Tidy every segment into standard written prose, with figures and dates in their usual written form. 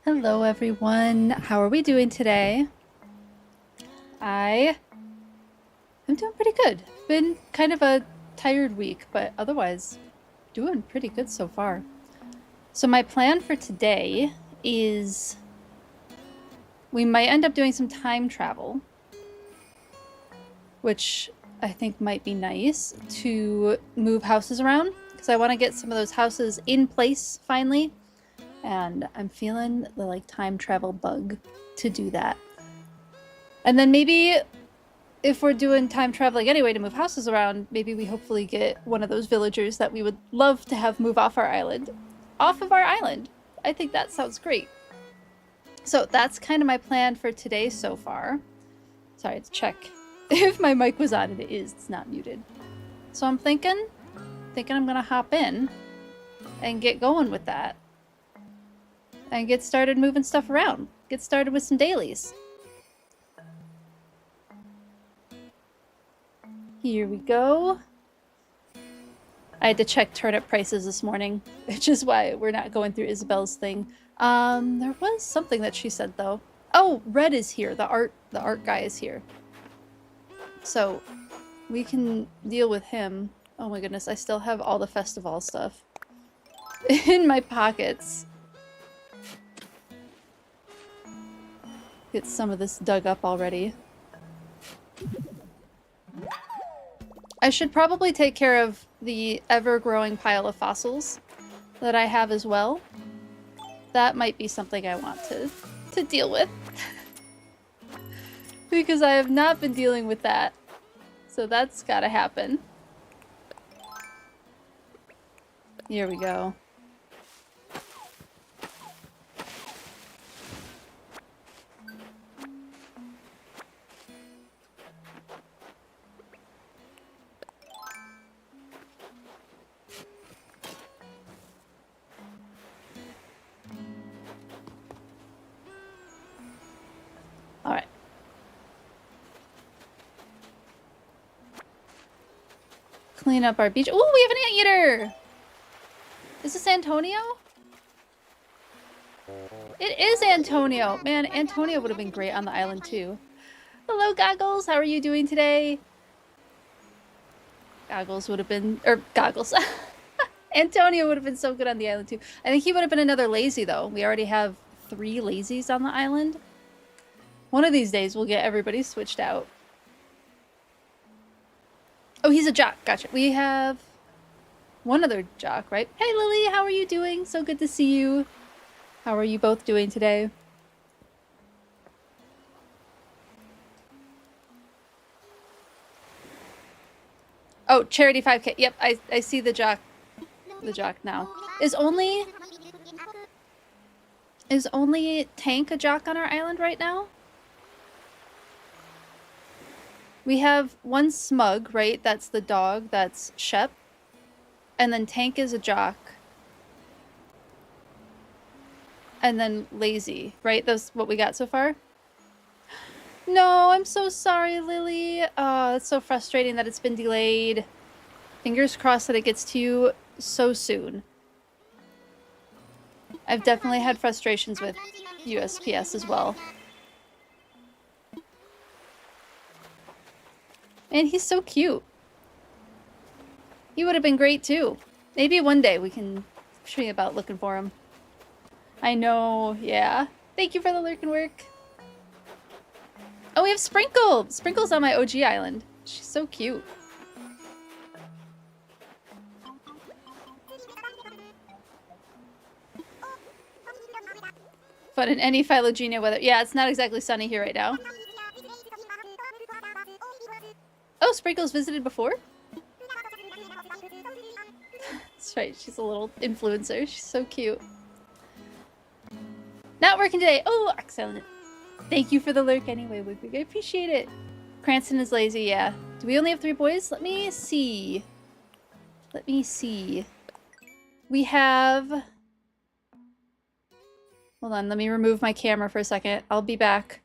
Hello everyone, how are we doing today? I'm doing pretty good. Been kind of a tired week, but otherwise doing pretty good so far. So my plan for today is we might end up doing some time travel, which I think might be nice to move houses around because I want to get some of those houses in place finally. And I'm feeling the like time travel bug to do that. And then maybe if we're doing time traveling anyway to move houses around, maybe we hopefully get one of those villagers that we would love to have move off our island. Off of our island. I think that sounds great. So that's kind of my plan for today so far. Sorry, to check if my mic was on, and it is. It's not muted. So I'm thinking I'm gonna hop in and get going with that. And get started moving stuff around. Get started with some dailies. Here we go. I had to check turnip prices this morning, which is why we're not going through Isabel's thing. There was something that she said though. Oh, Red is here. The art guy is here. So we can deal with him. Oh my goodness, I still have all the festival stuff in my pockets. Get some of this dug up already. I should probably take care of the ever-growing pile of fossils that I have as well. That might be something I want to deal with. Because I have not been dealing with that. So that's gotta happen. Here we go. Alright. Clean up our beach. Ooh, we have an anteater! Is this Antonio? It is Antonio! Man, Antonio would have been great on the island too. Hello, Goggles! How are you doing today? Goggles would have been... Goggles. Antonio would have been so good on the island too. I think he would have been another lazy though. We already have 3 lazies on the island. One of these days we'll get everybody switched out. Oh, he's a jock. Gotcha. We have one other jock, right? Hey, Lily, how are you doing? So good to see you. How are you both doing today? Oh, Charity 5K. Yep, I see the jock now. Is only Tank a jock on our island right now? We have one Smug, right? That's the dog. That's Shep. And then Tank is a jock. And then Lazy, right? That's what we got so far? No, I'm so sorry, Lily. Oh, it's so frustrating that it's been delayed. Fingers crossed that it gets to you so soon. I've definitely had frustrations with USPS as well. And he's so cute. He would have been great too. Maybe one day we can see about looking for him. I know, yeah. Thank you for the lurk and work. Oh, we have Sprinkle! Sprinkle's on my OG island. She's so cute. Fun in any Phylogenia weather. Yeah, it's not exactly sunny here right now. Oh, Sprinkle's visited before? That's right, she's a little influencer. She's so cute. Not working today. Oh, excellent. Thank you for the lurk anyway, Wigwig. I appreciate it. Cranston is lazy, yeah. Do we only have 3 boys? Let me see. Let me see. We have... Hold on, let me remove my camera for a second. I'll be back.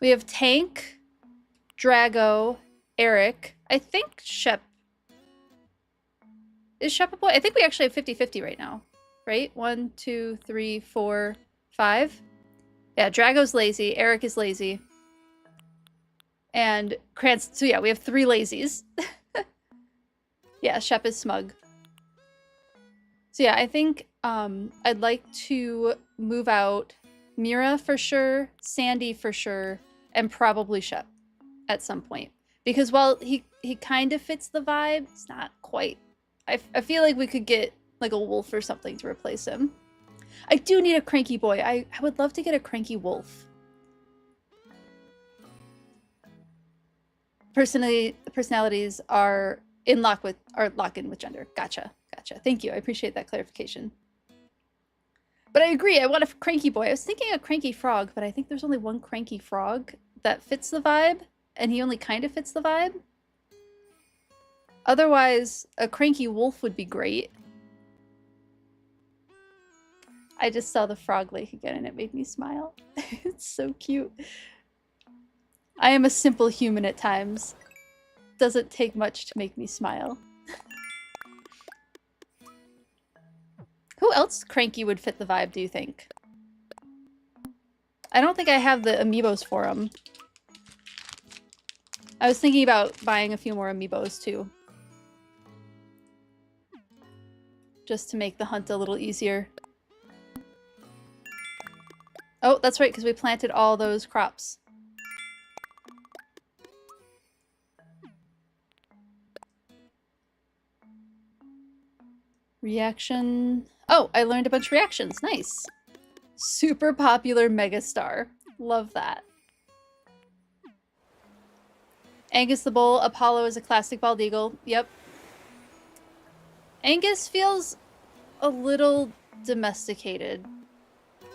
We have Tank, Drago, Eric. I think Shep... Is Shep a boy? I think we actually have 50-50 right now. Right? 1, 2, 3, 4, 5? Yeah, Drago's lazy. Eric is lazy. And Cranston. So yeah, we have 3 lazies. Yeah, Shep is smug. So yeah, I think I'd like to move out Mira for sure, Sandy for sure, and probably Shep at some point. Because while he kind of fits the vibe, it's not quite. I feel like we could get like a wolf or something to replace him. I do need a cranky boy. I would love to get a cranky wolf. Personalities are lock in with gender. Gotcha. Thank you. I appreciate that clarification. But I agree. I want a cranky boy. I was thinking a cranky frog, but I think there's only one cranky frog that fits the vibe, and he only kind of fits the vibe. Otherwise, a cranky wolf would be great. I just saw the frog lake again and it made me smile. It's so cute. I am a simple human at times. Doesn't take much to make me smile. Who else cranky would fit the vibe, do you think? I don't think I have the amiibos for him. I was thinking about buying a few more amiibos too. Just to make the hunt a little easier. Oh, that's right, because we planted all those crops. Reaction. Oh, I learned a bunch of reactions. Nice. Super popular megastar. Love that. Angus the Bull. Apollo is a classic bald eagle. Yep. Angus feels a little domesticated.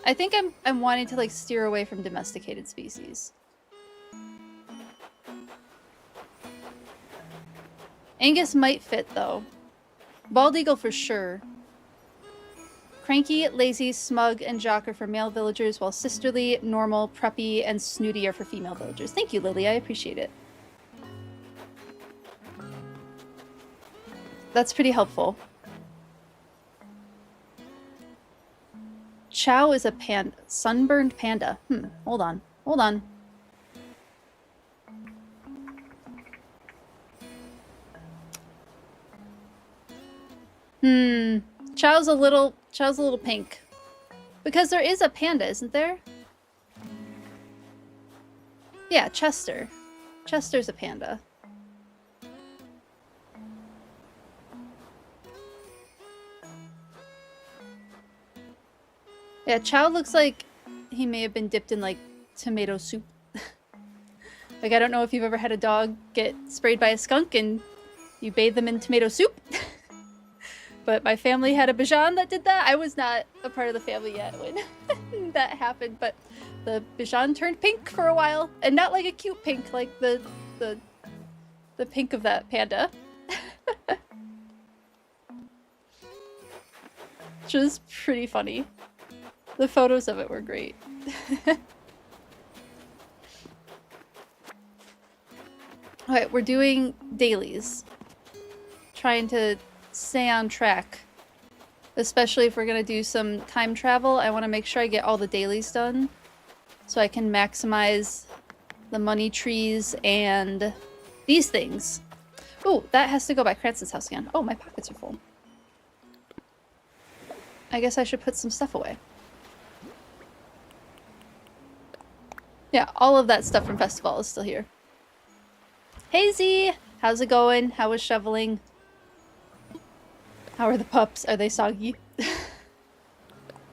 I think I'm wanting to like steer away from domesticated species. Angus might fit though. Bald eagle for sure. Cranky, lazy, smug, and jock are for male villagers, while sisterly, normal, preppy, and snooty are for female villagers. Thank you, Lily. I appreciate it. That's pretty helpful. Chow is a sunburned panda. Hold on. Hold on. Chow's a little pink. Because there is a panda, isn't there? Yeah, Chester. Chester's a panda. Yeah, Chow looks like he may have been dipped in, like, tomato soup. Like, I don't know if you've ever had a dog get sprayed by a skunk and you bathe them in tomato soup. But my family had a Bichon that did that. I was not a part of the family yet when that happened, but the Bichon turned pink for a while. And not like a cute pink, like the pink of that panda. Which was pretty funny. The photos of it were great. Alright, we're doing dailies. Trying to stay on track. Especially if we're gonna do some time travel, I want to make sure I get all the dailies done. So I can maximize the money trees and these things. Oh, that has to go by Cranston's house again. Oh, my pockets are full. I guess I should put some stuff away. Yeah, all of that stuff from Festival is still here. Hey Z! How's it going? How was shoveling? How are the pups? Are they soggy? We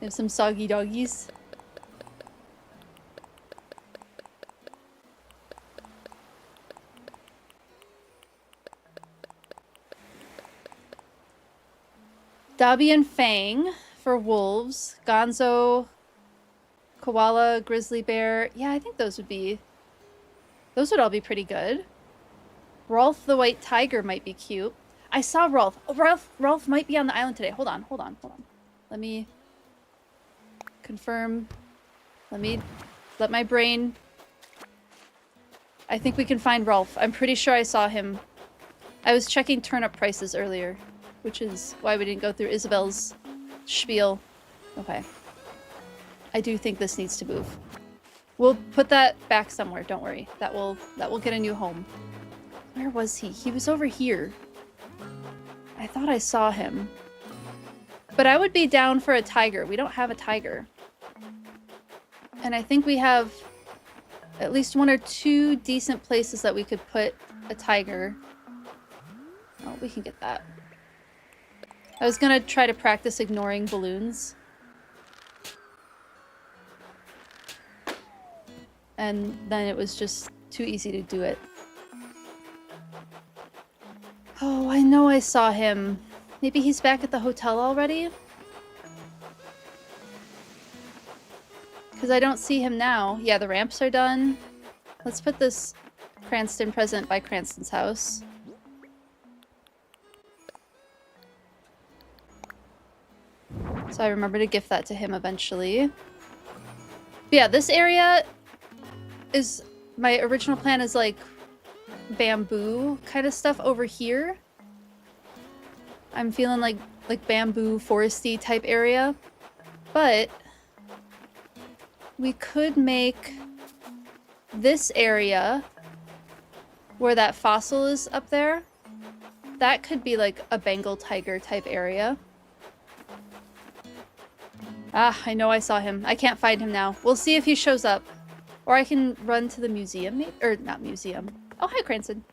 have some soggy doggies. Dobby and Fang for wolves. Gonzo, koala, grizzly bear. Yeah, I think those would all be pretty good. Rolf the white tiger might be cute. I saw Rolf. Oh, Rolf might be on the island today. Hold on. Let me confirm. Let my brain. I think we can find Rolf. I'm pretty sure I saw him. I was checking turnip prices earlier, which is why we didn't go through Isabel's spiel. Okay. I do think this needs to move. We'll put that back somewhere, don't worry. That will get a new home. Where was he? He was over here. I thought I saw him. But I would be down for a tiger. We don't have a tiger. And I think we have at least 1 or 2 decent places that we could put a tiger. Oh, we can get that. I was gonna try to practice ignoring balloons. And then it was just too easy to do it. Oh, I know I saw him. Maybe he's back at the hotel already? Because I don't see him now. Yeah, the ramps are done. Let's put this Cranston present by Cranston's house. So I remember to gift that to him eventually. But yeah, this area is... My original plan is like bamboo kind of stuff over here. I'm feeling like bamboo foresty type area. But we could make this area where that fossil is up there. That could be like a Bengal tiger type area. Ah, I know I saw him. I can't find him now. We'll see if he shows up. Or I can run to the museum, maybe? Or not museum. Oh, hi, Cranston.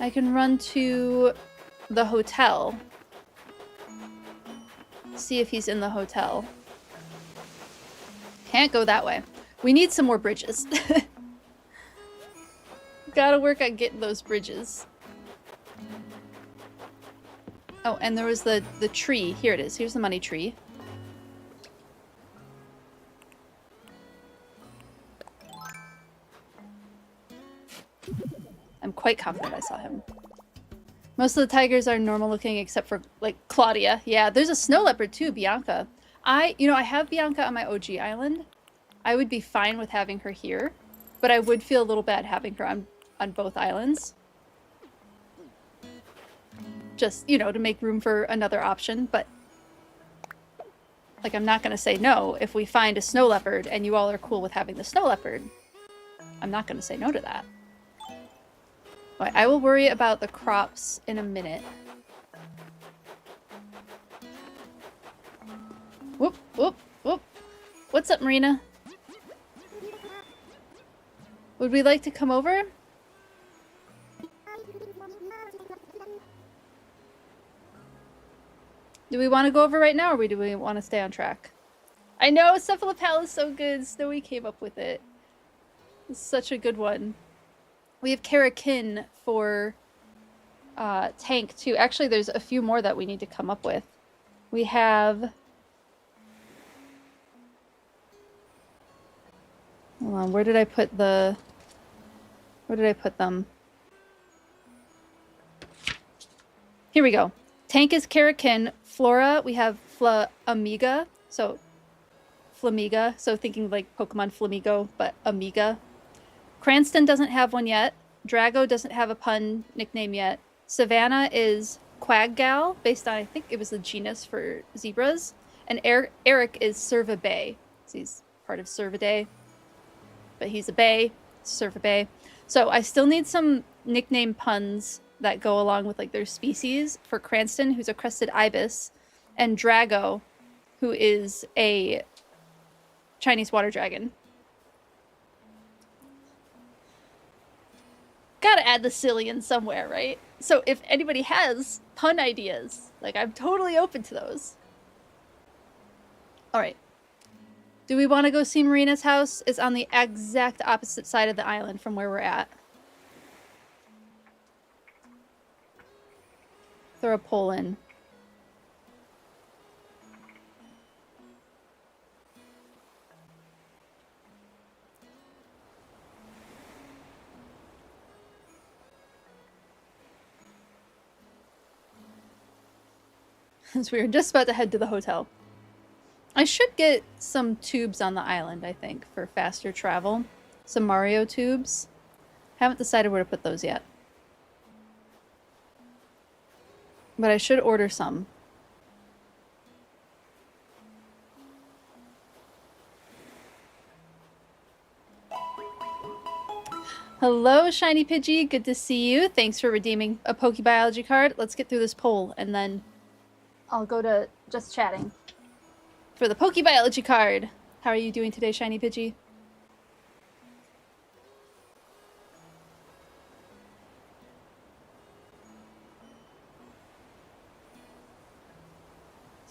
I can run to the hotel. See if he's in the hotel. Can't go that way. We need some more bridges. Gotta work on getting those bridges. Oh, and there was the tree. Here it is. Here's the money tree. I'm quite confident I saw him. Most of the tigers are normal looking except for, like, Claudia. Yeah, there's a snow leopard too, Bianca. I have Bianca on my OG island. I would be fine with having her here, but I would feel a little bad having her on both islands. Just, you know, to make room for another option, but... Like, I'm not gonna say no if we find a snow leopard and you all are cool with having the snow leopard. I'm not gonna say no to that. But I will worry about the crops in a minute. Whoop, whoop, whoop. What's up, Marina? Would we like to come over? Do we want to go over right now, or do we want to stay on track? I know, Cephalopal is so good. Snowy came up with it. It's such a good one. We have Karakin for tank, too. Actually, there's a few more that we need to come up with. We have... Hold on, where did I put the... Where did I put them? Here we go. Tank is Karakin. Flora, we have Flamiga. So, Flamiga. So thinking like Pokemon Flamigo, but Amiga. Cranston doesn't have one yet. Drago doesn't have a pun nickname yet. Savannah is Quaggal, based on, I think it was the genus for zebras. And Eric is Cervibay. So he's part of Cervidae. But he's a bay. Cervibay. So I still need some nickname puns that go along with like their species for Cranston, who's a crested ibis, and Drago, who is a Chinese water dragon. Gotta add the Cillian somewhere, right? So if anybody has pun ideas, like I'm totally open to those. Alright. Do we want to go see Marina's house? It's on the exact opposite side of the island from where we're at. Throw a poll in. So we were just about to head to the hotel. I should get some tubes on the island, I think, for faster travel. Some Mario tubes. Haven't decided where to put those yet. But I should order some. Hello, Shiny Pidgey. Good to see you. Thanks for redeeming a Pokebiology card. Let's get through this poll, and then I'll go to just chatting for the Pokebiology card. How are you doing today, Shiny Pidgey?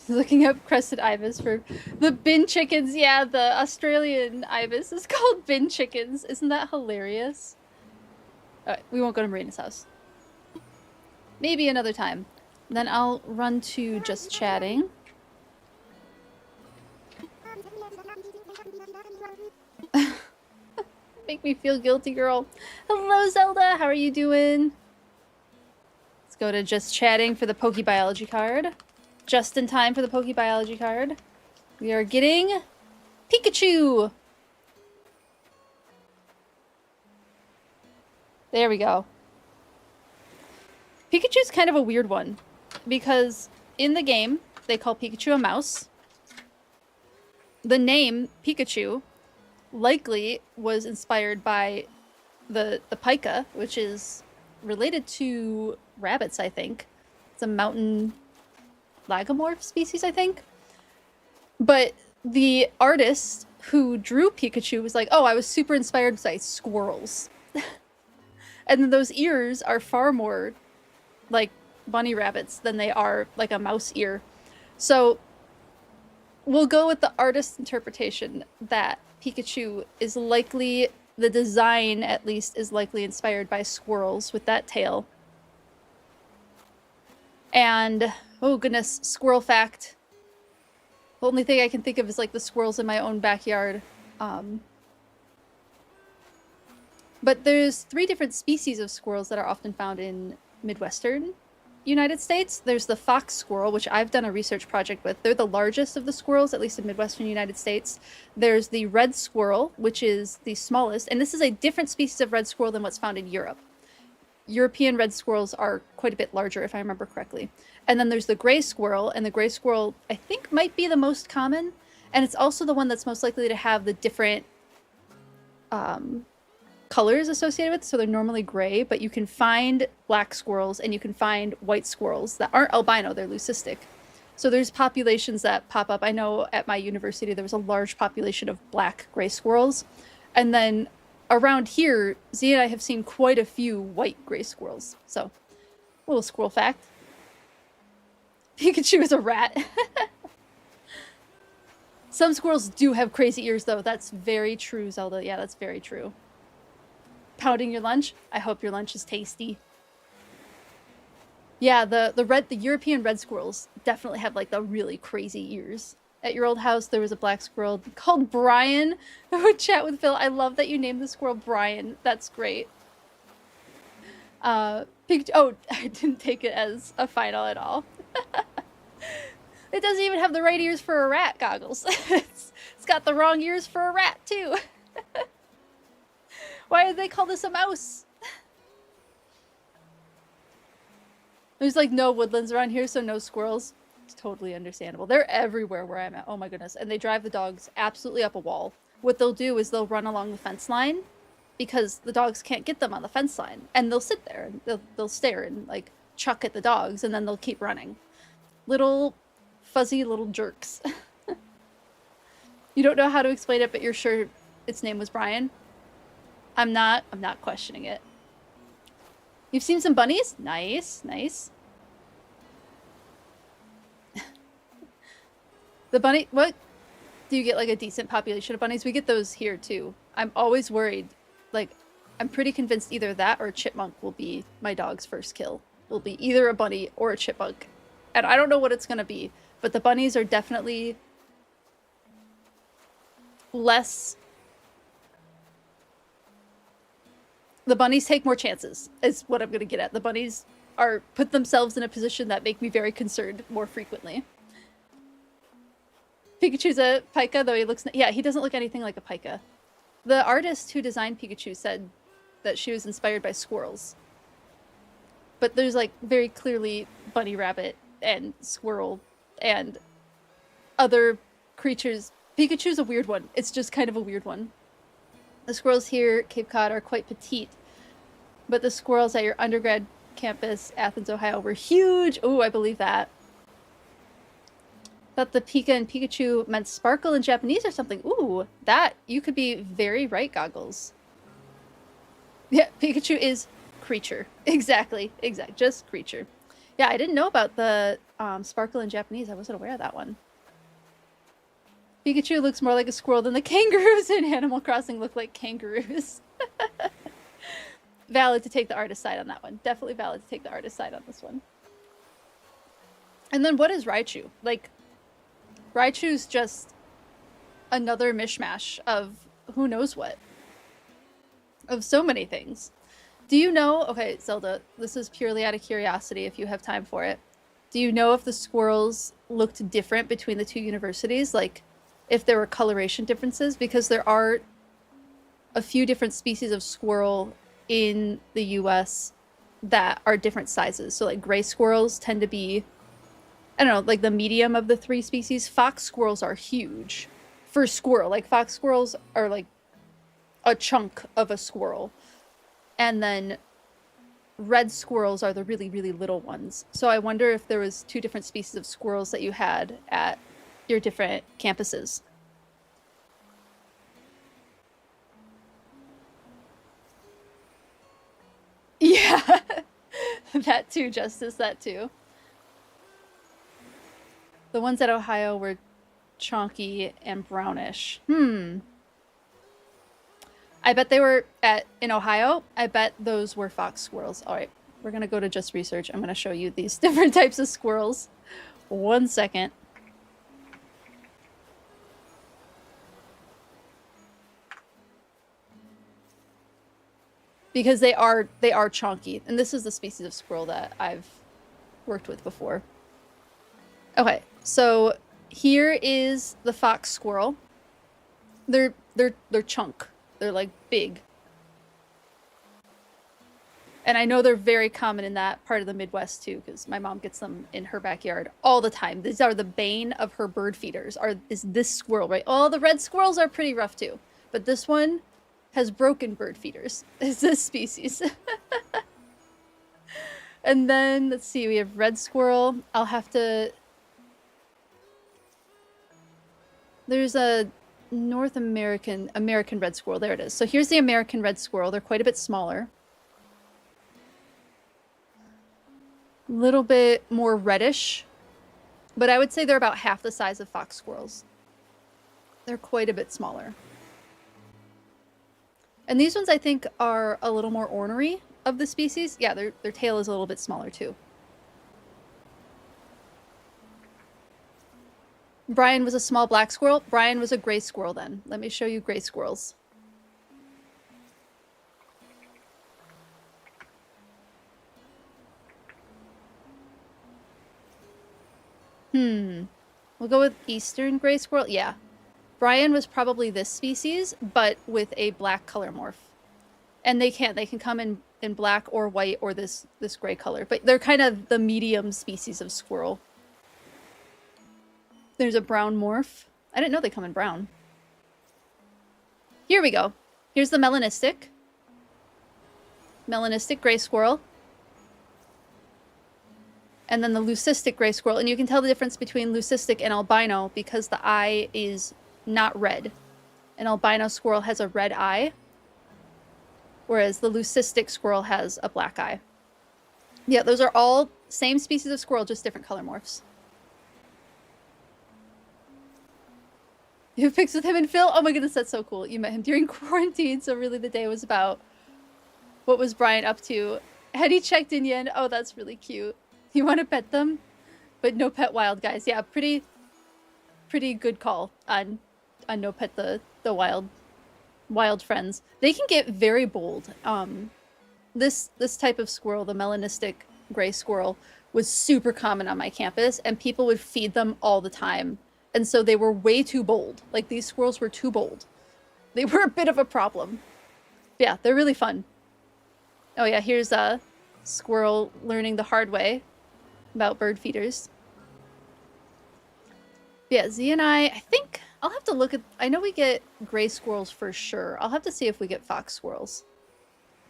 Looking up crested ibis for the bin chickens. Yeah, the Australian ibis is called bin chickens. Isn't that hilarious? Alright, we won't go to Marina's house. Maybe another time. Then I'll run to just chatting. Make me feel guilty, girl. Hello, Zelda. How are you doing? Let's go to just chatting for the Pokebiology card. Just in time for the Pokebiology card. We are getting Pikachu. There we go. Pikachu's kind of a weird one because in the game they call Pikachu a mouse. The name Pikachu likely was inspired by the pika, which is related to rabbits, I think. It's a mountain lagomorph species, I think. But the artist who drew Pikachu was like, oh, I was super inspired by squirrels. And then those ears are far more like bunny rabbits than they are like a mouse ear. So we'll go with the artist's interpretation that Pikachu is likely, the design at least, is likely inspired by squirrels with that tail. And, oh goodness, squirrel fact. The only thing I can think of is like the squirrels in my own backyard. But there's 3 different species of squirrels that are often found in Midwestern United States. There's the fox squirrel, which I've done a research project with. They're the largest of the squirrels, at least in Midwestern United States. There's the red squirrel, which is the smallest, and this is a different species of red squirrel than what's found in Europe. European red squirrels are quite a bit larger, if I remember correctly. And then there's the gray squirrel, and the gray squirrel, I think, might be the most common, and it's also the one that's most likely to have the different colors associated with it. So they're normally gray, but you can find black squirrels and you can find white squirrels that aren't albino, they're leucistic. So there's populations that pop up. I know at my university there was a large population of black gray squirrels, and then around here, Z and I have seen quite a few white gray squirrels. So, little squirrel fact. Pikachu is a rat. Some squirrels do have crazy ears, though. That's very true, Zelda. Yeah, that's very true. Pounding your lunch? I hope your lunch is tasty. Yeah, the European red squirrels definitely have like the really crazy ears. At your old house, there was a black squirrel called Brian who would chat with Phil. I love that you named the squirrel Brian. That's great. Pikachu. Oh, I didn't take it as a final at all. It doesn't even have the right ears for a rat, Goggles. It's got the wrong ears for a rat, too. Why did they call this a mouse? There's like no woodlands around here, so no squirrels. It's totally understandable. They're everywhere where I'm at. Oh my goodness. And they drive the dogs absolutely up a wall. What they'll do is they'll run along the fence line because the dogs can't get them on the fence line. And they'll sit there and they'll stare and like chuck at the dogs, and then they'll keep running. Little fuzzy little jerks. You don't know how to explain it, but you're sure its name was Brian? I'm not questioning it. You've seen some bunnies? Nice, nice. The bunny, what? Do you get like a decent population of bunnies? We get those here too. I'm always worried. Like, I'm pretty convinced either that or a chipmunk will be my dog's first kill. Will be either a bunny or a chipmunk. And I don't know what it's gonna be, but the bunnies are definitely less. The bunnies take more chances, is what I'm gonna get at. The bunnies put themselves in a position that make me very concerned more frequently. Pikachu's a pika, though he looks... Yeah, he doesn't look anything like a pika. The artist who designed Pikachu said that she was inspired by squirrels. But there's, like, very clearly bunny rabbit and squirrel and other creatures. Pikachu's a weird one. It's just kind of a weird one. The squirrels here, Cape Cod, are quite petite. But the squirrels at your undergrad campus, Athens, Ohio, were huge. Oh, I believe that. Thought the Pika and Pikachu meant sparkle in Japanese or something. Ooh, that, you could be very right, Goggles. Yeah, Pikachu is creature. Exactly, just creature. Yeah, I didn't know about the sparkle in Japanese. I wasn't aware of that one. Pikachu looks more like a squirrel than the kangaroos in Animal Crossing look like kangaroos. Valid to take the artist side on that one. Definitely valid to take the artist side on this one. And then what is Raichu? Like, Raichu's just another mishmash of who knows what. Of so many things. Do you know, okay, Zelda, this is purely out of curiosity if you have time for it. Do you know if the squirrels looked different between the two universities? Like, if there were coloration differences? Because there are a few different species of squirrel in the US that are different sizes. So, like, gray squirrels tend to be, I don't know, like the medium of the three species. Fox squirrels are huge for squirrel. Like, fox squirrels are like a chunk of a squirrel. And then red squirrels are the really, really little ones. So I wonder if there was two different species of squirrels that you had at your different campuses. Yeah, that too, Justice, that too. The ones at Ohio were chonky and brownish. I bet they were in Ohio. I bet those were fox squirrels. All right, we're gonna go to just research. I'm gonna show you these different types of squirrels. 1 second. Because they are chonky, and this is the species of squirrel that I've worked with before. Okay, so here is the fox squirrel. They're chunk. They're like big. And I know they're very common in that part of the Midwest too, because my mom gets them in her backyard all the time. These are the bane of her bird feeders. Is this squirrel, right? Oh, the red squirrels are pretty rough too, but this one has broken bird feeders. Is this species? And then let's see, we have red squirrel. I'll have to. There's a North American red squirrel. There it is. So here's the American red squirrel. They're quite a bit smaller. A little bit more reddish, but I would say they're about half the size of fox squirrels. They're quite a bit smaller. And these ones I think are a little more ornery of the species. Yeah, their tail is a little bit smaller too. Brian was a small black squirrel. Brian was a gray squirrel then. Let me show you gray squirrels. We'll go with eastern gray squirrel. Yeah. Brian was probably this species, but with a black color morph. And they can come in black or white or this gray color. But they're kind of the medium species of squirrel. There's a brown morph. I didn't know they come in brown. Here we go. Here's the melanistic. Melanistic gray squirrel. And then the leucistic gray squirrel. And you can tell the difference between leucistic and albino because the eye is not red. An albino squirrel has a red eye, whereas the leucistic squirrel has a black eye. Yeah, those are all same species of squirrel, just different color morphs. You have pics with him and Phil? Oh my goodness, that's so cool. You met him during quarantine, so really the day was about what was Brian up to. Had he checked in yet? Oh, that's really cute. You want to pet them? But no pet wild, guys. Yeah, pretty good call on no pet the wild friends. They can get very bold. This type of squirrel, the melanistic gray squirrel, was super common on my campus, and people would feed them all the time. And so they were way too bold. Like, these squirrels were too bold. They were a bit of a problem. Yeah, they're really fun. Oh yeah, here's a squirrel learning the hard way about bird feeders. Yeah, Z and I think I'll have to look at, I know we get gray squirrels for sure. I'll have to see if we get fox squirrels.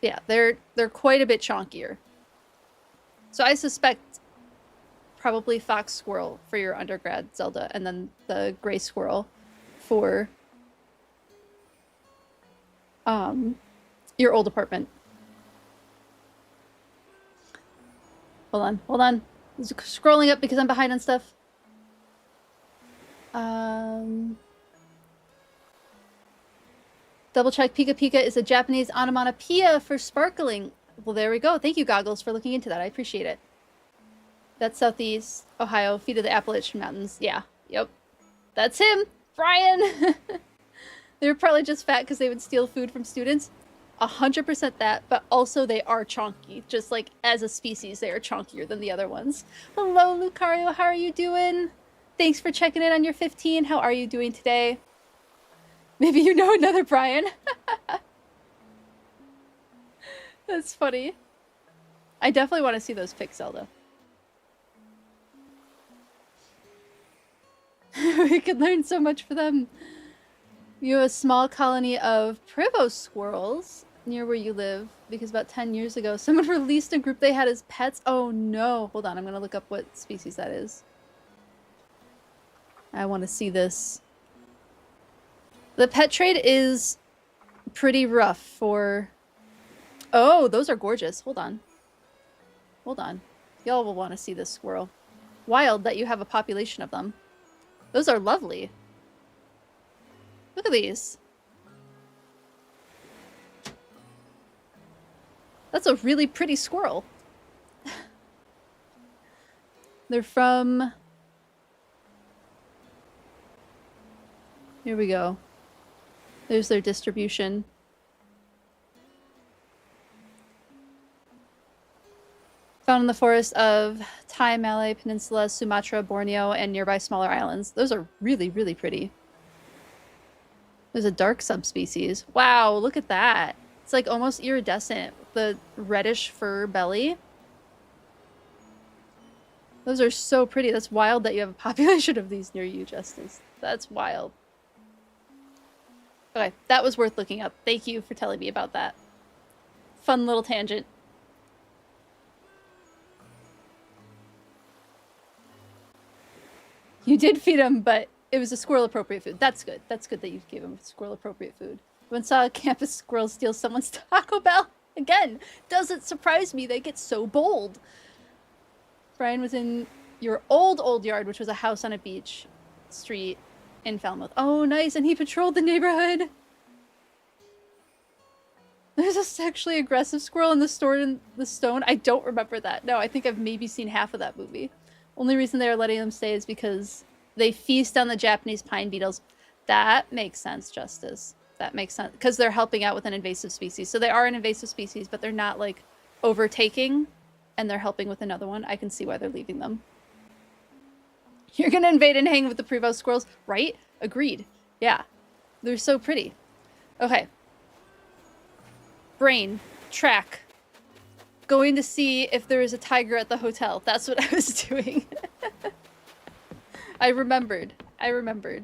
Yeah, they're quite a bit chonkier. So I suspect probably fox squirrel for your undergrad, Zelda, and then the gray squirrel for your old apartment. Hold on. Scrolling up because I'm behind on stuff. Double check, Pika Pika is a Japanese onomatopoeia for sparkling. Well, there we go. Thank you, Goggles, for looking into that. I appreciate it. That's Southeast Ohio, feet of the Appalachian Mountains. Yeah, yep. That's him, Brian. They were probably just fat because they would steal food from students. 100% that, but also they are chonky. Just like as a species, they are chonkier than the other ones. Hello, Lucario. How are you doing? Thanks for checking in on your 15. How are you doing today? Maybe you know another Brian. That's funny. I definitely want to see those pics, Zelda. We could learn so much for them. You have a small colony of Prevost squirrels near where you live because about 10 years ago, someone released a group they had as pets. Oh no. Hold on, I'm gonna look up what species that is. I want to see this. The pet trade is pretty rough for... Oh, those are gorgeous. Hold on. Hold on. Y'all will want to see this squirrel. Wild that you have a population of them. Those are lovely. Look at these. That's a really pretty squirrel. They're from... Here we go. There's their distribution. Found in the forests of Thai, Malay Peninsula, Sumatra, Borneo, and nearby smaller islands. Those are really, really pretty. There's a dark subspecies. Wow, look at that. It's like almost iridescent. The reddish fur belly. Those are so pretty. That's wild that you have a population of these near you, Justice. That's wild. Okay, that was worth looking up. Thank you for telling me about that. Fun little tangent. You did feed him, but it was a squirrel-appropriate food. That's good. That's good that you gave him squirrel-appropriate food. When saw a campus squirrel steal someone's Taco Bell. Again, doesn't surprise me. They get so bold. Brian was in your old yard, which was a house on a beach street in Falmouth. Oh, nice. And he patrolled the neighborhood. There's a sexually aggressive squirrel in the store in the stone. I don't remember that. No, I think I've maybe seen half of that movie. Only reason they are letting them stay is because they feast on the Japanese pine beetles. That makes sense, Justice. That makes sense. Because they're helping out with an invasive species. So they are an invasive species, but they're not, like, overtaking, and they're helping with another one. I can see why they're leaving them. You're gonna invade and hang with the Prevost squirrels, right? Agreed. Yeah. They're so pretty. Okay. Brain. Track. Going to see if there is a tiger at the hotel. That's what I was doing. I remembered. I remembered.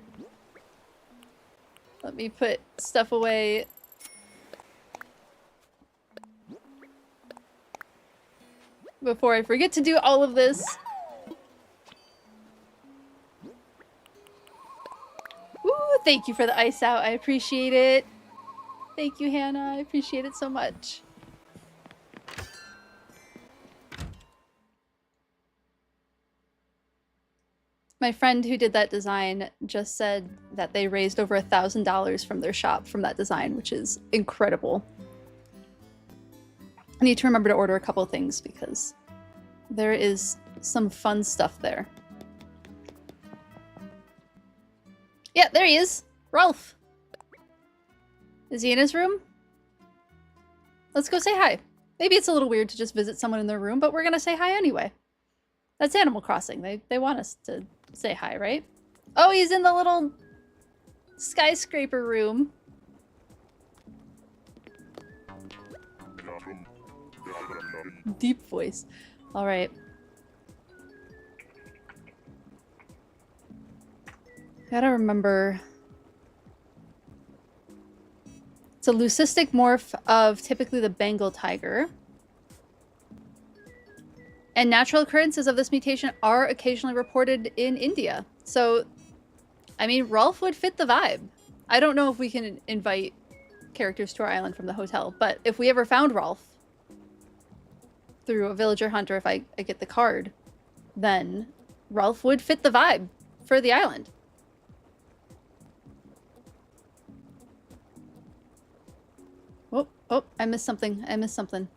Let me put stuff away. Before I forget to do all of this. Ooh, thank you for the ice out. I appreciate it. Thank you, Hannah. I appreciate it so much. My friend who did that design just said that they raised over $1,000 from their shop from that design, which is incredible. I need to remember to order a couple things because there is some fun stuff there. Yeah, there he is. Rolf. Is he in his room? Let's go say hi. Maybe it's a little weird to just visit someone in their room, but we're gonna say hi anyway. That's Animal Crossing. They want us to say hi, right? Oh, he's in the little skyscraper room. Deep voice. All right. Gotta remember It's a leucistic morph of typically the Bengal tiger. And natural occurrences of this mutation are occasionally reported in India. So, I mean, Rolf would fit the vibe. I don't know if we can invite characters to our island from the hotel, but if we ever found Rolf through a villager hunt, or if I get the card, then Rolf would fit the vibe for the island. Oh, oh, I missed something. I missed something.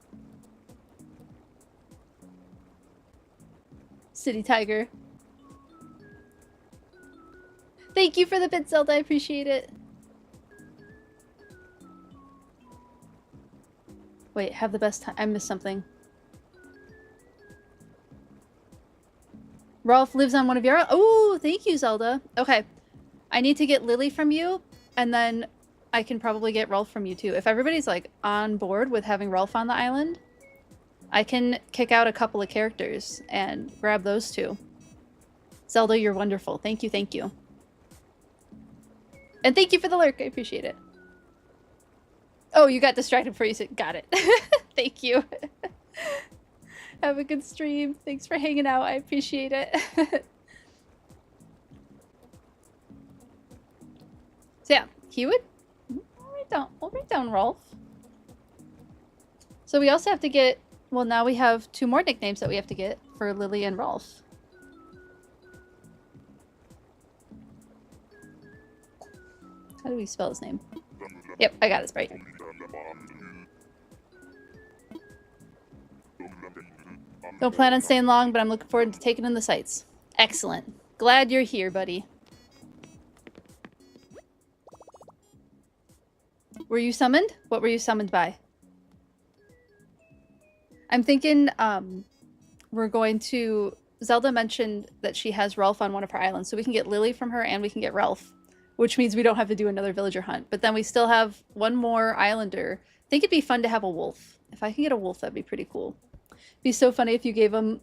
City Tiger. Thank you for the bit, Zelda. I appreciate it. Wait, have the best time. I missed something. Rolf lives on one of your... Oh, thank you, Zelda. Okay. I need to get Lily from you, and then I can probably get Rolf from you, too. If everybody's, like, on board with having Rolf on the island, I can kick out a couple of characters and grab those two. Zelda, you're wonderful. Thank you, thank you. And thank you for the lurk. I appreciate it. Oh, you got distracted before you said... Got it. Thank you. Have a good stream. Thanks for hanging out. I appreciate it. So yeah, he would... We'll write down Rolf. So we also have to get... Well, now we have 2 more nicknames that we have to get for Lily and Rolf. How do we spell his name? Yep, I got it right. Don't plan on staying long, but I'm looking forward to taking in the sights. Excellent. Glad you're here, buddy. Were you summoned? What were you summoned by? I'm thinking we're going to... Zelda mentioned that she has Rolf on one of her islands, so we can get Lily from her and we can get Rolf, which means we don't have to do another villager hunt. But then we still have one more islander. I think it'd be fun to have a wolf. If I can get a wolf, that'd be pretty cool. It'd be so funny if you gave him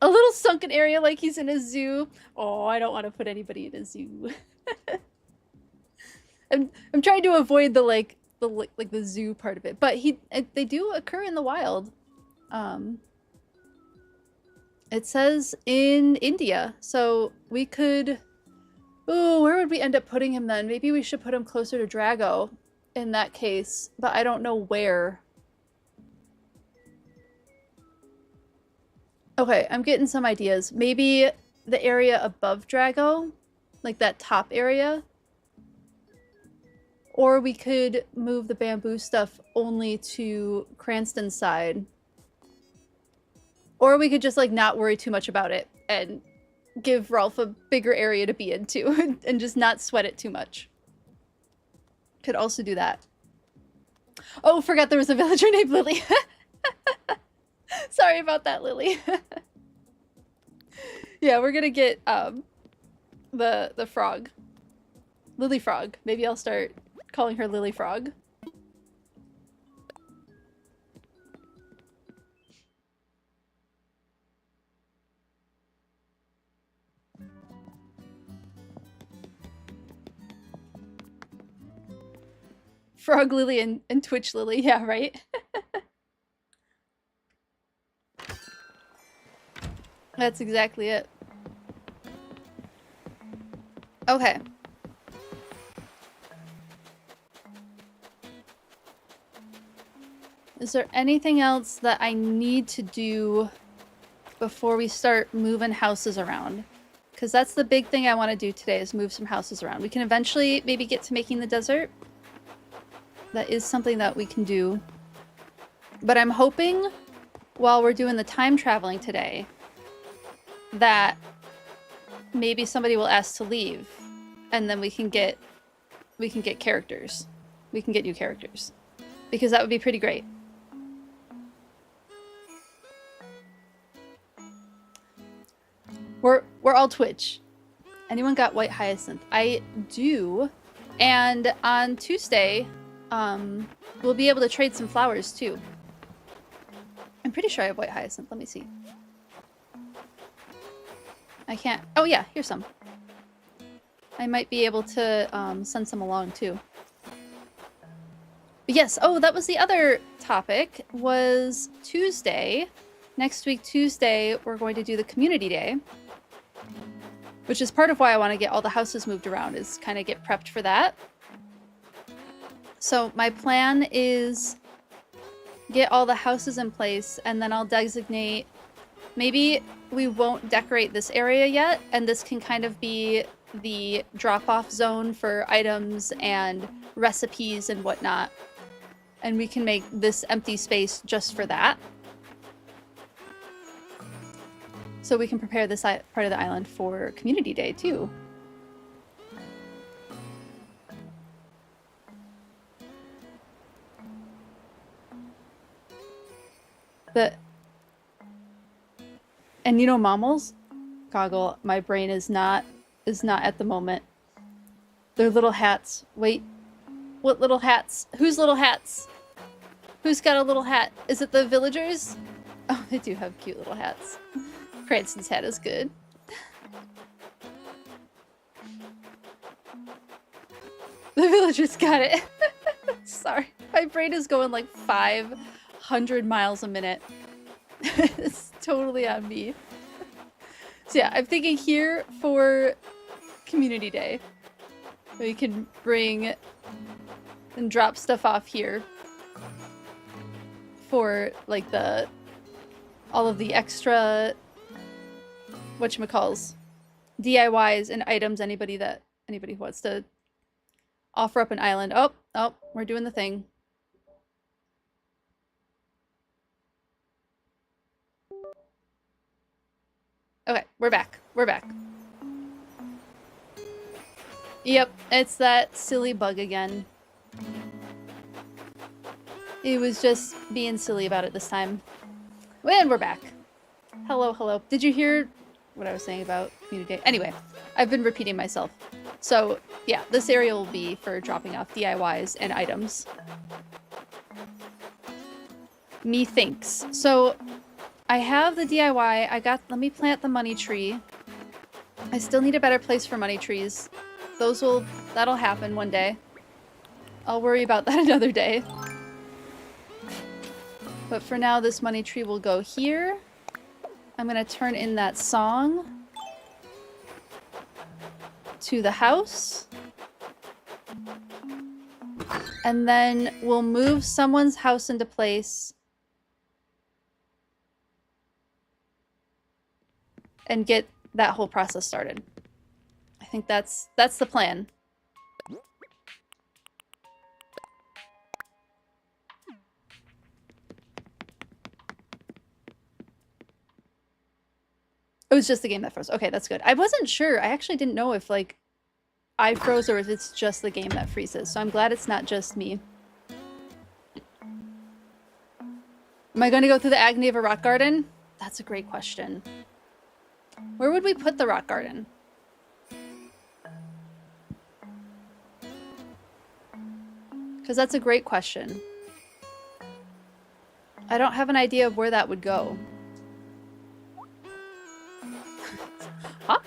a little sunken area like he's in a zoo. Oh, I don't want to put anybody in a zoo. I'm trying to avoid the the zoo part of it, but they do occur in the wild. It says in India, so we could... Oh, where would we end up putting him then? Maybe we should put him closer to Drago in that case, but I don't know where. Okay, I'm getting some ideas. Maybe the area above Drago, like that top area. Or we could move the bamboo stuff only to Cranston's side. Or we could just like not worry too much about it and give Rolf a bigger area to be into and just not sweat it too much. Could also do that. Oh, forgot there was a villager named Lily. Sorry about that, Lily. Yeah, we're gonna get the frog. Lily Frog. Maybe I'll start calling her Lily Frog. Frog Lily and Twitch Lily, yeah, right? That's exactly it. Okay. Is there anything else that I need to do before we start moving houses around? Because that's the big thing I want to do today, is move some houses around. We can eventually maybe get to making the desert. That is something that we can do. But I'm hoping, while we're doing the time traveling today, that maybe somebody will ask to leave, and then we can get characters. We can get new characters. Because that would be pretty great. We're all Twitch. Anyone got white hyacinth? I do. And on Tuesday, we'll be able to trade some flowers too. I'm pretty sure I have white hyacinth. Let me see. I can't... Oh yeah, here's some. I might be able to send some along too. Yes, oh, that was the other topic, was Tuesday. Next week, Tuesday, we're going to do the community day. Which is part of why I want to get all the houses moved around, is kind of get prepped for that. So my plan is get all the houses in place, and then I'll designate, maybe we won't decorate this area yet, and this can kind of be the drop-off zone for items and recipes and whatnot. And we can make this empty space just for that. So we can prepare this part of the island for Community Day, too. And you know, mammals? Goggle, my brain is not at the moment. They're little hats. Wait. What little hats? Whose little hats? Who's got a little hat? Is it the villagers? Oh, they do have cute little hats. Cranston's hat is good. The villagers got it. Sorry. My brain is going like 500 miles a minute. It's totally on me. So yeah, I'm thinking here for Community Day. We can bring and drop stuff off here for like all of the extra whatchamacalls, DIYs and items, anybody who wants to offer up an island. Oh, we're doing the thing. Okay, we're back. We're back. Yep, it's that silly bug again. It was just being silly about it this time. And we're back. Hello, hello. Did you hear what I was saying about Community Day? Anyway, I've been repeating myself. So, yeah, this area will be for dropping off DIYs and items. Methinks. So, I have the DIY. Let me plant the money tree. I still need a better place for money trees. That'll happen one day. I'll worry about that another day. But for now, this money tree will go here. I'm gonna turn in that song to the house. And then we'll move someone's house into place and get that whole process started. I think that's the plan. It was just the game that froze. Okay, that's good. I wasn't sure. I actually didn't know if, like, I froze or if it's just the game that freezes. So I'm glad it's not just me. Am I going to go through the agony of a rock garden? That's a great question. Where would we put the rock garden? Because that's a great question. I don't have an idea of where that would go. Huh?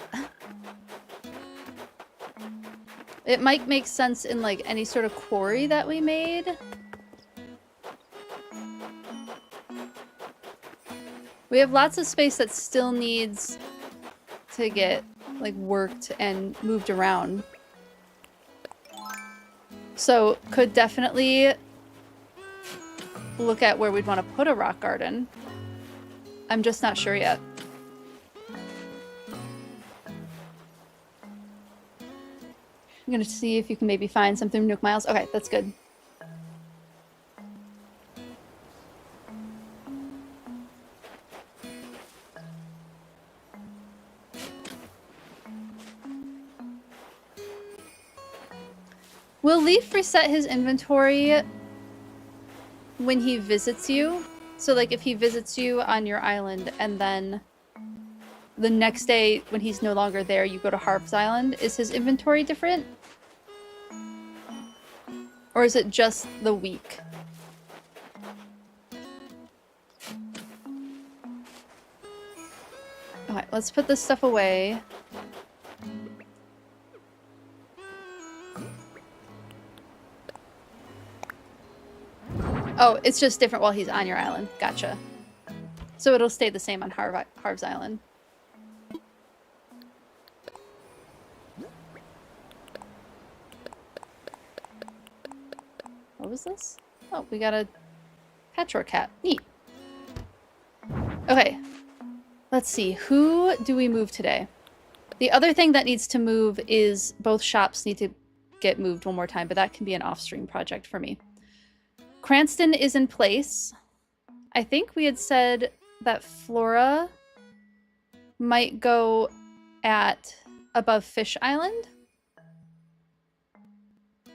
It might make sense in like any sort of quarry that we made. We have lots of space that still needs to get like worked and moved around. So could definitely look at where we'd want to put a rock garden. I'm just not sure yet. I'm gonna see if you can maybe find something Nook Miles. Okay, that's good. Will Leaf reset his inventory when he visits you? So like if he visits you on your island and then the next day when he's no longer there you go to Harv's Island, is his inventory different? Or is it just the week? Alright, let's put this stuff away. Oh, it's just different while he's on your island. Gotcha. So it'll stay the same on Harv's island. What was this? Oh, we got a patchwork hat. Neat. Okay. Let's see. Who do we move today? The other thing that needs to move is both shops need to get moved one more time, but that can be an off-stream project for me. Cranston is in place. I think we had said that Flora might go at above Fish Island.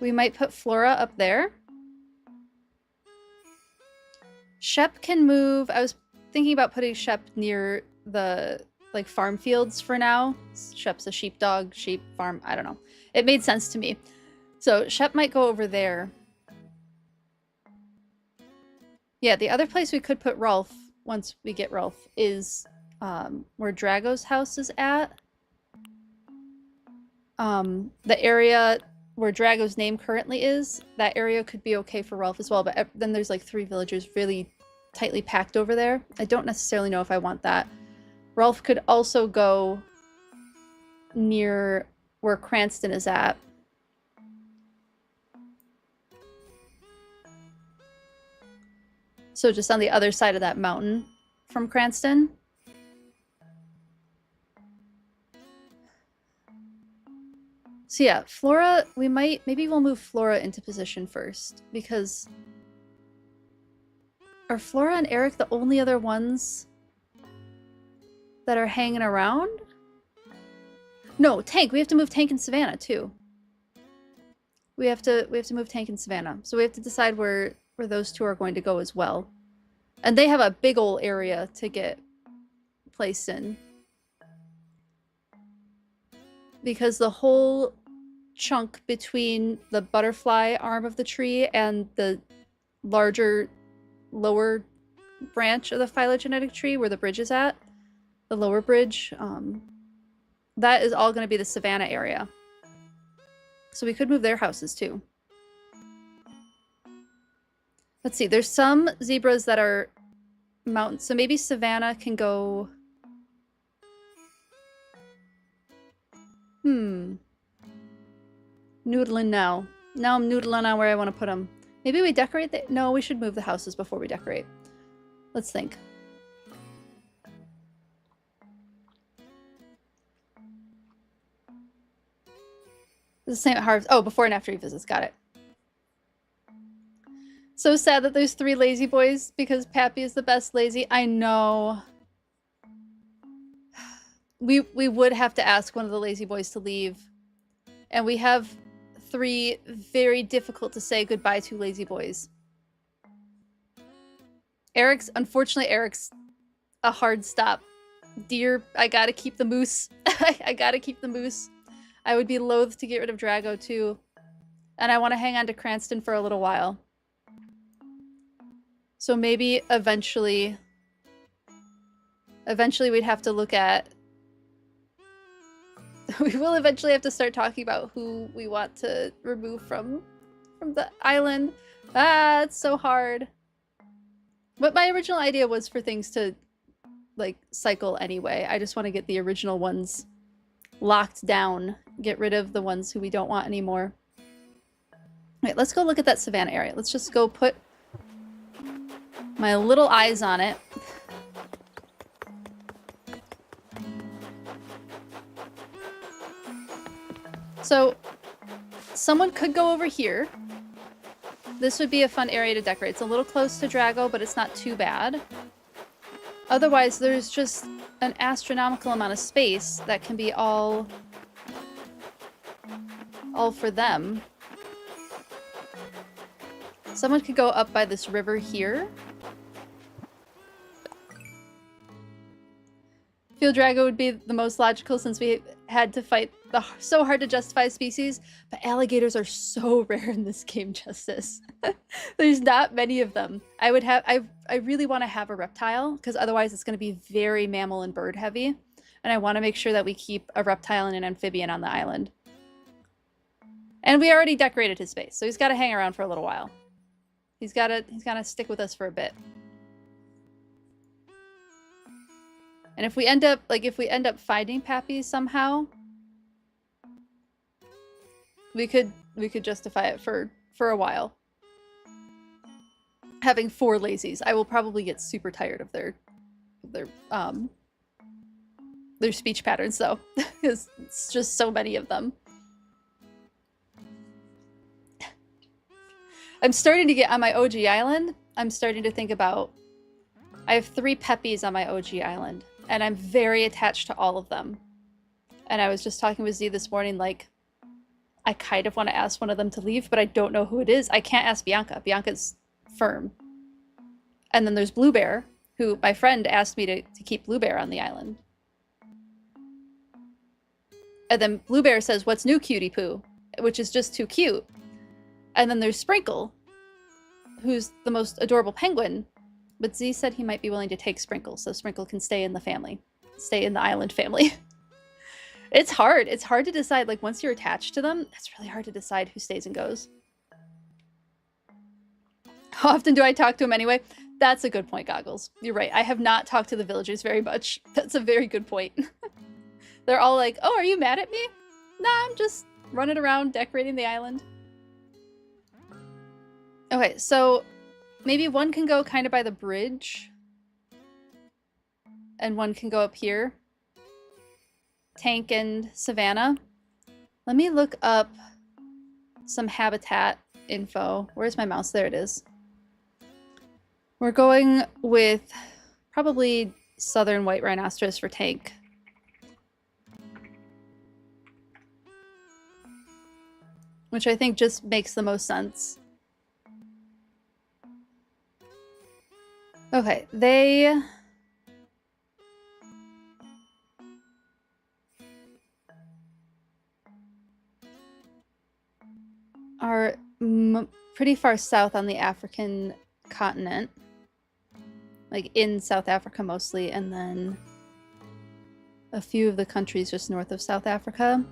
We might put Flora up there. Shep can move. I was thinking about putting Shep near the like farm fields for now. Shep's a sheepdog, sheep farm. I don't know. It made sense to me. So Shep might go over there. Yeah, the other place we could put Rolf once we get Rolf is where Drago's house is at. The area where Drago's name currently is, that area could be okay for Rolf as well, but then there's like 3 villagers really tightly packed over there. I don't necessarily know if I want that. Rolf could also go near where Cranston is at. So just on the other side of that mountain from Cranston. So yeah, Flora, maybe we'll move Flora into position first, because are Flora and Eric the only other ones that are hanging around? No, Tank, we have to move Tank and Savannah too. We have to move Tank and Savannah. So we have to decide where those two are going to go as well. And they have a big old area to get placed in. Because the whole chunk between the butterfly arm of the tree and the larger lower branch of the phylogenetic tree where the bridge is at, the lower bridge, that is all going to be the Savannah area. So we could move their houses too. Let's see, there's some zebras that are mountains, so maybe Savannah can go... Noodling now. Now I'm noodling on where I want to put them. Maybe we decorate the... No, we should move the houses before we decorate. Let's think. The same at Harv's. Oh, before and after he visits. Got it. So sad that there's 3 lazy boys because Pappy is the best lazy. I know. We would have to ask one of the lazy boys to leave. And we have 3 very difficult to say goodbye to lazy boys. Unfortunately, Eric's a hard stop. Dear, I gotta keep the moose. I gotta keep the moose. I would be loath to get rid of Drago too. And I want to hang on to Cranston for a little while. So maybe eventually we'd have to look at... We will eventually have to start talking about who we want to remove from the island. Ah, it's so hard. But my original idea was for things to, like, cycle anyway. I just want to get the original ones locked down. Get rid of the ones who we don't want anymore. Wait, let's go look at that Savannah area. Let's just go put my little eyes on it. So, someone could go over here. This would be a fun area to decorate. It's a little close to Drago, but it's not too bad. Otherwise, there's just an astronomical amount of space that can be all for them. Someone could go up by this river here. Feel Drago would be the most logical since we had to fight the so hard to justify species, but alligators are so rare in this game, Justice. There's not many of them. I really want to have a reptile because otherwise it's going to be very mammal and bird heavy, and I want to make sure that we keep a reptile and an amphibian on the island. And we already decorated his space, so he's got to hang around for a little while. He's gotta stick with us for a bit. And if we end up finding Pappy somehow, we could justify it for a while. Having 4 lazies. I will probably get super tired of their speech patterns though, because it's just so many of them. I'm starting to get on my OG island. I'm starting to think about, I have 3 Peppies on my OG island, and I'm very attached to all of them. And I was just talking with Z this morning, like, I kind of want to ask one of them to leave, but I don't know who it is. I can't ask Bianca. Bianca's firm. And then there's Blue Bear, who my friend asked me to keep Blue Bear on the island. And then Blue Bear says, "What's new, cutie poo?" Which is just too cute. And then there's Sprinkle, who's the most adorable penguin. But Z said he might be willing to take Sprinkle, so Sprinkle can stay in the family. Stay in the island family. It's hard. It's hard to decide. Like, once you're attached to them, it's really hard to decide who stays and goes. How often do I talk to him anyway? That's a good point, Goggles. You're right. I have not talked to the villagers very much. That's a very good point. They're all like, "Oh, are you mad at me?" Nah, I'm just running around decorating the island. Okay, so maybe one can go kind of by the bridge. And one can go up here. Tank and Savannah. Let me look up some habitat info. Where's my mouse? There it is. We're going with probably southern white rhinoceros for Tank. Which I think just makes the most sense. Okay, they are pretty far south on the African continent. Like in South Africa mostly, and then a few of the countries just north of South Africa.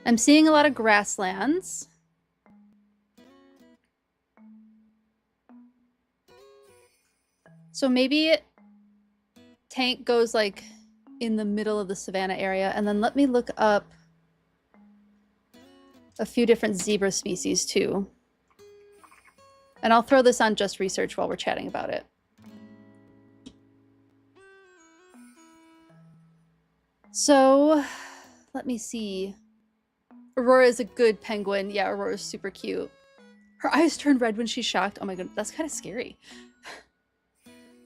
I'm seeing a lot of grasslands. So maybe Tank goes like in the middle of the savanna area, and then let me look up a few different zebra species too. And I'll throw this on Just Research while we're chatting about it. So, let me see. Aurora is a good penguin. Yeah, Aurora's super cute. Her eyes turn red when she's shocked. Oh my god, that's kind of scary.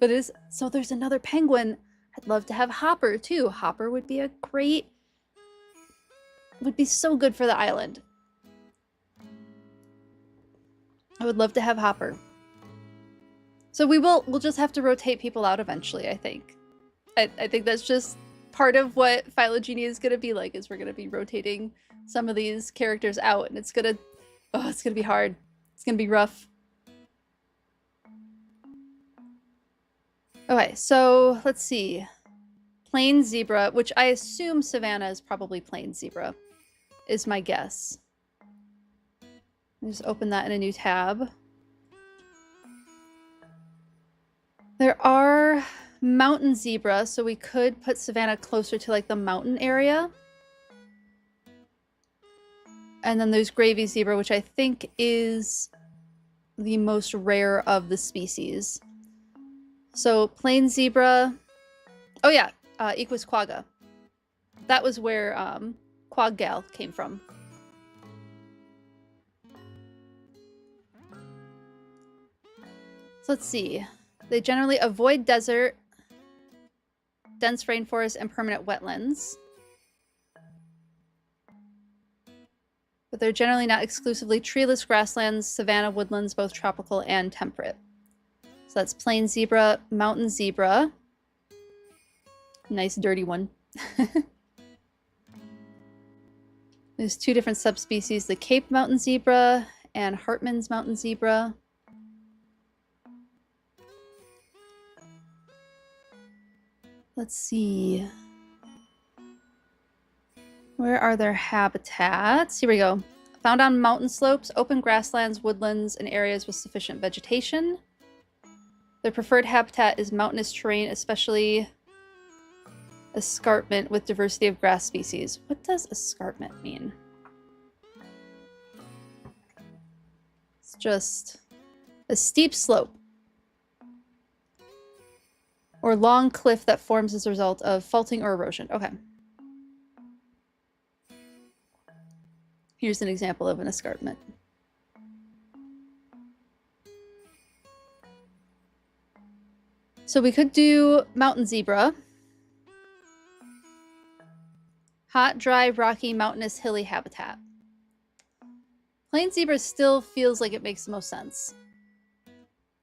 But it is. So there's another penguin. I'd love to have Hopper too. Hopper would be a great... would be so good for the island. I would love to have Hopper. So we'll just have to rotate people out eventually, I think. I think that's just part of what Phylogeny is gonna be like, is we're gonna be rotating some of these characters out, and it's gonna be hard. It's gonna be rough. Okay, so let's see. Plain zebra, which I assume Savannah is probably plain zebra, is my guess. Just open that in a new tab. There are mountain zebra, so we could put Savannah closer to like the mountain area. And then there's gravy zebra, which I think is the most rare of the species. So plain zebra. Oh yeah, Equus quagga. That was where Quag Gal came from. So let's see. They generally avoid desert, dense rainforest, and permanent wetlands. But they're generally not exclusively treeless grasslands, savanna woodlands, both tropical and temperate. So that's plain zebra, mountain zebra. Nice dirty one. There's 2 different subspecies, the Cape mountain zebra and Hartman's mountain zebra. Let's see. Where are their habitats? Here we go. Found on mountain slopes, open grasslands, woodlands, and areas with sufficient vegetation. Their preferred habitat is mountainous terrain, especially escarpment with diversity of grass species. What does escarpment mean? It's just a steep slope or long cliff that forms as a result of faulting or erosion. Okay. Here's an example of an escarpment. So we could do mountain zebra. Hot, dry, rocky, mountainous, hilly habitat. Plain zebra still feels like it makes the most sense.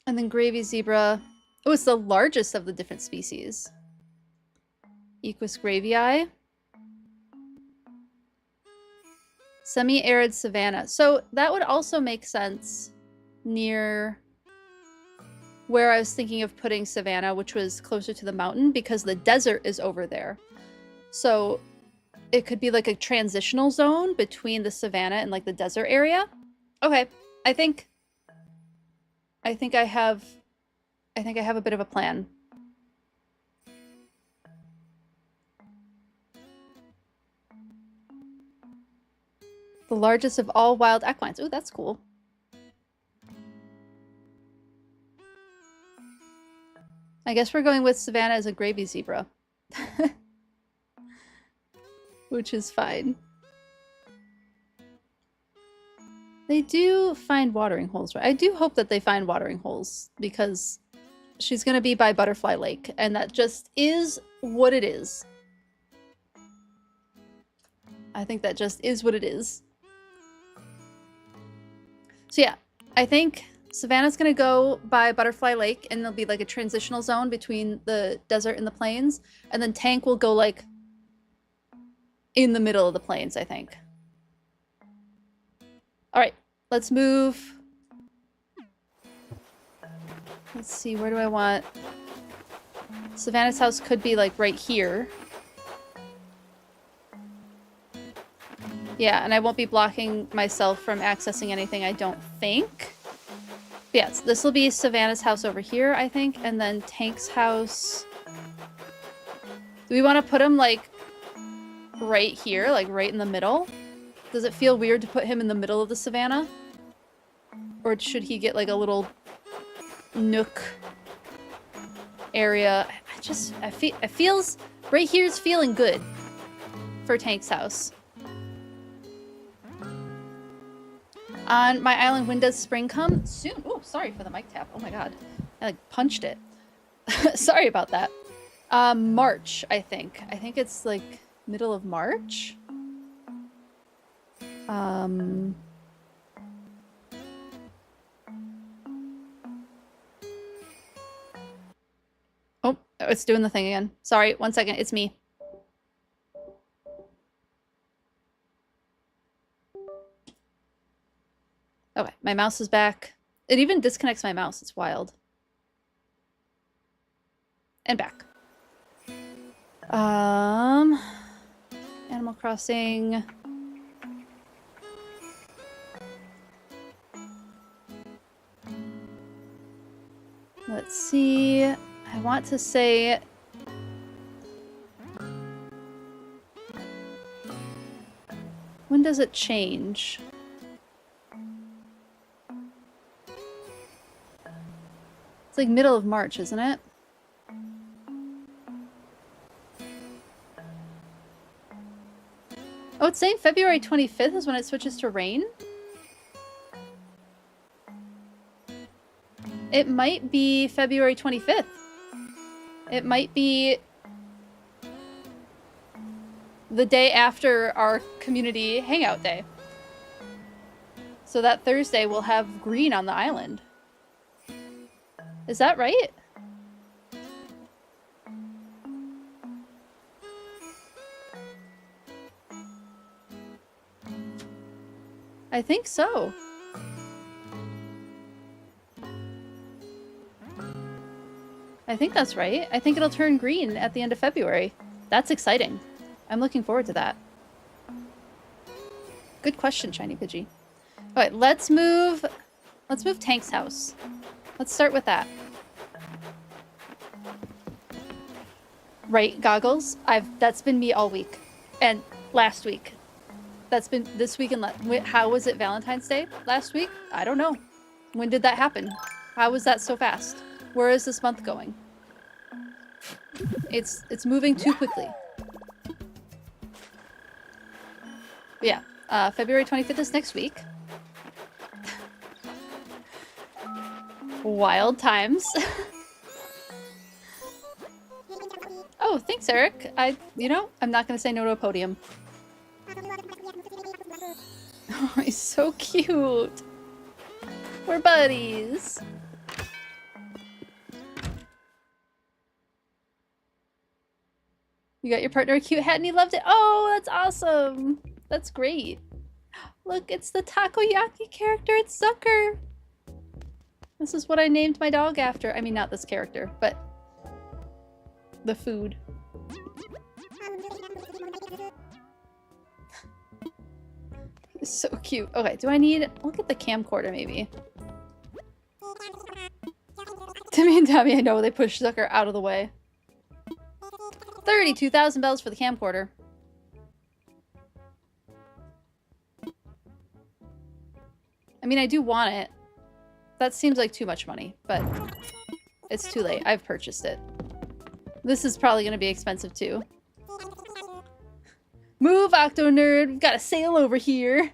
And then gravy zebra. Oh, it's the largest of the different species. Equus gravii. Semi-arid savanna. So that would also make sense near where I was thinking of putting savanna, which was closer to the mountain, because the desert is over there. So it could be like a transitional zone between the savanna and like the desert area. Okay, I think I have a bit of a plan. The largest of all wild equines. Ooh, that's cool. I guess we're going with savanna as a gravy zebra. Which is fine. They do find watering holes, right? I do hope that they find watering holes, because she's going to be by Butterfly Lake, and that just is what it is. I think that just is what it is. So yeah, I think Savannah's going to go by Butterfly Lake, and there'll be like a transitional zone between the desert and the plains, and then Tank will go like in the middle of the plains, I think. All right, let's move. Let's see, where do I want? Savannah's house could be like right here. Yeah, and I won't be blocking myself from accessing anything, I don't think. But yeah, this will be Savannah's house over here, I think, and then Tank's house. Do we want to put him like right here, like right in the middle? Does it feel weird to put him in the middle of the savanna? Or should he get like a little nook area? It feels right here's feeling good for Tank's house. On my island, when does spring come? Soon. Oh, sorry for the mic tap. Oh my god. I like punched it. Sorry about that. March, I think. I think it's like middle of March. Oh, it's doing the thing again. Sorry, 1 second. It's me. Okay, my mouse is back. It even disconnects my mouse. It's wild. And back. Animal Crossing. Let's see. I want to say... When does it change? It's like middle of March, isn't it? Oh, it's saying February 25th is when it switches to rain? It might be February 25th. It might be the day after our community hangout day. So that Thursday we'll have green on the island. Is that right? I think so. I think that's right. I think it'll turn green at the end of February. That's exciting. I'm looking forward to that. Good question, Shiny Pidgey. Alright, let's move Tank's house. Let's start with that. Right, Goggles? That's been me all week. And last week. That's been this week and how was it Valentine's Day last week? I don't know. When did that happen? How was that so fast? Where is this month going? It's moving too quickly. But yeah, February 25th is next week. Wild times. Oh, thanks, Eric. You know, I'm not gonna say no to a podium. Oh, he's so cute. We're buddies. You got your partner a cute hat and he loved it. Oh, that's awesome. That's great. Look, it's the takoyaki character. It's Zucker. This is what I named my dog after. I mean, not this character, but the food. It's so cute. Okay, do I need... I'll get the camcorder, maybe. Timmy and Tommy, I know they pushed Zucker out of the way. 32,000 bells for the camcorder. I mean, I do want it. That seems like too much money, but it's too late. I've purchased it. This is probably going to be expensive too. Move, Octo Nerd! We've got a sale over here!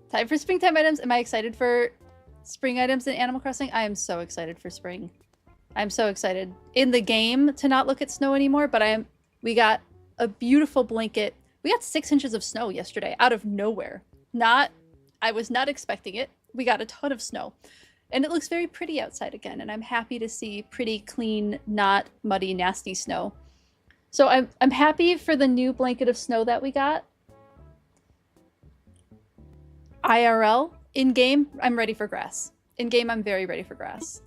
Time for springtime items. Am I excited for spring items in Animal Crossing? I am so excited for spring. I'm so excited. In the game to not look at snow anymore, but we got a beautiful blanket. We got 6 inches of snow yesterday out of nowhere. I was not expecting it. We got a ton of snow. And it looks very pretty outside again, and I'm happy to see pretty, clean, not muddy, nasty snow. So I'm happy for the new blanket of snow that we got. IRL, in-game, I'm ready for grass. In-game, I'm very ready for grass.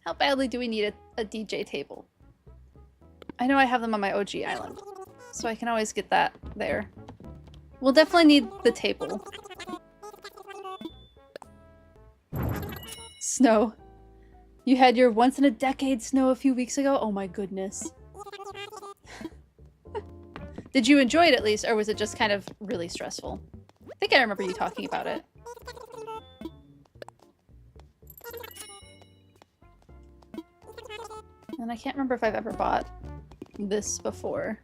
How badly do we need a DJ table? I know I have them on my OG island, so I can always get that there. We'll definitely need the table. Snow. You had your once-in-a-decade snow a few weeks ago? Oh my goodness. Did you enjoy it at least, or was it just kind of really stressful? I think I remember you talking about it. And I can't remember if I've ever bought this before.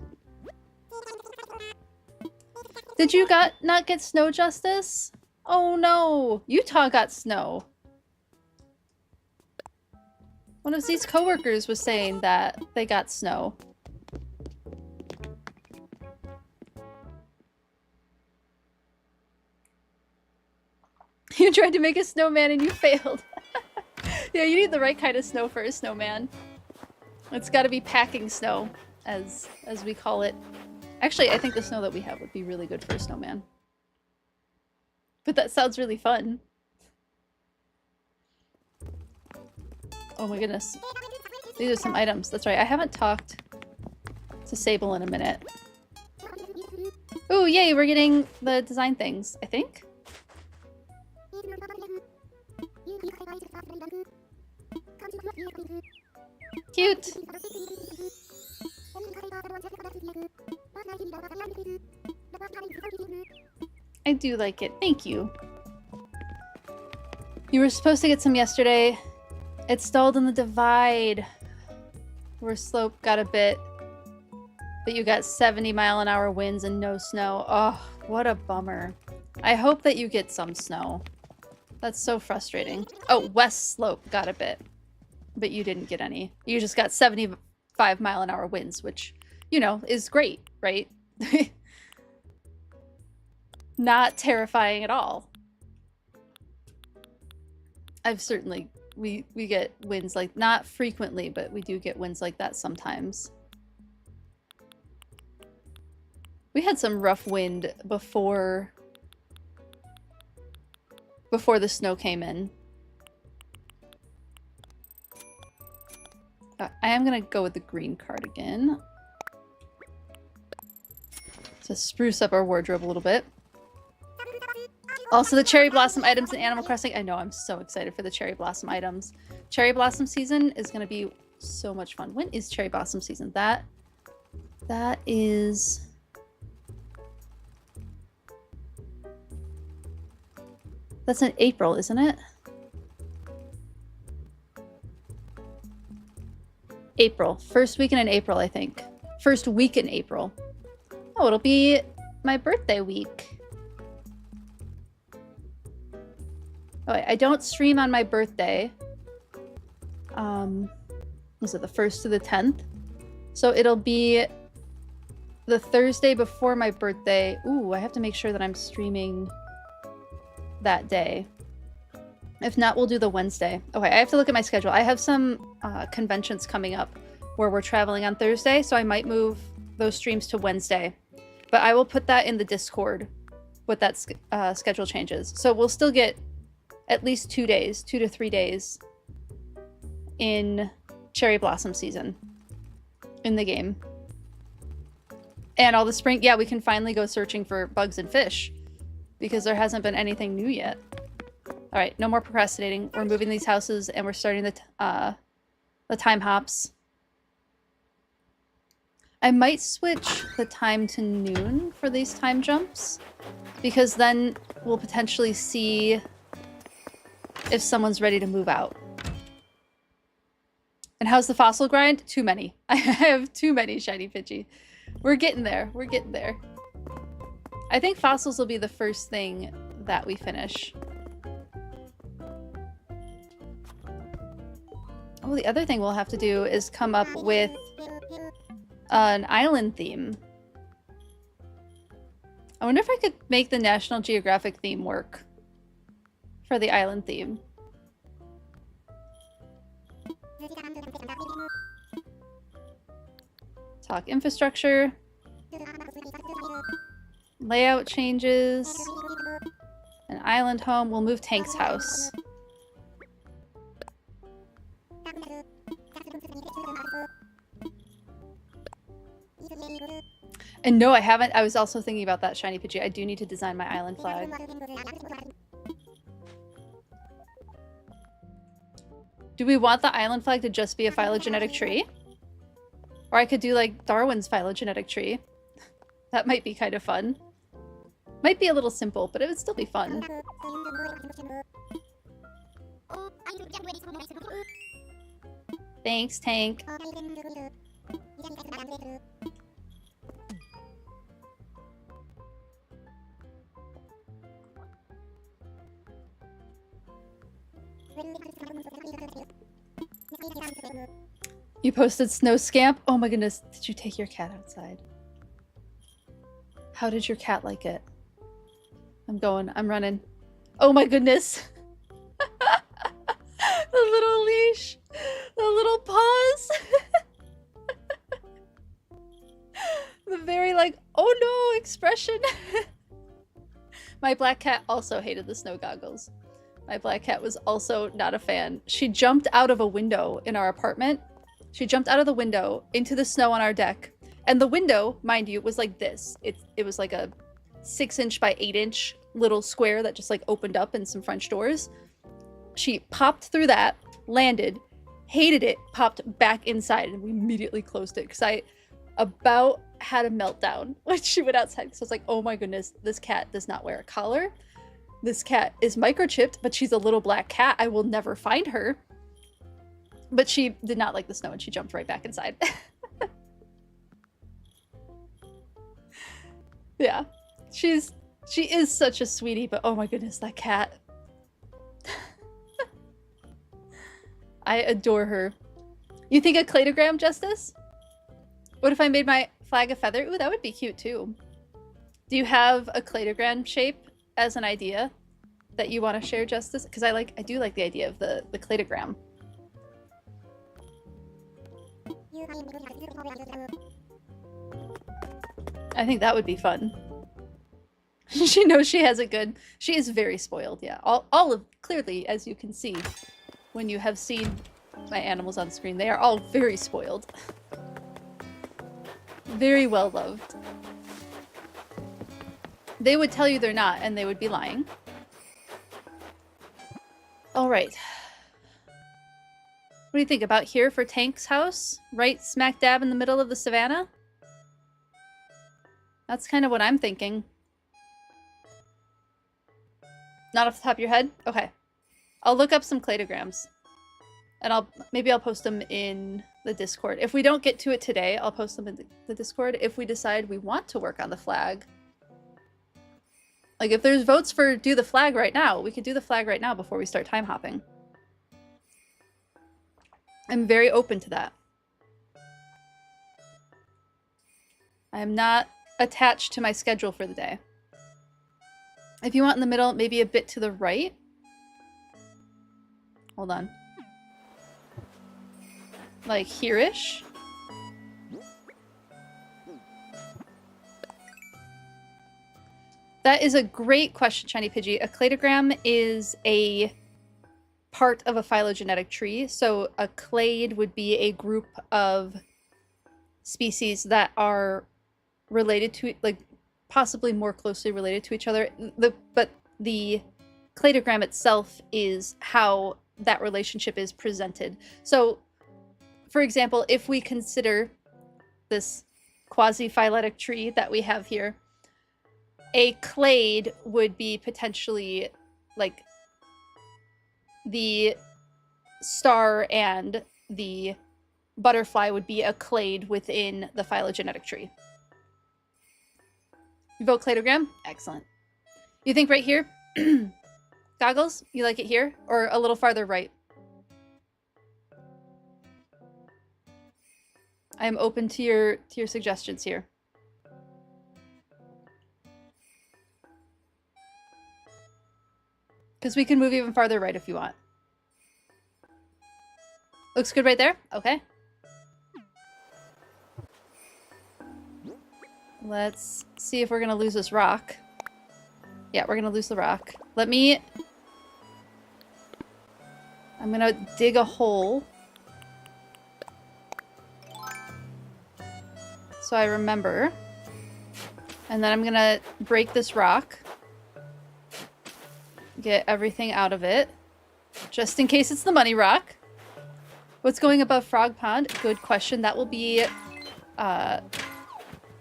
Did you not get snow justice? Oh no! Utah got snow! One of Z's coworkers was saying that they got snow. You tried to make a snowman and you failed. Yeah, you need the right kind of snow for a snowman. It's gotta be packing snow, as we call it. Actually, I think the snow that we have would be really good for a snowman. But that sounds really fun. Oh my goodness. These are some items. That's right, I haven't talked to Sable in a minute. Ooh, yay, we're getting the design things, I think? Cute! I do like it. Thank you. You were supposed to get some yesterday. It stalled in the divide. Where Slope got a bit. But you got 70-mile-an-hour winds and no snow. Oh, what a bummer. I hope that you get some snow. That's so frustrating. Oh, West Slope got a bit. But you didn't get any. You just got 75-mile-an-hour winds, which, you know, is great, right? Not terrifying at all. I've certainly... We get winds like... Not frequently, but we do get winds like that sometimes. We had some rough wind before the snow came in. I am gonna go with the green cardigan to spruce up our wardrobe a little bit. Also, the cherry blossom items in Animal Crossing. I know, I'm so excited for the cherry blossom items. Cherry blossom season is gonna be so much fun. When is cherry blossom season? That is... That's in April, isn't it? April. First weekend in April, I think. First week in April. Oh, it'll be my birthday week. Oh, wait, I don't stream on my birthday. Was it the 1st to the 10th? So it'll be the Thursday before my birthday. Ooh, I have to make sure that I'm streaming that day. If not, we'll do the Wednesday. Okay, I have to look at my schedule. I have some conventions coming up where we're traveling on Thursday, so I might move those streams to Wednesday. But I will put that in the Discord with that schedule changes. So we'll still get at least 2 days, 2 to 3 days in cherry blossom season in the game. And all the spring, yeah, we can finally go searching for bugs and fish because there hasn't been anything new yet. All right, no more procrastinating. We're moving these houses and we're starting the time hops. I might switch the time to noon for these time jumps because then we'll potentially see if someone's ready to move out. And how's the fossil grind? Too many. I have too many shiny Pidgey. We're getting there. We're getting there. I think fossils will be the first thing that we finish. Oh, the other thing we'll have to do is come up with an island theme. I wonder if I could make the National Geographic theme work for the island theme. Talk infrastructure. Layout changes. An island home. We'll move Tank's house. And no, I haven't. I was also thinking about that, Shiny Pidgey. I do need to design my island flag. Do we want the island flag to just be a phylogenetic tree? Or I could do like Darwin's phylogenetic tree. That might be kind of fun. Might be a little simple, but it would still be fun. Thanks, Tank. You posted Snow Scamp? Oh my goodness, did you take your cat outside? How did your cat like it? I'm going, I'm running. Oh my goodness. The little leash. The little paws. The very like, oh no expression. My black cat also hated the snow goggles. My black cat was also not a fan. She jumped out of a window in our apartment. She jumped out of the window into the snow on our deck. And the window, mind you, was like this. It was like a 6-inch by 8-inch little square that just like opened up and some French doors. She popped through that, landed, hated it, popped back inside, and we immediately closed it because I about had a meltdown when she went outside. So I was like, oh my goodness, this cat does not wear a collar. This cat is microchipped, but she's a little black cat. I will never find her. But she did not like the snow and she jumped right back inside. Yeah, she is such a sweetie, but oh my goodness, that cat. I adore her. You think a cladogram, Justice? What if I made my flag a feather? Ooh, that would be cute too. Do you have a cladogram shape as an idea that you want to share, Justice? Because I do like the idea of the cladogram. I think that would be fun. She knows she has it good. She is very spoiled, yeah. All of, clearly, as you can see, when you have seen my animals on screen. They are all very spoiled. Very well loved. They would tell you they're not, and they would be lying. All right. What do you think about here for Tank's house? Right smack dab in the middle of the savannah? That's kind of what I'm thinking. Not off the top of your head? Okay. I'll look up some cladograms. And maybe I'll post them in the Discord. If we don't get to it today, I'll post them in the Discord. If we decide we want to work on the flag. Like, if there's votes for do the flag right now, we could do the flag right now before we start time hopping. I'm very open to that. I am not attached to my schedule for the day. If you want in the middle, maybe a bit to the right. Hold on. Like here-ish. That is a great question, Shiny Pidgey. A cladogram is a part of a phylogenetic tree. So a clade would be a group of species that are related to, like, possibly more closely related to each other. But the cladogram itself is how that relationship is presented. So, for example, if we consider this quasi-phyletic tree that we have here, a clade would be potentially like the star and the butterfly would be a clade within the phylogenetic tree. You vote cladogram? Excellent. You think right here? Goggles? You like it here? Or a little farther right? I am open to your suggestions here. Because we can move even farther right if you want. Looks good right there? Okay. Let's see if we're going to lose this rock. Yeah, we're going to lose the rock. I'm going to dig a hole. So I remember. And then I'm going to break this rock. Get everything out of it. Just in case it's the money rock. What's going above Frog Pond? Good question. That will be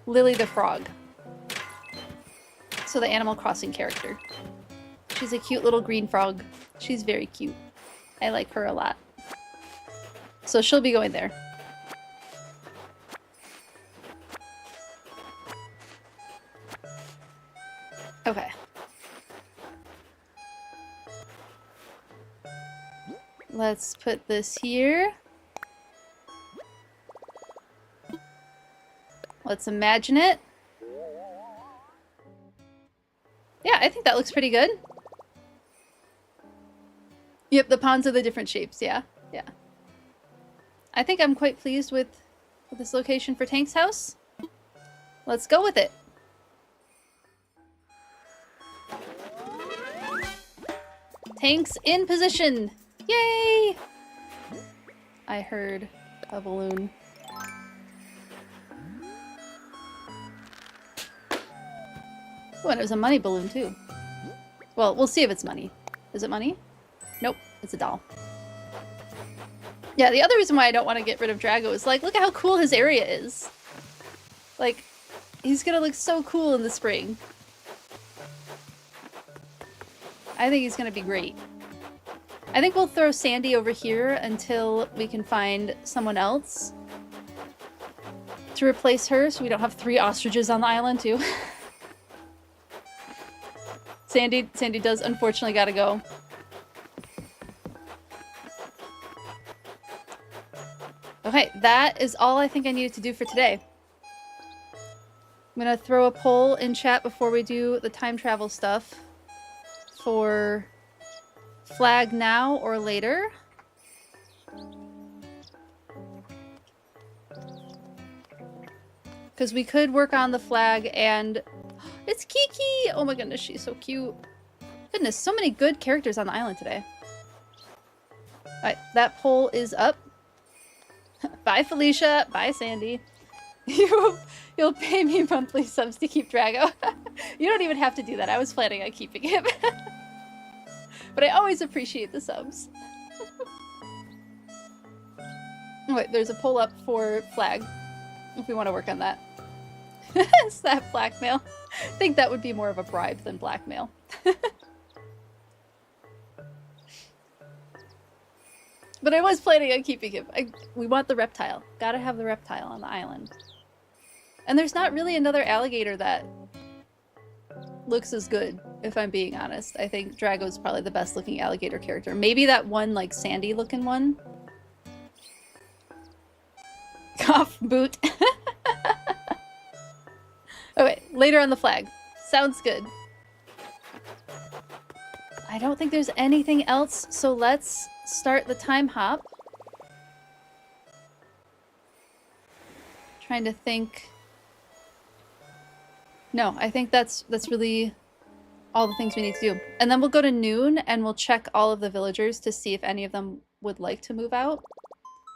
Lily the Frog. So the Animal Crossing character. She's a cute little green frog. She's very cute. I like her a lot. So she'll be going there. Okay. Let's put this here. Let's imagine it. Yeah, I think that looks pretty good. Yep, the ponds are the different shapes. Yeah, yeah. I think I'm quite pleased with this location for Tank's house. Let's go with it. Tank's in position. Yay! I heard a balloon. Oh, and it was a money balloon, too. Well, we'll see if it's money. Is it money? Nope, it's a doll. Yeah, the other reason why I don't want to get rid of Drago is, like, look at how cool his area is. Like, he's gonna look so cool in the spring. I think he's gonna be great. I think we'll throw Sandy over here until we can find someone else to replace her, so we don't have 3 ostriches on the island, too. Sandy does unfortunately gotta go. Okay, that is all I think I needed to do for today. I'm gonna throw a poll in chat before we do the time travel stuff for flag now or later. Because we could work on the flag and... It's Kiki! Oh my goodness, she's so cute. Goodness, so many good characters on the island today. Alright, that poll is up. Bye, Felicia. Bye, Sandy. You'll pay me monthly subs to keep Drago. You don't even have to do that. I was planning on keeping him. But I always appreciate the subs. Wait, there's a poll up for flag. If we want to work on that. Is that blackmail? I think that would be more of a bribe than blackmail. But I was planning on keeping him. We want the reptile. Gotta have the reptile on the island. And there's not really another alligator that looks as good, if I'm being honest. I think Drago's probably the best looking alligator character. Maybe that one, like, sandy looking one. Cough, boot. Okay, later on the flag. Sounds good. I don't think there's anything else, so let's start the time hop. Trying to think. No, I think that's really all the things we need to do. And then we'll go to noon and we'll check all of the villagers to see if any of them would like to move out.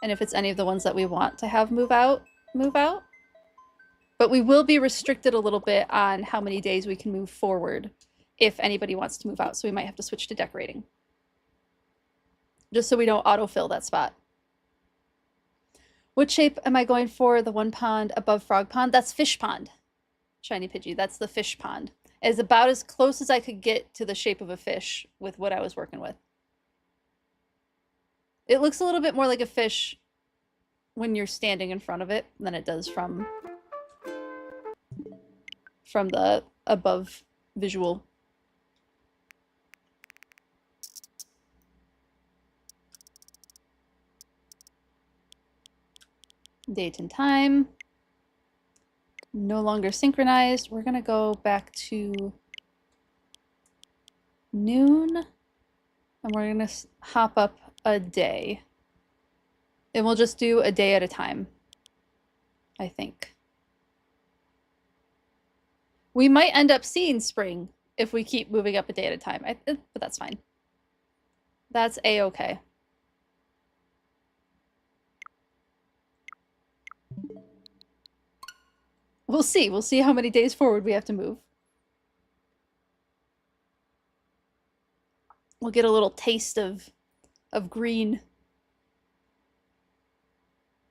And if it's any of the ones that we want to have move out, move out. But we will be restricted a little bit on how many days we can move forward if anybody wants to move out. So we might have to switch to decorating. Just so we don't autofill that spot. What shape am I going for? The one pond above Frog Pond? That's Fish Pond. Shiny Pidgey, that's the fish pond. It's about as close as I could get to the shape of a fish with what I was working with. It looks a little bit more like a fish when you're standing in front of it than it does from the above visual. Date and time. No longer synchronized. We're gonna go back to noon and we're gonna hop up a day. And we'll just do a day at a time, I think. We might end up seeing spring if we keep moving up a day at a time, but that's fine. That's a-okay. We'll see. We'll see how many days forward we have to move. We'll get a little taste of green.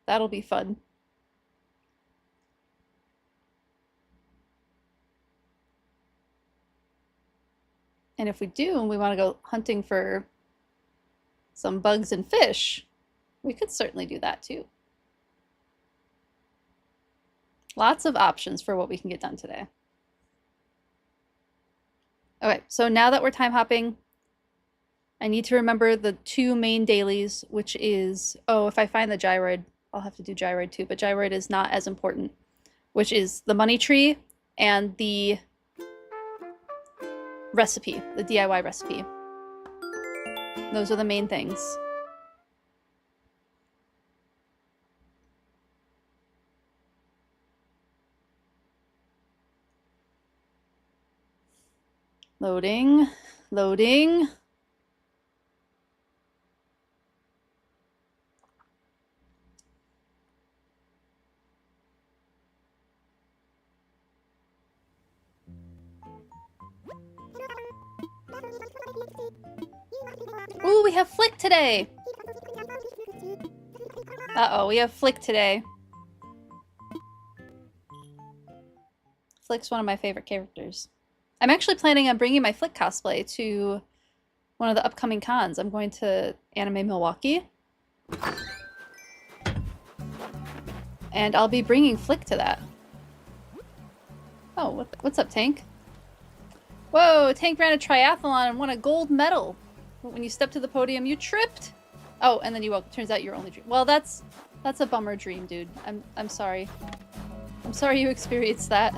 That'll be fun. And if we do, and we want to go hunting for some bugs and fish, we could certainly do that too. Lots of options for what we can get done today. Okay, so now that we're time hopping, I need to remember the two main dailies, which is, oh, if I find the gyroid, I'll have to do gyroid too, but gyroid is not as important, which is the money tree and the recipe, the DIY recipe. Those are the main things. Loading, loading. Ooh, we have Flick today. Uh-oh, we have Flick today. Flick's one of my favorite characters. I'm actually planning on bringing my Flick cosplay to one of the upcoming cons. I'm going to Anime Milwaukee. And I'll be bringing Flick to that. Oh, what's up, Tank? Whoa, Tank ran a triathlon and won a gold medal. But when you stepped to the podium, you tripped. Oh, and then you woke. Turns out your only dream. Well, that's a bummer dream, dude. I'm sorry. I'm sorry you experienced that.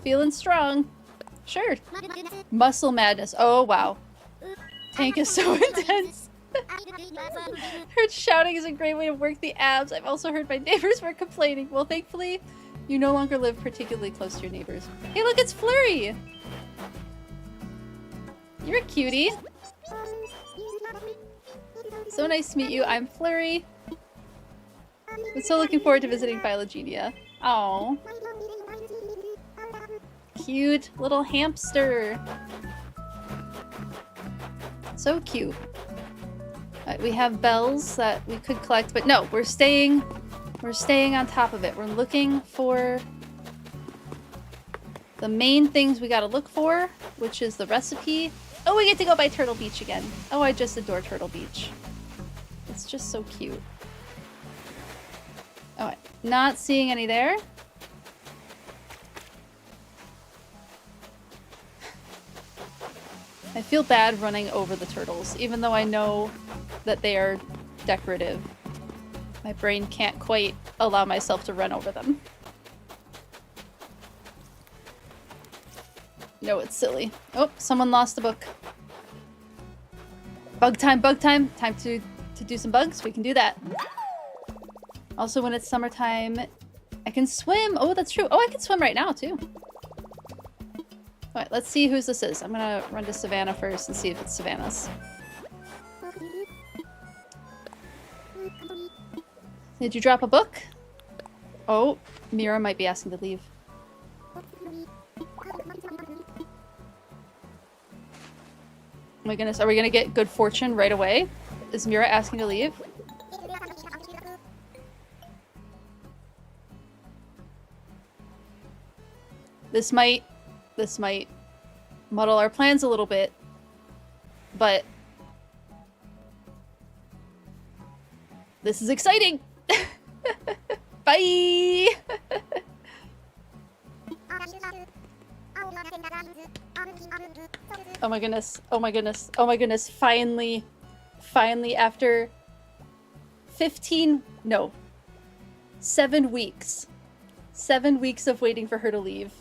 Feeling strong. Sure. Muscle madness. Oh, wow. Tank is so intense. Heard shouting is a great way to work the abs. I've also heard my neighbors were complaining. Well, thankfully, you no longer live particularly close to your neighbors. Hey, look, it's Flurry! You're a cutie. So nice to meet you. I'm Flurry. I'm so looking forward to visiting Phylogenia. Oh, cute little hamster. So cute. Right, we have bells that we could collect, but no, we're staying on top of it. We're looking for the main things we gotta look for, which is the recipe. Oh, we get to go by Turtle Beach again. Oh, I just adore Turtle Beach. It's just so cute. Alright, not seeing any there. I feel bad running over the turtles, even though I know that they are decorative. My brain can't quite allow myself to run over them. No, it's silly. Oh, someone lost a book. Bug time, bug time. Time to do some bugs. We can do that. Also, when it's summertime, I can swim. Oh, that's true. Oh, I can swim right now, too. Alright, let's see whose this is. I'm gonna run to Savannah first and see if it's Savannah's. Did you drop a book? Oh, Mira might be asking to leave. Oh my goodness, are we gonna get good fortune right away? Is Mira asking to leave? This might muddle our plans a little bit, but this is exciting! Bye! Oh my goodness, oh my goodness, oh my goodness, finally after 7 weeks. 7 weeks of waiting for her to leave.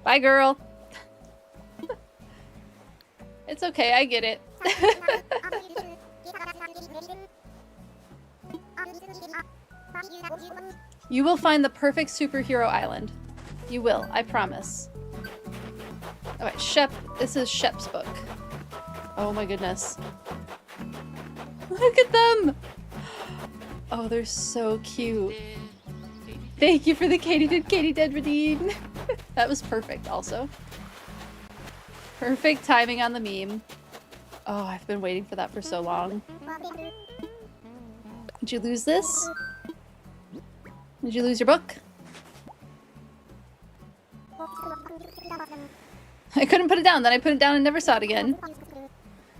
Bye, girl. It's okay, I get it. You will find the perfect superhero island. You will, I promise. Alright, Shep. This is Shep's book. Oh my goodness. Look at them! Oh, they're so cute. Thank you for the Katie did redeem. That was perfect also. Perfect timing on the meme. Oh, I've been waiting for that for so long. Did you lose this? Did you lose your book? I couldn't put it down, then I put it down and never saw it again.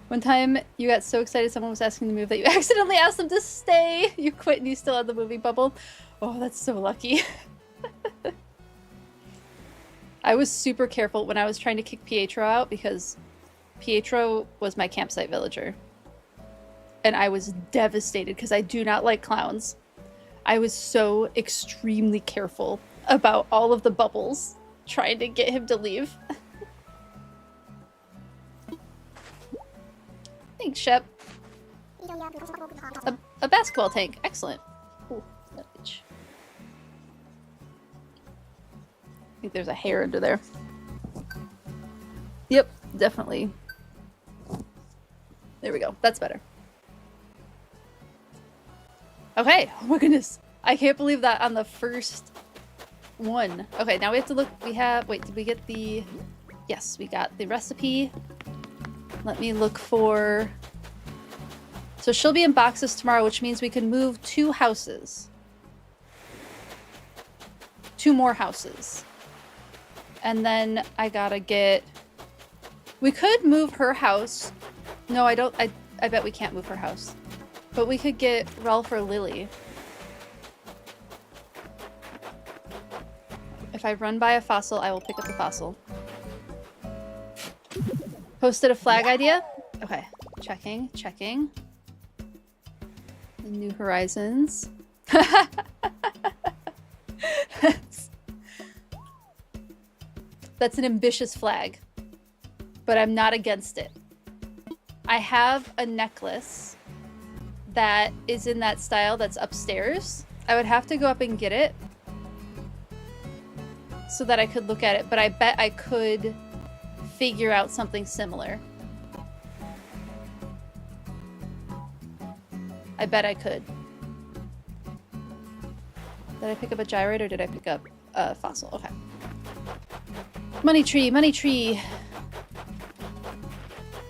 One time, you got so excited someone was asking to move that you accidentally asked them to stay! You quit and you still had the movie bubble. Oh, that's so lucky. I was super careful when I was trying to kick Pietro out because Pietro was my campsite villager. And I was devastated because I do not like clowns. I was so extremely careful about all of the bubbles trying to get him to leave. Thanks, Shep. A basketball tank. Excellent. Ooh, that itch. I think there's a hair under there. Yep, definitely. There we go. That's better. Okay. Oh my goodness. I can't believe that on the first one. Okay, now we have to look. We have... Wait, did we get the... Yes, we got the recipe. Let me look for... So she'll be in boxes tomorrow, which means we can move 2 houses. 2 more houses. And then I gotta get... We could move her house. No, I don't... I bet we can't move her house. But we could get Ralph or Lily. If I run by a fossil, I will pick up the fossil. Posted a flag idea? Okay. Checking, checking. New Horizons. That's an ambitious flag. But I'm not against it. I have a necklace that is in that style that's upstairs. I would have to go up and get it so that I could look at it, but I bet I could figure out something similar. I bet I could. Did I pick up a gyrate or did I pick up a fossil? Okay. Money tree, money tree.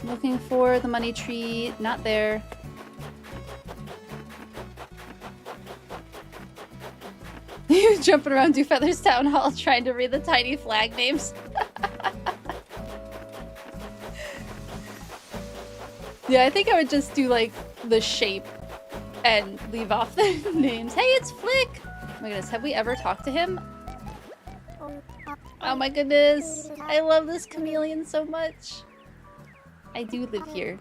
Looking for the money tree. Not there. You jumping around Do Feathers Town Hall trying to read the tiny flag names. Yeah, I think I would just do like the shape and leave off the names. Hey, it's Flick! Oh my goodness, have we ever talked to him? Oh my goodness, I love this chameleon so much. I do live here.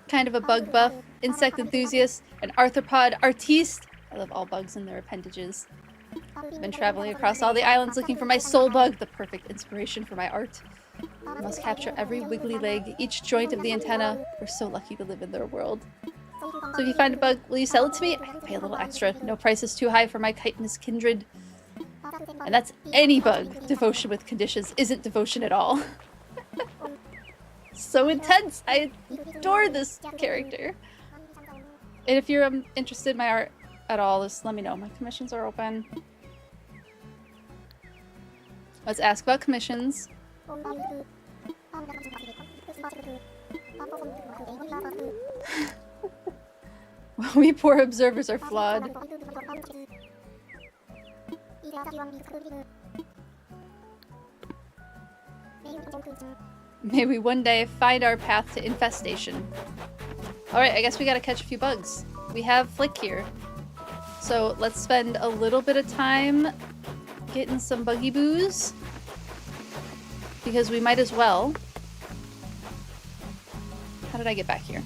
Kind of a bug buff, insect enthusiast, an arthropod artiste. I love all bugs and their appendages. I've been traveling across all the islands looking for my soul bug, the perfect inspiration for my art. I must capture every wiggly leg, each joint of the antenna. We're so lucky to live in their world. So if you find a bug, will you sell it to me? I pay a little extra. No price is too high for my chitinous kindred. And that's any bug. Devotion with conditions isn't devotion at all. So intense! I adore this character. And if you're interested in my art at all, just let me know. My commissions are open. Let's ask about commissions. We poor observers are flawed. May we one day find our path to infestation. Alright, I guess we gotta catch a few bugs. We have Flick here. So let's spend a little bit of time getting some buggy boos. Because we might as well. How did I get back here?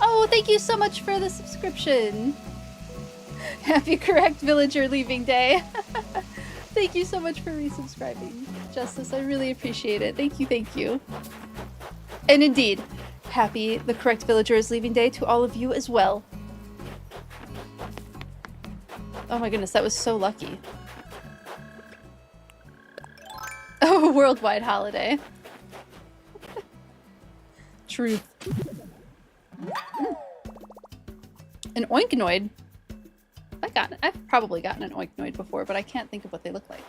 Oh, thank you so much for the subscription. Happy Correct Villager leaving day. Thank you so much for resubscribing, Justice. I really appreciate it. Thank you, thank you. And indeed, happy the Correct Villager is leaving day to all of you as well. Oh my goodness, that was so lucky. Oh, worldwide holiday. Truth. An oinknoid? I've probably gotten an oinknoid before, but I can't think of what they look like.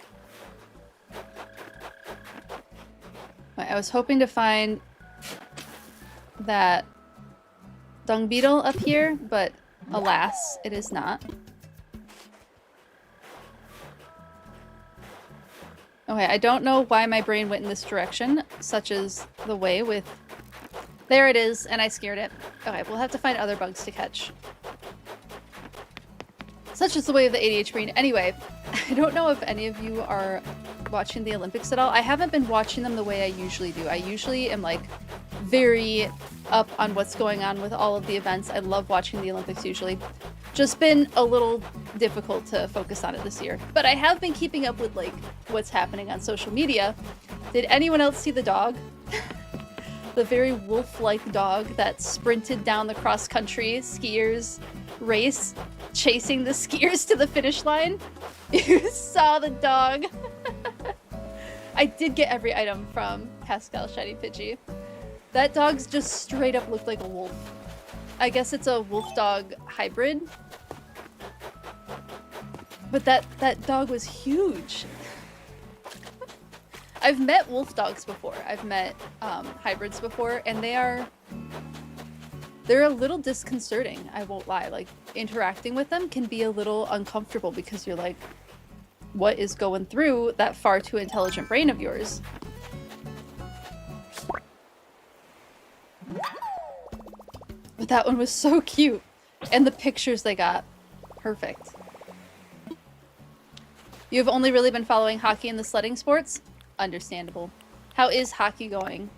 I was hoping to find that dung beetle up here, but alas, it is not. Okay, I don't know why my brain went in this direction, such as the way with... There it is, and I scared it. Okay, we'll have to find other bugs to catch. Such is the way of the ADH brain. Anyway, I don't know if any of you are watching the Olympics at all. I haven't been watching them the way I usually do. I usually am like very up on what's going on with all of the events. I love watching the Olympics usually. Just been a little difficult to focus on it this year. But I have been keeping up with like what's happening on social media. Did anyone else see the dog? The very wolf-like dog that sprinted down the cross-country skiers race, chasing the skiers to the finish line? You saw the dog. I did get every item from Pascal Shiny Pidgey. That dog's just straight up looked like a wolf. I guess it's a wolf-dog hybrid. But that dog was huge. I've met wolf dogs before. I've met hybrids before, and they're a little disconcerting, I won't lie. Like, interacting with them can be a little uncomfortable because you're like, what is going through that far too intelligent brain of yours? But that one was so cute. And the pictures they got, perfect. You've only really been following hockey and the sledding sports? Understandable. How is hockey going?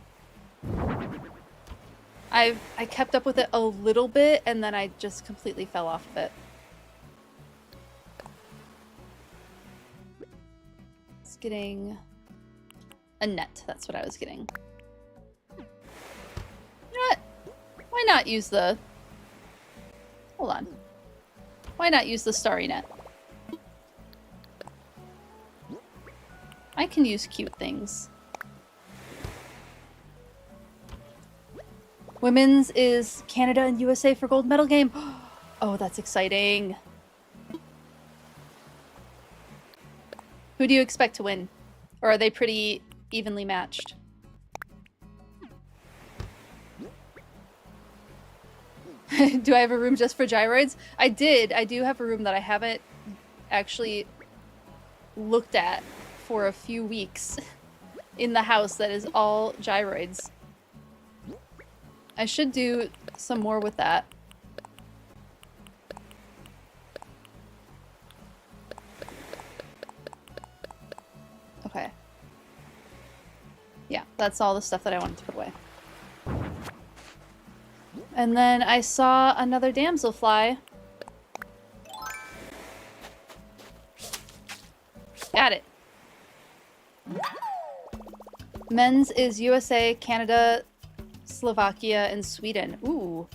I kept up with it a little bit, and then I just completely fell off of it. It's getting a net. That's what I was getting. You know what? Why not use the... Hold on. Why not use the starry net? I can use cute things. Women's is Canada and USA for gold medal game. Oh, that's exciting. Who do you expect to win? Or are they pretty evenly matched? Do I have a room just for gyroids? I did. I do have a room that I haven't actually looked at for a few weeks in the house that is all gyroids. I should do some more with that. Okay. Yeah, that's all the stuff that I wanted to put away. And then I saw another damselfly. Got it. Men's is USA, Canada, Slovakia, and Sweden. Ooh.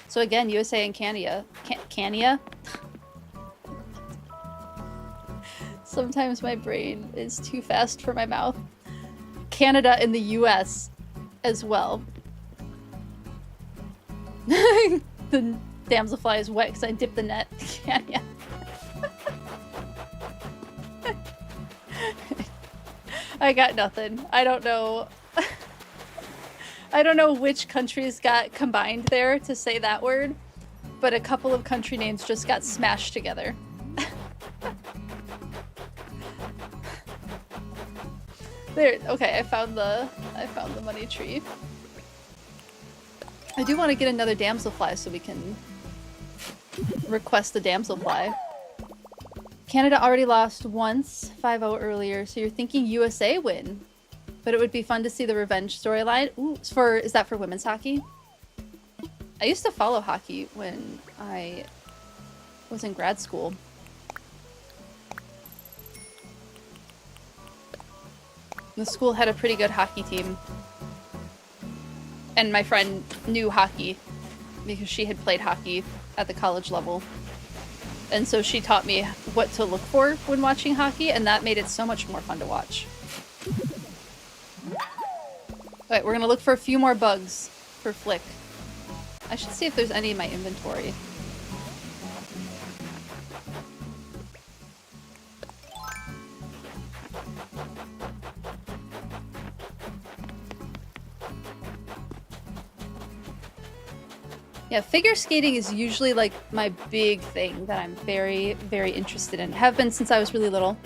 So again, USA and Canada. Canada? Sometimes my brain is too fast for my mouth. Canada and the US as well. The damselfly is wet because I dipped the net. Canada. I got nothing. I don't know. I don't know which countries got combined there to say that word, but a couple of country names just got smashed together. There. Okay, I found the money tree. I do want to get another damselfly so we can request a damselfly. Canada already lost once, 5-0 earlier, so you're thinking USA win. But it would be fun to see the revenge storyline. Ooh, is that for women's hockey? I used to follow hockey when I was in grad school. The school had a pretty good hockey team. And my friend knew hockey because she had played hockey at the college level. And so she taught me what to look for when watching hockey, and that made it so much more fun to watch. Alright, we're gonna look for a few more bugs for Flick. I should see if there's any in my inventory. Yeah, figure skating is usually like my big thing that I'm very, very interested in. Have been since I was really little.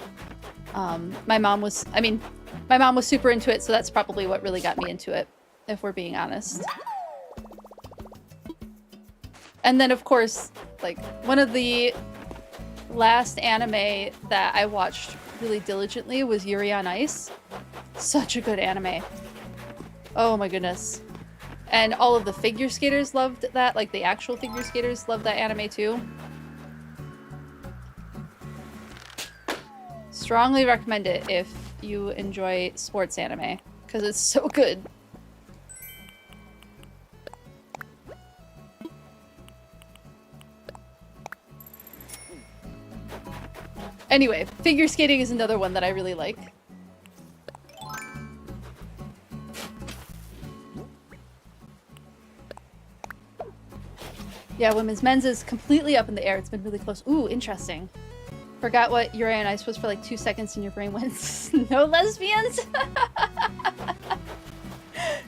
My mom was super into it, so that's probably what really got me into it, if we're being honest. And then, of course, like, one of the last anime that I watched really diligently was Yuri on Ice. Such a good anime. Oh my goodness. And all of the figure skaters loved that, like the actual figure skaters loved that anime too. Strongly recommend it if you enjoy sports anime, because it's so good. Anyway, figure skating is another one that I really like. Yeah, men's is completely up in the air. It's been really close. Ooh, interesting. Forgot what Yuri on Ice was for like 2 seconds and your brain went, no lesbians?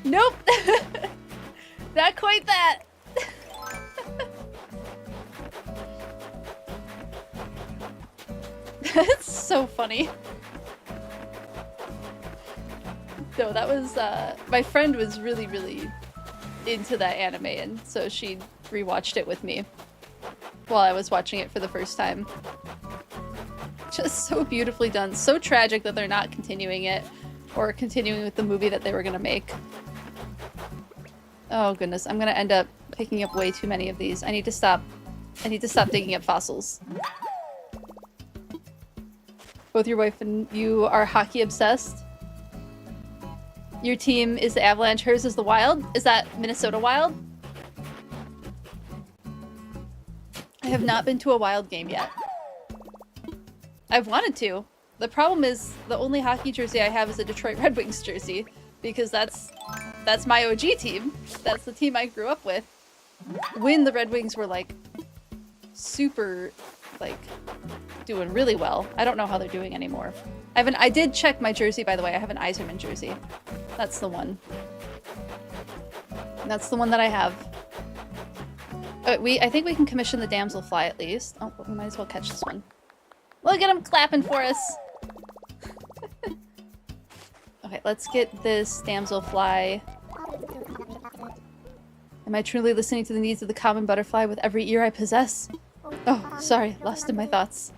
Nope. Not quite that. That's so funny. No, that was, my friend was really, really into that anime, and so she rewatched it with me while I was watching it for the first time. Just so beautifully done. So tragic that they're not continuing it, or continuing with the movie that they were gonna make. Oh goodness, I'm gonna end up picking up way too many of these. I need to stop digging up fossils. Both your wife and you are hockey obsessed. Your team is the Avalanche, hers is the Wild. Is that Minnesota Wild? I have not been to a Wild game yet. I've wanted to. The problem is the only hockey jersey I have is a Detroit Red Wings jersey, because that's my OG team. That's the team I grew up with when the Red Wings were like super like doing really well. I don't know how they're doing anymore. I did check my jersey, by the way. I have an Iserman jersey. That's the one. That's the one that I have. Oh, I think we can commission the damselfly at least. Oh, we might as well catch this one. Look at him clapping for us. Okay, let's get this damselfly. Am I truly listening to the needs of the common butterfly with every ear I possess? Oh, sorry, lost in my thoughts.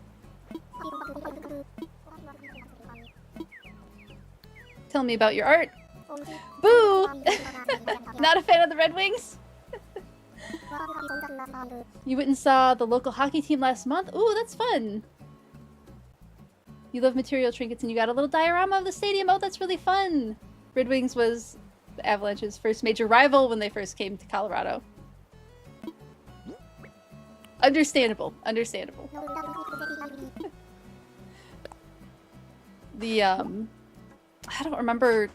Tell me about your art. Boo! Not a fan of the Red Wings? You went and saw the local hockey team last month? Ooh, that's fun. You love material trinkets and you got a little diorama of the stadium. Oh, that's really fun. Red Wings was the Avalanche's first major rival when they first came to Colorado. Understandable. Understandable. I don't remember.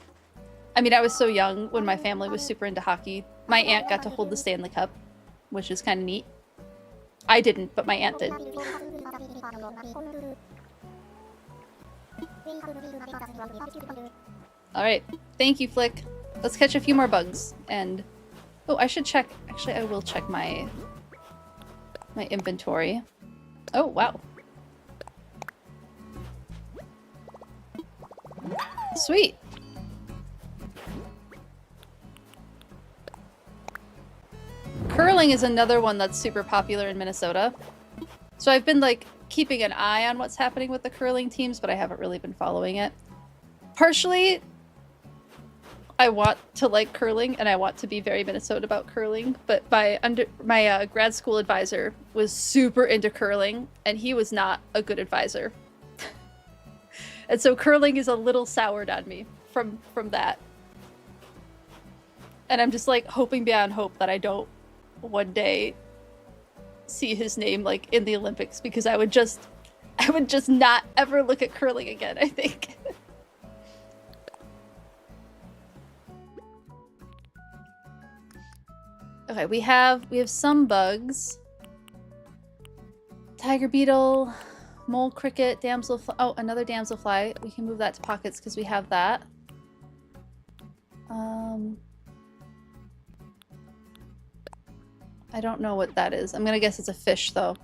I mean, I was so young when my family was super into hockey. My aunt got to hold the Stanley Cup, which is kind of neat. I didn't, but my aunt did. Alright, thank you, Flick. Let's catch a few more bugs, and... Oh, I should check... Actually, I will check my inventory. Oh, wow. Sweet! Curling is another one that's super popular in Minnesota. So I've been, like, keeping an eye on what's happening with the curling teams, but I haven't really been following it. Partially, I want to like curling, and I want to be very Minnesota about curling, but my grad school advisor was super into curling, and he was not a good advisor. And so curling is a little soured on me from that. And I'm just, like, hoping beyond hope that I don't one day see his name, like, in the Olympics, because I would just not ever look at curling again, I think. Okay, we have some bugs. Tiger beetle, mole cricket, damselfly. Oh, another damselfly. We can move that to pockets because we have that. I don't know what that is. I'm gonna guess it's a fish, though.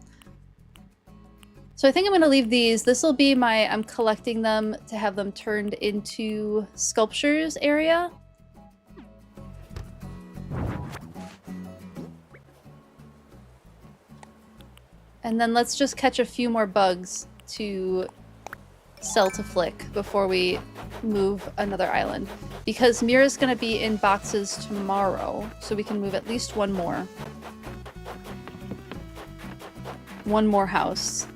So I think I'm gonna leave these. This will be my... I'm collecting them to have them turned into sculptures area. And then let's just catch a few more bugs to sell to Flick before we move another island. Because Mira's gonna be in boxes tomorrow, so we can move at least one more. One more house.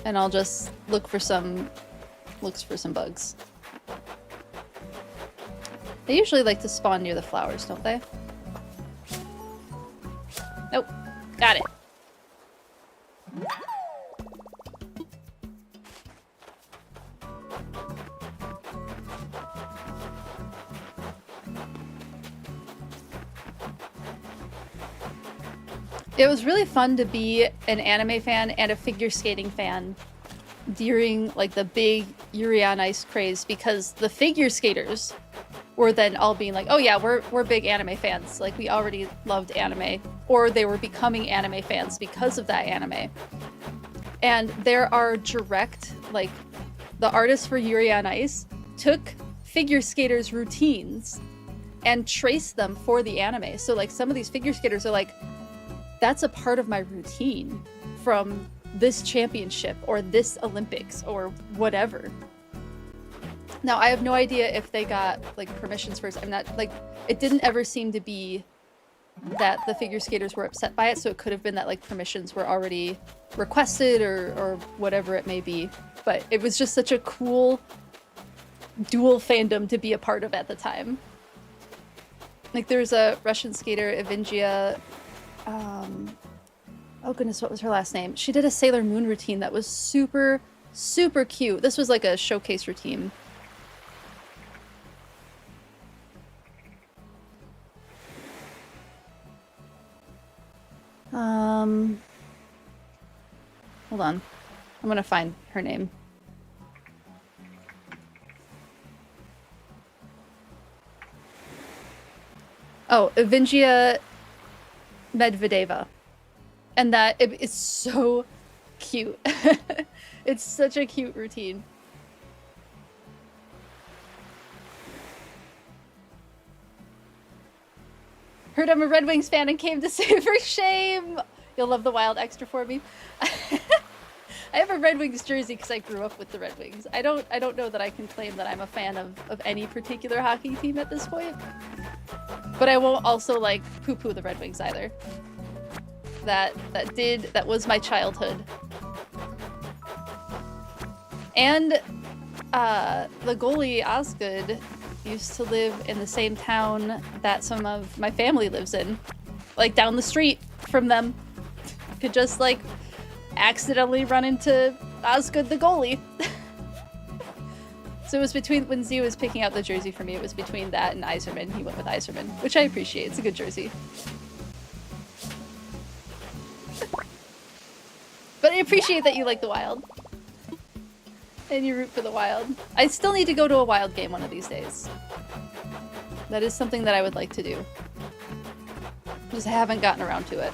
And I'll just look for some bugs. They usually like to spawn near the flowers, don't they? Nope. Got it. It was really fun to be an anime fan and a figure skating fan during, like, the big Yuri on Ice craze, because the figure skaters were then all being like, oh yeah, we're big anime fans. Like, we already loved anime. Or they were becoming anime fans because of that anime. And there are direct, like, the artists for Yuri on Ice took figure skaters' routines and traced them for the anime. So, like, some of these figure skaters are like, that's a part of my routine from this championship or this Olympics or whatever. Now, I have no idea if they got, like, permissions first. I'm not, like, it didn't ever seem to be that the figure skaters were upset by it, so it could have been that, like, permissions were already requested or whatever it may be. But it was just such a cool dual fandom to be a part of at the time. Like, there's a Russian skater, Evingia, oh goodness, what was her last name? She did a Sailor Moon routine that was super, super cute. This was like a showcase routine. Hold on. I'm gonna find her name. Oh, Evingia Medvedeva. And that it's so cute. It's such a cute routine. Heard I'm a Red Wings fan and came to save her. Shame. You'll love the wild extra for me. I have a Red Wings jersey because I grew up with the Red Wings. I don't know that I can claim that I'm a fan of any particular hockey team at this point. But I won't also like poo-poo the Red Wings either. That was my childhood. And the goalie Osgood used to live in the same town that some of my family lives in. Like down the street from them. Could just like accidentally run into Osgood the goalie. So it was between, when Z was picking out the jersey for me, it was between that and Iserman. He went with Iserman, which I appreciate. It's a good jersey. But I appreciate that you like the Wild. And you root for the Wild. I still need to go to a Wild game one of these days. That is something that I would like to do. Just haven't gotten around to it.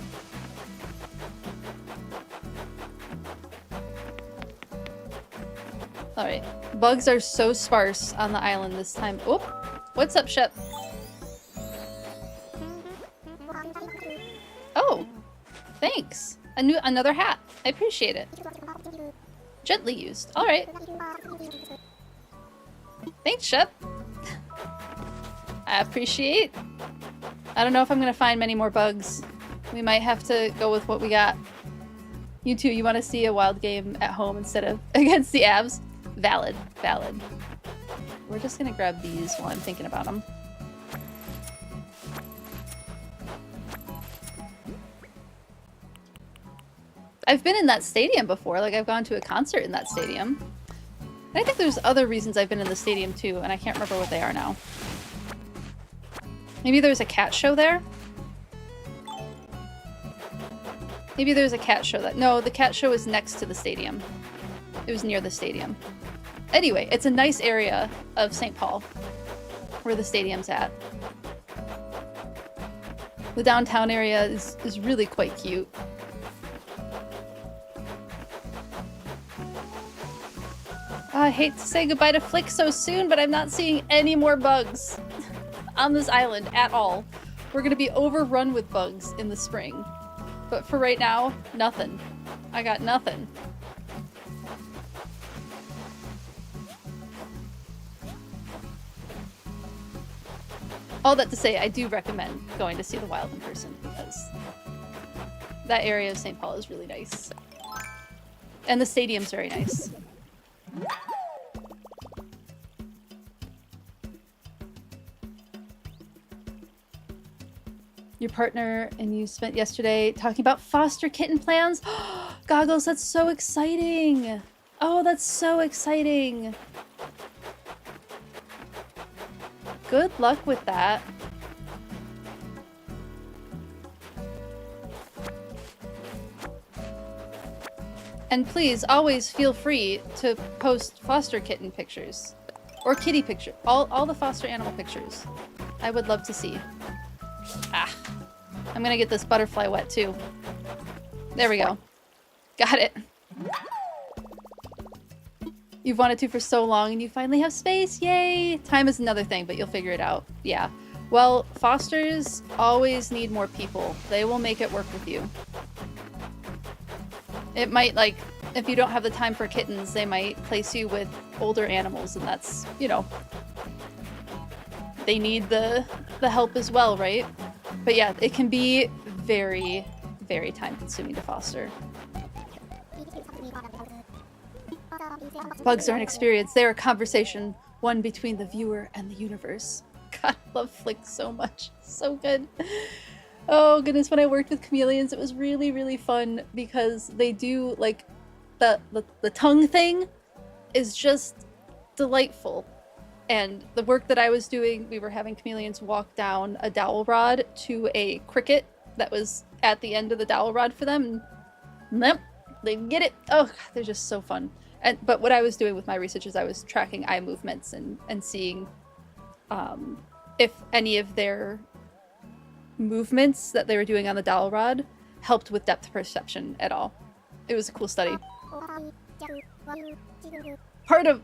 Alright. Bugs are so sparse on the island this time. Oh! What's up, Shep? Oh! Thanks! Another hat. I appreciate it. Gently used. Alright. Thanks, Shep. I appreciate. I don't know if I'm gonna find many more bugs. We might have to go with what we got. You two, you want to see a Wild game at home instead of against the Avs? Valid. Valid. We're just gonna grab these while I'm thinking about them. I've been in that stadium before, like I've gone to a concert in that stadium. And I think there's other reasons I've been in the stadium too, and I can't remember what they are now. Maybe there's a cat show there? Maybe there's a cat show that- no, the cat show is next to the stadium. It was near the stadium. Anyway, it's a nice area of St. Paul, where the stadium's at. The downtown area is really quite cute. I hate to say goodbye to Flick so soon, but I'm not seeing any more bugs on this island at all. We're gonna be overrun with bugs in the spring. But for right now, nothing. I got nothing. All that to say, I do recommend going to see the Wild in person because that area of St. Paul is really nice. And the stadium's very nice. Your partner and you spent yesterday talking about foster kitten plans? Goggles, that's so exciting! Oh, that's so exciting! Good luck with that. And please, always feel free to post foster kitten pictures. Or kitty picture. All the foster animal pictures. I would love to see. Ah. I'm gonna get this butterfly wet too. There we go. Got it. You've wanted to for so long and you finally have space. Yay! Time is another thing, but you'll figure it out. Yeah. Well, fosters always need more people. They will make it work with you. It might, like, if you don't have the time for kittens, they might place you with older animals, and that's, you know, they need the help as well, right? But yeah, it can be very, very time-consuming to foster. Bugs are an experience. They are a conversation, one between the viewer and the universe. God, I love Flick so much. So good. Oh goodness, when I worked with chameleons, it was really, really fun because they do, like, the tongue thing is just delightful. And the work that I was doing, we were having chameleons walk down a dowel rod to a cricket that was at the end of the dowel rod for them. And, nope, they get it. Oh, they're just so fun. But what I was doing with my research is I was tracking eye movements and seeing if any of their movements that they were doing on the dowel rod helped with depth perception at all. It was a cool study.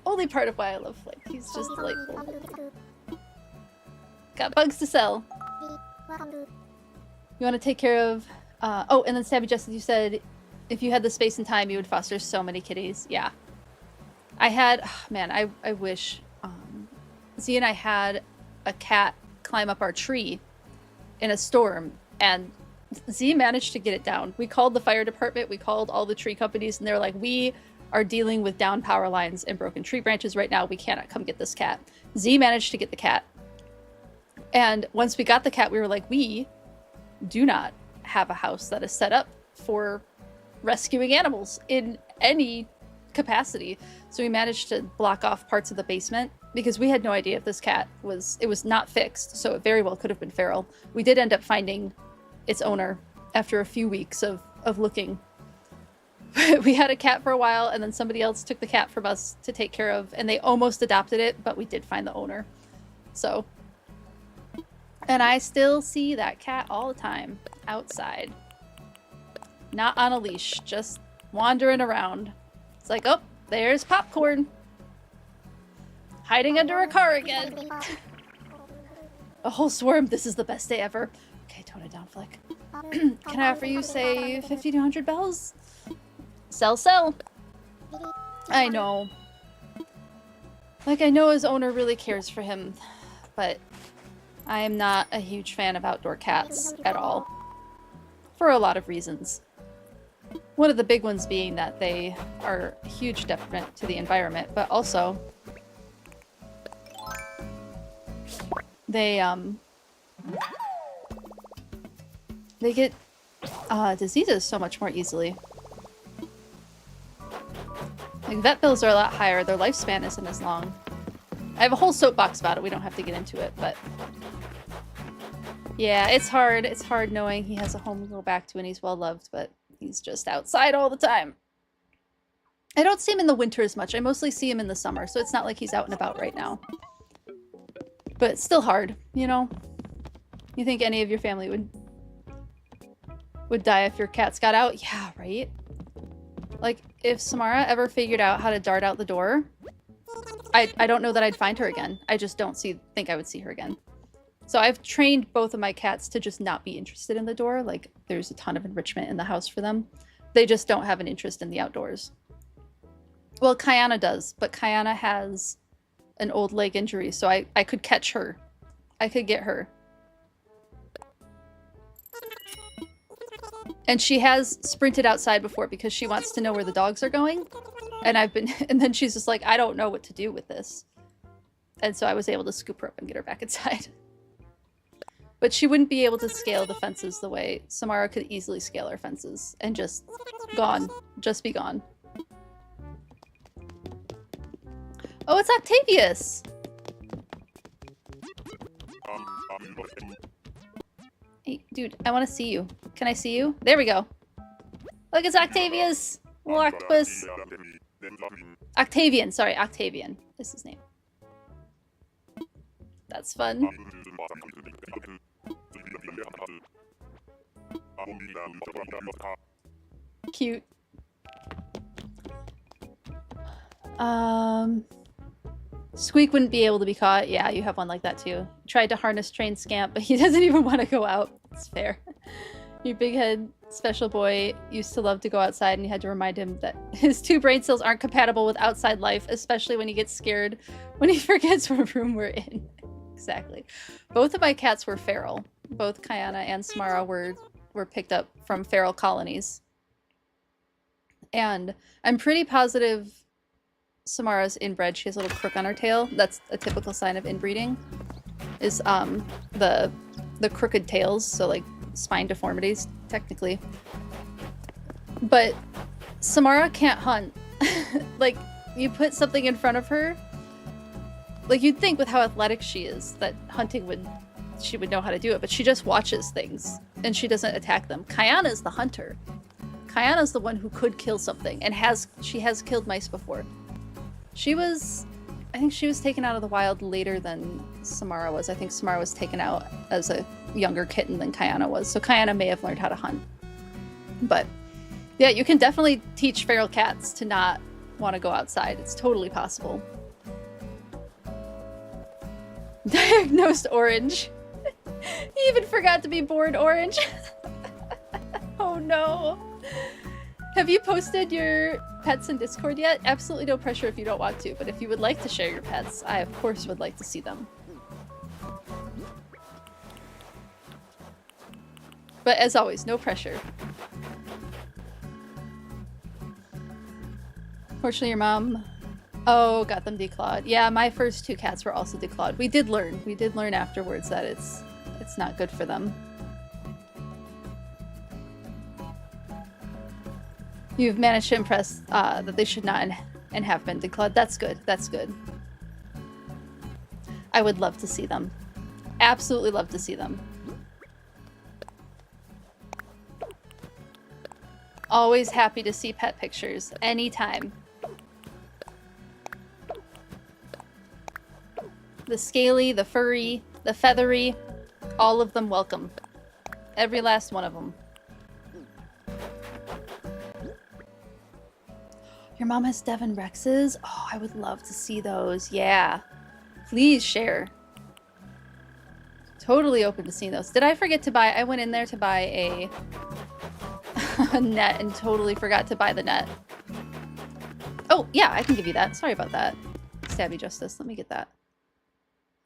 Only part of why I love Flake. He's just delightful. Got bugs to sell. You want to take care of... oh, and then Stabby Justice, you said if you had the space and time, you would foster so many kitties. Yeah. I had... Oh, man, I wish... Z and I had a cat climb up our tree in a storm, and Z managed to get it down. We called the fire department, we called all the tree companies, and they're like, we are dealing with down power lines and broken tree branches right now. We cannot come get this cat. Z managed to get the cat. And once we got the cat, we were like, we do not have a house that is set up for rescuing animals in any capacity. So we managed to block off parts of the basement because we had no idea if this cat was not fixed. So it very well could have been feral. We did end up finding its owner after a few weeks of looking. We had a cat for a while, and then somebody else took the cat from us to take care of, and they almost adopted it, but we did find the owner. So, and I still see that cat all the time outside. Not on a leash, just wandering around. It's like, oh, there's Popcorn. Hiding under a car again. A whole swarm. This is the best day ever. Okay, tone it down, Flick. Can I offer you, say, 50 to 100 bells? Sell, sell. I know. Like, I know his owner really cares for him, but I am not a huge fan of outdoor cats at all. For a lot of reasons. One of the big ones being that they are a huge detriment to the environment, but also they get diseases so much more easily. Like, vet bills are a lot higher, their lifespan isn't as long. I have a whole soapbox about it, we don't have to get into it, but yeah, it's hard. It's hard knowing he has a home to go back to and he's well loved, but he's just outside all the time. I don't see him in the winter as much. I mostly see him in the summer, so it's not like he's out and about right now. But it's still hard, you know? You think any of your family would die if your cats got out? Yeah, right? Like, if Samara ever figured out how to dart out the door, I don't know that I'd find her again. I just don't think I would see her again. So I've trained both of my cats to just not be interested in the door. Like, there's a ton of enrichment in the house for them. They just don't have an interest in the outdoors. Well, Kayana does, but Kayana has an old leg injury, so I could catch her. I could get her. And she has sprinted outside before because she wants to know where the dogs are going. And and then she's just like, I don't know what to do with this. And so I was able to scoop her up and get her back inside. But she wouldn't be able to scale the fences the way Samara could easily scale our fences. And just be gone. Oh, it's Octavius! Hey, dude, I want to see you. Can I see you? There we go. Look, it's Octavius! Little octopus. Octavian, sorry, Octavian is his name. That's fun. Cute. Squeak wouldn't be able to be caught. Yeah, you have one like that too. Tried to harness train Scamp, but he doesn't even want to go out. It's fair. Your big head special boy used to love to go outside, and you had to remind him that his 2 brain cells aren't compatible with outside life, especially when he gets scared when he forgets what room we're in. Exactly. Both of my cats were feral. Both Kayana and Samara were picked up from feral colonies. And I'm pretty positive Samara's inbred. She has a little crook on her tail. That's a typical sign of inbreeding. Is the crooked tails, so like spine deformities, technically. But Samara can't hunt. Like, you put something in front of her, like, you'd think with how athletic she is that hunting would she would know how to do it, but she just watches things and she doesn't attack them. Kayana's the hunter. Kayana's the one who could kill something, and she has killed mice before. I think she was taken out of the wild later than Samara was. I think Samara was taken out as a younger kitten than Kayana was, so Kayana may have learned how to hunt. But yeah, you can definitely teach feral cats to not want to go outside. It's totally possible. Diagnosed orange. He even forgot to be born orange. Oh no. Have you posted your pets in Discord yet? Absolutely no pressure if you don't want to, but if you would like to share your pets, I of course would like to see them. But as always, no pressure. Fortunately, your mom... Oh, got them declawed. Yeah, my first 2 cats were also declawed. We did learn afterwards that it's not good for them. You've managed to impress that they should not and have been declawed. That's good. That's good. I would love to see them. Absolutely love to see them. Always happy to see pet pictures. Anytime. The scaly, the furry, the feathery, all of them welcome. Every last one of them. Your mom has Devon Rexes? Oh, I would love to see those. Yeah. Please share. Totally open to seeing those. Did I forget to buy... I went in there to buy a net and totally forgot to buy the net. Oh, yeah, I can give you that. Sorry about that. Stabby Justice. Let me get that.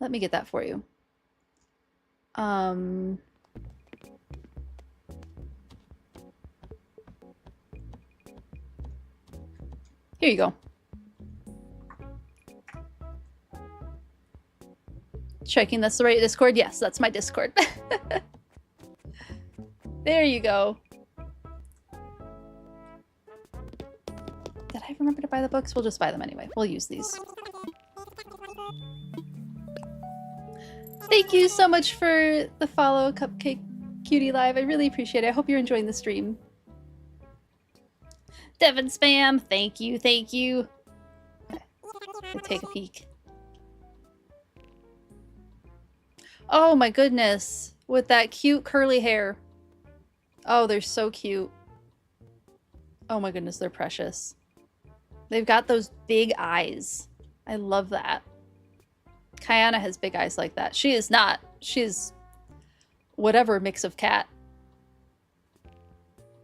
Let me get that for you. Here you go. Checking that's the right Discord? Yes, that's my Discord. There you go. Did I remember to buy the books? We'll just buy them anyway. We'll use these. Thank you so much for the follow, Cupcake Cutie Live. I really appreciate it. I hope you're enjoying the stream. Devon Spam, thank you, thank you. Okay. Let's take a peek. Oh my goodness, with that cute curly hair. Oh, they're so cute. Oh my goodness, they're precious. They've got those big eyes. I love that. Kayana has big eyes like that. She is not. She's whatever mix of cat.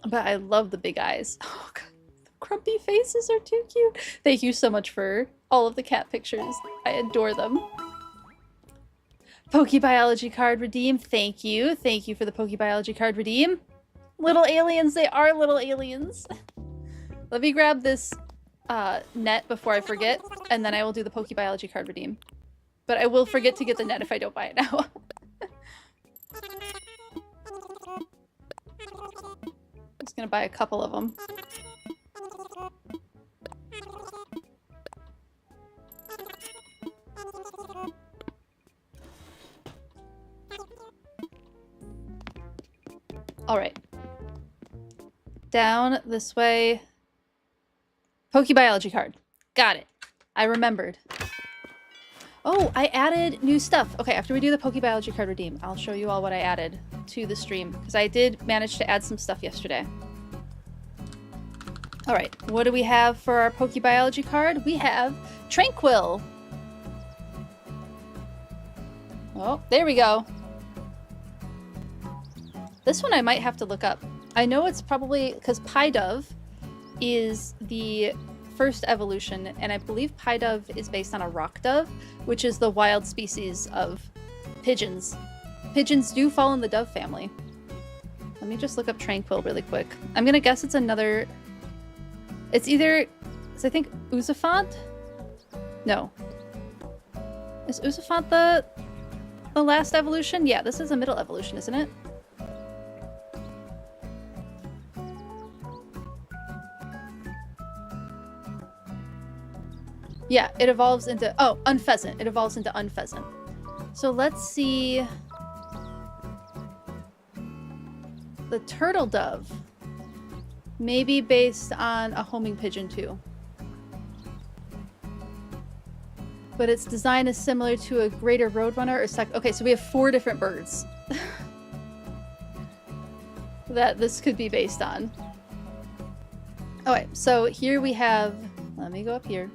But I love the big eyes. Oh god, the grumpy faces are too cute. Thank you so much for all of the cat pictures. I adore them. Pokebiology card redeem. Thank you. Thank you for the Pokebiology card redeem. Little aliens. They are little aliens. Let me grab this net before I forget, and then I will do the Pokebiology card redeem. But I will forget to get the net if I don't buy it now. I'm just gonna buy a couple of them. Alright. Down this way. Pokebiology card. Got it. I remembered. Oh, I added new stuff. Okay, after we do the Pokebiology card redeem, I'll show you all what I added to the stream, because I did manage to add some stuff yesterday. Alright, what do we have for our Pokebiology card? We have Tranquil. Oh, there we go. This one I might have to look up. I know it's probably because Pidove is the first evolution, and I believe Pidove is based on a rock dove, which is the wild species of pigeons. Pigeons do fall in the dove family. Let me just look up Tranquil really quick. I'm gonna guess it's another... It's either... I think Uzafont? No. Is Uzafont the last evolution? Yeah, this is a middle evolution, isn't it? Yeah, it evolves into... Oh, Unpheasant. It evolves into Unpheasant. So let's see... the turtle dove may be based on a homing pigeon too. But its design is similar to a greater roadrunner or okay, so we have 4 different birds that this could be based on. Okay, so here we have, let me go up here.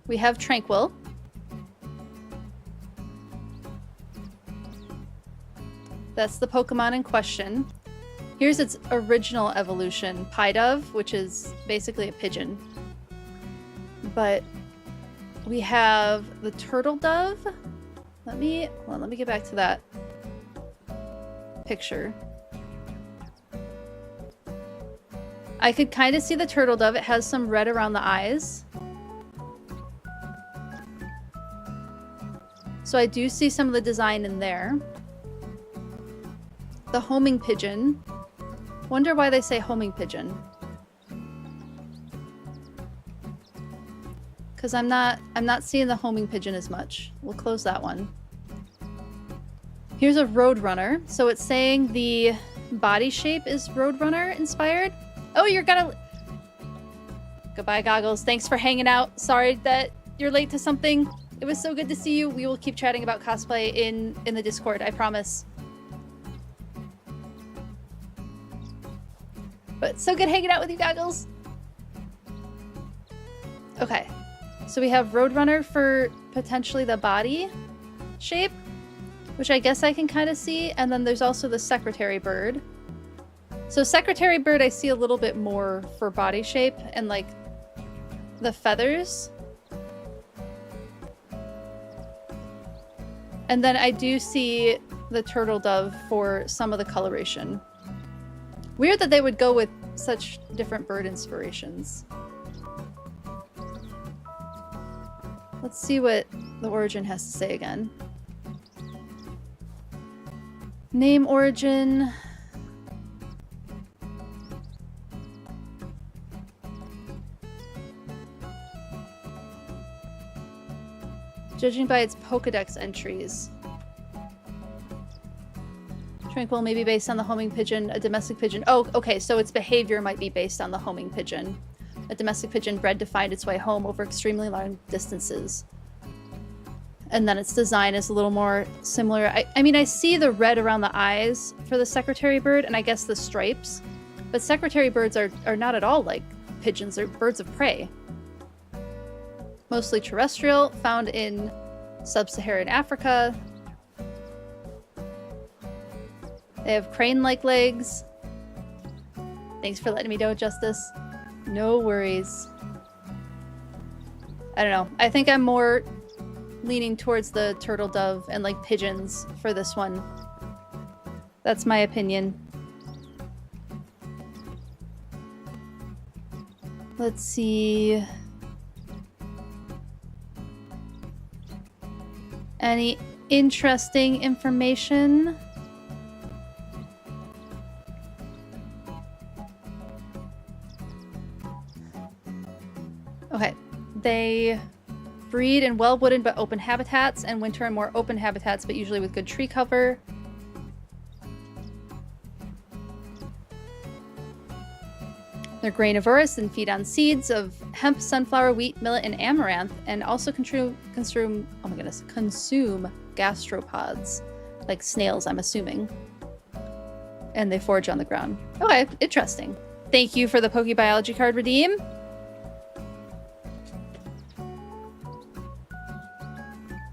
We have Tranquil. That's the Pokemon in question. Here's its original evolution, Pidove, which is basically a pigeon. But we have the turtle dove. Let me get back to that picture. I could kind of see the turtle dove. It has some red around the eyes. So I do see some of the design in there. The homing pigeon. Wonder why they say homing pigeon. Because I'm not seeing the homing pigeon as much. We'll close that one. Here's a roadrunner. So it's saying the body shape is roadrunner inspired. Oh, you're gonna... Goodbye, Goggles. Thanks for hanging out. Sorry that you're late to something. It was so good to see you. We will keep chatting about cosplay in the Discord, I promise. But so good hanging out with you, Goggles. Okay. So we have Roadrunner for potentially the body shape, which I guess I can kind of see. And then there's also the Secretary Bird. So Secretary Bird I see a little bit more for body shape and like the feathers. And then I do see the Turtle Dove for some of the coloration. Weird that they would go with such different bird inspirations. Let's see what the origin has to say again. Name origin. Judging by its Pokedex entries. Tranquil may be based on the homing pigeon, a domestic pigeon. Oh, okay, so its behavior might be based on the homing pigeon. A domestic pigeon bred to find its way home over extremely long distances. And then its design is a little more similar. I mean, I see the red around the eyes for the Secretary Bird, and I guess the stripes. But Secretary Birds are not at all like pigeons. They're birds of prey. Mostly terrestrial, found in sub-Saharan Africa. They have crane-like legs. Thanks for letting me know, Justice. No worries. I don't know. I think I'm more leaning towards the turtle dove and like pigeons for this one. That's my opinion. Let's see. Any interesting information? Okay, they breed in well-wooded but open habitats and winter in more open habitats but usually with good tree cover. They're grainivorous and feed on seeds of hemp, sunflower, wheat, millet, and amaranth, and also consume gastropods, like snails, I'm assuming. And they forage on the ground. Okay, interesting. Thank you for the Pokebiology card redeem.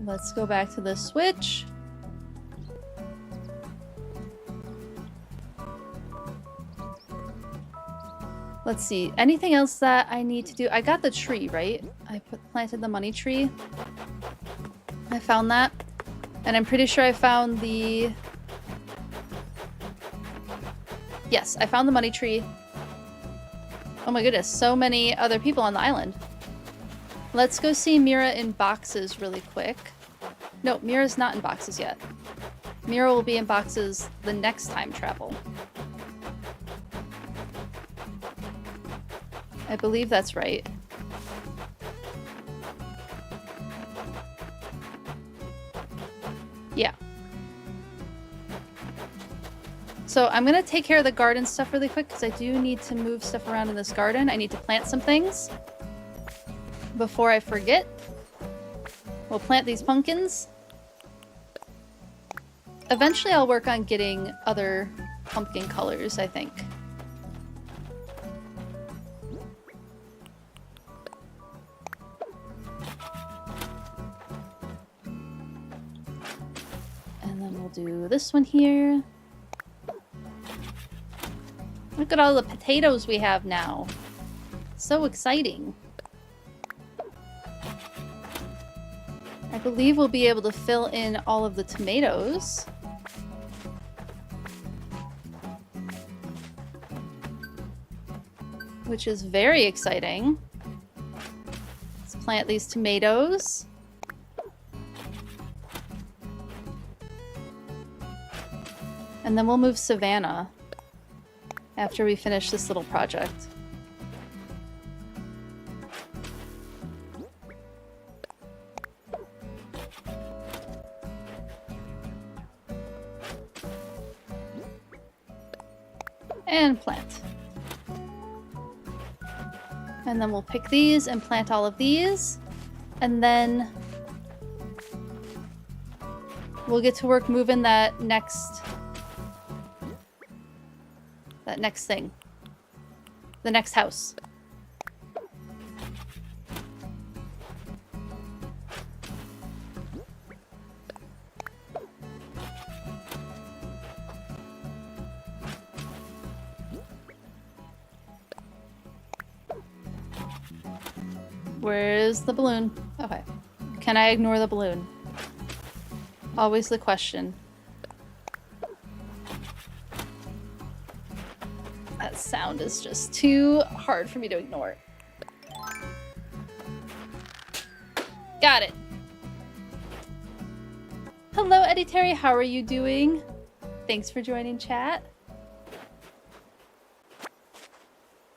Let's go back to the Switch. Let's see. Anything else that I need to do? I got the tree, right? I planted the money tree. I found that. And I'm pretty sure I found the... Yes, I found the money tree. Oh my goodness, so many other people on the island. Let's go see Mira in boxes really quick. No, Mira's not in boxes yet. Mira will be in boxes the next time travel. I believe that's right. Yeah. So I'm gonna take care of the garden stuff really quick because I do need to move stuff around in this garden. I need to plant some things before I forget. We'll plant these pumpkins. Eventually I'll work on getting other pumpkin colors, I think. And then we'll do this one here. Look at all the potatoes we have now. So exciting. I believe we'll be able to fill in all of the tomatoes. Which is very exciting. Let's plant these tomatoes. And then we'll move Savannah after we finish this little project. And plant. And then we'll pick these and plant all of these. And then we'll get to work moving that next thing. The next house. Where's the balloon? Okay. Can I ignore the balloon? Always the question. That sound is just too hard for me to ignore. Got it. Hello, Eddie Terry. How are you doing? Thanks for joining chat.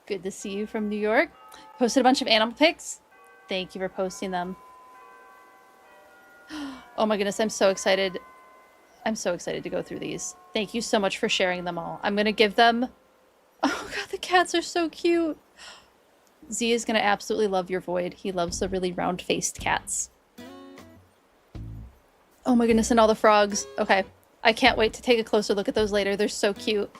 Good to see you from New York. Posted a bunch of animal pics. Thank you for posting them. Oh my goodness, I'm so excited. I'm so excited to go through these. Thank you so much for sharing them all. I'm gonna give them... Oh god, the cats are so cute. Z is gonna absolutely love your void. He loves the really round-faced cats. Oh my goodness, and all the frogs. Okay, I can't wait to take a closer look at those later. They're so cute.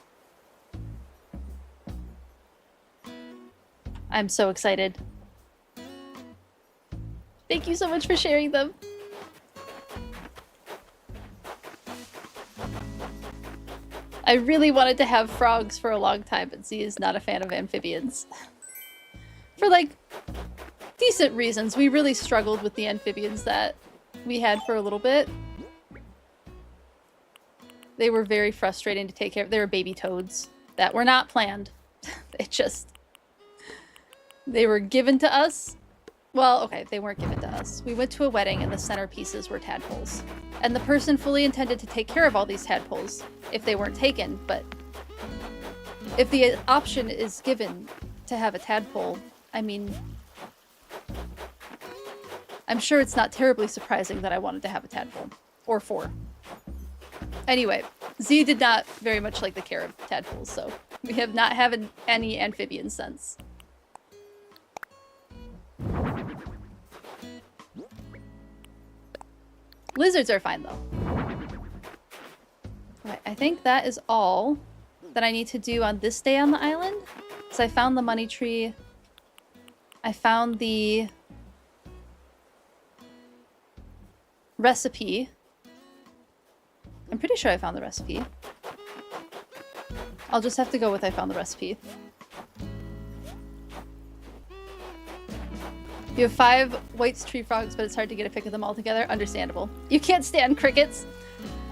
I'm so excited. Thank you so much for sharing them. I really wanted to have frogs for a long time, but Z is not a fan of amphibians. For like decent reasons. We really struggled with the amphibians that we had for a little bit. They were very frustrating to take care of. They were baby toads that were not planned. They were given to us. Well, okay, they weren't given to us. We went to a wedding and the centerpieces were tadpoles. And the person fully intended to take care of all these tadpoles if they weren't taken, but if the option is given to have a tadpole, I mean, I'm sure it's not terribly surprising that I wanted to have a tadpole. Or 4. Anyway, Z did not very much like the care of tadpoles, so we have not had any amphibian since. Lizards are fine, though. Okay, I think that is all that I need to do on this day on the island. Because I found the money tree. I found the recipe. I'm pretty sure I found the recipe. I'll just have to go with I found the recipe. You have 5 white tree frogs, but it's hard to get a pic of them all together. Understandable. You can't stand crickets.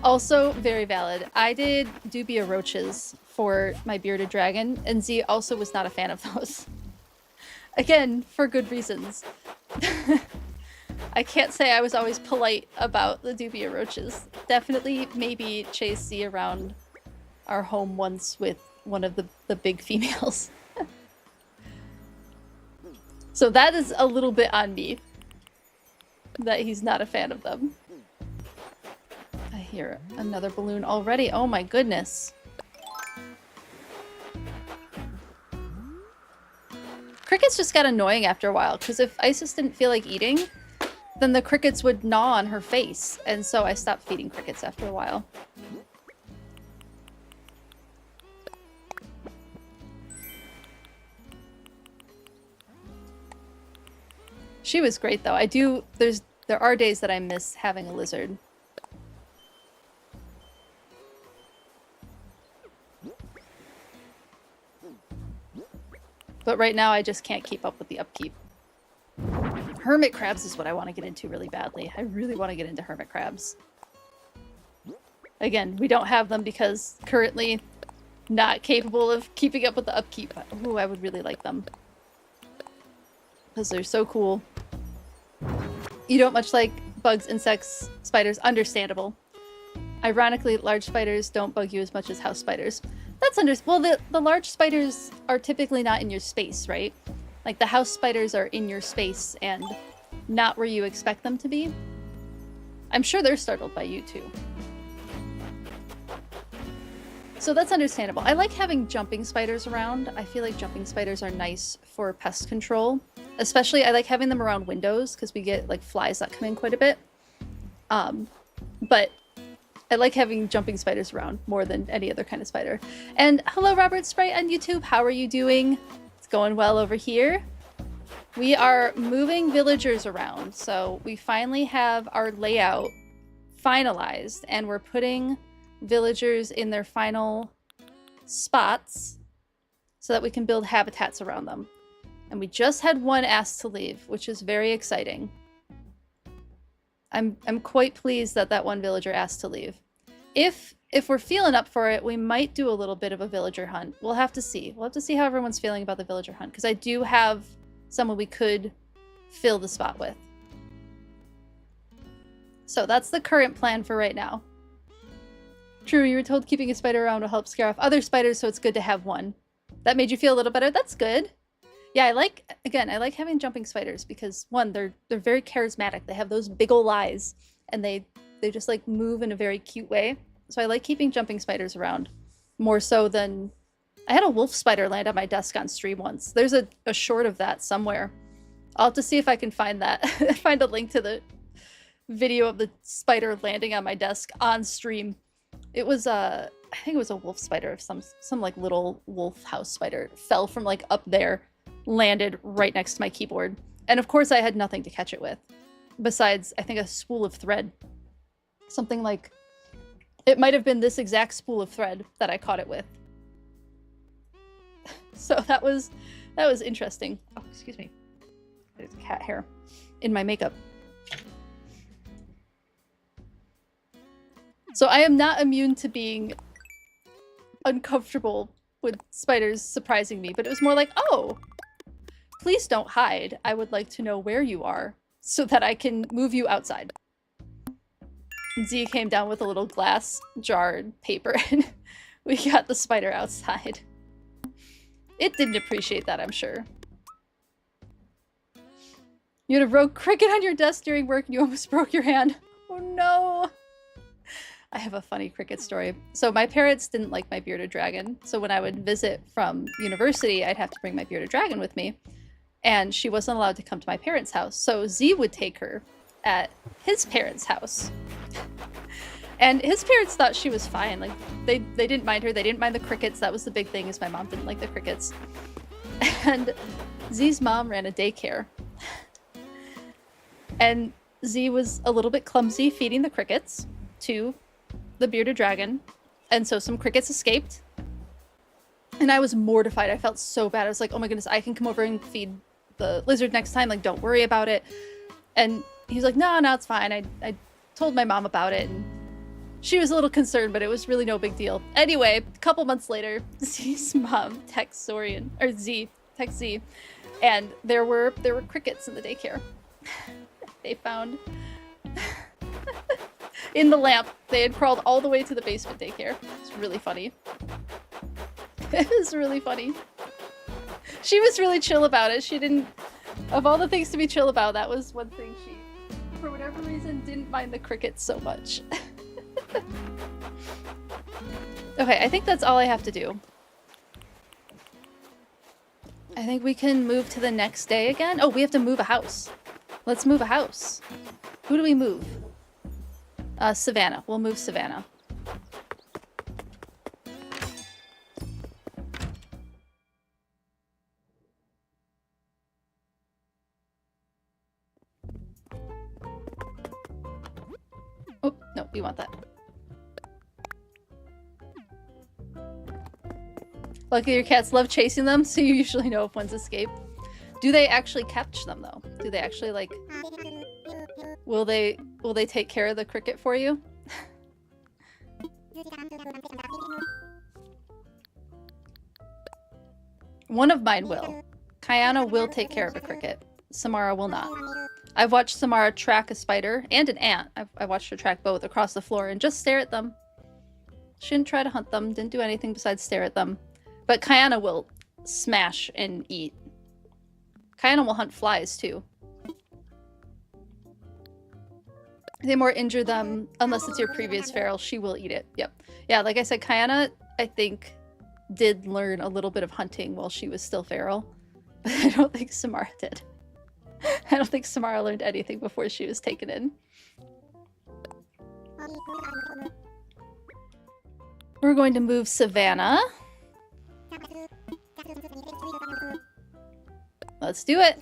Also, very valid. I did dubia roaches for my bearded dragon, and Z also was not a fan of those. Again, for good reasons. I can't say I was always polite about the dubia roaches. Definitely maybe chase Z around our home once with one of the big females. So that is a little bit on me, that he's not a fan of them. I hear another balloon already. Oh my goodness. crickets just got annoying after a while, because if Isis didn't feel like eating, then the crickets would gnaw on her face, and so I stopped feeding crickets after a while. She was great though. There are days that I miss having a lizard. But right now I just can't keep up with the upkeep. Hermit crabs is what I want to get into really badly. I really want to get into hermit crabs. Again, we don't have them because currently not capable of keeping up with the upkeep. Ooh, I would really like them. Because they're so cool. You don't much like bugs, insects, spiders. Understandable. Ironically, large spiders don't bug you as much as house spiders. That's well, the large spiders are typically not in your space, right? Like the house spiders are in your space and not where you expect them to be. I'm sure they're startled by you too. So that's understandable. I like having jumping spiders around. I feel like jumping spiders are nice for pest control. Especially I like having them around windows because we get like flies that come in quite a bit. But I like having jumping spiders around more than any other kind of spider. And hello, Robert Sprite on YouTube. How are you doing? It's going well over here. We are moving villagers around. So we finally have our layout finalized and we're putting villagers in their final spots so that we can build habitats around them. And we just had one asked to leave, which is very exciting. I'm quite pleased that that one villager asked to leave. If we're feeling up for it, we might do a little bit of a villager hunt. We'll have to see. We'll have to see how everyone's feeling about the villager hunt, because I do have someone we could fill the spot with. So that's the current plan for right now. True, you were told keeping a spider around will help scare off other spiders, so it's good to have one. That made you feel a little better? That's good. Yeah, I like having jumping spiders because one, they're very charismatic. They have those big ol' eyes and they just like move in a very cute way. So I like keeping jumping spiders around more so than I had a wolf spider land on my desk on stream once. There's a short of that somewhere. I'll have to see if I can find that. Find a link to the video of the spider landing on my desk on stream. It was I think it was a wolf spider, some like little wolf house spider. It fell from like up there. Landed right next to my keyboard. And of course I had nothing to catch it with. Besides, I think a spool of thread. Something like... It might have been this exact spool of thread that I caught it with. So that was interesting. Oh, excuse me. There's cat hair in my makeup. So I am not immune to being uncomfortable with spiders surprising me, but it was more like, oh, please don't hide. I would like to know where you are so that I can move you outside. And Z came down with a little glass jarred paper and we got the spider outside. It didn't appreciate that, I'm sure. You had a rogue cricket on your desk during work and you almost broke your hand. Oh no! I have a funny cricket story. So my parents didn't like my bearded dragon. So when I would visit from university, I'd have to bring my bearded dragon with me. And she wasn't allowed to come to my parents' house. So Z would take her at his parents' house. And his parents thought she was fine. Like they didn't mind her. They didn't mind the crickets. That was the big thing, is my mom didn't like the crickets. And Z's mom ran a daycare. And Z was a little bit clumsy feeding the crickets to the bearded dragon. And so some crickets escaped. And I was mortified. I felt so bad. I was like, oh my goodness, I can come over and feed the lizard next time. Like, don't worry about it. And he was like, no, it's fine. I told my mom about it. And she was a little concerned, but it was really no big deal. Anyway, a couple months later, Z's mom texts Zorian, or Z, texts Z. And there were crickets in the daycare. They found... in the lamp. They had crawled all the way to the basement daycare. It's really funny. It was really funny. She was really chill about it. She didn't... Of all the things to be chill about, that was one thing she, for whatever reason, didn't mind the crickets so much. Okay, I think that's all I have to do. I think we can move to the next day again. Oh, we have to move a house. Let's move a house. Who do we move? Savannah. We'll move Savannah. Oh, no, we want that. Luckily your cats love chasing them, so you usually know if one's escaped. Do they actually catch them though? Do they actually like... Will they take care of the cricket for you? One of mine will. Kayana will take care of a cricket. Samara will not. I've watched Samara track a spider and an ant. I watched her track both across the floor and just stare at them. She didn't try to hunt them, didn't do anything besides stare at them. But Kayana will smash and eat. Kayana will hunt flies too. They more injure them, unless it's your previous feral, she will eat it. Yep. Yeah, like I said, Kayana, I think, did learn a little bit of hunting while she was still feral. But I don't think Samara did. I don't think Samara learned anything before she was taken in. We're going to move Savannah. Let's do it.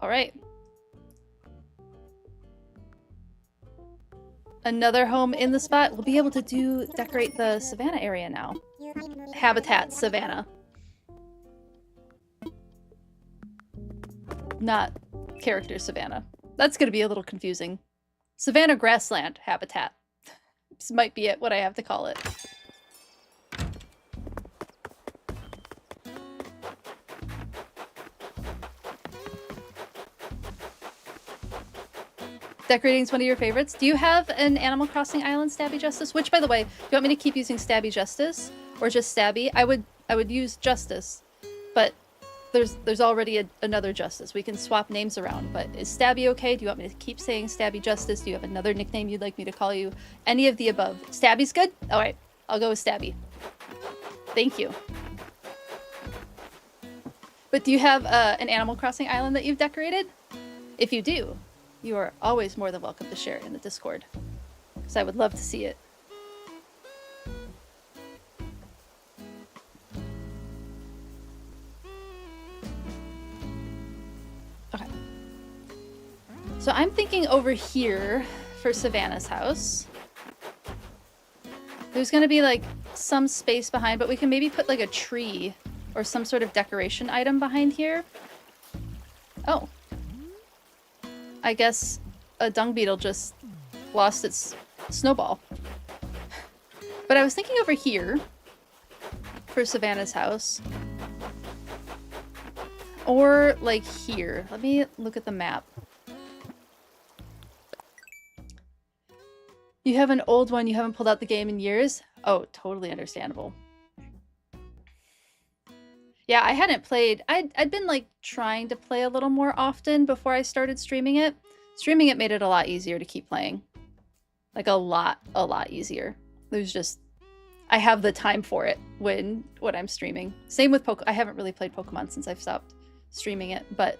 All right. Another home in the spot. We'll be able to decorate the savannah area now. Habitat savannah. Not character savannah. That's going to be a little confusing. Savannah grassland habitat. This might be what I have to call it. Decorating is one of your favorites. Do you have an Animal Crossing island, Stabby Justice? Which, by the way, do you want me to keep using Stabby Justice or just Stabby? I would use Justice, but there's already another Justice. We can swap names around, but is Stabby okay? Do you want me to keep saying Stabby Justice? Do you have another nickname you'd like me to call you? Any of the above. Stabby's good? All right, I'll go with Stabby. Thank you. But do you have an Animal Crossing island that you've decorated? If you do, you are always more than welcome to share it in the Discord, because I would love to see it. Okay. So I'm thinking over here for Savannah's house. There's going to be like some space behind, but we can maybe put like a tree or some sort of decoration item behind here. Oh. I guess a dung beetle just lost its snowball. But I was thinking over here for Savannah's house. Or like here. Let me look at the map. You have an old one, you haven't pulled out the game in years? Oh, totally understandable. Yeah, I hadn't played. I'd been like trying to play a little more often before I started streaming it. Streaming it made it a lot easier to keep playing. Like a lot easier. There's just, I have the time for it when I'm streaming. Same with I haven't really played Pokemon since I've stopped streaming it, but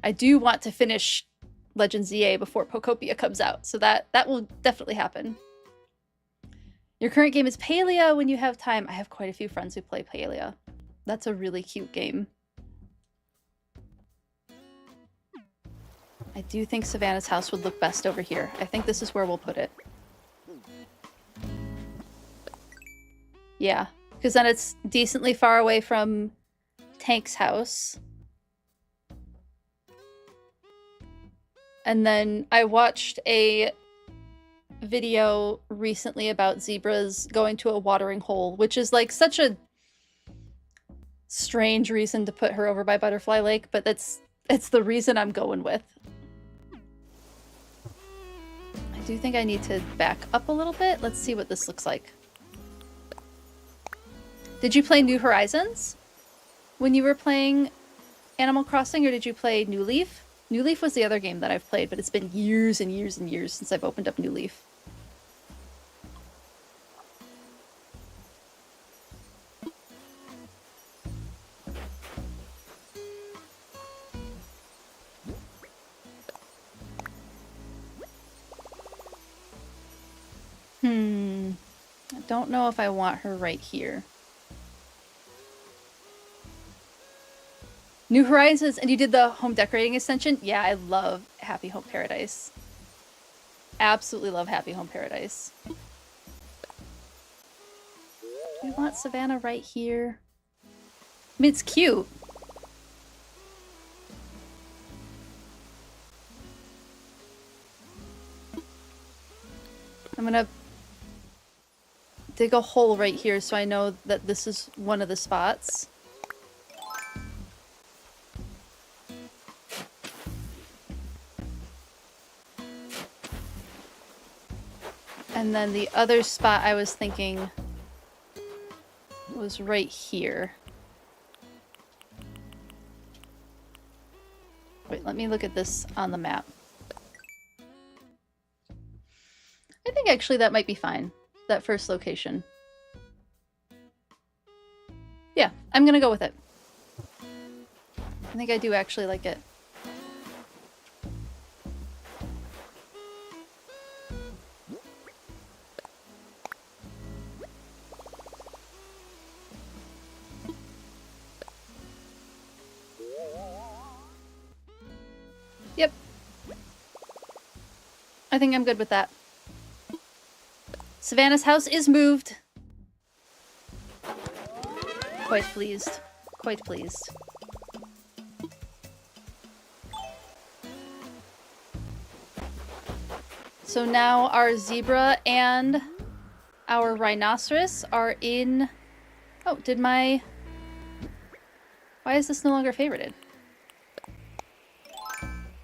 I do want to finish Legends ZA before Pokopia comes out, so that will definitely happen. Your current game is Palia when you have time. I have quite a few friends who play Palia. That's a really cute game. I do think Savannah's house would look best over here. I think this is where we'll put it. Yeah, because then it's decently far away from Tank's house. And then I watched a video recently about zebras going to a watering hole, which is like such a strange reason to put her over by Butterfly Lake, but it's the reason I'm going with. I do think I need to back up a little bit. Let's see what this looks like. Did you play New Horizons when you were playing Animal Crossing, or did you play New Leaf? New Leaf was the other game that I've played, but it's been years and years and years since I've opened up New Leaf. I don't know if I want her right here. New Horizons, and you did the home decorating extension? Yeah, I love Happy Home Paradise. Absolutely love Happy Home Paradise. Do we want Savannah right here? I mean, it's cute. I'm gonna dig a hole right here so I know that this is one of the spots. And then the other spot I was thinking was right here. Wait, let me look at this on the map. I think actually that might be fine, that first location. Yeah, I'm gonna go with it. I think I do actually like it. Yep. I think I'm good with that. Savannah's house is moved. Quite pleased. Quite pleased. So now our zebra and our rhinoceros are in... Oh, did my... Why is this no longer favorited?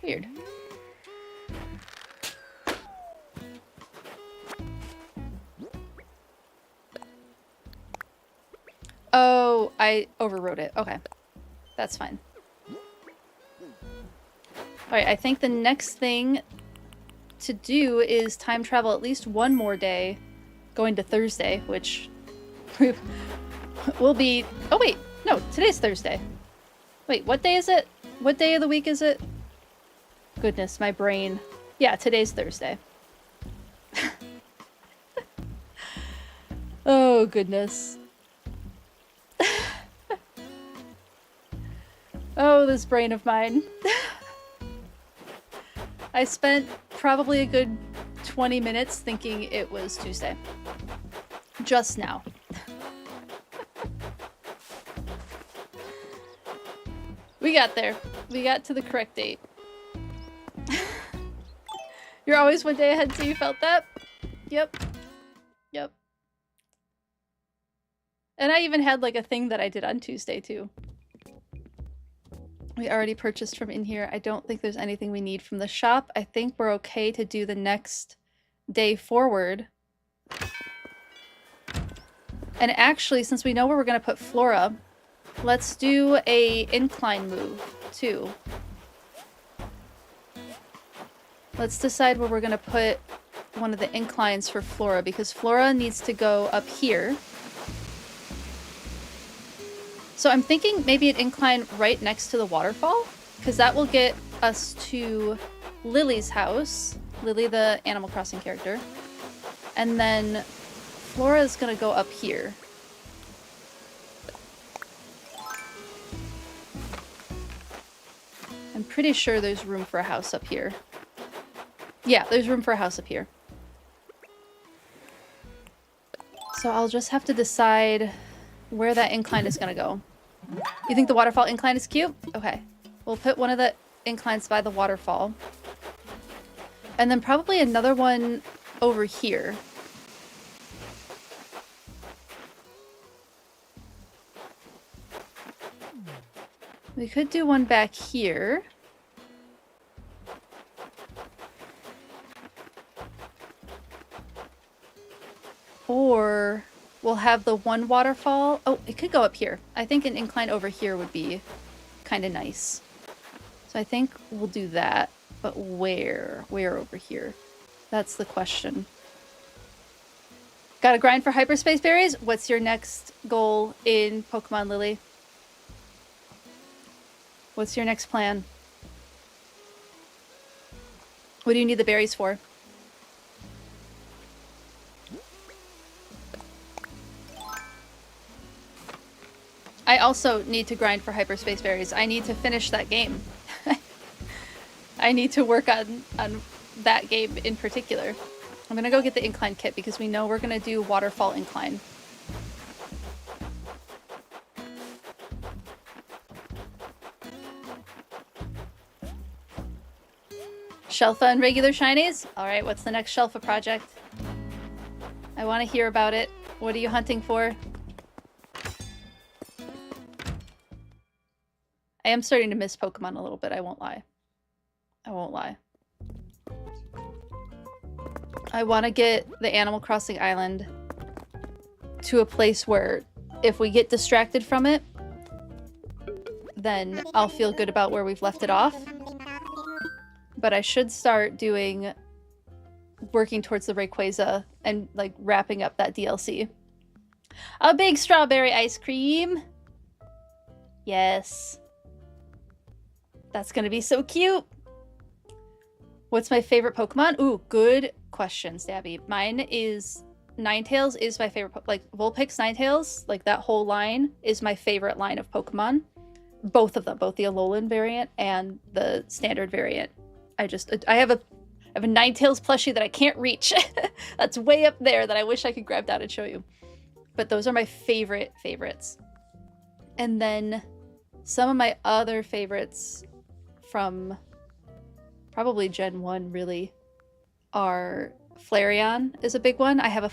Weird. Oh, I overwrote it. Okay. That's fine. Alright, I think the next thing to do is time travel at least one more day, going to Thursday, which will be... Oh wait, no, today's Thursday. Wait, what day is it? What day of the week is it? Goodness, my brain. Yeah, today's Thursday. Oh, goodness. Oh, this brain of mine. I spent probably a good 20 minutes thinking it was Tuesday. Just now. We got there. We got to the correct date. You're always one day ahead, so you felt that? Yep. Yep. And I even had like a thing that I did on Tuesday too. We already purchased from in here. I don't think there's anything we need from the shop. I think we're okay to do the next day forward. And actually, since we know where we're going to put Flora, let's do a incline move too. Let's decide where we're going to put one of the inclines for Flora, because Flora needs to go up here. So I'm thinking maybe an incline right next to the waterfall, because that will get us to Lily's house. Lily, the Animal Crossing character. And then Flora is going to go up here. I'm pretty sure there's room for a house up here. Yeah, there's room for a house up here. So I'll just have to decide where that incline is going to go. You think the waterfall incline is cute? Okay. We'll put one of the inclines by the waterfall. And then probably another one over here. We could do one back here. Or we'll have the one waterfall. Oh, it could go up here. I think an incline over here would be kind of nice. So I think we'll do that. But where? Where over here? That's the question. Gotta grind for hyperspace berries? What's your next goal in Pokemon, Lily? What's your next plan? What do you need the berries for? I also need to grind for hyperspace berries. I need to finish that game. I need to work on that game in particular. I'm gonna go get the incline kit because we know we're gonna do waterfall incline. Shelfa and regular shinies? Alright, what's the next Shelfa project? I want to hear about it. What are you hunting for? I am starting to miss Pokemon a little bit, I won't lie. I won't lie. I want to get the Animal Crossing island to a place where if we get distracted from it, then I'll feel good about where we've left it off. But I should start working towards the Rayquaza and like wrapping up that DLC. A big strawberry ice cream. Yes. That's gonna be so cute. What's my favorite Pokemon? Ooh, good question, Stabby. Mine is Ninetales is my favorite. Like Vulpix, Ninetales, like that whole line is my favorite line of Pokemon. Both of them, both the Alolan variant and the standard variant. I have a Ninetales plushie that I can't reach. That's way up there that I wish I could grab down and show you. But those are my favorites. And then some of my other favorites from probably Gen 1 really are Flareon is a big one. I have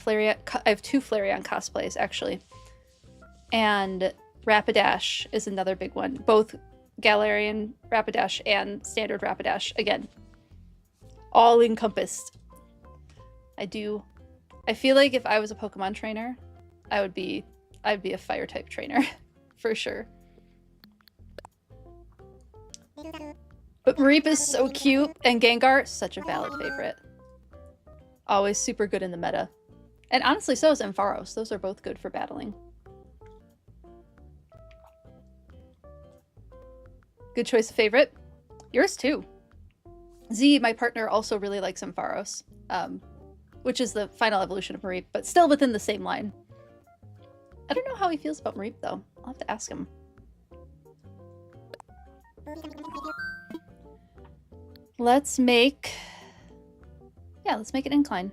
two Flareon cosplays actually. And Rapidash is another big one. Both Galarian Rapidash and standard Rapidash. Again, all encompassed. I feel like if I was a Pokemon trainer, I'd be a fire type trainer for sure. But Mareep is so cute, and Gengar, such a valid favorite. Always super good in the meta. And honestly, so is Ampharos. Those are both good for battling. Good choice of favorite. Yours too. Z, my partner, also really likes Ampharos, which is the final evolution of Mareep, but still within the same line. I don't know how he feels about Mareep, though. I'll have to ask him. Let's make an incline.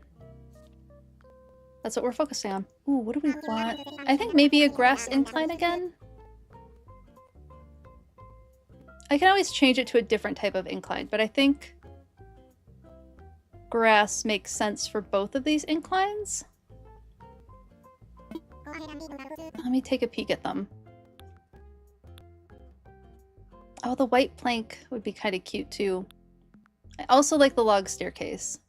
That's what we're focusing on. Ooh, what do we want? I think maybe a grass incline again? I can always change it to a different type of incline, but I think grass makes sense for both of these inclines. Let me take a peek at them. Oh, the white plank would be kind of cute too. I also like the log staircase.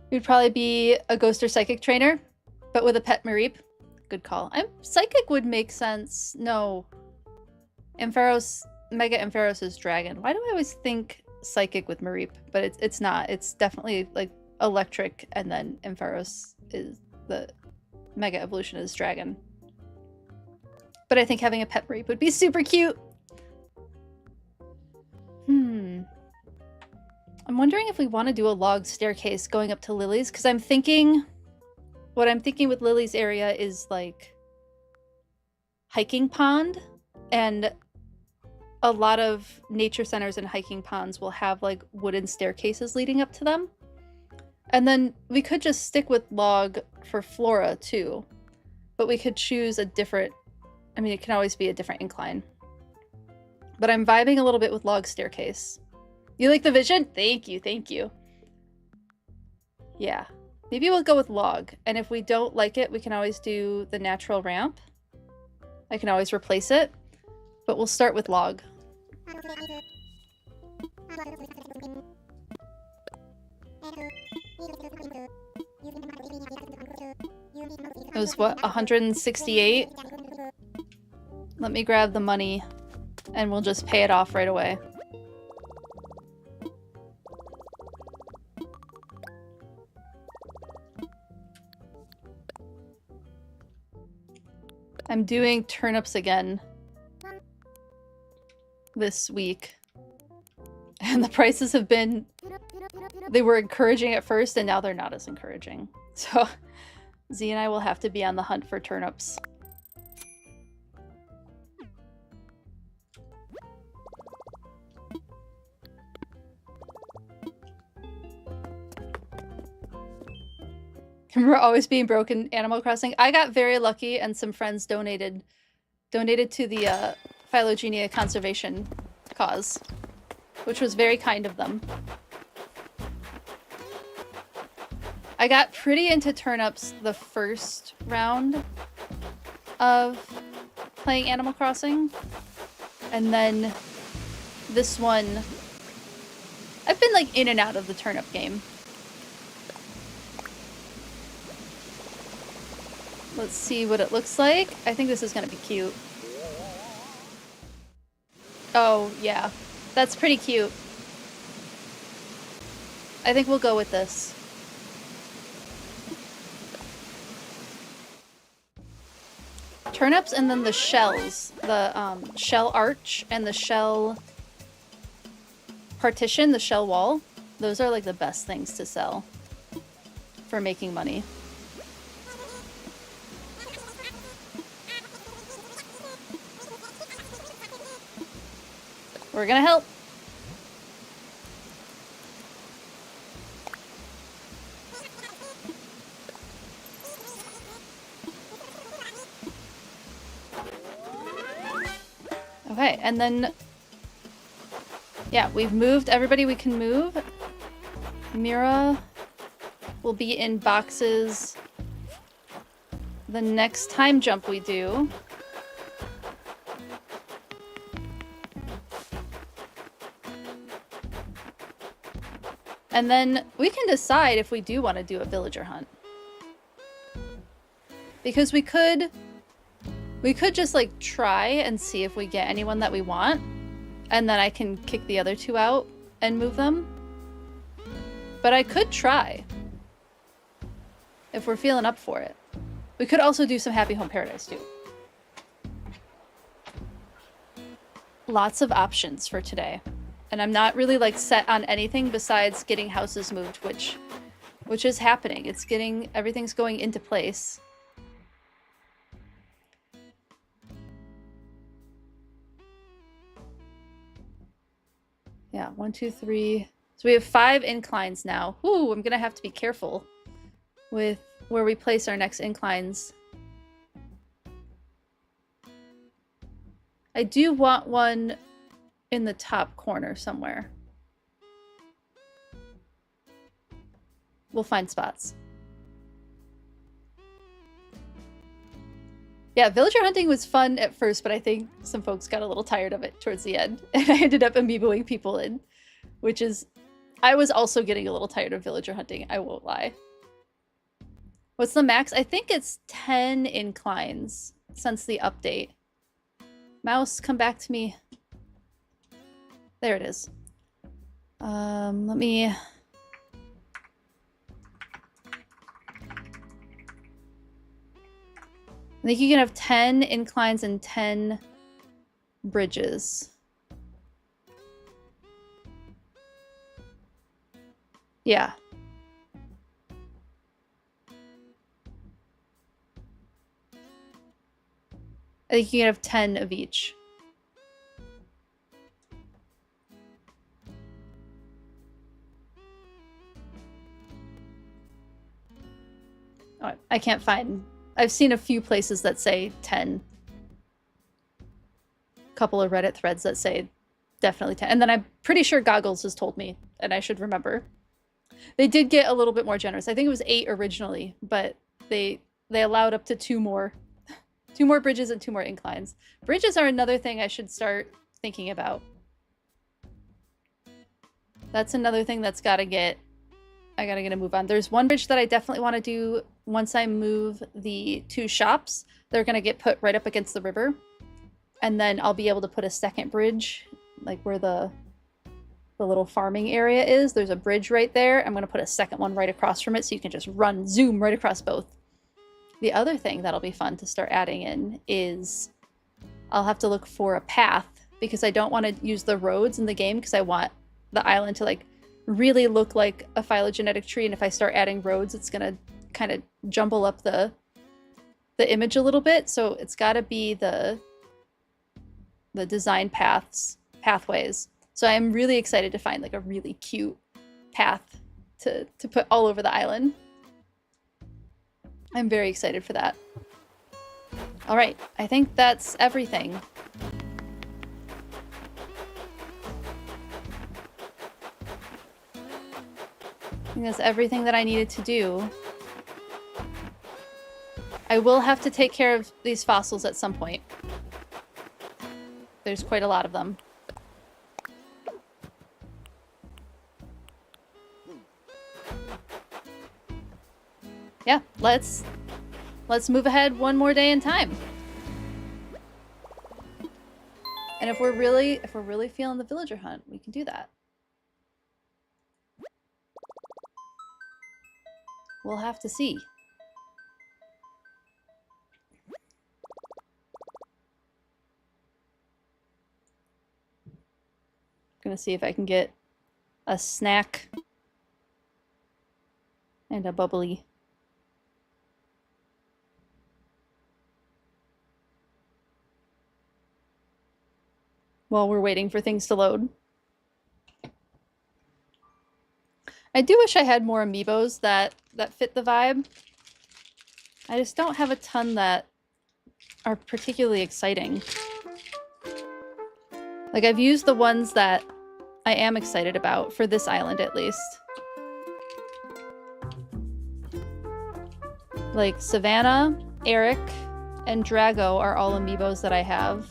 It would probably be a ghost or psychic trainer, but with a pet Mareep. Good call. Psychic would make sense. No. Ampharos, Mega Ampharos is dragon. Why do I always think psychic with Mareep? But it's not. It's definitely like electric, and then Ampharos is the Mega evolution is dragon. But I think having a pet Mareep would be super cute. I'm wondering if we want to do a log staircase going up to Lily's, because what I'm thinking with Lily's area is like hiking pond, and a lot of nature centers and hiking ponds will have like wooden staircases leading up to them. And then we could just stick with log for Flora too, but we could choose a different, I mean, it can always be a different incline. But I'm vibing a little bit with log staircase. You like the vision? Thank you, thank you. Yeah, maybe we'll go with log. And if we don't like it, we can always do the natural ramp. I can always replace it, but we'll start with log. It was what, 168? Let me grab the money and we'll just pay it off right away. I'm doing turnips again this week. And the prices have been... They were encouraging at first, and now they're not as encouraging. So, Z and I will have to be on the hunt for turnips. Remember always being broke in Animal Crossing? I got very lucky, and some friends donated to the Phylogenia conservation cause, which was very kind of them. I got pretty into turnips the first round of playing Animal Crossing, and then this one, I've been like in and out of the turnip game. Let's see what it looks like. I think this is gonna be cute. Oh, yeah. That's pretty cute. I think we'll go with this. Turnips and then the shells. The shell arch and the shell partition, the shell wall. Those are like the best things to sell for making money. We're gonna help. Okay, and then, yeah, we've moved everybody we can move. Mira will be in boxes the next time jump we do. And then we can decide if we do want to do a villager hunt. Because we could just like try and see if we get anyone that we want. And then I can kick the other two out and move them. But I could try. If we're feeling up for it. We could also do some Happy Home Paradise too. Lots of options for today. And I'm not really like set on anything besides getting houses moved, which is happening. It's getting, everything's going into place. Yeah, 1, 2, 3. So we have 5 inclines now. Ooh, I'm gonna have to be careful with where we place our next inclines. I do want one in the top corner somewhere. We'll find spots. Yeah, villager hunting was fun at first, but I think some folks got a little tired of it towards the end. And I ended up amoeboing people in, which is... I was also getting a little tired of villager hunting, I won't lie. What's the max? I think it's 10 inclines since the update. Mouse, come back to me. There it is. Let me... I think you can have 10 inclines and 10 bridges. Yeah. I think you can have 10 of each. Oh, I can't find... I've seen a few places that say 10. A couple of Reddit threads that say definitely 10. And then I'm pretty sure Goggles has told me, and I should remember. They did get a little bit more generous. I think it was 8 originally, but they allowed up to 2 more. 2 more bridges and 2 more inclines. Bridges are another thing I should start thinking about. That's another thing that's gotta get... I gotta get a move on. There's one bridge that I definitely want to do once I move the 2 shops, they're going to get put right up against the river. And then I'll be able to put a second bridge, like where the little farming area is. There's a bridge right there. I'm going to put a second one right across from it so you can just zoom right across both. The other thing that'll be fun to start adding in is I'll have to look for a path, because I don't want to use the roads in the game, because I want the island to like really look like a phylogenetic tree, and if I start adding roads, it's gonna kind of jumble up the image a little bit. So it's got to be the design pathways. So I'm really excited to find like a really cute path to put all over the island. I'm very excited for that. All right, I think that's everything. I think that's everything that I needed to do. I will have to take care of these fossils at some point. There's quite a lot of them. Yeah, let's move ahead one more day in time. And if we're really feeling the villager hunt, we can do that. We'll have to see. Gonna see if I can get a snack and a bubbly. While we're waiting for things to load. I do wish I had more amiibos that fit the vibe. I just don't have a ton that are particularly exciting. Like, I've used the ones that I am excited about, for this island at least. Like, Savannah, Eric, and Drago are all amiibos that I have.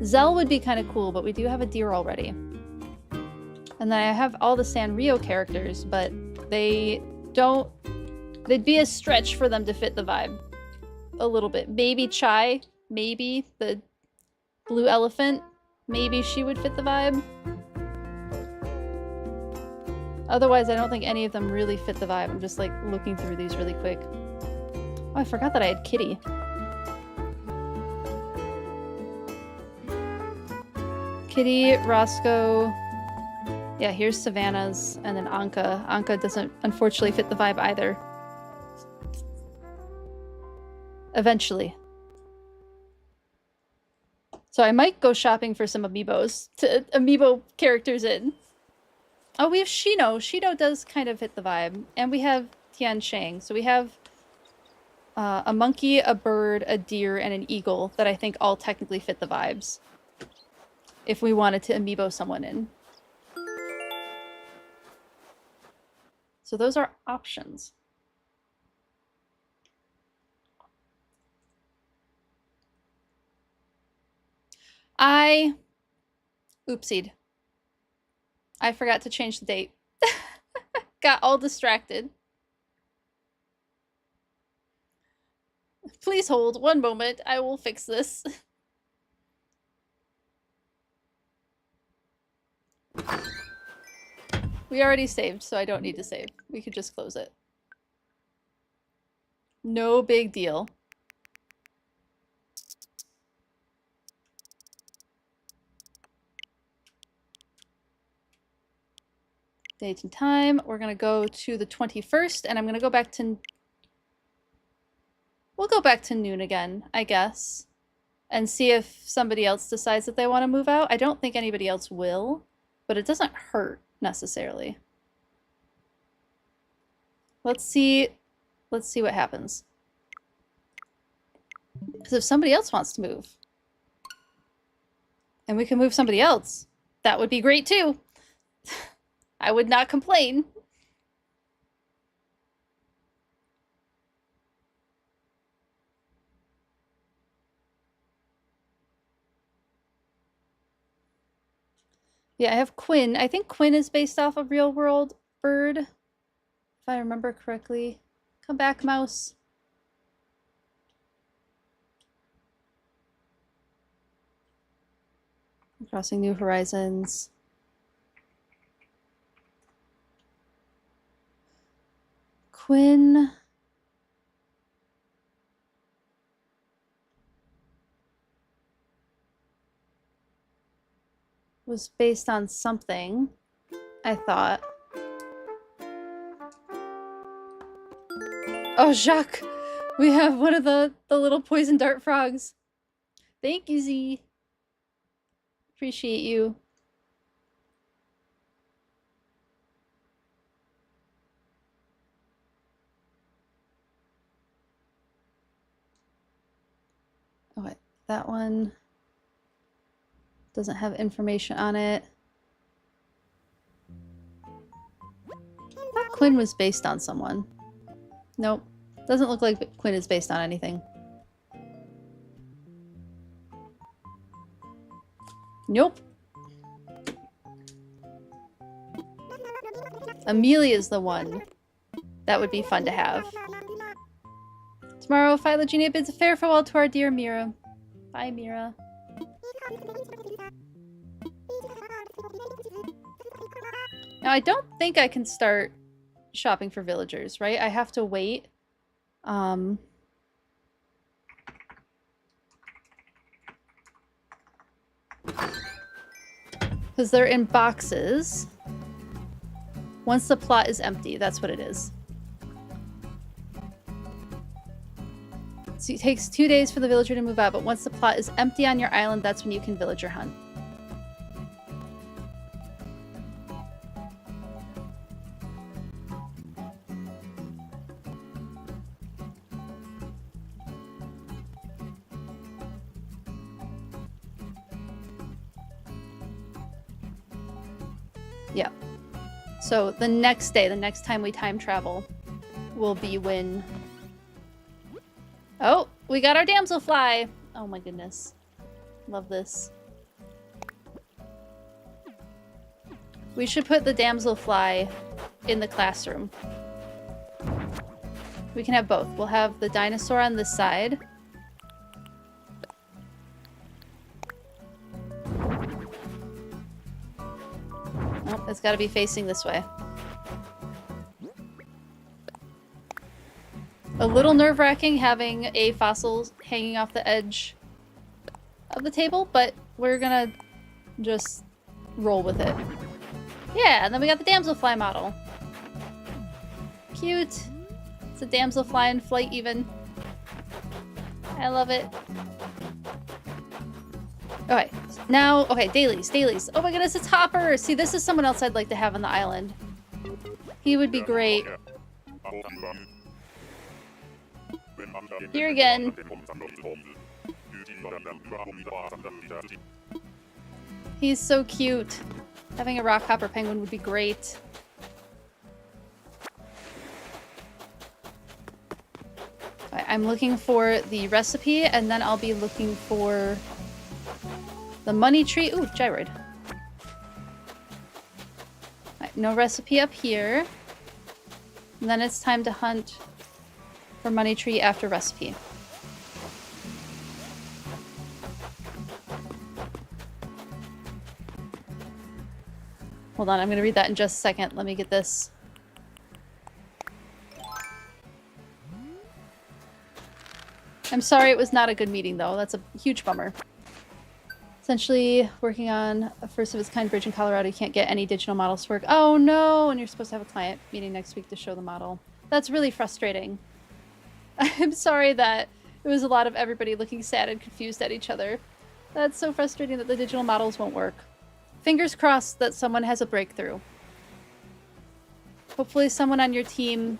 Zell would be kind of cool, but we do have a deer already. And then I have all the Sanrio characters, but they'd be a stretch for them to fit the vibe. A little bit. Maybe Chai, maybe the blue elephant, maybe she would fit the vibe. Otherwise, I don't think any of them really fit the vibe. I'm just like looking through these really quick. Oh, I forgot that I had Kitty. Kitty, Roscoe. Yeah, here's Savannah's, and then Anka. Anka doesn't unfortunately fit the vibe either. Eventually. So I might go shopping for some amiibos to amiibo characters in. Oh, we have Shino. Shino does kind of fit the vibe. And we have Tian Shang. So we have a monkey, a bird, a deer, and an eagle that I think all technically fit the vibes. If we wanted to amiibo someone in. So those are options. Oopsied. I forgot to change the date. Got all distracted. Please hold one moment. I will fix this. We already saved, so I don't need to save. We could just close it. No big deal. Date and time. We're going to go to the 21st, and I'm going to go back to... We'll go back to noon again, I guess. And see if somebody else decides that they want to move out. I don't think anybody else will, but it doesn't hurt necessarily. Let's see what happens. Because if somebody else wants to move, and we can move somebody else, that would be great too. I would not complain. Yeah, I have Quinn. I think Quinn is based off a real world bird, if I remember correctly. Come back, mouse. Crossing new horizons. Quinn. Was based on something, I thought. Oh, Jacques! We have one of the little poison dart frogs. Thank you, Z. Appreciate you. Okay, that one doesn't have information on it. I thought Quinn was based on someone. Nope. Doesn't look like Quinn is based on anything. Nope. Amelia's the one. That would be fun to have. Tomorrow, Phylogenia bids a fair farewell to our dear Mira. Bye, Mira. Now, I don't think I can start shopping for villagers, right? I have to wait. Because they're in boxes. Once the plot is empty, that's what it is. So it takes 2 days for the villager to move out, but once the plot is empty on your island, that's when you can villager hunt. Yeah. So the next day, the next time we time travel, will be when... Oh, we got our damselfly! Oh my goodness. Love this. We should put the damselfly in the classroom. We can have both. We'll have the dinosaur on this side. Nope, it's gotta be facing this way. A little nerve-wracking having a fossil hanging off the edge of the table, but we're gonna just roll with it. Yeah, and then we got the damselfly model. Cute. It's a damselfly in flight even. I love it. Okay, now, okay, dailies. Oh my goodness, it's Hopper! See, this is someone else I'd like to have on the island. He would be great. Here again. He's so cute. Having a rock hopper penguin would be great. Okay, I'm looking for the recipe, and then I'll be looking for the money tree. Ooh, gyroid. Right, no recipe up here. And then it's time to hunt for money tree after recipe. Hold on, I'm gonna read that in just a second. Let me get this. I'm sorry it was not a good meeting though. That's a huge bummer. Essentially working on a first of its kind bridge in Colorado. You can't get any digital models to work. Oh no! And you're supposed to have a client meeting next week to show the model. That's really frustrating. I'm sorry that it was a lot of everybody looking sad and confused at each other. That's so frustrating that the digital models won't work. Fingers crossed that someone has a breakthrough. Hopefully someone on your team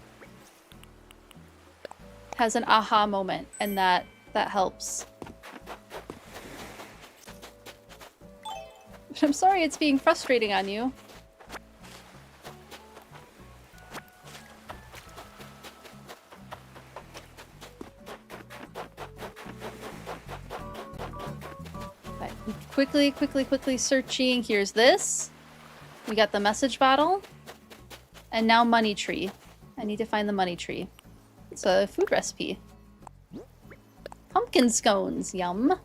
has an aha moment and that helps. But I'm sorry it's being frustrating on you. Quickly searching. Here's this. We got the message bottle. And now money tree. I need to find the money tree. It's a food recipe. Pumpkin scones, yum.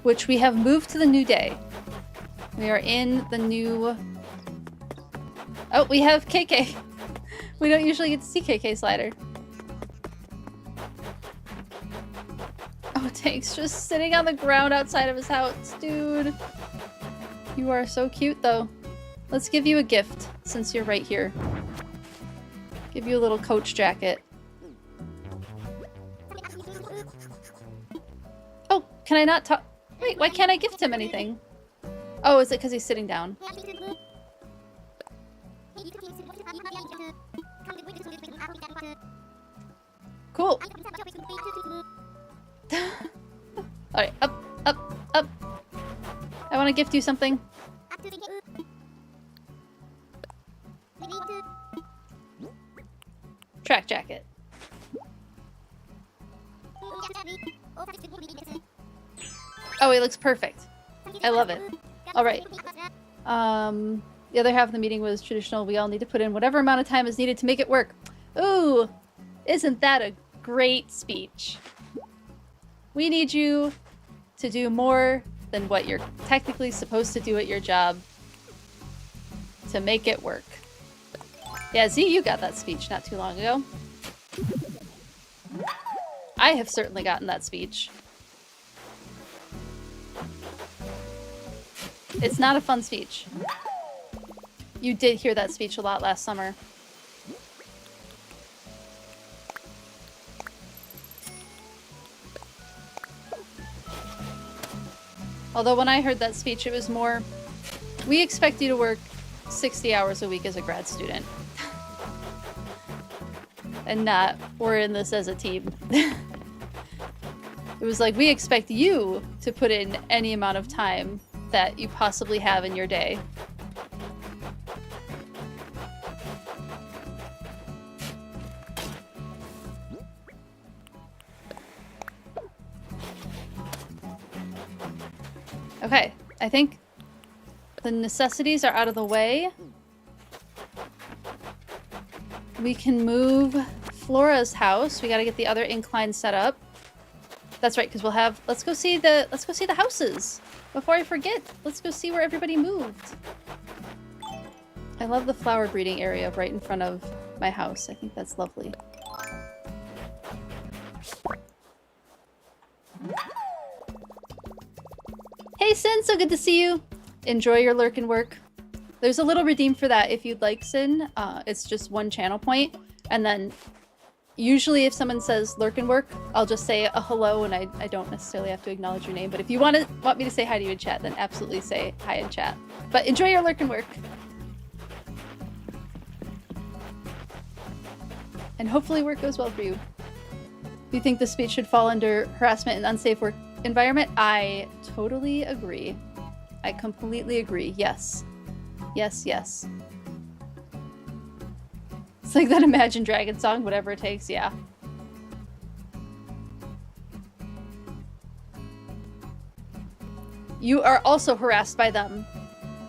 Which we have moved to the new day. We are in the new... Oh, we have KK. We don't usually get to see KK Slider. Oh, Tank's just sitting on the ground outside of his house, dude. You are so cute, though. Let's give you a gift, since you're right here. Give you a little coach jacket. Oh, can I not talk? Wait, why can't I gift him anything? Oh, is it because he's sitting down? Cool. Alright, up, up, up. I want to gift you something. Track jacket. Oh, it looks perfect. I love it. Alright. The other half of the meeting was traditional. We all need to put in whatever amount of time is needed to make it work. Ooh! Isn't that a great speech? We need you to do more than what you're technically supposed to do at your job to make it work. Yeah, Z, you got that speech not too long ago. I have certainly gotten that speech. It's not a fun speech. You did hear that speech a lot last summer. Although when I heard that speech, it was more, we expect you to work 60 hours a week as a grad student. And not, we're in this as a team. It was like, we expect you to put in any amount of time that you possibly have in your day. Okay, I think the necessities are out of the way. We can move Flora's house. We gotta get the other incline set up. That's right, because we'll have, let's go see the houses. Before I forget, let's go see where everybody moved. I love the flower breeding area right in front of my house. I think that's lovely. Hey Sin, so good to see you. Enjoy your lurk and work. There's a little redeem for that if you'd like, Sin. It's just 1 channel point, and then usually if someone says lurk and work, I'll just say a hello and I don't necessarily have to acknowledge your name. But if you want me to say hi to you in chat, then absolutely say hi in chat. But enjoy your lurk and work. And hopefully work goes well for you. Do you think this speech should fall under harassment and unsafe work environment? I totally agree. I completely agree. Yes. Yes, yes. It's like that Imagine Dragon song, whatever it takes, yeah. You are also harassed by them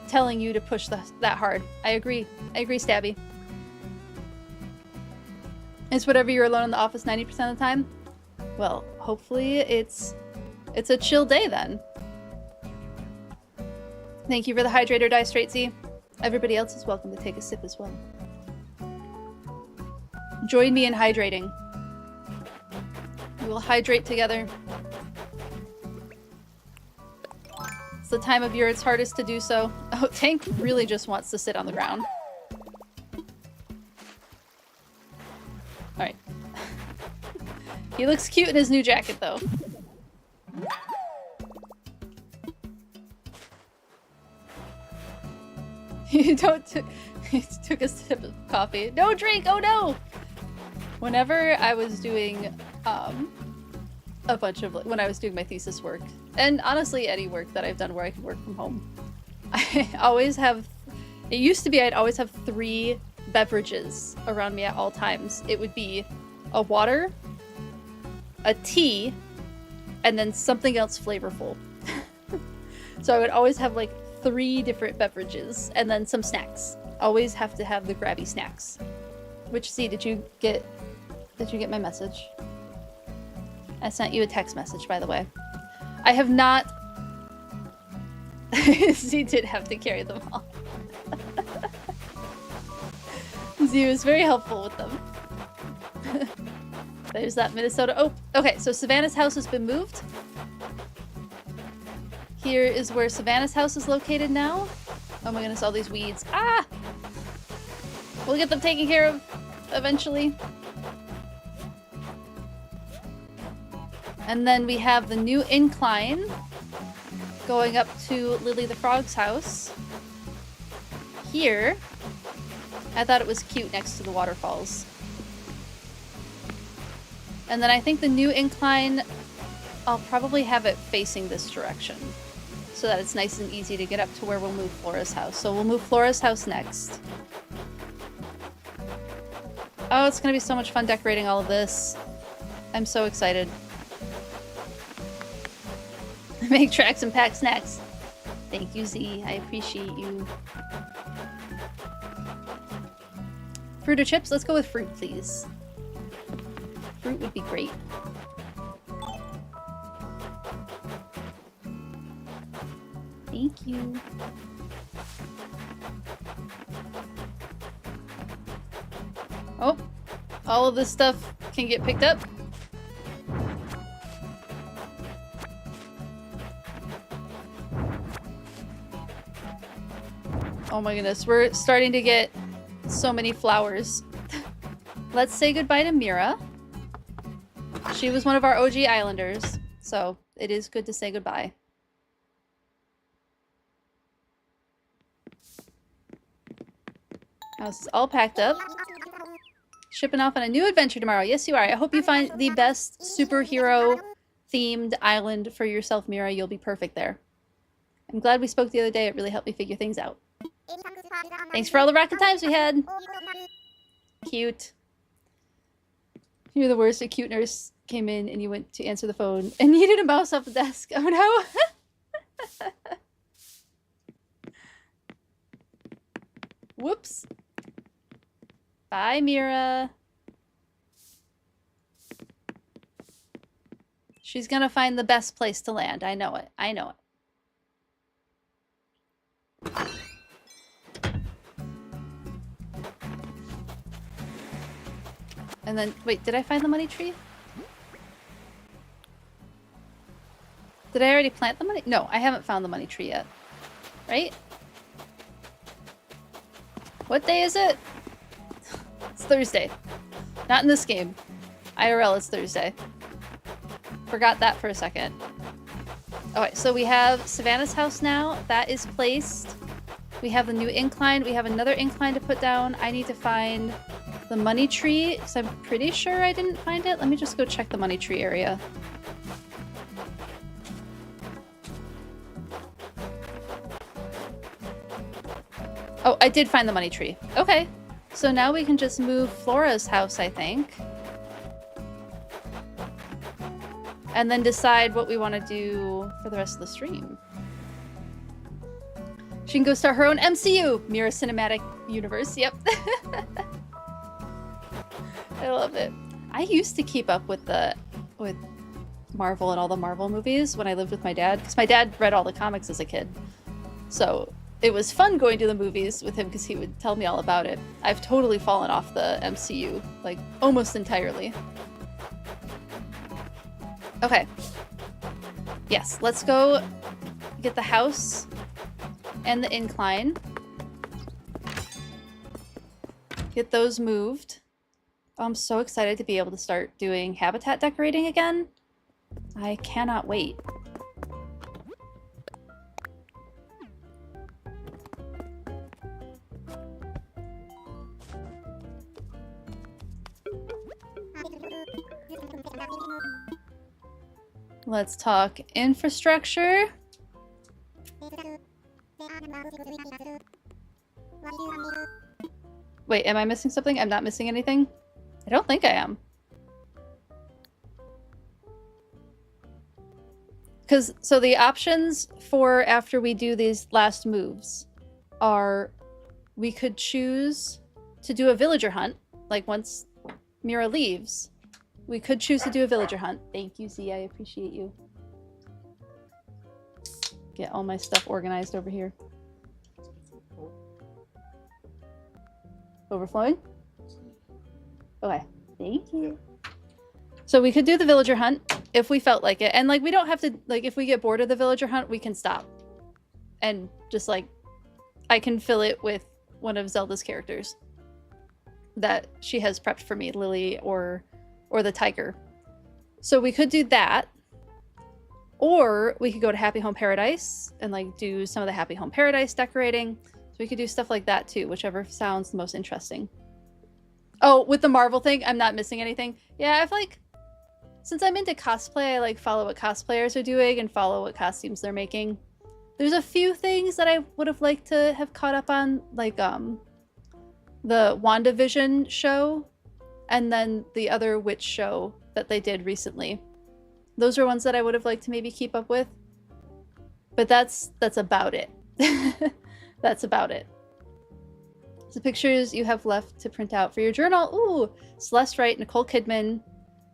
telling you to push that hard. I agree. I agree, Stabby. It's whatever you're alone in the office 90% of the time? Well, hopefully it's a chill day then. Thank you for the hydrator, Die Straight Z. Everybody else is welcome to take a sip as well. Join me in hydrating. We will hydrate together. It's the time of year it's hardest to do so. Oh, Tank really just wants to sit on the ground. Alright. He looks cute in his new jacket, though. You he took a sip of coffee. No drink! Oh no! Whenever I was doing a bunch of, when I was doing my thesis work, and honestly any work that I've done where I can work from home, I always have, it used to be I'd always have 3 beverages around me at all times. It would be a water, a tea, and then something else flavorful. So I would always have like 3 different beverages and then some snacks. Always have to have the grabby snacks. Which Z, did you get my message? I sent you a text message, by the way. I have not... Z did have to carry them all. Z was very helpful with them. There's that Minnesota. Oh, okay, so Savannah's house has been moved. Here is where Savannah's house is located now. Oh my goodness, all these weeds. Ah! We'll get them taken care of eventually. And then we have the new incline going up to Lily the Frog's house. Here, I thought it was cute next to the waterfalls. And then I think the new incline, I'll probably have it facing this direction so that it's nice and easy to get up to where we'll move Flora's house. So we'll move Flora's house next. Oh, it's gonna be so much fun decorating all of this. I'm so excited. Make tracks and pack snacks. Thank you, Z. I appreciate you. Fruit or chips? Let's go with fruit, please. Fruit would be great. Thank you. Oh, all of this stuff can get picked up. Oh my goodness, we're starting to get so many flowers. Let's say goodbye to Mira. She was one of our OG Islanders, so it is good to say goodbye. House is all packed up. Shipping off on a new adventure tomorrow. Yes, you are. I hope you find the best superhero-themed island for yourself, Mira. You'll be perfect there. I'm glad we spoke the other day. It really helped me figure things out. Thanks for all the rockin' times we had. Cute. You're the worst. A cute nurse came in and you went to answer the phone and needed a mouse off the desk. Oh no. Whoops. Bye, Mira. She's gonna find the best place to land. I know it. I know it. And then, wait, did I find the money tree? Did I already plant the money? No, I haven't found the money tree yet. Right? What day is it? It's Thursday. Not in this game. IRL, it's Thursday. Forgot that for a second. Alright, so we have Savannah's house now. That is placed. We have the new incline. We have another incline to put down. I need to find the money tree, because I'm pretty sure I didn't find it. Let me just go check the money tree area. Oh, I did find the money tree. Okay. So now we can just move Flora's house, I think. And then decide what we want to do for the rest of the stream. She can go start her own MCU! Mira Cinematic Universe, yep. I love it. I used to keep up with Marvel and all the Marvel movies when I lived with my dad, because my dad read all the comics as a kid. So it was fun going to the movies with him because he would tell me all about it. I've totally fallen off the MCU, like almost entirely. Okay. Yes, let's go get the house and the incline. Get those moved. Oh, I'm so excited to be able to start doing habitat decorating again. I cannot wait. Let's talk infrastructure. Wait, am I missing something? I'm not missing anything? I don't think I am. So the options for after we do these last moves are we could choose to do a villager hunt. Like once Mira leaves, we could choose to do a villager hunt. Thank you, Z. I appreciate you. Get all my stuff organized over here. Overflowing? Okay. Thank you. So we could do the villager hunt if we felt like it. And like we don't have to, like if we get bored of the villager hunt, we can stop. And just like I can fill it with one of Zelda's characters that she has prepped for me, Lily or the tiger. So we could do that. Or we could go to Happy Home Paradise and like do some of the Happy Home Paradise decorating. So we could do stuff like that too, whichever sounds the most interesting. Oh, with the Marvel thing, I'm not missing anything. Yeah, I've like, since I'm into cosplay, I like follow what cosplayers are doing and follow what costumes they're making. There's a few things that I would have liked to have caught up on, like the WandaVision show and then the other witch show that they did recently. Those are ones that I would have liked to maybe keep up with. But that's about it. That's about it. So pictures you have left to print out for your journal. Ooh, Celeste Wright, Nicole Kidman,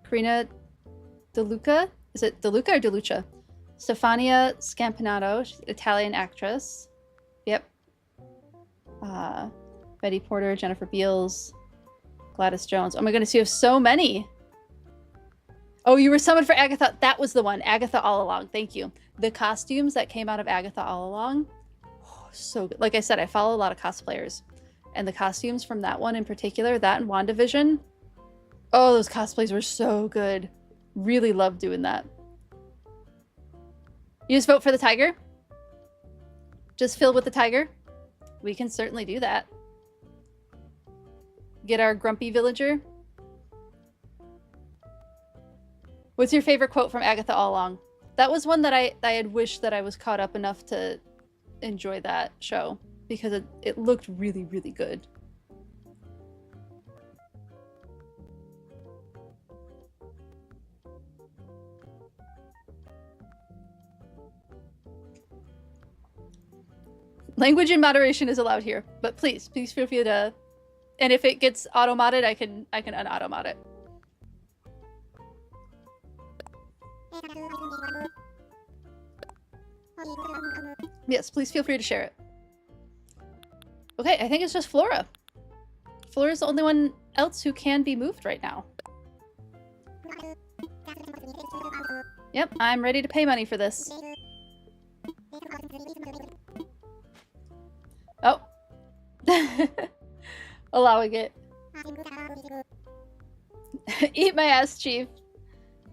Karina DeLuca. Is it DeLuca or DeLucia? Stefania Scampinato, she's an Italian actress. Yep. Betty Porter, Jennifer Beals, Gladys Jones. Oh my goodness, you have so many. Oh, you were summoned for Agatha. That was the one. Agatha All Along. Thank you. The costumes that came out of Agatha All Along. Oh, so good. Like I said, I follow a lot of cosplayers. And the costumes from that one in particular, that and WandaVision. Oh, those cosplays were so good. Really loved doing that. You just vote for the tiger? Just fill with the tiger? We can certainly do that. Get our grumpy villager. What's your favorite quote from Agatha All Along? That was one that I had wished that I was caught up enough to enjoy that show because it looked really, really good. Language in moderation is allowed here, but please feel free to. And if it gets auto-modded, I can un-auto-mod it. Yes, please feel free to share it. Okay, I think it's just Flora. Flora's the only one else who can be moved right now. Yep, I'm ready to pay money for this. Oh. Allowing it. Eat my ass, Chief.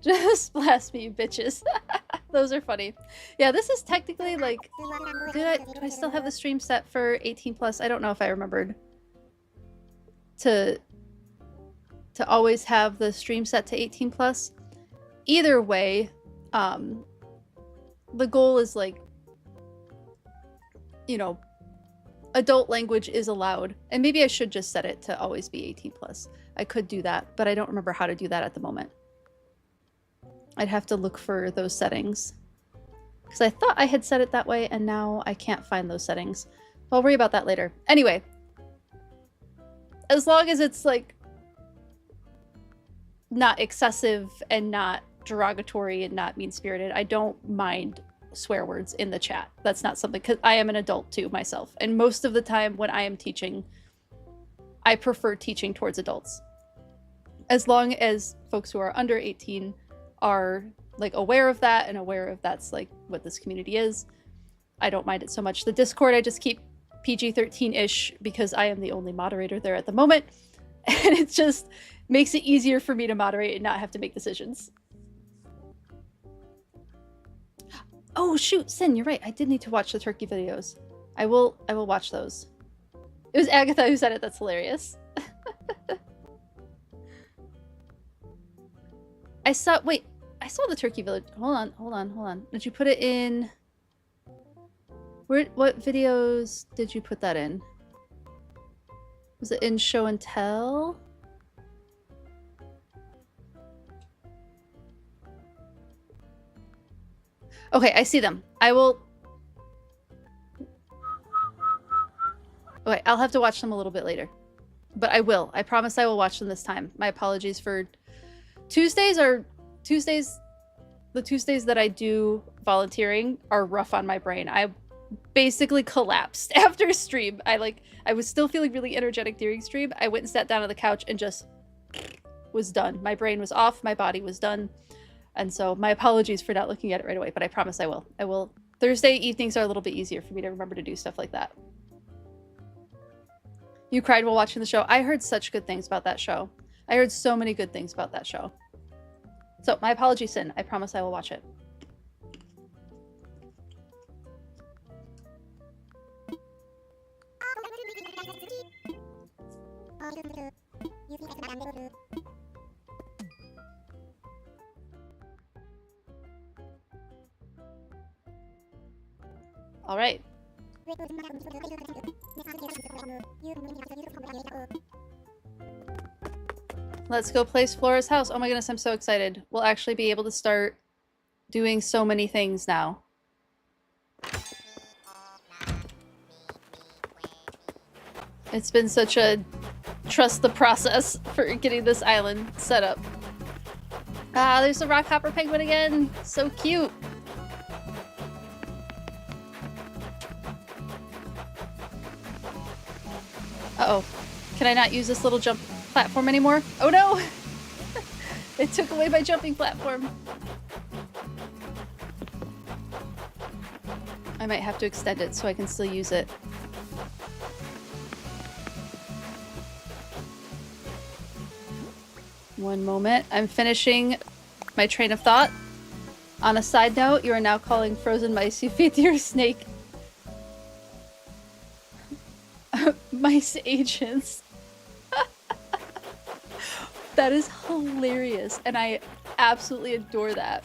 Just blast me, you bitches. Those are funny. Yeah, this is technically like... do I still have the stream set for 18 plus? I don't know if I remembered to always have the stream set to 18 plus. Either way, the goal is like, you know, adult language is allowed. And maybe I should just set it to always be 18 plus. I could do that, but I don't remember how to do that at the moment. I'd have to look for those settings. Because I thought I had set it that way, and now I can't find those settings. I'll worry about that later. Anyway. As long as it's, like, not excessive and not derogatory and not mean-spirited, I don't mind swear words in the chat. That's not something... because I am an adult, too, myself. And most of the time when I am teaching, I prefer teaching towards adults. As long as folks who are under 18 are like aware of that and aware of that's like what this community is, I don't mind it so much. The Discord, I just keep PG-13-ish because I am the only moderator there at the moment, and it just makes it easier for me to moderate and not have to make decisions. Oh shoot, Sin, you're right. I did need to watch the turkey videos. I will watch those. It was Agatha who said it. That's hilarious. I saw the turkey village. Hold on. Did you put it in? What videos did you put that in? Was it in show and tell? Okay, I see them. I will... Okay, I'll have to watch them a little bit later. But I will. I promise I will watch them this time. My apologies for Tuesdays. The Tuesdays that I do volunteering are rough on my brain. I basically collapsed after stream. I was still feeling really energetic during stream. I went and sat down on the couch and just was done. My brain was off. My body was done. And so my apologies for not looking at it right away, but I promise I will. I will. Thursday evenings are a little bit easier for me to remember to do stuff like that. You cried while watching the show. I heard such good things about that show. I heard so many good things about that show. So my apologies, Sin. I promise I will watch it. All right. Let's go place Flora's house. Oh my goodness, I'm so excited. We'll actually be able to start doing so many things now. It's been such a trust the process for getting this island set up. Ah, there's the rockhopper penguin again. So cute. Uh-oh. Can I not use this little jump platform anymore? Oh no! It took away my jumping platform. I might have to extend it so I can still use it. One moment. I'm finishing my train of thought. On a side note, you are now calling frozen mice you feed to your snake mice agents. That is hilarious, and I absolutely adore that.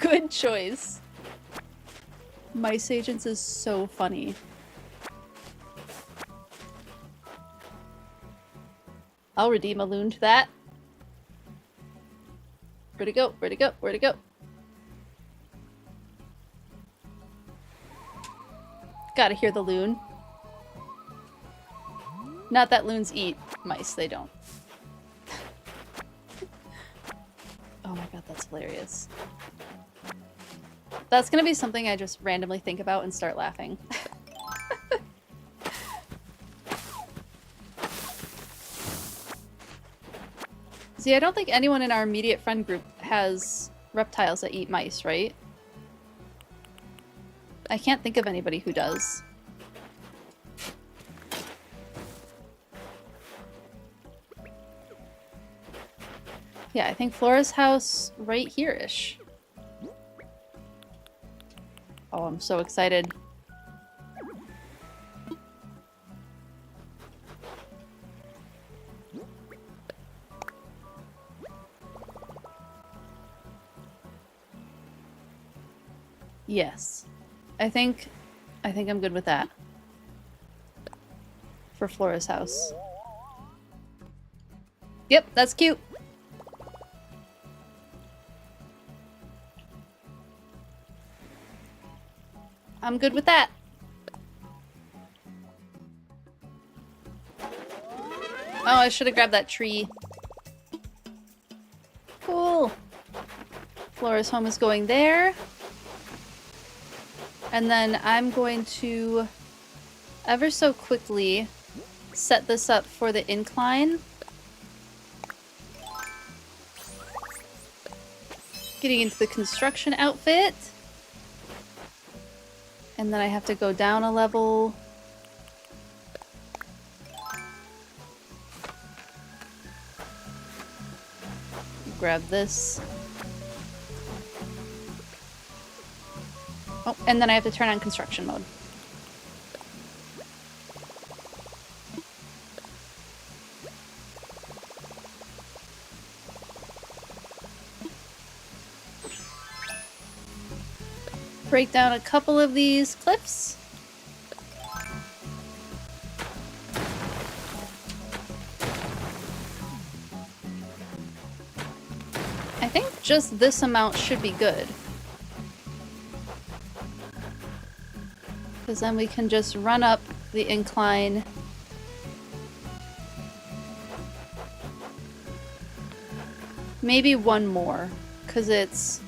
Good choice. Mice agents is so funny. I'll redeem a loon to that. Where'd it go? Where'd it go? Where'd it go? Gotta hear the loon. Not that loons eat mice, they don't. Oh my god, that's hilarious. That's gonna be something I just randomly think about and start laughing. See, I don't think anyone in our immediate friend group has reptiles that eat mice, right? I can't think of anybody who does. Yeah, I think Flora's house right here-ish. Oh, I'm so excited. Yes. I think I'm good with that. For Flora's house. Yep, that's cute. I'm good with that. Oh, I should have grabbed that tree. Cool. Flora's home is going there. And then I'm going to ever so quickly set this up for the incline. Getting into the construction outfit. And then I have to go down a level. Grab this. Oh, and then I have to turn on construction mode. Break down a couple of these cliffs. I think just this amount should be good. Because then we can just run up the incline maybe one more, because it's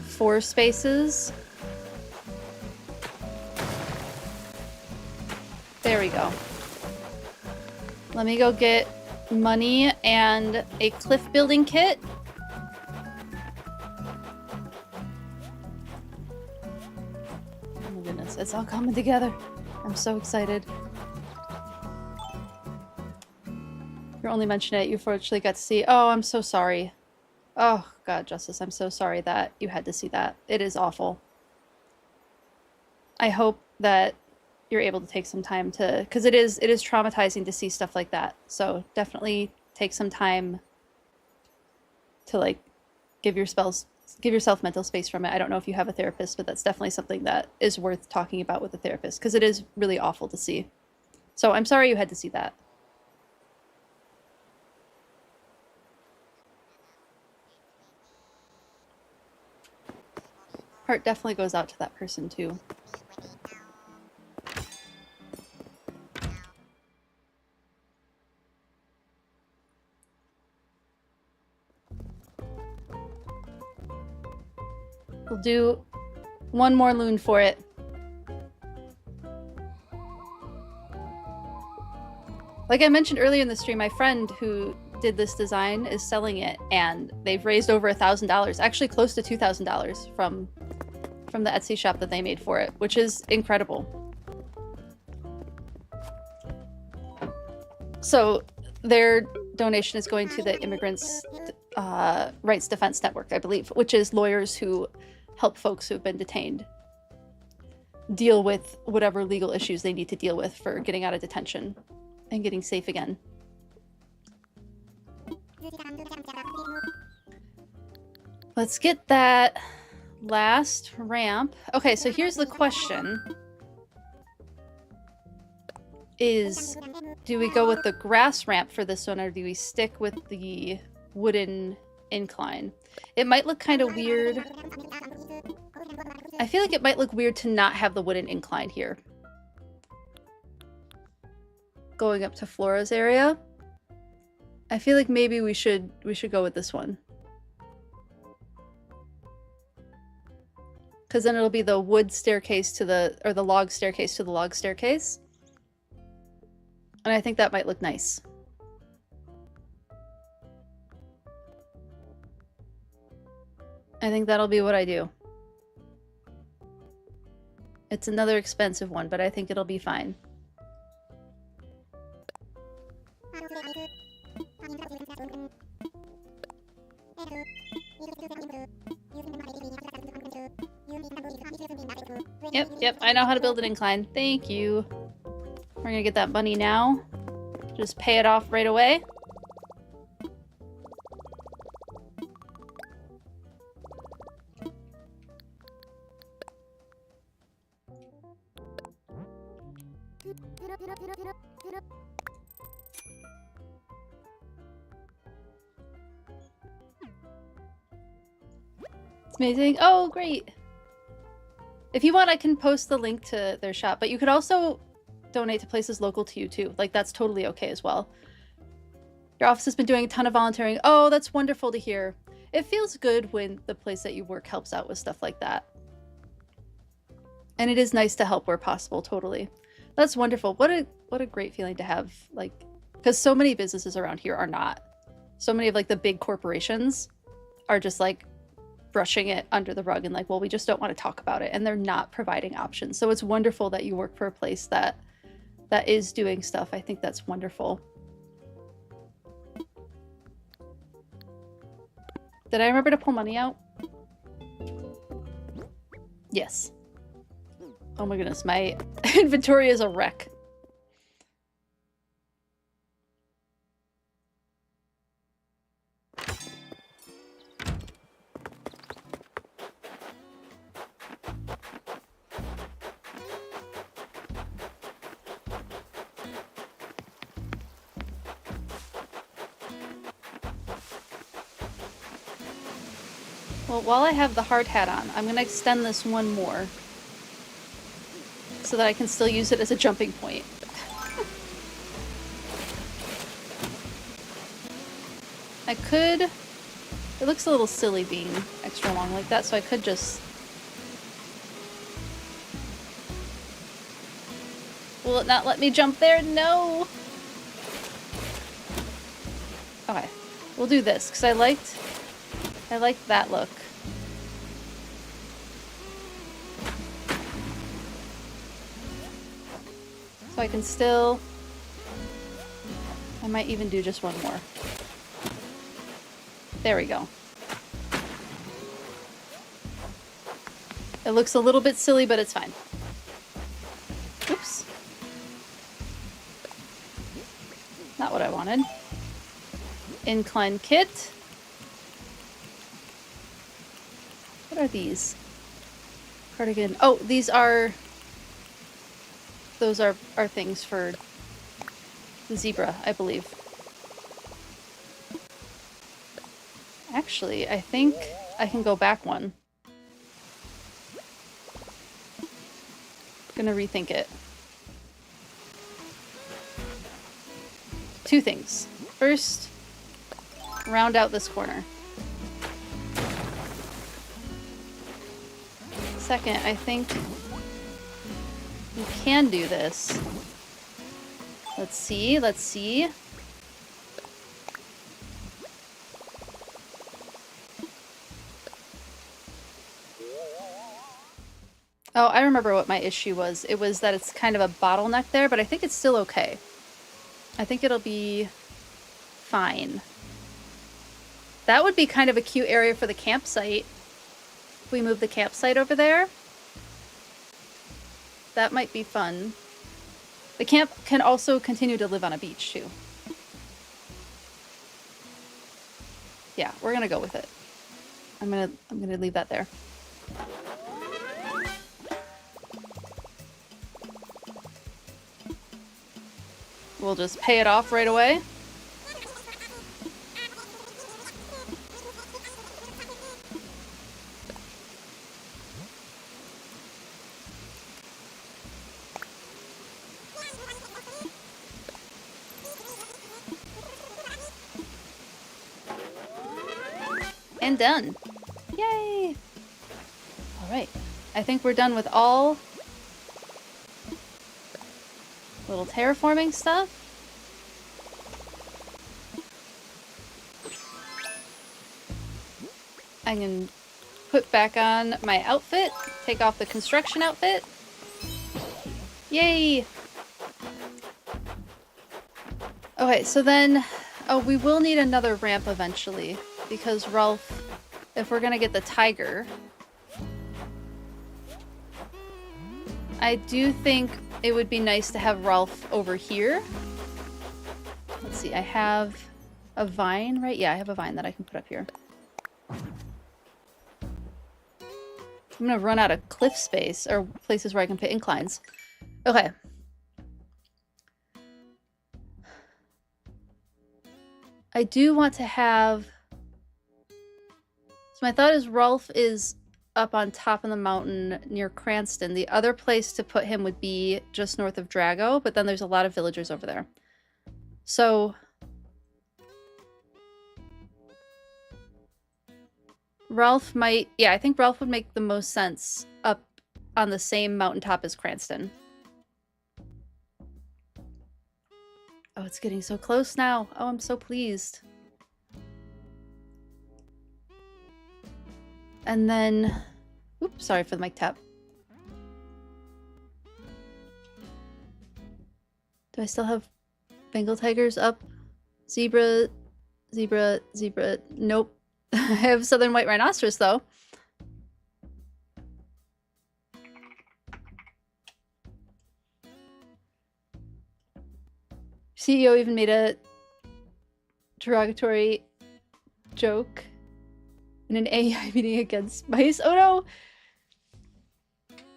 4 spaces. There we go. Let me go get money and a cliff building kit. Oh my goodness, it's all coming together. I'm so excited. You're only mentioning it, you fortunately got to see. Oh, I'm so sorry. Oh, God, Justice, I'm so sorry that you had to see that. It is awful. I hope that you're able to take some time to, because it is traumatizing to see stuff like that. So definitely take some time to like give yourself mental space from it. I don't know if you have a therapist, but that's definitely something that is worth talking about with a therapist, because it is really awful to see. So I'm sorry you had to see that. Heart definitely goes out to that person too. We'll do one more loon for it. Like I mentioned earlier in the stream, my friend who did this design is selling it, and they've raised over $1,000, actually close to $2,000 from the Etsy shop that they made for it, which is incredible. So their donation is going to the Immigrants' Rights Defense Network, I believe, which is lawyers who help folks who have been detained deal with whatever legal issues they need to deal with for getting out of detention and getting safe again. Let's get that last ramp. Okay, so here's the question. Is, do we go with the grass ramp for this one, or do we stick with the wooden incline? It might look kind of weird. I feel like it might look weird to not have the wooden incline here. Going up to Flora's area. I feel like maybe we should go with this one. Because then it'll be the wood staircase to the, or the log staircase to the log staircase. And I think that might look nice. I think that'll be what I do. It's another expensive one, but I think it'll be fine. Yep, I know how to build an incline. Thank you. We're gonna get that money now. Just pay it off right away. It's amazing. Oh, great. If you want, I can post the link to their shop, but you could also donate to places local to you too. Like, that's totally okay as well. Your office has been doing a ton of volunteering. Oh, that's wonderful to hear. It feels good when the place that you work helps out with stuff like that. And it is nice to help where possible, totally. That's wonderful. What a great feeling to have, like, because so many businesses around here are not. So many of like the big corporations are just like brushing it under the rug and like, well, we just don't want to talk about it, and they're not providing options. So it's wonderful that you work for a place that is doing stuff. I think that's wonderful. Did I remember to pull money out? Yes. Oh my goodness, my inventory is a wreck. Well, while I have the hard hat on, I'm going to extend this one more so that I can still use it as a jumping point. I could... It looks a little silly being extra long like that, so I could just... Will it not let me jump there? No! Okay. We'll do this, because I liked that look. So I can still... I might even do just one more. There we go. It looks a little bit silly, but it's fine. Oops. Not what I wanted. Incline kit. What are these? Cardigan. Oh, these are... Those are things for the zebra, I believe. Actually, I think I can go back one. Gonna rethink it. Two things. First, round out this corner. Second, I think we can do this. Let's see, let's see. Oh, I remember what my issue was. It was that it's kind of a bottleneck there, but I think it's still okay. I think it'll be fine. That would be kind of a cute area for the campsite. If we move the campsite over there. That might be fun. The camp can also continue to live on a beach too. Yeah, we're gonna go with it. I'm gonna leave that there. We'll just pay it off right away. And done. Yay! Alright. I think we're done with all little terraforming stuff. I can put back on my outfit, take off the construction outfit. Yay! Okay, so then, oh, we will need another ramp eventually, because Rolf, if we're gonna get the tiger, I do think it would be nice to have Rolf over here. Let's see, I have a vine, right? Yeah, I have a vine that I can put up here. I'm gonna run out of cliff space, or places where I can put inclines. Okay. I do want to have... So my thought is Rolf is up on top of the mountain near Cranston. The other place to put him would be just north of Drago, but then there's a lot of villagers over there. So... Rolf might... Yeah, I think Rolf would make the most sense up on the same mountaintop as Cranston. Oh, it's getting so close now. Oh, I'm so pleased. And then... Oops, sorry for the mic tap. Do I still have Bengal tigers up? Zebra, zebra, zebra. Nope. I have southern white rhinoceros, though. CEO even made a derogatory joke in an AI meeting against mice. Oh no!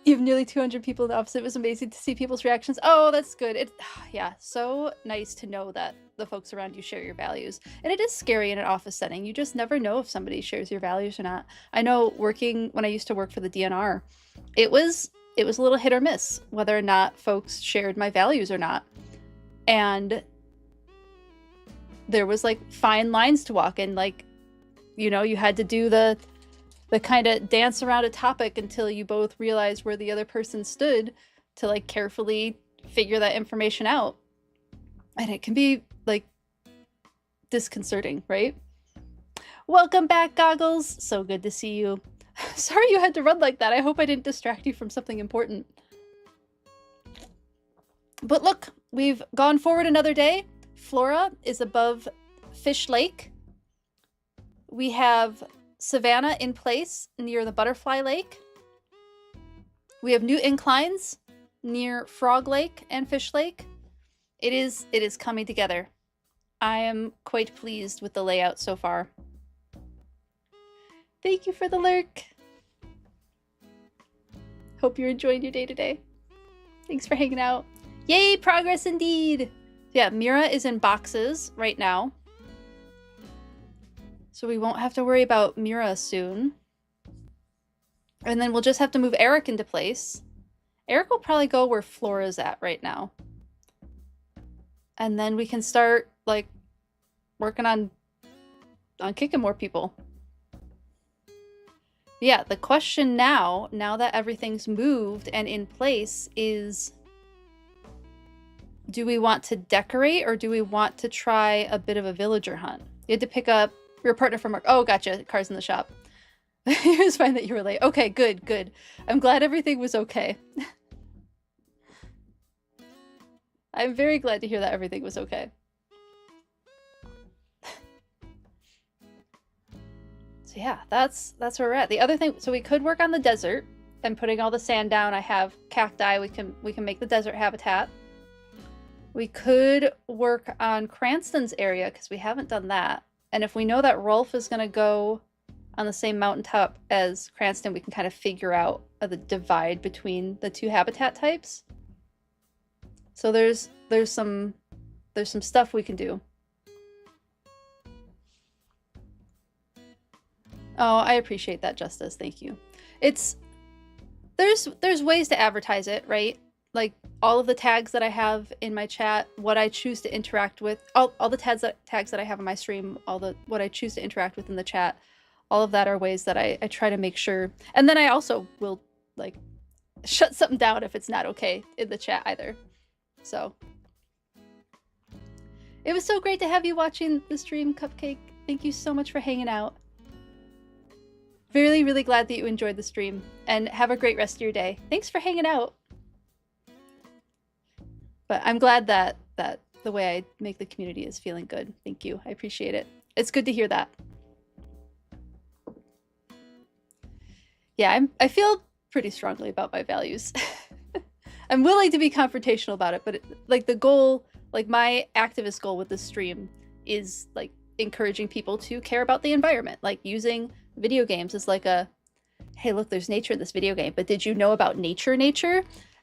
You have nearly 200 people in the office. It was amazing to see people's reactions. Oh, that's good. Yeah, so nice to know that the folks around you share your values. And it is scary in an office setting. You just never know if somebody shares your values or not. I know when I used to work for the DNR, it was a little hit or miss whether or not folks shared my values or not. And there was like fine lines to walk in, like, you know, you had to do the kind of dance around a topic until you both realized where the other person stood to like carefully figure that information out. And it can be like disconcerting, right? Welcome back, Goggles. So good to see you. Sorry you had to run like that. I hope I didn't distract you from something important. But look, we've gone forward another day. Flora is above Fish Lake. We have Savannah in place near the Butterfly Lake. We have new inclines near Frog Lake and Fish Lake. It is coming together. I am quite pleased with the layout so far. Thank you for the lurk. Hope you're enjoying your day today. Thanks for hanging out. Yay, progress indeed! Yeah, Mira is in boxes right now. So we won't have to worry about Mira soon. And then we'll just have to move Eric into place. Eric will probably go where Flora's at right now. And then we can start, like, working on kicking more people. Yeah, the question now that everything's moved and in place is, do we want to decorate or do we want to try a bit of a villager hunt? You had to pick up your partner from work. Oh, gotcha. Car's in the shop. It was fine that you were late. Okay, good, good. I'm glad everything was okay. I'm very glad to hear that everything was okay. So yeah, that's where we're at. The other thing, so we could work on the desert and putting all the sand down. I have cacti. We can make the desert habitat. We could work on Cranston's area because we haven't done that. And if we know that Rolf is going to go on the same mountaintop as Cranston, we can kind of figure out the divide between the two habitat types. So there's some stuff we can do. Oh, I appreciate that, Justice. Thank you. There's ways to advertise it, right? Like all of the tags that I have in my chat, what I choose to interact with, all the tags that I have on my stream, what I choose to interact with in the chat, all of that are ways that I try to make sure. And then I also will like shut something down if it's not okay in the chat either. So it was so great to have you watching the stream, Cupcake. Thank you so much for hanging out. Really, really glad that you enjoyed the stream and have a great rest of your day. Thanks for hanging out. But I'm glad that the way I make the community is feeling good. Thank you. I appreciate it. It's good to hear that. Yeah, I feel pretty strongly about my values. I'm willing to be confrontational about it, but like the goal, like my activist goal with this stream is like encouraging people to care about the environment, like using video games as like a, hey, look, there's nature in this video game, but did you know about nature?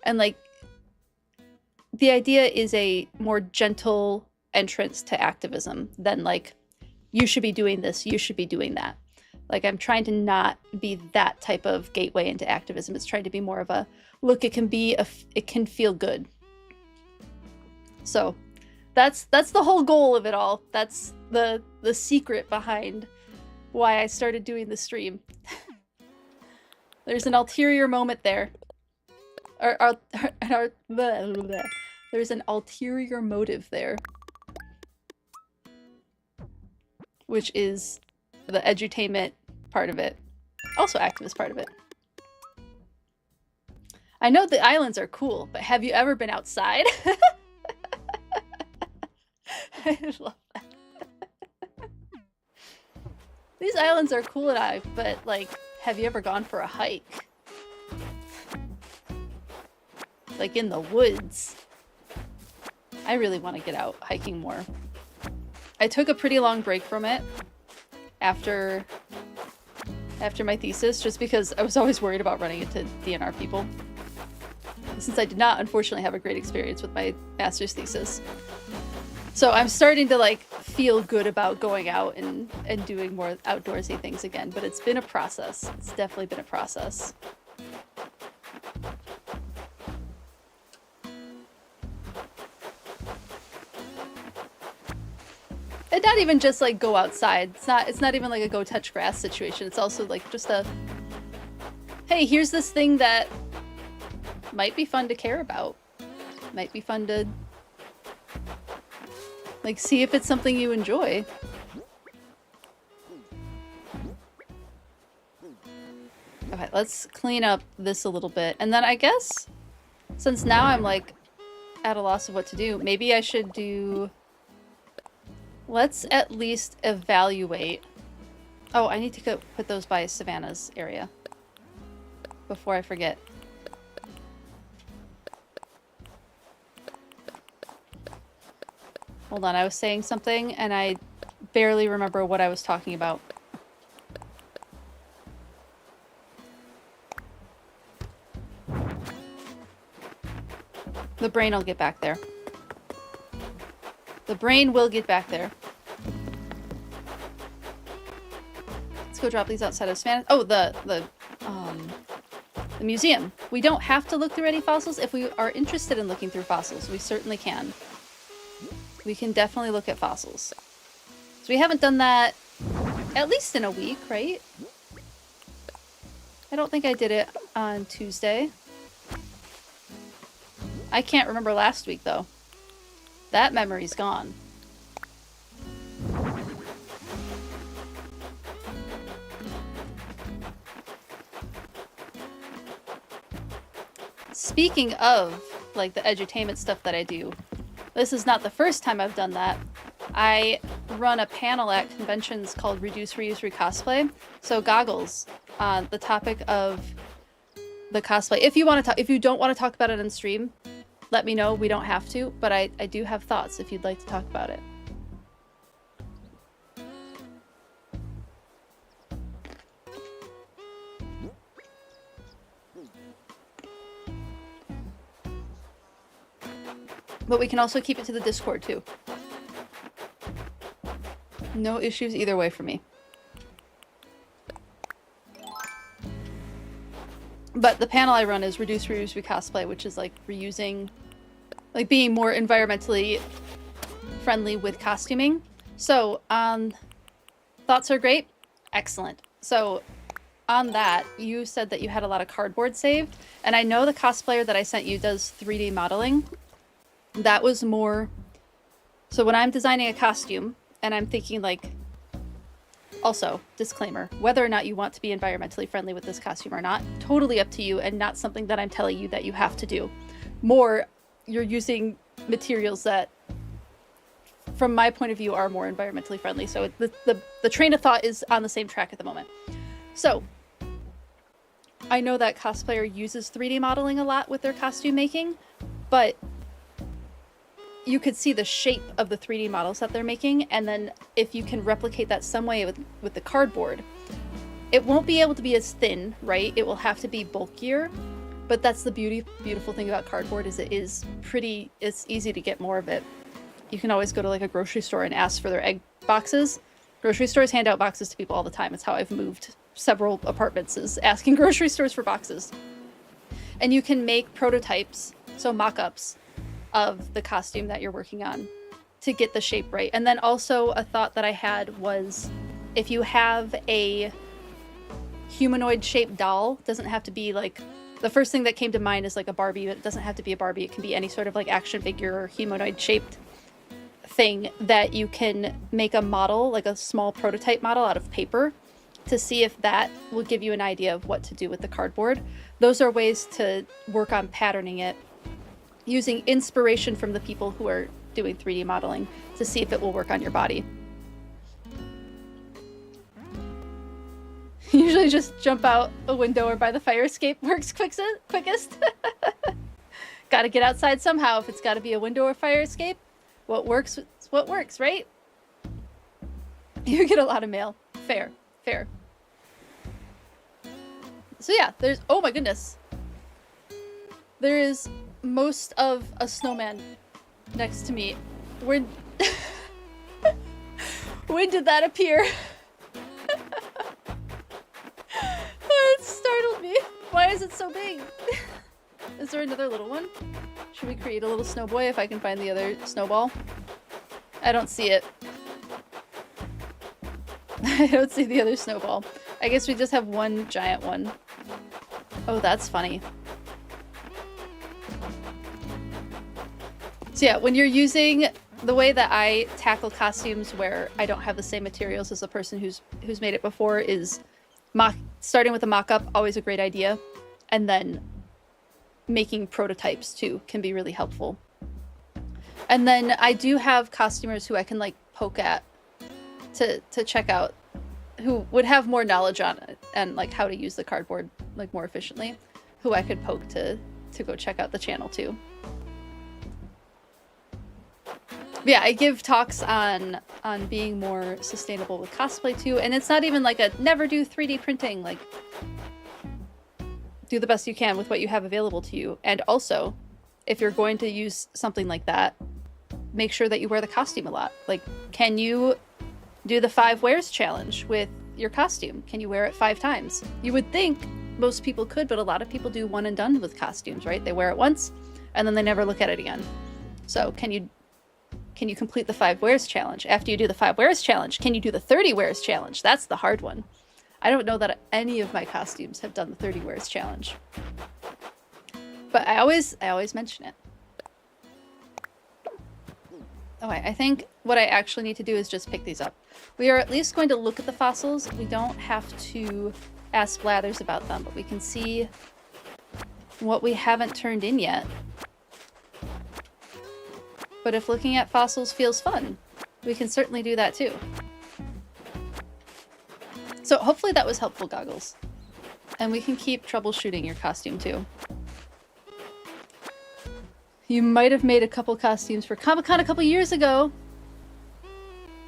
And like, the idea is a more gentle entrance to activism than like, you should be doing this, you should be doing that. Like I'm trying to not be that type of gateway into activism. It's trying to be more of a, look, it can feel good. So that's the whole goal of it all. That's the secret behind why I started doing the stream. There's an ulterior moment there. There's an ulterior motive there. Which is the edutainment part of it. Also activist part of it. I know the islands are cool, but have you ever been outside? I love that. These islands are cool and I, but like, have you ever gone for a hike? Like in the woods. I really want to get out hiking more. I took a pretty long break from it after my thesis, just because I was always worried about running into DNR people. Since I did not, unfortunately, have a great experience with my master's thesis. So I'm starting to like feel good about going out and doing more outdoorsy things again, but it's been a process. It's definitely been a process. not even just like go outside. It's not even like a go touch grass situation. It's also like just a, hey, here's this thing that might be fun to care about. Might be fun to like see if it's something you enjoy. Okay, let's clean up this a little bit. And then I guess since now I'm like at a loss of what to do, maybe I should do, let's at least evaluate. Oh, I need to go put those by Savannah's area before I forget. Hold on, I was saying something and I barely remember what I was talking about. The brain will get back there. The brain will get back there. Let's go drop these outside of Savannah. Oh, the museum. We don't have to look through any fossils. If we are interested in looking through fossils, we certainly can. We can definitely look at fossils. So we haven't done that at least in a week, right? I don't think I did it on Tuesday. I can't remember last week, though. That memory's gone. Speaking of, like, the edutainment stuff that I do, this is not the first time I've done that. I run a panel at conventions called Reduce, Reuse, Recosplay. So goggles on the topic of the cosplay. If you want to talk, if you don't want to talk about it on stream, let me know. We don't have to, but I do have thoughts if you'd like to talk about it. But we can also keep it to the Discord too. No issues either way for me. But the panel I run is Reduce, Reuse, Recosplay, which is like reusing, like being more environmentally friendly with costuming. So, thoughts are great. Excellent. So, on that, you said that you had a lot of cardboard saved, and I know the cosplayer that I sent you does 3D modeling. That was more... So when I'm designing a costume, and I'm thinking like... Also, disclaimer, whether or not you want to be environmentally friendly with this costume or not, totally up to you and not something that I'm telling you that you have to do. More, you're using materials that, from my point of view, are more environmentally friendly. So the train of thought is on the same track at the moment. So, I know that cosplayer uses 3D modeling a lot with their costume making, but you could see the shape of the 3D models that they're making, and then if you can replicate that some way with the cardboard, it won't be able to be as thin, right? It will have to be bulkier, but that's the beautiful thing about cardboard is it's easy to get more of it. You can always go to like a grocery store and ask for their egg boxes. Grocery stores hand out boxes to people all the time. It's how I've moved several apartments, is asking grocery stores for boxes. And you can make prototypes, so mock-ups, of the costume that you're working on to get the shape right. And then also a thought that I had was, if you have a humanoid shaped doll, doesn't have to be like, the first thing that came to mind is like a Barbie, but it doesn't have to be a Barbie. It can be any sort of like action figure or humanoid shaped thing that you can make a model, like a small prototype model out of paper, to see if that will give you an idea of what to do with the cardboard. Those are ways to work on patterning it, using inspiration from the people who are doing 3D modeling to see if it will work on your body. Usually just jump out a window or by the fire escape works quickest. Gotta get outside somehow. If it's gotta be a window or fire escape, what works is what works, right? You get a lot of mail. Fair. So yeah, there's, oh my goodness. There is most of a snowman next to me. When did that appear? It startled me. Why is it so big? Is there another little one? Should we create a little snow boy if I can find the other snowball? I don't see it. I don't see the other snowball. I guess we just have one giant one. Oh, that's funny. So yeah, when you're using the way that I tackle costumes where I don't have the same materials as the person who's made it before is starting with a mock-up, always a great idea, and then making prototypes too can be really helpful. And then I do have costumers who I can like poke at to check out, who would have more knowledge on it and like how to use the cardboard like more efficiently, who I could poke to go check out the channel too. But yeah, I give talks on being more sustainable with cosplay too, and it's not even like a never do 3D printing, like do the best you can with what you have available to you. And also, if you're going to use something like that, make sure that you wear the costume a lot. Like, can you do the 5 wears challenge with your costume? Can you wear it 5 times? You would think most people could, but a lot of people do one and done with costumes, right? They wear it once and then they never look at it again. So can you complete the 5 wears challenge? After you do the 5 wears challenge, can you do the 30 wears challenge? That's the hard one. I don't know that any of my costumes have done the 30 wears challenge, but I always mention it. Okay, I think what I actually need to do is just pick these up. We are at least going to look at the fossils. We don't have to ask Blathers about them, but we can see what we haven't turned in yet. But if looking at fossils feels fun, we can certainly do that too. So hopefully that was helpful, Goggles. And we can keep troubleshooting your costume too. You might have made a couple costumes for Comic-Con a couple years ago.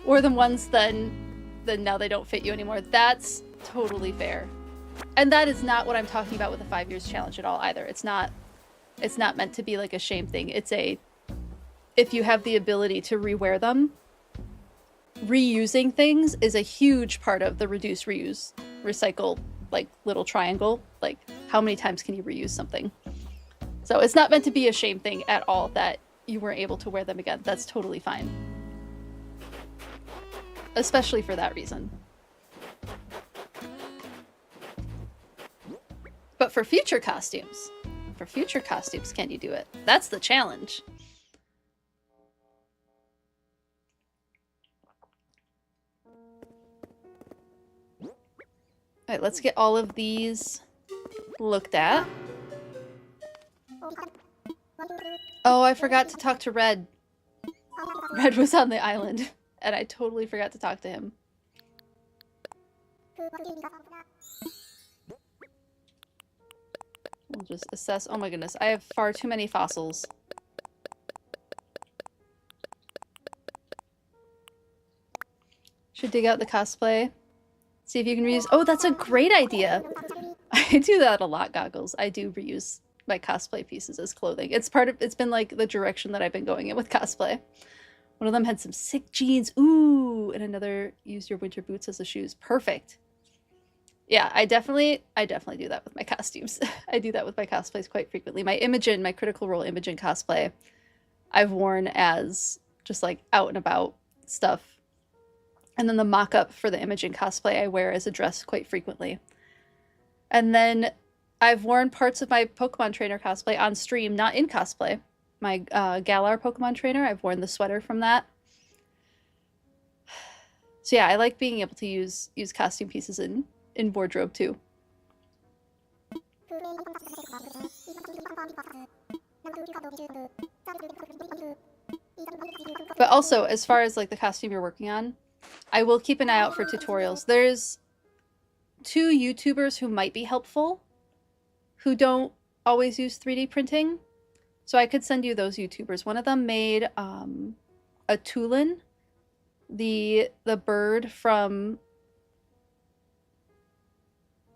Or the ones then now they don't fit you anymore. That's totally fair. And that is not what I'm talking about with the 5 years challenge at all either. It's not meant to be like a shame thing. It's if you have the ability to rewear them, reusing things is a huge part of the reduce, reuse, recycle, like little triangle. Like how many times can you reuse something? So it's not meant to be a shame thing at all that you weren't able to wear them again. That's totally fine. Especially for that reason. But for future costumes, can you do it? That's the challenge. All right, let's get all of these looked at. Oh, I forgot to talk to Red. Red was on the island, and I totally forgot to talk to him. We'll just assess. Oh my goodness, I have far too many fossils. Should dig out the cosplay. See if you can reuse. Oh, that's a great idea. I do that a lot, Goggles. I do reuse my cosplay pieces as clothing. It's been like the direction that I've been going in with cosplay. One of them had some sick jeans. Ooh, and another used your winter boots as the shoes. Perfect. Yeah, I definitely do that with my costumes. I do that with my cosplays quite frequently. My Imogen, my Critical Role Imogen cosplay, I've worn as just like out and about stuff. And then the mock-up for the Imogen cosplay I wear as a dress quite frequently. And then I've worn parts of my Pokemon trainer cosplay on stream, not in cosplay. My Galar Pokemon trainer, I've worn the sweater from that. So yeah, I like being able to use costume pieces in wardrobe too. But also, as far as like the costume you're working on, I will keep an eye out for tutorials. There's 2 YouTubers who might be helpful, who don't always use 3D printing. So I could send you those YouTubers. One of them made a Tulin, the bird from,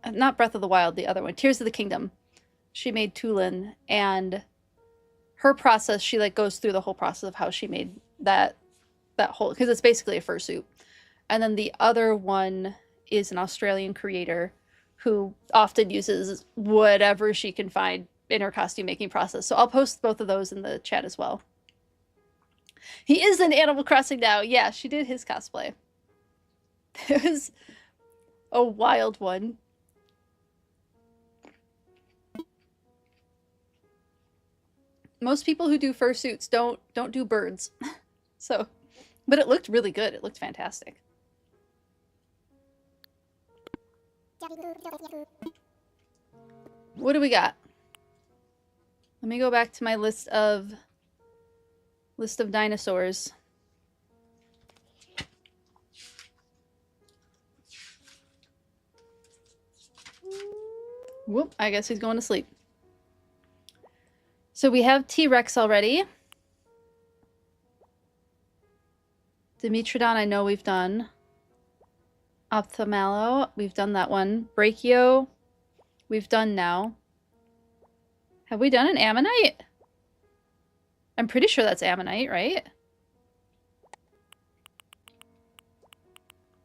not Breath of the Wild, the other one, Tears of the Kingdom. She made Tulin, and her process, she like goes through the whole process of how she made that whole, because it's basically a fursuit. And then the other one is an Australian creator who often uses whatever she can find in her costume making process. So I'll post both of those in the chat as well. He is in Animal Crossing now. Yeah, she did his cosplay. It was a wild one. Most people who do fursuits don't do birds. So, but it looked really good. It looked fantastic. What do we got? Let me go back to my list of dinosaurs. Whoop, I guess he's going to sleep. So we have T-Rex already. Dimetrodon, I know we've done. Ophthalmalo, we've done that one. Brachio, we've done now. Have we done an Ammonite? I'm pretty sure that's Ammonite, right?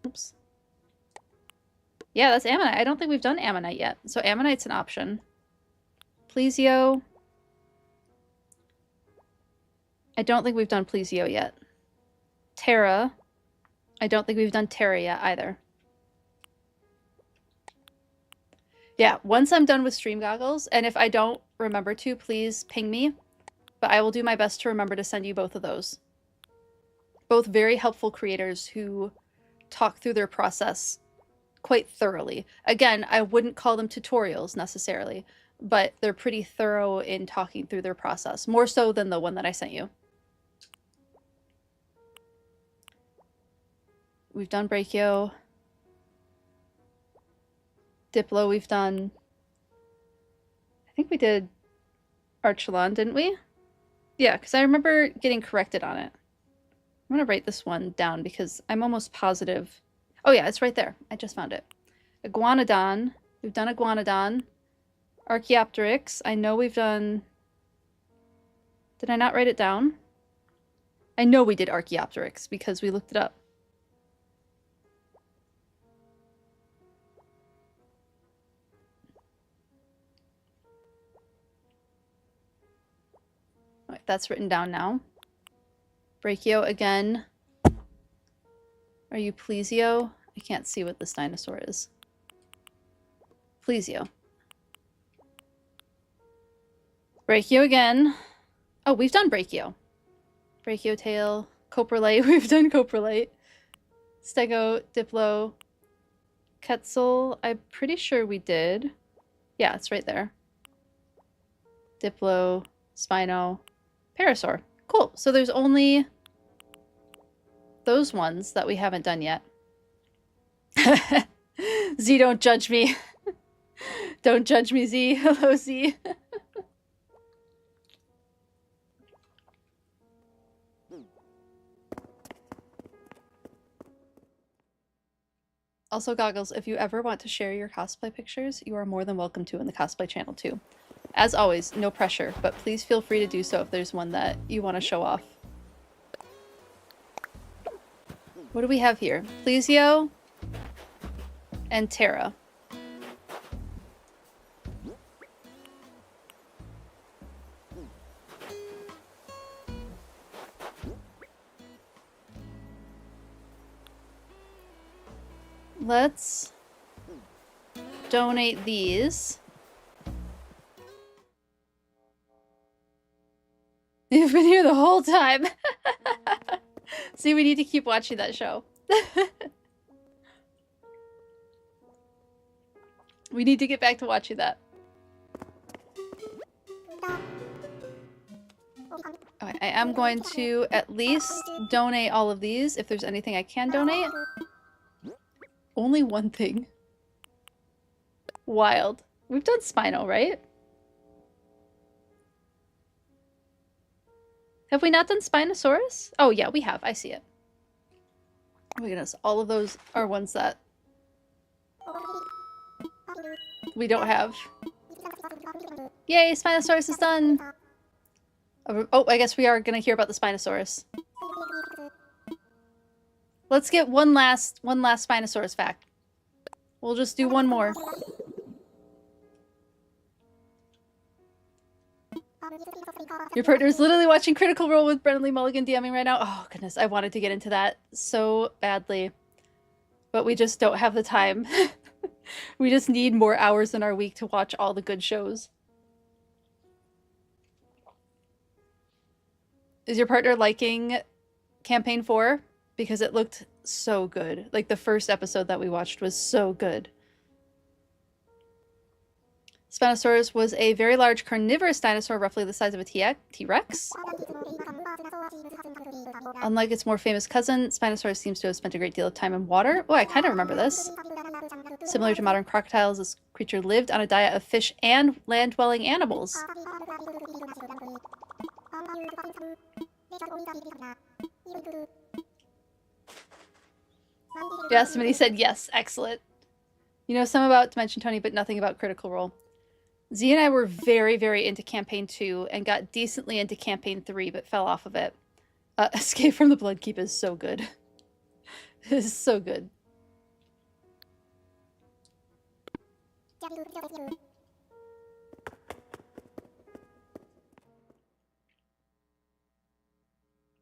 Oops. Yeah, that's Ammonite. I don't think we've done Ammonite yet. So Ammonite's an option. Plesio. I don't think we've done Plesio yet. Terra. I don't think we've done Terra yet either. Yeah, once I'm done with stream goggles, and if I don't remember to, please ping me. But I will do my best to remember to send you both of those. Both very helpful creators who talk through their process quite thoroughly. Again, I wouldn't call them tutorials necessarily, but they're pretty thorough in talking through their process, more so than the one that I sent you. We've done Brachio. Diplo we've done. I think we did Archelon, didn't we? Yeah, because I remember getting corrected on it. I'm going to write this one down because I'm almost positive. Oh yeah, it's right there. I just found it. Iguanodon. We've done Iguanodon. Archaeopteryx. I know we've done... Did I not write it down? I know we did Archaeopteryx because we looked it up. All right, that's written down now. Brachio again. Are you Plesio? I can't see what this dinosaur is. Plesio. Brachio again. Oh, we've done Brachio. Brachio tail. Coprolite. We've done Coprolite. Stego. Diplo. Quetzal. I'm pretty sure we did. Yeah, it's right there. Diplo. Spino. Parasaur. Cool. So there's only those ones that we haven't done yet. Z, don't judge me. Don't judge me, Z. Hello, Z. Also, Goggles, if you ever want to share your cosplay pictures, you are more than welcome to in the cosplay channel too. As always, no pressure, but please feel free to do so if there's one that you want to show off. What do we have here? Plesio and Terra. Let's donate these. You've been here the whole time. See, we need to keep watching that show. We need to get back to watching that. Okay, I am going to at least donate all of these if there's anything I can donate. Only one thing. Wild. We've done Spino, right? Have we not done Spinosaurus? Oh yeah, we have. I see it. Oh my goodness, all of those are ones that we don't have. Yay, Spinosaurus is done! Oh, I guess we are gonna hear about the Spinosaurus. Let's get one last Spinosaurus fact. We'll just do one more. Your partner is literally watching Critical Role with Brennan Lee Mulligan DMing right now. Oh goodness, I wanted to get into that so badly. but we just don't have the time. We just need more hours in our week to watch all the good shows. Is your partner liking Campaign 4? Because it looked so good. Like, the first episode that we watched was so good. Spinosaurus was a very large carnivorous dinosaur, roughly the size of a T-Rex. Unlike its more famous cousin, Spinosaurus seems to have spent a great deal of time in water. Oh, I kind of remember this. Similar to modern crocodiles, this creature lived on a diet of fish and land-dwelling animals. Yes, and he said yes, excellent. You know some about Dimension 20, but nothing about Critical Role. Z and I were very, very into Campaign 2 and got decently into Campaign 3, but fell off of it. Escape from the Bloodkeep is so good. It is so good.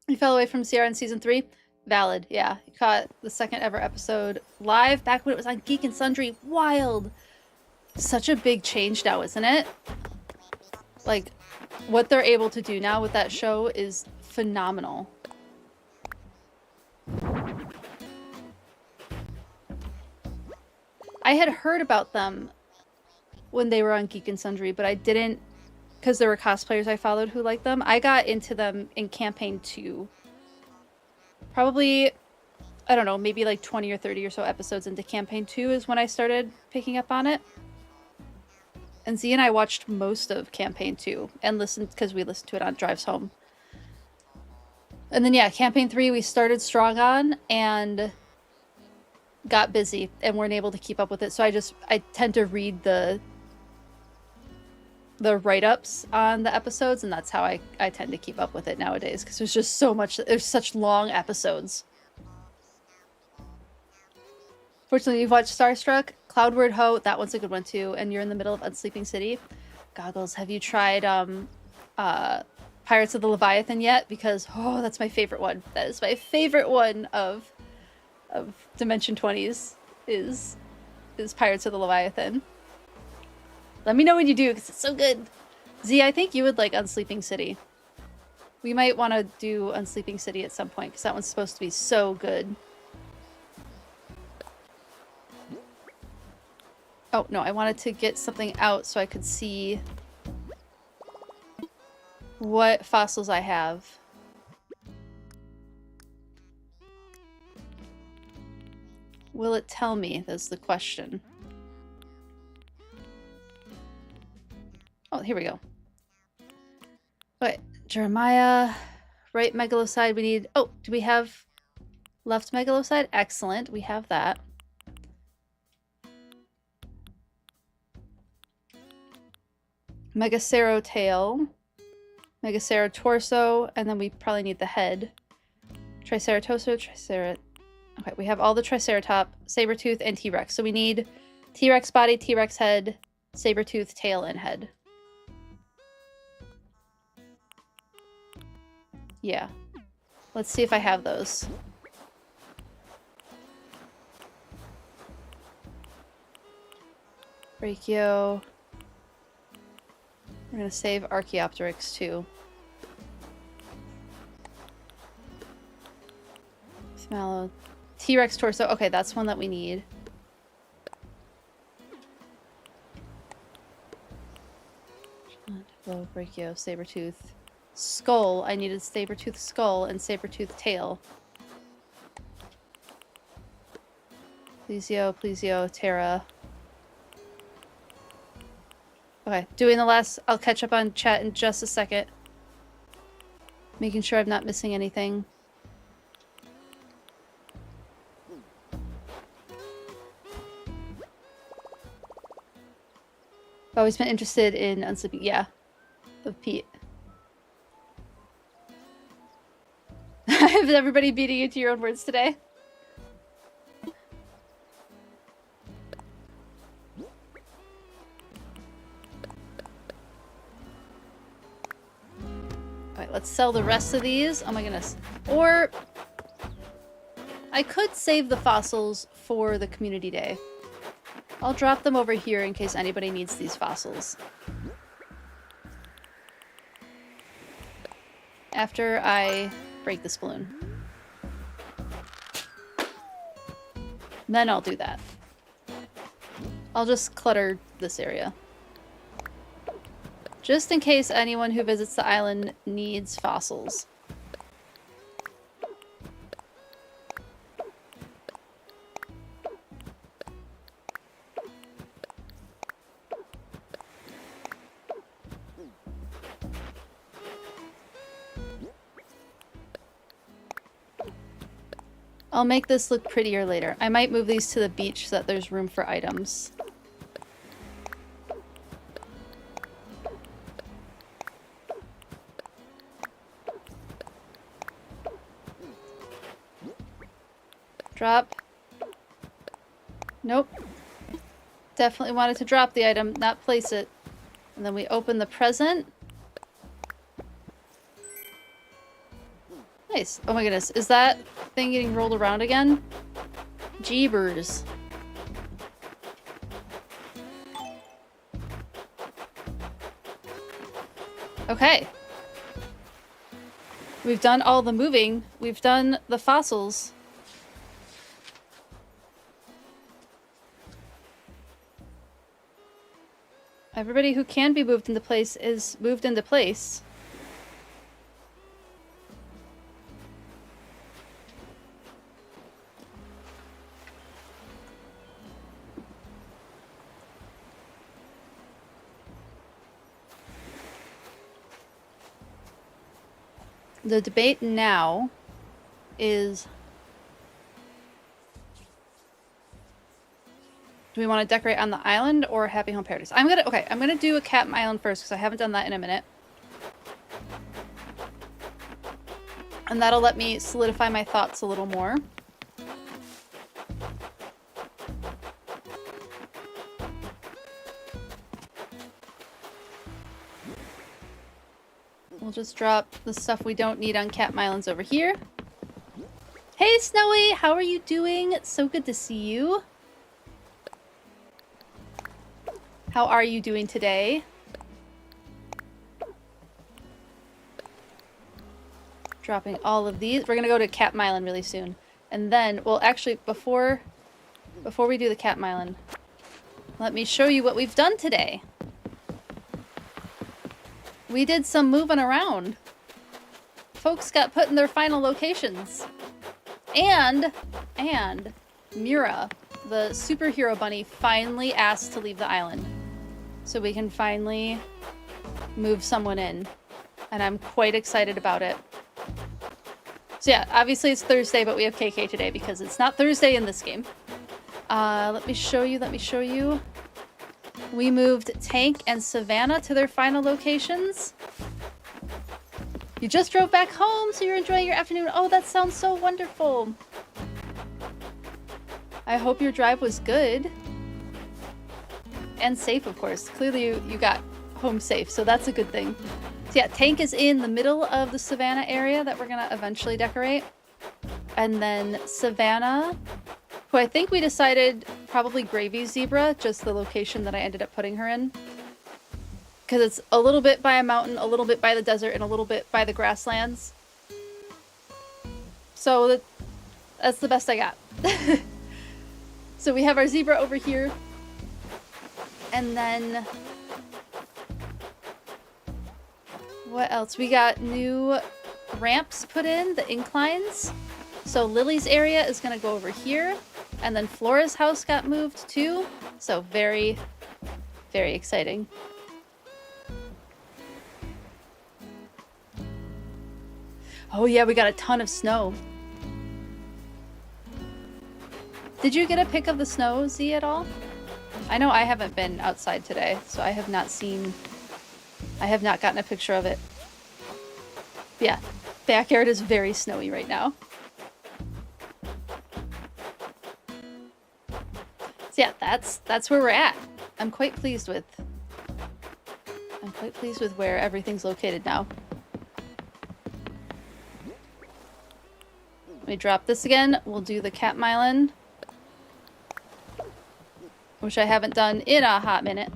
You fell away from Sierra in Season 3? Valid, yeah. You caught the second ever episode live back when it was on Geek and Sundry. Wild! Such a big change now, isn't it? Like, what they're able to do now with that show is phenomenal. I had heard about them when they were on Geek and Sundry, but I didn't, because there were cosplayers I followed who liked them. I got into them in Campaign 2. Probably, I don't know, maybe like 20 or 30 or so episodes into Campaign 2 is when I started picking up on it. And Z and I watched most of Campaign 2 and listened, because we listened to it on drives home. And then, yeah, Campaign 3 we started strong on and got busy and weren't able to keep up with it. So I tend to read the write-ups on the episodes, and that's how I tend to keep up with it nowadays, because there's just so much, there's such long episodes. Fortunately, you've watched Starstruck, Cloudward Ho, that one's a good one too, and you're in the middle of Unsleeping City. Goggles, have you tried Pirates of the Leviathan yet? Because, oh, that's my favorite one. That is my favorite one of Dimension 20s is Pirates of the Leviathan. Let me know when you do, because it's so good. Z, I think you would like Unsleeping City. We might want to do Unsleeping City at some point, because that one's supposed to be so good. Oh, no, I wanted to get something out so I could see what fossils I have. Will it tell me? That's the question. Oh, here we go. Wait, Jeremiah, right megalocide, we need... Oh, do we have left megalocide? Excellent, we have that. Megacero tail, Megacero torso, and then we probably need the head. Triceratops, Okay, we have all the Triceratop, Sabertooth, and T-Rex. So we need T-Rex body, T-Rex head, Sabertooth tail, and head. Yeah. Let's see if I have those. Brachio. We're gonna save Archaeopteryx too. Smallow. T-Rex torso. Okay, that's one that we need. Low Brachio, Sabertooth. Skull. I needed Sabertooth skull and Sabertooth tail. Plesio, Terra. Okay, doing the last... I'll catch up on chat in just a second. Making sure I'm not missing anything. I've always been interested in Unsleeping... Yeah. Of Pete. Is everybody beating you to your own words today? Alright, let's sell the rest of these. Oh my goodness. Or... I could save the fossils for the community day. I'll drop them over here in case anybody needs these fossils. After I break this balloon. Then I'll do that. I'll just clutter this area. Just in case anyone who visits the island needs fossils. I'll make this look prettier later. I might move these to the beach so that there's room for items. Drop. Nope. Definitely wanted to drop the item, not place it. And then we open the present. Nice. Oh my goodness. Is that thing getting rolled around again? Jeebers. Okay. We've done all the moving. We've done the fossils. Everybody who can be moved into place is moved into place. The debate now is, do we want to decorate on the island or Happy Home Paradise? I'm gonna do a cat island first because I haven't done that in a minute. And that'll let me solidify my thoughts a little more. We'll just drop the stuff we don't need on Cat Islands over here. Hey Snowy, how are you doing? So good to see you. How are you doing today? Dropping all of these. We're gonna go to Cat Island really soon. And then, well actually, before we do the Cat Island, let me show you what we've done today. We did some moving around. Folks got put in their final locations. And Mira, the superhero bunny, finally asked to leave the island. So we can finally move someone in. And I'm quite excited about it. So yeah, obviously it's Thursday, but we have KK today because it's not Thursday in this game. Let me show you. We moved Tank and Savannah to their final locations. You just drove back home, so you're enjoying your afternoon. Oh, that sounds so wonderful. I hope your drive was good. And safe, of course. Clearly you got home safe, so that's a good thing. So yeah, Tank is in the middle of the Savannah area that we're gonna eventually decorate. And then Savannah, who I think we decided probably Gravy Zebra, just the location that I ended up putting her in. Because it's a little bit by a mountain, a little bit by the desert, and a little bit by the grasslands. So that's the best I got. So we have our zebra over here. And then what else? We got new ramps put in, the inclines. So Lily's area is going to go over here. And then Flora's house got moved too. So very, very exciting. Oh yeah, we got a ton of snow. Did you get a pic of the snow, Z, at all? I know I haven't been outside today, so I have not gotten a picture of it. Yeah, backyard is very snowy right now. So yeah, that's where we're at. I'm quite pleased with where everything's located now. me drop this again. We'll do the Captain Island, which I haven't done in a hot minute.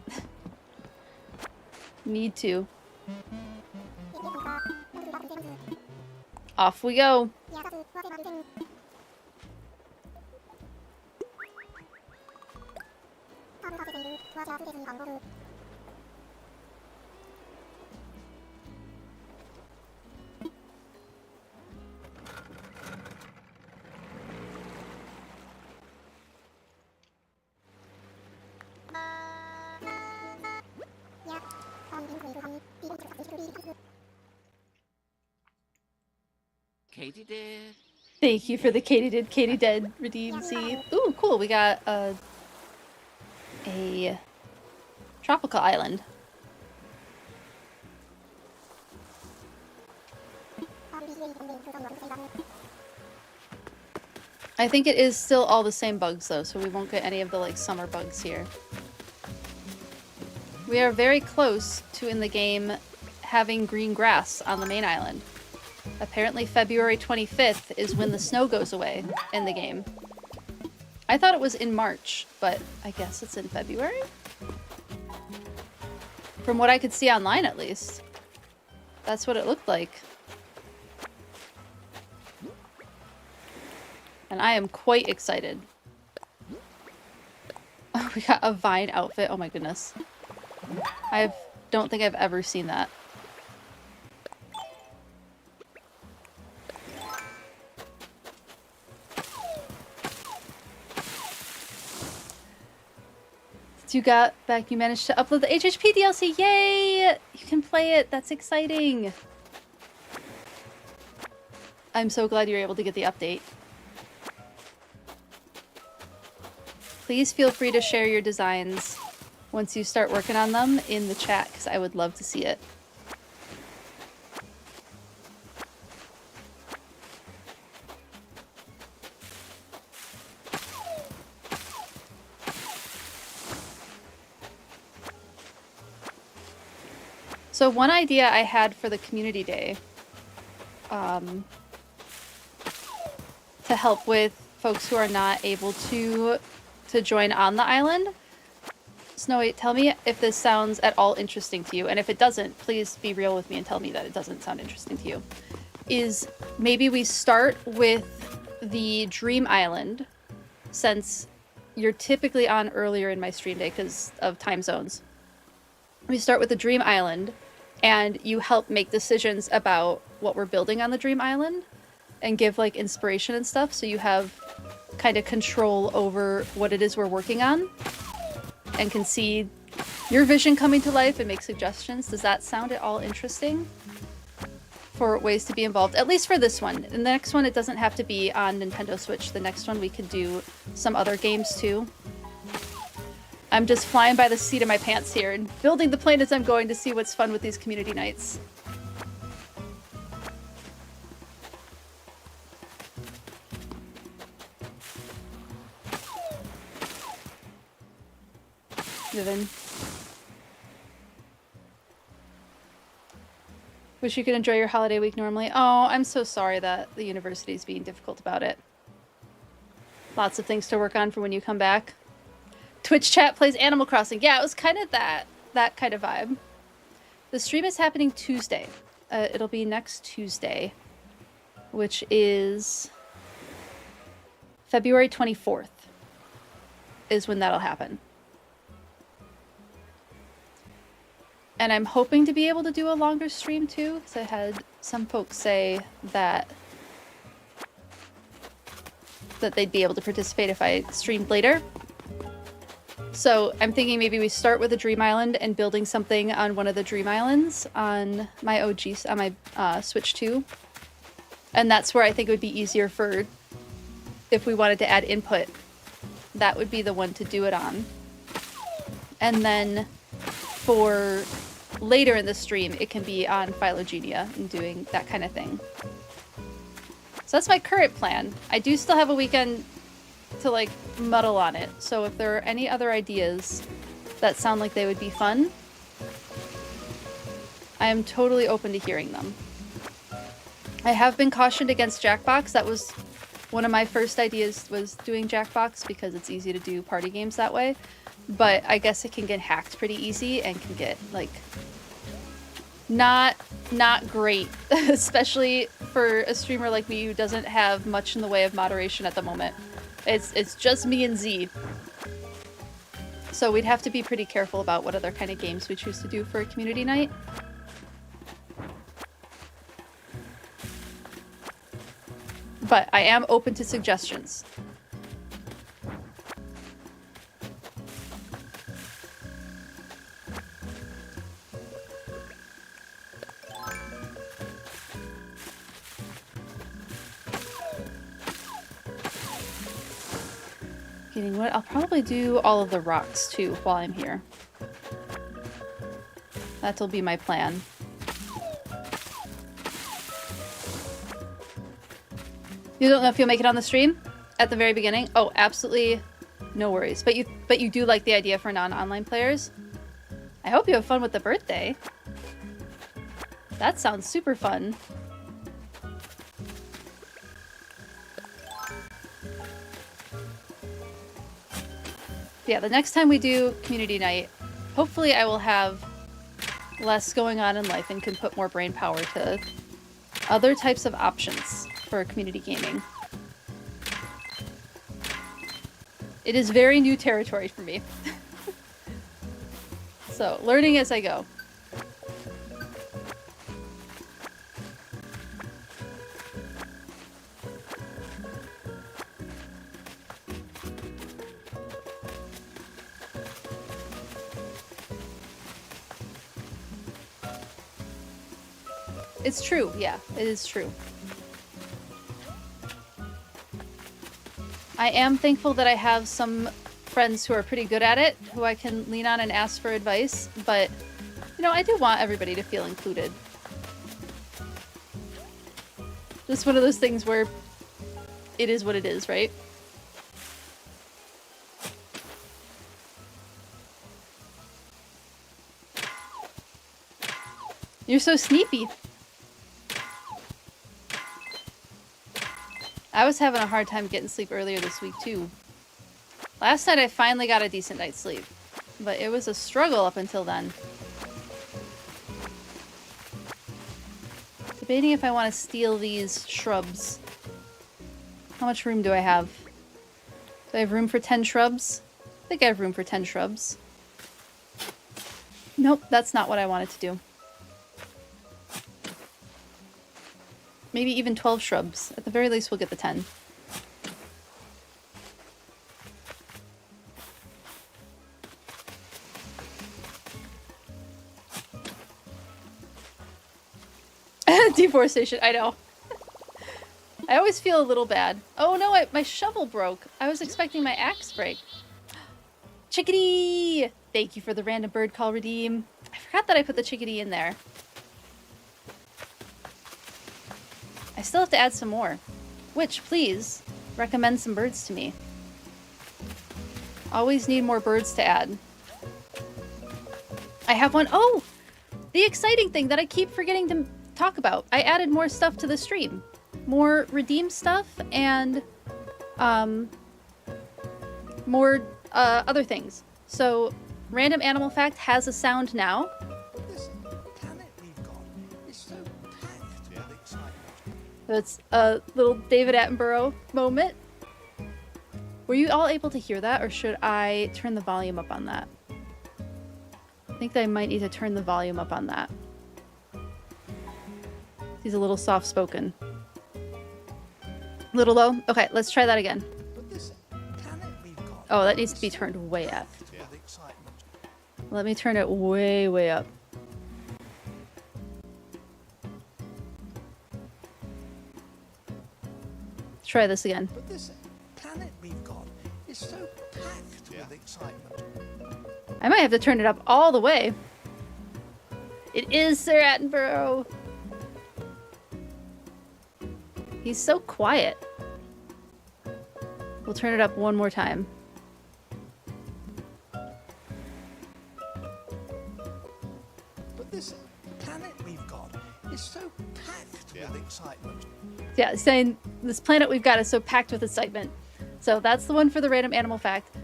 Need to. Off we go. Katydid. Thank you for the Katydid redeem seed. Ooh, cool. We got a tropical island. I think it is still all the same bugs though, so we won't get any of the like summer bugs here. We are very close to in the game having green grass on the main island. Apparently February 25th is when the snow goes away in the game. I thought it was in March, but I guess it's in February? From what I could see online at least. That's what it looked like. And I am quite excited. Oh, we got a Vine outfit. Oh my goodness. I don't think I've ever seen that. You got back, you managed to upload the HHP DLC. Yay! You can play it. That's exciting. I'm so glad you were able to get the update. Please feel free to share your designs once you start working on them in the chat, because I would love to see it. So one idea I had for the community day, to help with folks who are not able to join on the island. Snowy, tell me if this sounds at all interesting to you, and if it doesn't, please be real with me and tell me that it doesn't sound interesting to you. Is maybe we start with the Dream Island, since you're typically on earlier in my stream day because of time zones. We start with the Dream Island, and you help make decisions about what we're building on the Dream Island and give like inspiration and stuff, so you have kind of control over what it is we're working on and can see your vision coming to life and make suggestions. Does that sound at all interesting for ways to be involved? At least for this one. In the next one, it doesn't have to be on Nintendo Switch. The next one we could do some other games too. I'm just flying by the seat of my pants here and building the plane as I'm going to see what's fun with these community nights. Vivian. Wish you could enjoy your holiday week normally. Oh, I'm so sorry that the university's being difficult about it. Lots of things to work on for when you come back. Twitch chat plays Animal Crossing. Yeah, it was kind of that kind of vibe. The stream is happening Tuesday. It'll be next Tuesday, which is February 24th is when that'll happen. And I'm hoping to be able to do a longer stream too, because I had some folks say that they'd be able to participate if I streamed later. So I'm thinking maybe we start with a Dream Island and building something on one of the Dream Islands on my on my Switch 2. And that's where I think it would be easier for, if we wanted to add input, that would be the one to do it on. And then for later in the stream, it can be on Phylogenia and doing that kind of thing. So that's my current plan. I do still have a weekend to like muddle on it. So if there are any other ideas that sound like they would be fun, I am totally open to hearing them. I have been cautioned against Jackbox. That was One of my first ideas was doing Jackbox because it's easy to do party games that way, but I guess it can get hacked pretty easy and can get like not great, especially for a streamer like me who doesn't have much in the way of moderation at the moment. It's just me and Z. So we'd have to be pretty careful about what other kind of games we choose to do for a community night. But I am open to suggestions. Getting what? I'll probably do all of the rocks too while I'm here. That'll be my plan. You don't know if you'll make it on the stream at the very beginning? Oh, absolutely no worries. But you do like the idea for non-online players? I hope you have fun with the birthday. That sounds super fun. Yeah, the next time we do community night, hopefully I will have less going on in life and can put more brain power to other types of options for community gaming. It is very new territory for me. So, learning as I go. It's true, yeah, it is true. I am thankful that I have some friends who are pretty good at it, who I can lean on and ask for advice, but, you know, I do want everybody to feel included. Just one of those things where it is what it is, right? You're so sneaky. I was having a hard time getting sleep earlier this week, too. Last night I finally got a decent night's sleep, but it was a struggle up until then. Debating if I want to steal these shrubs. How much room do I have? Do I have room for 10 shrubs? I think I have room for 10 shrubs. Nope, that's not what I wanted to do. Maybe even 12 shrubs. At the very least, we'll get the 10. Deforestation, I know. I always feel a little bad. Oh no, my shovel broke. I was expecting my axe to break. Chickadee! Thank you for the random bird call redeem. I forgot that I put the chickadee in there. I still have to add some more. Which, please, recommend some birds to me. Always need more birds to add. I have one. Oh! The exciting thing that I keep forgetting to talk about. I added more stuff to the stream. More redeem stuff and more other things. So, Random Animal Fact has a sound now. That's a little David Attenborough moment. Were you all able to hear that, or should I turn the volume up on that? I think that I might need to turn the volume up on that. He's a little soft-spoken. A little low? Okay, let's try that again. Oh, that needs to be turned way up. Let me turn it way, way up. Try this again. But this planet we've got is so packed with excitement. I might have to turn it up all the way. It is Sir Attenborough. He's so quiet. We'll turn it up one more time. But this planet we've got is so packed with excitement. Yeah, saying this planet we've got is so packed with excitement. So that's the one for the random animal fact.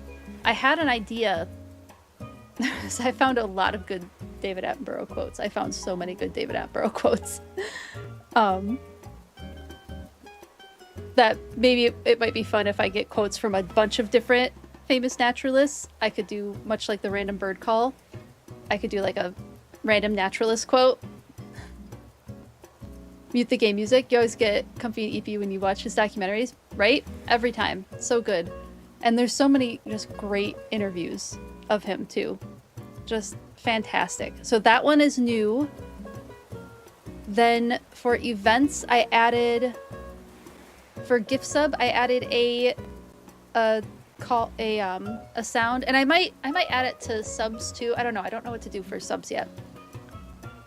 I had an idea. So I found a lot of good David Attenborough quotes. I found so many good David Attenborough quotes. That maybe it might be fun if I get quotes from a bunch of different famous naturalists. I could do much like the random bird call. I could do like a random naturalist quote. Mute the game music. You always get comfy and eepy when you watch his documentaries, right? Every time. So good. And there's so many just great interviews of him too. Just fantastic. So that one is new. Then for events, I added, for gift sub, I added a sound, and I might add it to subs too. I don't know. I don't know what to do for subs yet.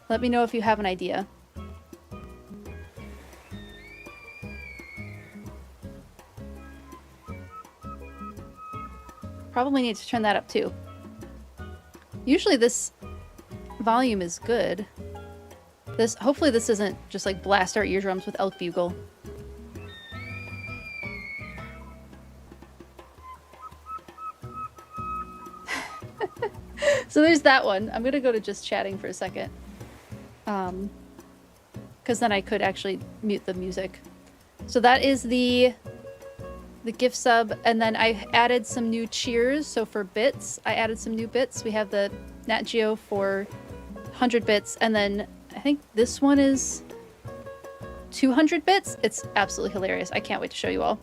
Let me know if you have an idea. Probably need to turn that up too. Usually this volume is good. Hopefully this isn't just like blast our eardrums with elk bugle. So there's that one. I'm gonna go to just chatting for a second. Because then I could actually mute the music. So that is the gift sub, and then I added some new cheers. So for bits, I added some new bits. We have the Nat Geo for 100 bits, and then I think this one is 200 bits. It's absolutely hilarious. I can't wait to show you all.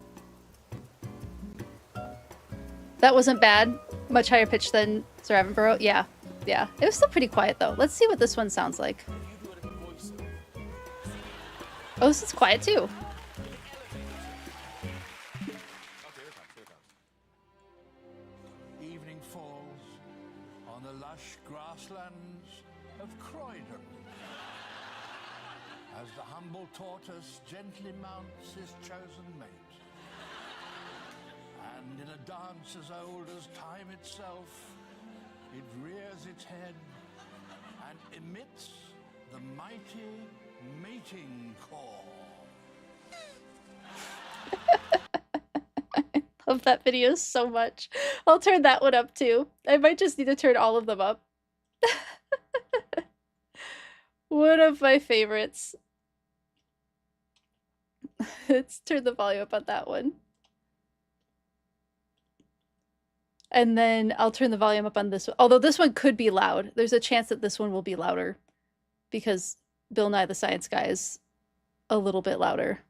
That wasn't bad. Much higher pitch than Sir Attenborough. Yeah. Yeah. It was still pretty quiet though. Let's see what this one sounds like. Oh, this is quiet too. Evening falls on the lush grasslands of Croydon as the humble tortoise gently mounts his chosen mate. And in a dance as old as time itself, it rears its head and emits the mighty mating call. I love that video so much. I'll turn that one up too. I might just need to turn all of them up. One of my favorites. Let's turn the volume up on that one. And then I'll turn the volume up on this one. Although this one could be loud. There's a chance that this one will be louder because Bill Nye the Science Guy is a little bit louder.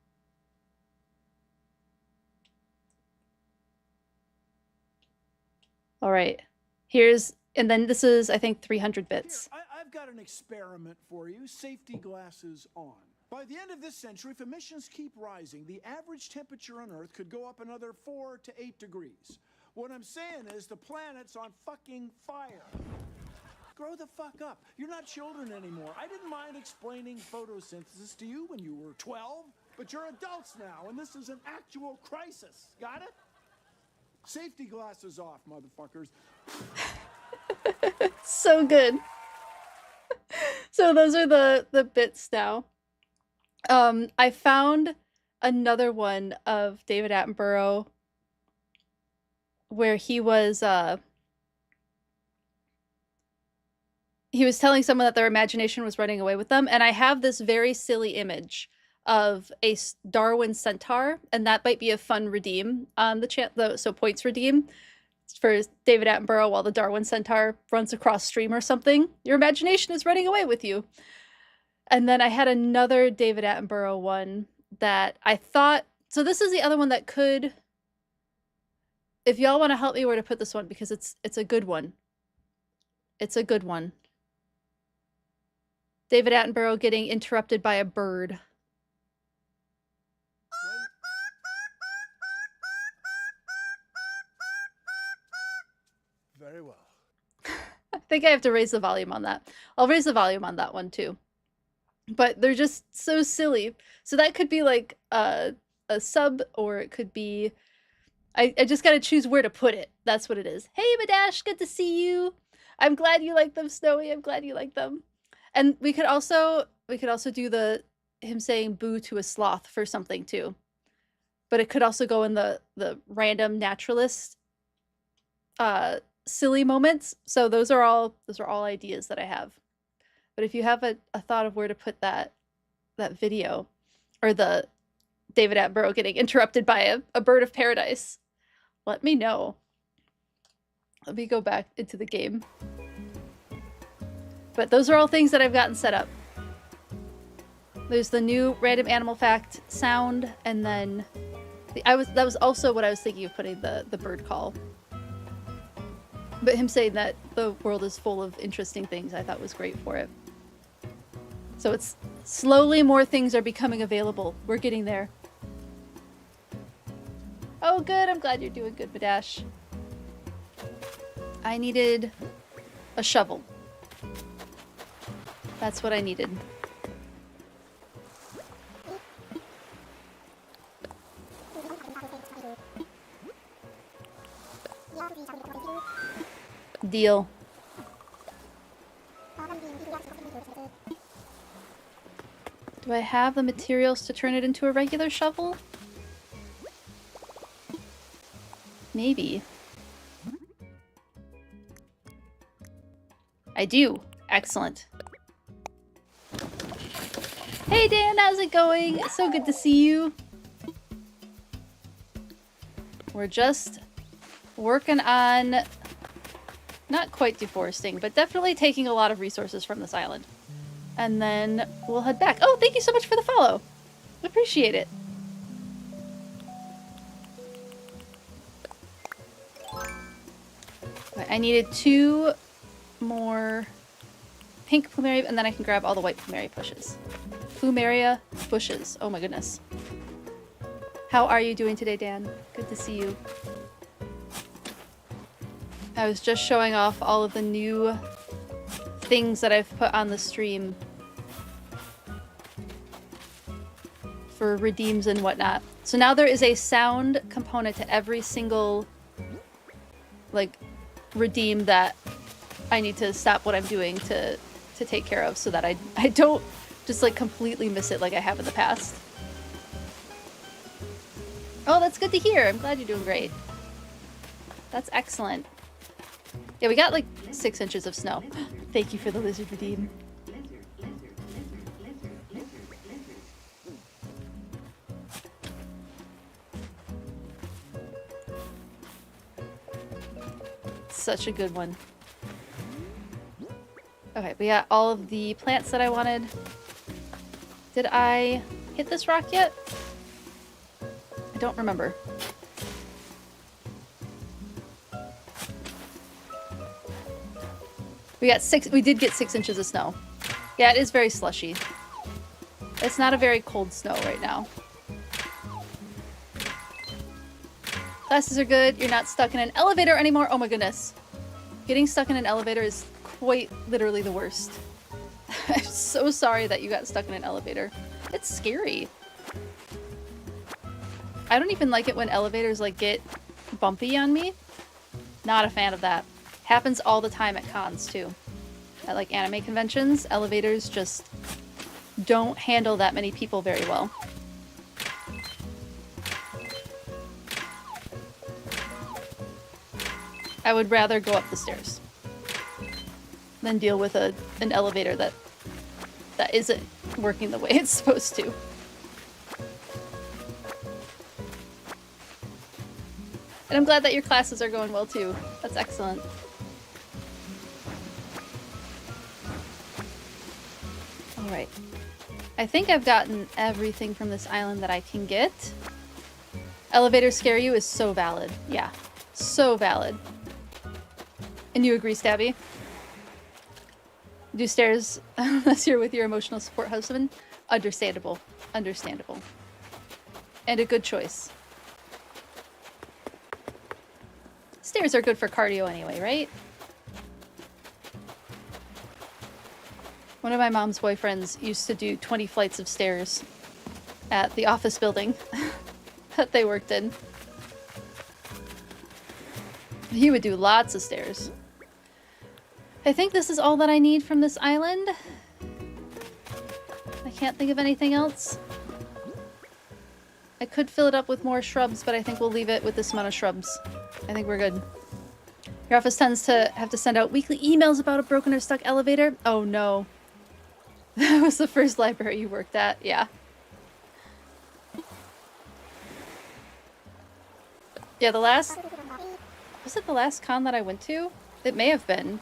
All right. And then this is, I think, 300 bits. Here, I've got an experiment for you. Safety glasses on. By the end of this century, if emissions keep rising, the average temperature on Earth could go up another 4 to 8 degrees. What I'm saying is the planet's on fucking fire. Grow the fuck up. You're not children anymore. I didn't mind explaining photosynthesis to you when you were 12, but you're adults now, and this is an actual crisis. Got it? Safety glasses off, motherfuckers. So good. So those are the bits now. I found another one of David Attenborough where he was telling someone that their imagination was running away with them, and I have this very silly image of a Darwin centaur, and that might be a fun redeem on the channel. So points redeem for David Attenborough while the Darwin centaur runs across stream or something. Your imagination is running away with you. And then I had another David Attenborough one that I thought, so this is the other one that could, if y'all want to help me where to put this one, because it's a good one. It's a good one. David Attenborough getting interrupted by a bird. Very well. I think I have to raise the volume on that. I'll raise the volume on that one too. But they're just so silly. So that could be like a sub, or it could be, I just gotta choose where to put it. That's what it is. Hey Madash, good to see you. I'm glad you like them, Snowy. I'm glad you like them. And we could also, we could also do him saying boo to a sloth for something too. But it could also go in the random naturalist silly moments. So those are all ideas that I have. But if you have a thought of where to put that video, or the David Attenborough getting interrupted by a bird of paradise, let me know. Let me go back into the game. But those are all things that I've gotten set up. There's the new random animal fact sound, and then that was also what I was thinking of putting the bird call. But him saying that the world is full of interesting things, I thought was great for it. So it's slowly more things are becoming available. We're getting there. Oh, good. I'm glad you're doing good, Madash. I needed a shovel. That's what I needed. Deal. Do I have the materials to turn it into a regular shovel? Maybe. I do. Excellent. Hey Dan, how's it going? So good to see you. We're just working on not quite deforesting, but definitely taking a lot of resources from this island. And then we'll head back. Oh, thank you so much for the follow. Appreciate it. Okay, I needed 2 more pink plumeria, and then I can grab all the white plumeria bushes. Plumeria bushes. Oh my goodness. How are you doing today, Dan? Good to see you. I was just showing off all of the new things that I've put on the stream for redeems and whatnot. So now there is a sound component to every single like redeem that I need to stop what I'm doing to take care of, so that I don't just like completely miss it like I have in the past. Oh, that's good to hear. I'm glad you're doing great. That's excellent. Yeah, we got like 6 inches of snow. Thank you for the lizard redeem. Such a good one. Okay, we got all of the plants that I wanted. Did I hit this rock yet? I don't remember. We did get 6 inches of snow. Yeah, it is very slushy. It's not a very cold snow right now. Classes are good. You're not stuck in an elevator anymore. Oh my goodness. Getting stuck in an elevator is quite literally the worst. I'm so sorry that you got stuck in an elevator. It's scary. I don't even like it when elevators like get bumpy on me. Not a fan of that. Happens all the time at cons too. At like anime conventions, elevators just don't handle that many people very well. I would rather go up the stairs than deal with an elevator that isn't working the way it's supposed to. And I'm glad that your classes are going well too. That's excellent. Alright. I think I've gotten everything from this island that I can get. Elevators scare you is so valid. Yeah. So valid. And you agree, Stabby? Do stairs unless you're with your emotional support husband? Understandable. Understandable. And a good choice. Stairs are good for cardio anyway, right? One of my mom's boyfriends used to do 20 flights of stairs at the office building that they worked in. He would do lots of stairs. I think this is all that I need from this island. can't think of anything else. I could fill it up with more shrubs, but I think we'll leave it with this amount of shrubs. I think we're good. Your office tends to have to send out weekly emails about a broken or stuck elevator. Oh no. That was the first library you worked at, yeah. Yeah, the last... Was it the last con that I went to? It may have been.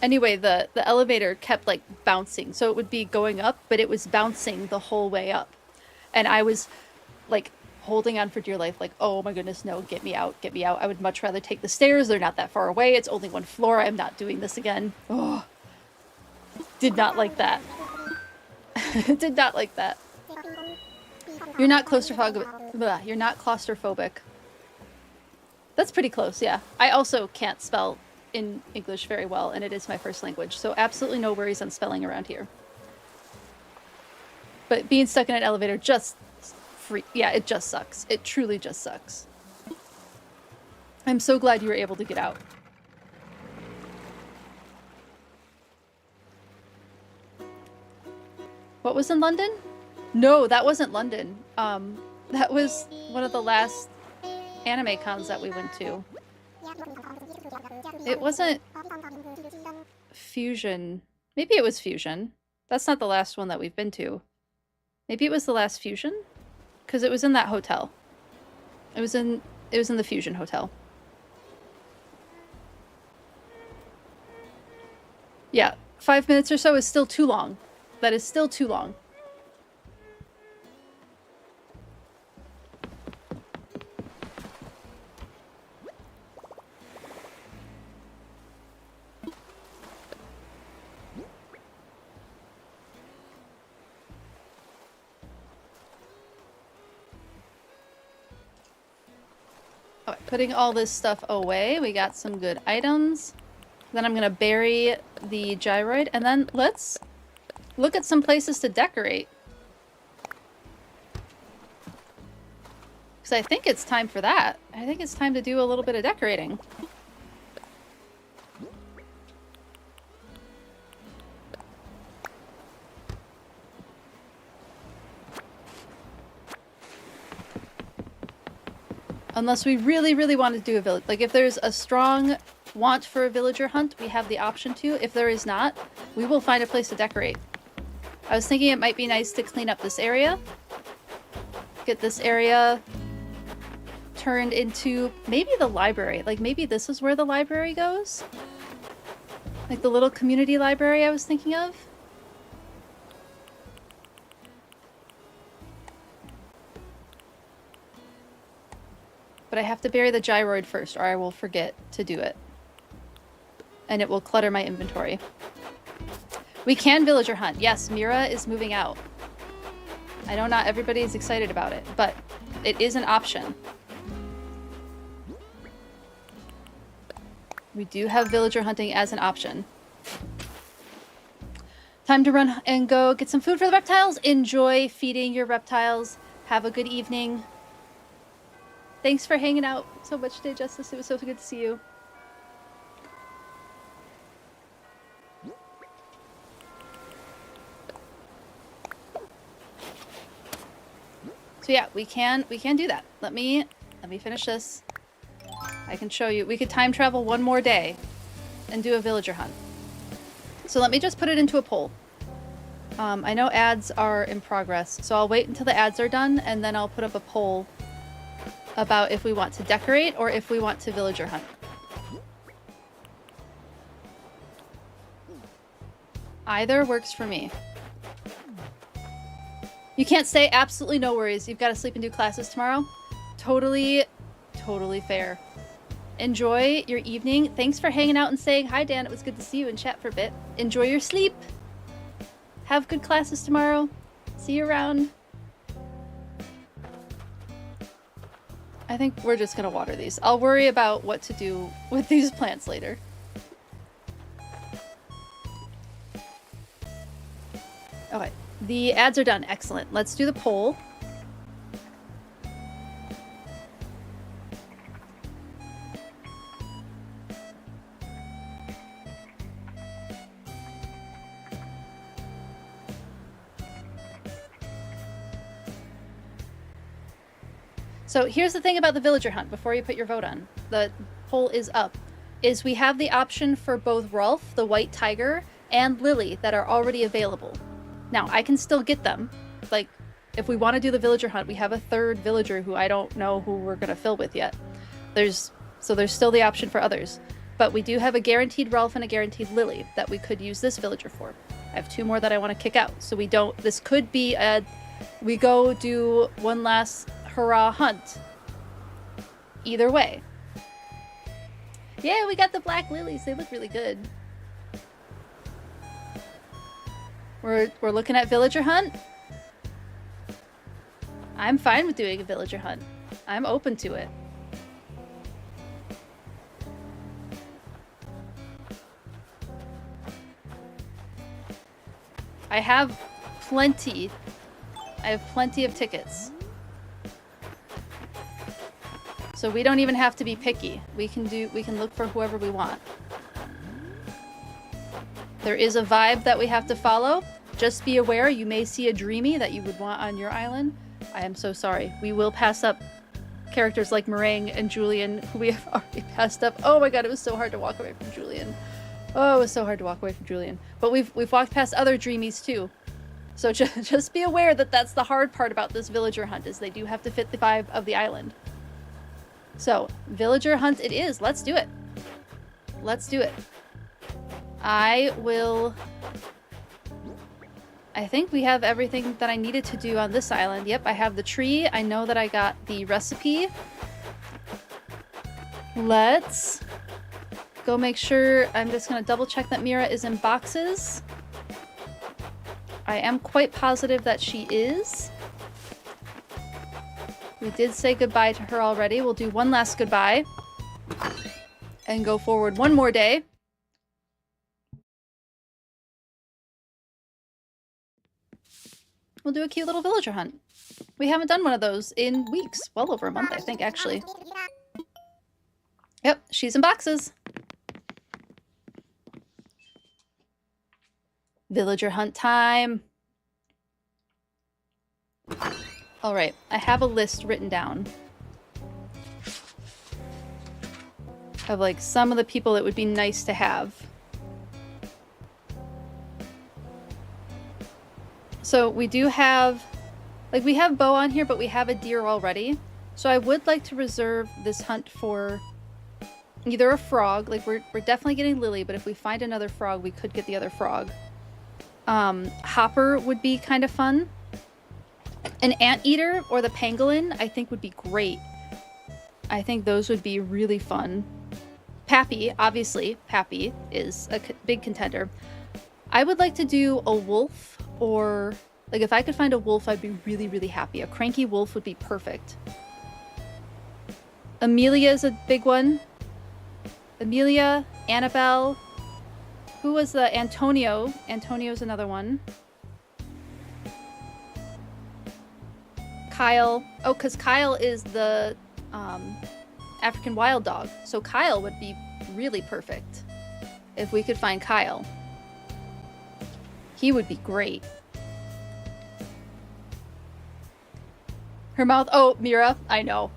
Anyway, the elevator kept, like, bouncing. So it would be going up, but it was bouncing the whole way up. And I was, like, holding on for dear life, like, oh my goodness, no, get me out, get me out. I would much rather take the stairs. They're not that far away. It's only one floor. I'm not doing this again. Oh. Did not like that. Did not like that. You're not claustrophobic. You're not claustrophobic. That's pretty close, yeah. I also can't spell in English very well, and it is my first language, so absolutely no worries on spelling around here. But being stuck in an elevator just... yeah, it just sucks. It truly just sucks. I'm so glad you were able to get out. What was in London? No, that wasn't London. That was one of the last anime cons that we went to. It wasn't Fusion. Maybe it was Fusion. That's not the last one that we've been to. Maybe it was the last Fusion? Because it was in that hotel. It was in the Fusion Hotel. Yeah, 5 minutes or so is still too long. That is still too long. Alright, putting all this stuff away. We got some good items. Then I'm gonna bury the gyroid, and then let's look at some places to decorate. Because I think it's time for that. I think it's time to do a little bit of decorating. Unless we really, really want to do a village. Like, if there's a strong want for a villager hunt, we have the option to. If there is not, we will find a place to decorate. I was thinking it might be nice to clean up this area. Get this area turned into maybe the library. Like, maybe this is where the library goes? Like the little community library I was thinking of? But I have to bury the gyroid first, or I will forget to do it. And it will clutter my inventory. We can villager hunt. Yes, Mira is moving out. I know not everybody is excited about it, but it is an option. We do have villager hunting as an option. Time to run and go get some food for the reptiles. Enjoy feeding your reptiles. Have a good evening. Thanks for hanging out so much today, Justice. It was so good to see you. So yeah, we can do that. Let me finish this. I can show you. We could time travel one more day and do a villager hunt. So let me just put it into a poll. I know ads are in progress, so I'll wait until the ads are done and then I'll put up a poll about if we want to decorate or if we want to villager hunt. Either works for me. You can't stay? Absolutely no worries. You've got to sleep and do classes tomorrow. Totally fair. Enjoy your evening. Thanks for hanging out and saying hi, Dan. It was good to see you and chat for a bit. Enjoy your sleep. Have good classes tomorrow. See you around. I think we're just gonna water these. I'll worry about what to do with these plants later. Okay, the ads are done. Excellent. Let's do the poll. So here's the thing about the villager hunt before you put your vote on. The poll is up. Is we have the option for both Rolf, the white tiger, and Lily that are already available. Now, I can still get them. Like, if we want to do the villager hunt, we have a third villager who I don't know who we're going to fill with yet. So there's still the option for others. But we do have a guaranteed Rolf and a guaranteed Lily that we could use this villager for. I have 2 more that I want to kick out. So we don't... This could be a... We go do one last hurrah hunt. Either way. Yeah, we got the black lilies. They look really good. We're looking at villager hunt. I'm fine with doing a villager hunt. I'm open to it. I have plenty. I have plenty of tickets. So we don't even have to be picky. We can look for whoever we want. There is a vibe that we have to follow. Just be aware, you may see a dreamy that you would want on your island. I am so sorry. We will pass up characters like Meringue and Julian, who we have already passed up. Oh my god, it was so hard to walk away from Julian. Oh, it was so hard to walk away from Julian. But we've walked past other dreamies too. So just be aware that that's the hard part about this villager hunt, is they do have to fit the vibe of the island. So, villager hunt it is. Let's do it. Let's do it. I think we have everything that I needed to do on this island. Yep, I have the tree. I know that I got the recipe. Let's go make sure. I'm just going to double check that Mira is in boxes. I am quite positive that she is. We did say goodbye to her already. We'll do one last goodbye. And go forward one more day. We'll do a cute little villager hunt. We haven't done one of those in weeks. Well over a month, I think, actually. Yep, she's in boxes. Villager hunt time. Alright, I have a list written down of like some of the people that would be nice to have. So we do have, like we have bow on here, but we have a deer already. So I would like to reserve this hunt for either a frog, like we're definitely getting Lily, but if we find another frog, we could get the other frog. Hopper would be kind of fun. An anteater or the pangolin, I think would be great. I think those would be really fun. Pappy, obviously, Pappy is a big contender. I would like to do a wolf, or like if I could find a wolf, I'd be really, really happy. A cranky wolf would be perfect. Amelia is a big one. Amelia, Annabelle. Who was the Antonio? Antonio's another one. Kyle. Oh, because Kyle is the African wild dog. So Kyle would be really perfect if we could find Kyle. He would be great. Her mouth. Oh, Mira. I know.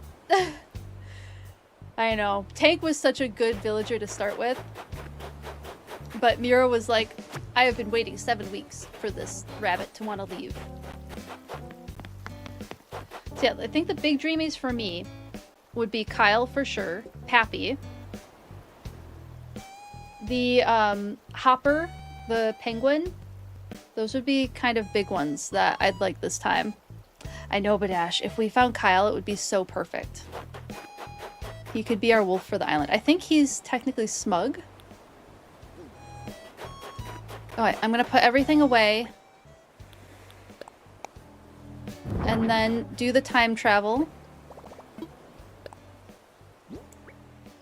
I know. Tank was such a good villager to start with. But Mira was like, I have been waiting 7 weeks for this rabbit to want to leave. So yeah, I think the big dreamies for me would be Kyle for sure, Pappy, the Hopper, the penguin. Those would be kind of big ones that I'd like this time. I know, Badash, if we found Kyle, it would be so perfect. He could be our wolf for the island. I think he's technically smug. Alright, I'm gonna put everything away. And then do the time travel.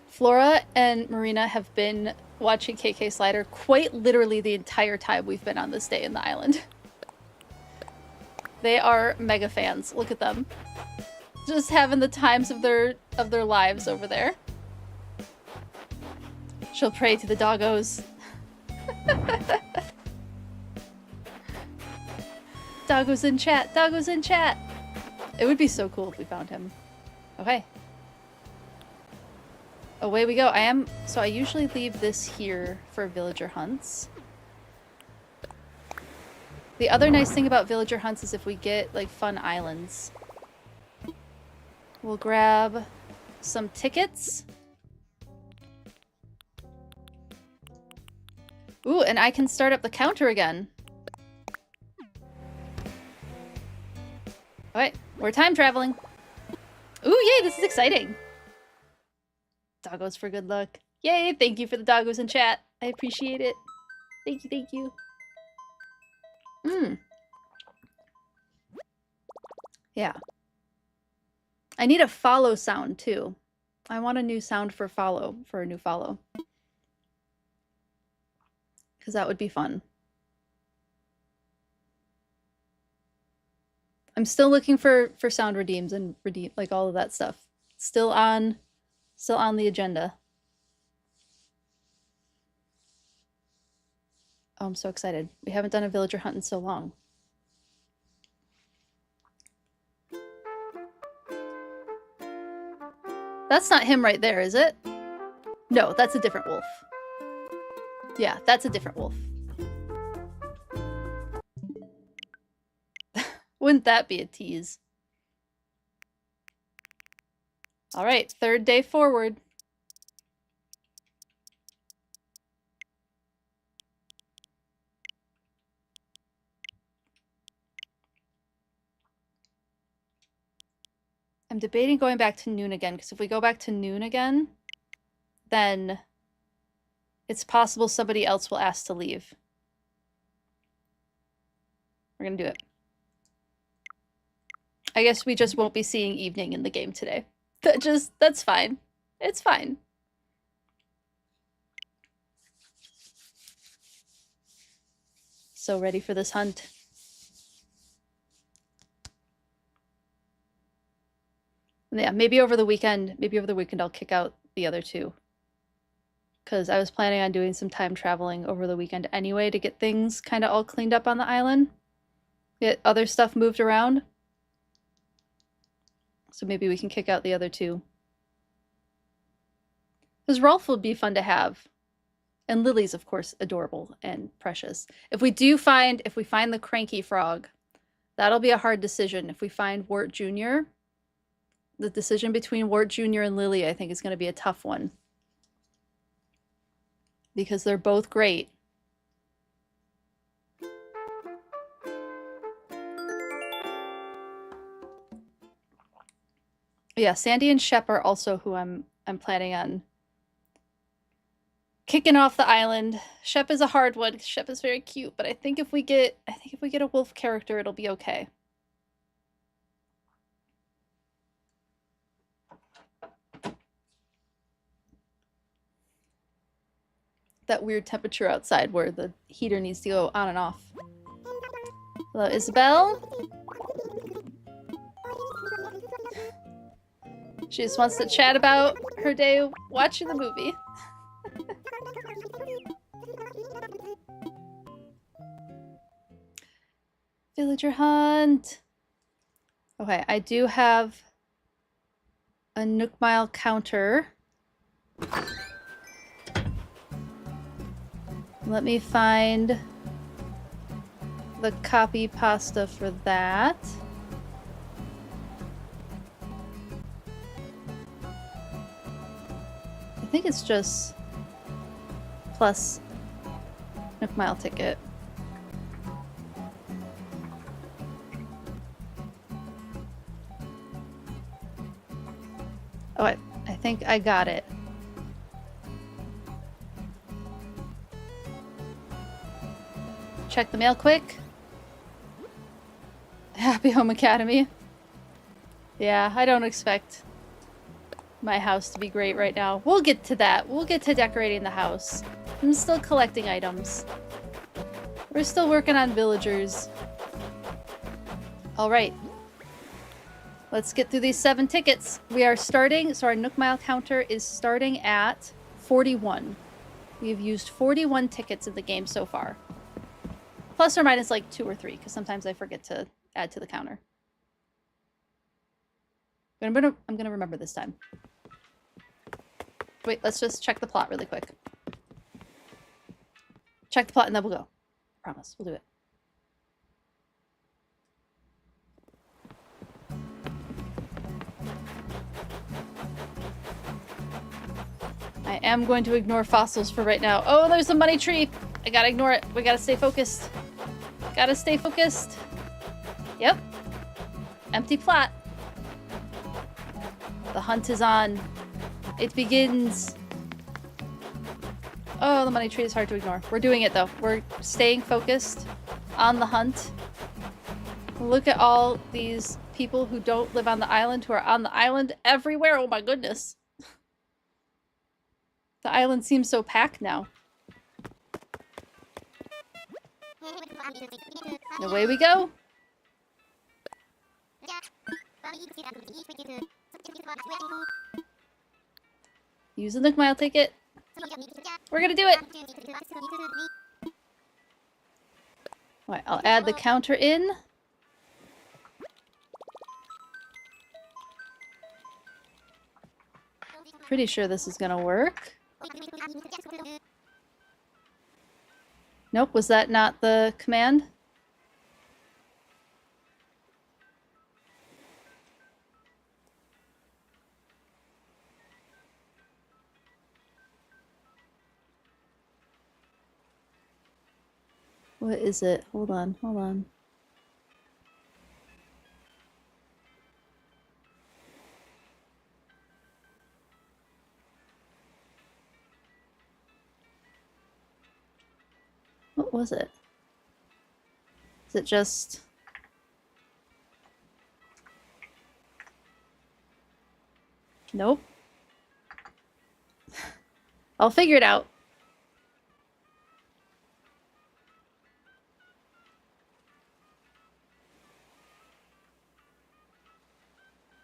Flora and Marina have been watching KK Slider quite literally the entire time we've been on this day in the island. They are mega fans. Look at them. Just having the times of their lives over there. She'll pray to the doggos. Doggo's in chat. Doggo's in chat. It would be so cool if we found him. Okay. Away we go. So I usually leave this here for villager hunts. The other nice thing about villager hunts is if we get, like, fun islands. We'll grab some tickets. Ooh, and I can start up the counter again. Alright, we're time traveling. Ooh, yay, this is exciting. Doggos for good luck. Yay, thank you for the doggos in chat. I appreciate it. Thank you, thank you. Yeah. I need a follow sound, too. I want a new sound for follow, for a new follow. Because that would be fun. I'm still looking for sound redeems and like all of that stuff. Still on the agenda. Oh, I'm so excited. We haven't done a villager hunt in so long. That's not him right there, is it? No, that's a different wolf. Yeah, that's a different wolf. Wouldn't that be a tease? All right, third day forward. I'm debating going back to noon again, because if we go back to noon again, then it's possible somebody else will ask to leave. We're gonna do it. I guess we just won't be seeing evening in the game today. That's fine. It's fine. So ready for this hunt. Yeah, maybe over the weekend I'll kick out the other two. Because I was planning on doing some time traveling over the weekend anyway to get things kind of all cleaned up on the island. Get other stuff moved around. So maybe we can kick out the other two. Because Rolf would be fun to have. And Lily's, of course, adorable and precious. If we find the cranky frog, that'll be a hard decision. If we find Wart Jr., the decision between Wart Jr. and Lily, I think, is going to be a tough one. Because they're both great. Yeah, Sandy and Shep are also who I'm planning on kicking off the island. Shep is a hard one because Shep is very cute, but I think if we get a wolf character, it'll be okay. That weird temperature outside where the heater needs to go on and off. Hello, Isabel. She just wants to chat about her day watching the movie. Villager hunt. Okay, I do have a Nook Mile counter. Let me find the copy pasta for that. I think it's just plus Nook Mile ticket. Oh, I think I got it. Check the mail quick. Happy Home Academy. Yeah, I don't expect my house to be great right now. We'll get to that. We'll get to decorating the house. I'm still collecting items. We're still working on villagers. All right. Let's get through these 7 tickets. We are starting, so our Nook Mile counter is starting at 41. We've used 41 tickets in the game so far. Plus or minus like 2 or 3, because sometimes I forget to add to the counter. I'm gonna remember this time. Wait, let's just check the plot really quick. Check the plot and then we'll go. Promise, we'll do it. I am going to ignore fossils for right now. Oh, there's a money tree! I gotta ignore it. We gotta stay focused. Gotta stay focused. Yep. Empty plot. The hunt is on. It begins. Oh, the money tree is hard to ignore. We're doing it though. We're staying focused on the hunt. Look at all these people who don't live on the island, who are on the island everywhere. Oh my goodness. The island seems so packed now. And away we go. Use the Nook Mile ticket. We're gonna do it. Alright, I'll add the counter in. Pretty sure this is gonna work. Nope, was that not the command? What is it? Hold on, hold on. What was it? Is it just... Nope. I'll figure it out.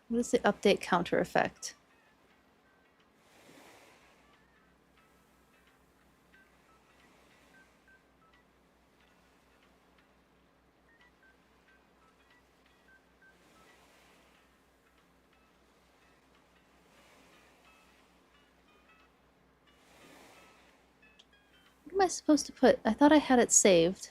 What is the update counter effect? What am I supposed to put? I thought I had it saved.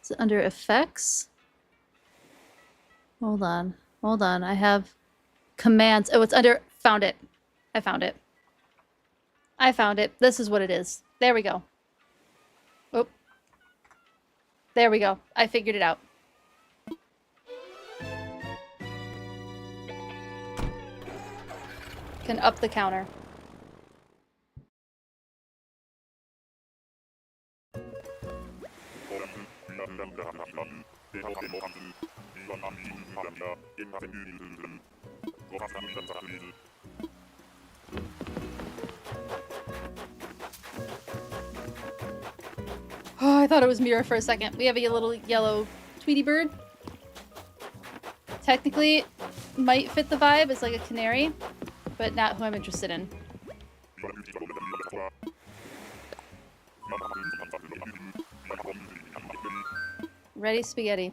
Is it under effects? Hold on. Hold on. I have commands. Oh, it's under... Found it. I found it. I found it. This is what it is. There we go. Oh. There we go. I figured it out. Can up the counter. Oh, I thought it was Mira for a second. We have a little yellow Tweety bird. Technically, might fit the vibe as like a canary, but not who I'm interested in. Ready, spaghetti.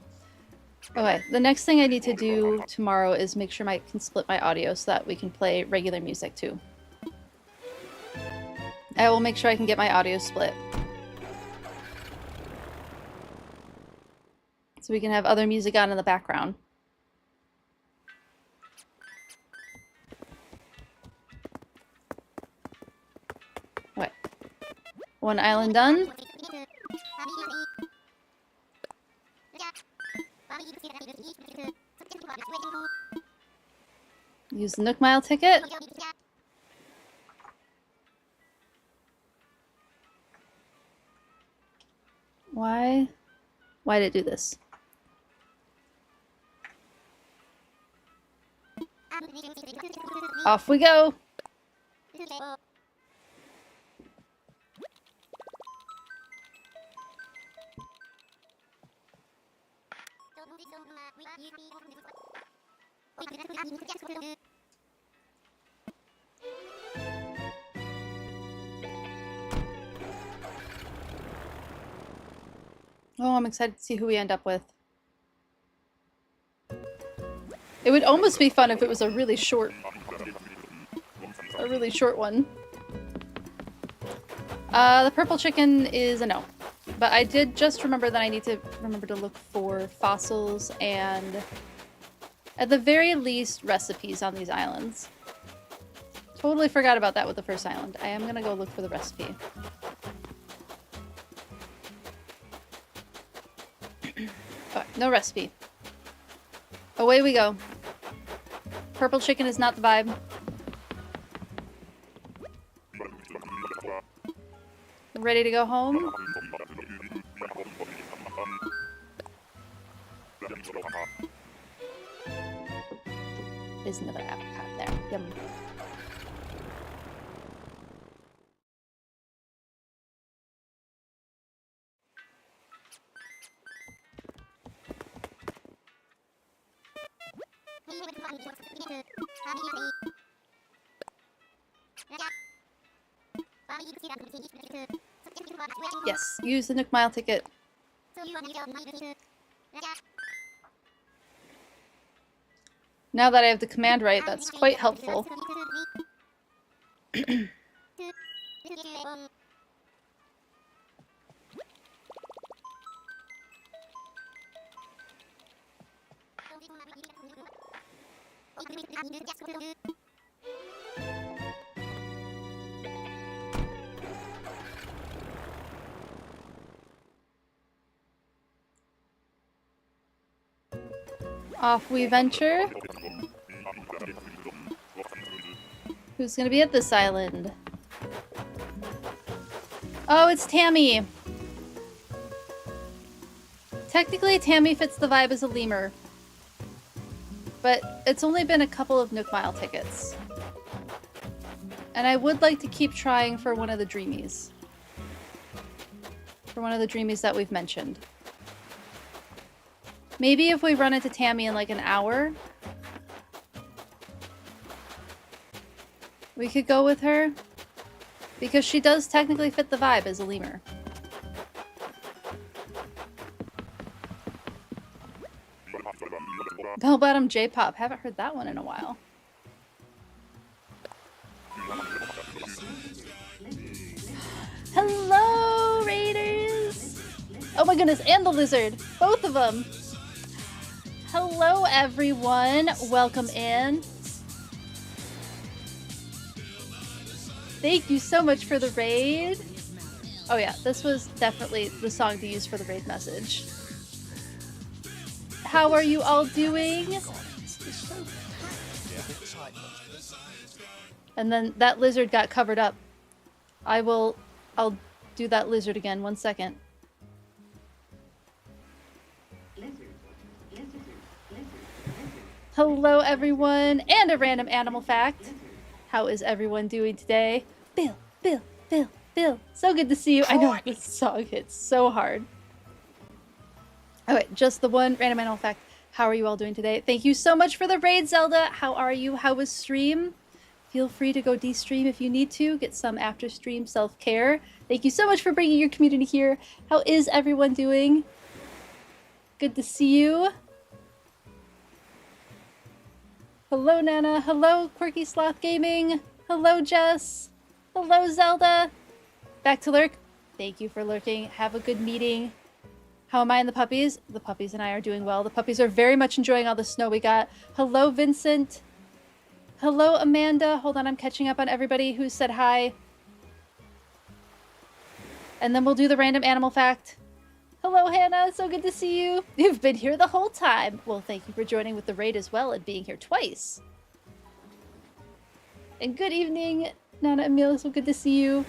Okay, the next thing I need to do tomorrow is make sure I can split my audio so that we can play regular music too. I will make sure I can get my audio split. So we can have other music on in the background. Okay. One island done. Use the Nook Mile ticket. Why did it do this? Off we go. Oh, I'm excited to see who we end up with. It would almost be fun if it was a really short one. The purple chicken is a no. But I did just remember that I need to remember to look for fossils and, at the very least, recipes on these islands. Totally forgot about that with the first island. I am gonna go look for the recipe. Oh, no recipe. Away we go. Purple chicken is not the vibe. Ready to go home? There's another apricot there. Yum. Yes, use the Nook Mile ticket. Now that I have the command right, that's quite helpful. Off we venture. Who's gonna be at this island? Oh, it's Tammy! Technically, Tammy fits the vibe as a lemur. But it's only been a couple of Nook Mile tickets. And I would like to keep trying for one of the dreamies. For one of the dreamies that we've mentioned. Maybe if we run into Tammy in like an hour, we could go with her. Because she does technically fit the vibe as a lemur. Bell Bottom J-pop. Haven't heard that one in a while. Hello, Raiders! Oh my goodness, and the lizard. Both of them. Hello, everyone. Welcome in. Thank you so much for the raid. Oh yeah, this was definitely the song to use for the raid message. How are you all doing? And then that lizard got covered up. I'll do that lizard again. 1 second. Hello, everyone, and a random animal fact. How is everyone doing today? Bill, Bill, Bill, Bill. So good to see you. I know this song hits so hard. Okay, just the one random animal fact. How are you all doing today? Thank you so much for the raid, Zelda. How are you? How was stream? Feel free to go de-stream if you need to. Get some after-stream self-care. Thank you so much for bringing your community here. How is everyone doing? Good to see you. Hello, Nana. Hello, Quirky Sloth Gaming. Hello, Jess. Hello, Zelda. Back to lurk. Thank you for lurking. Have a good meeting. How am I and the puppies? The puppies and I are doing well. The puppies are very much enjoying all the snow we got. Hello, Vincent. Hello, Amanda. Hold on, I'm catching up on everybody who said hi. And then we'll do the random animal fact. Hello, Hannah. So good to see you. You've been here the whole time. Well, thank you for joining with the raid as well and being here twice. And good evening, Nana Emil. So good to see you.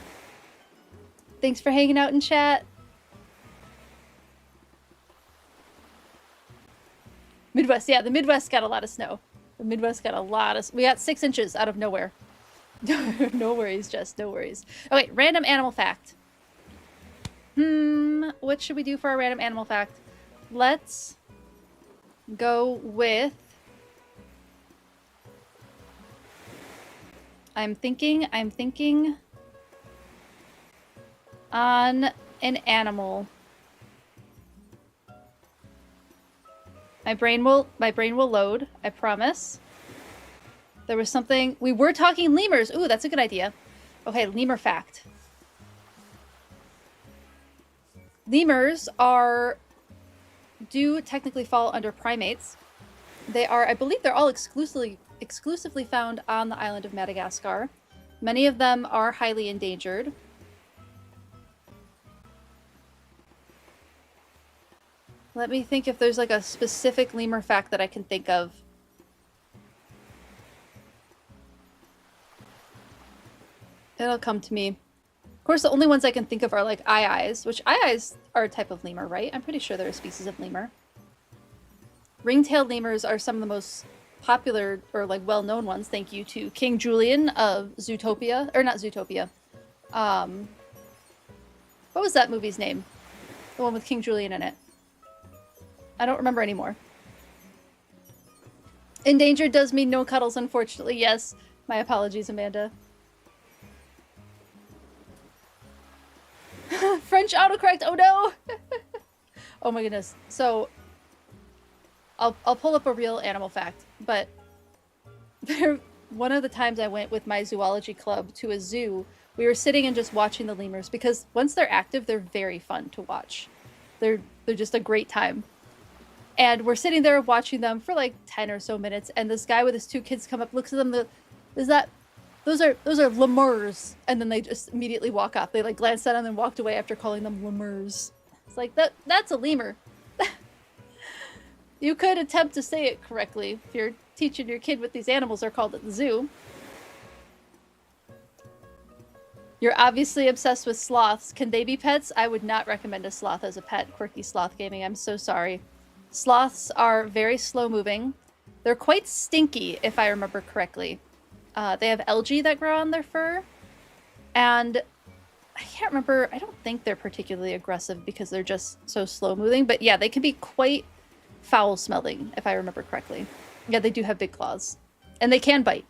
Thanks for hanging out in chat. Midwest, yeah, the Midwest got a lot of snow. The Midwest got a lot of... We got 6 inches out of nowhere. No worries, Jess, no worries. Okay, random animal fact. What should we do for our random animal fact? Let's go with... I'm thinking on an animal. My brain will load, I promise. There was something... We were talking lemurs. Ooh, that's a good idea. Okay, lemur fact. Lemurs do technically fall under primates. They are, I believe they're all exclusively found on the island of Madagascar. Many of them are highly endangered. Let me think if there's like a specific lemur fact that I can think of. It'll come to me. Of course, the only ones I can think of are like aye-ayes, which aye-ayes are a type of lemur, right? I'm pretty sure they're a species of lemur. Ring-tailed lemurs are some of the most popular or like well-known ones, thank you to King Julian of Zootopia, or not Zootopia. What was that movie's name? The one with King Julian in it. I don't remember anymore. Endangered does mean no cuddles, unfortunately. Yes. My apologies, Amanda. French autocorrect. Oh no. Oh my goodness. So I'll pull up a real animal fact, but one of the times I went with my zoology club to a zoo, we were sitting and just watching the lemurs because once they're active, they're very fun to watch. They're just a great time. And we're sitting there watching them for like 10 or so minutes, and this guy with his two kids come up, looks at them, those are lemurs, and then they just immediately walk off. They like glanced at them and walked away after calling them lemurs. It's like that's a lemur. You could attempt to say it correctly if you're teaching your kid what these animals are called at the zoo. You're obviously obsessed with sloths. Can they be pets? I would not recommend a sloth as a pet. Quirky Sloth Gaming, I'm so sorry. Sloths are very slow-moving. They're quite stinky, if I remember correctly. They have algae that grow on their fur. And I can't remember, I don't think they're particularly aggressive because they're just so slow-moving. But yeah, they can be quite foul-smelling, if I remember correctly. Yeah, they do have big claws. And they can bite.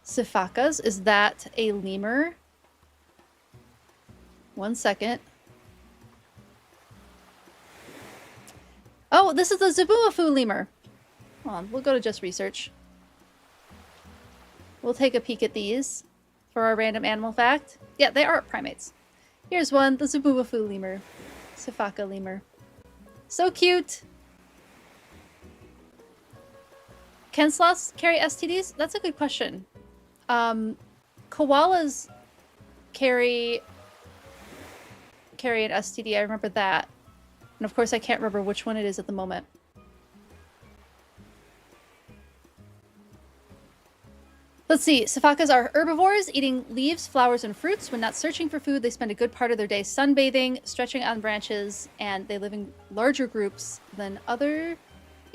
Sifakas, is that a lemur? 1 second. Oh, this is the Zabumafu lemur. Hold on, we'll go to just research. We'll take a peek at these for our random animal fact. Yeah, they are primates. Here's one, the Zabumafu lemur. Sifaka lemur. So cute! Can sloths carry STDs? That's a good question. Koalas carry an STD, I remember that. And of course I can't remember which one it is at the moment. Let's see, Sifakas are herbivores, eating leaves, flowers, and fruits. When not searching for food, they spend a good part of their day sunbathing, stretching on branches, and they live in larger groups than other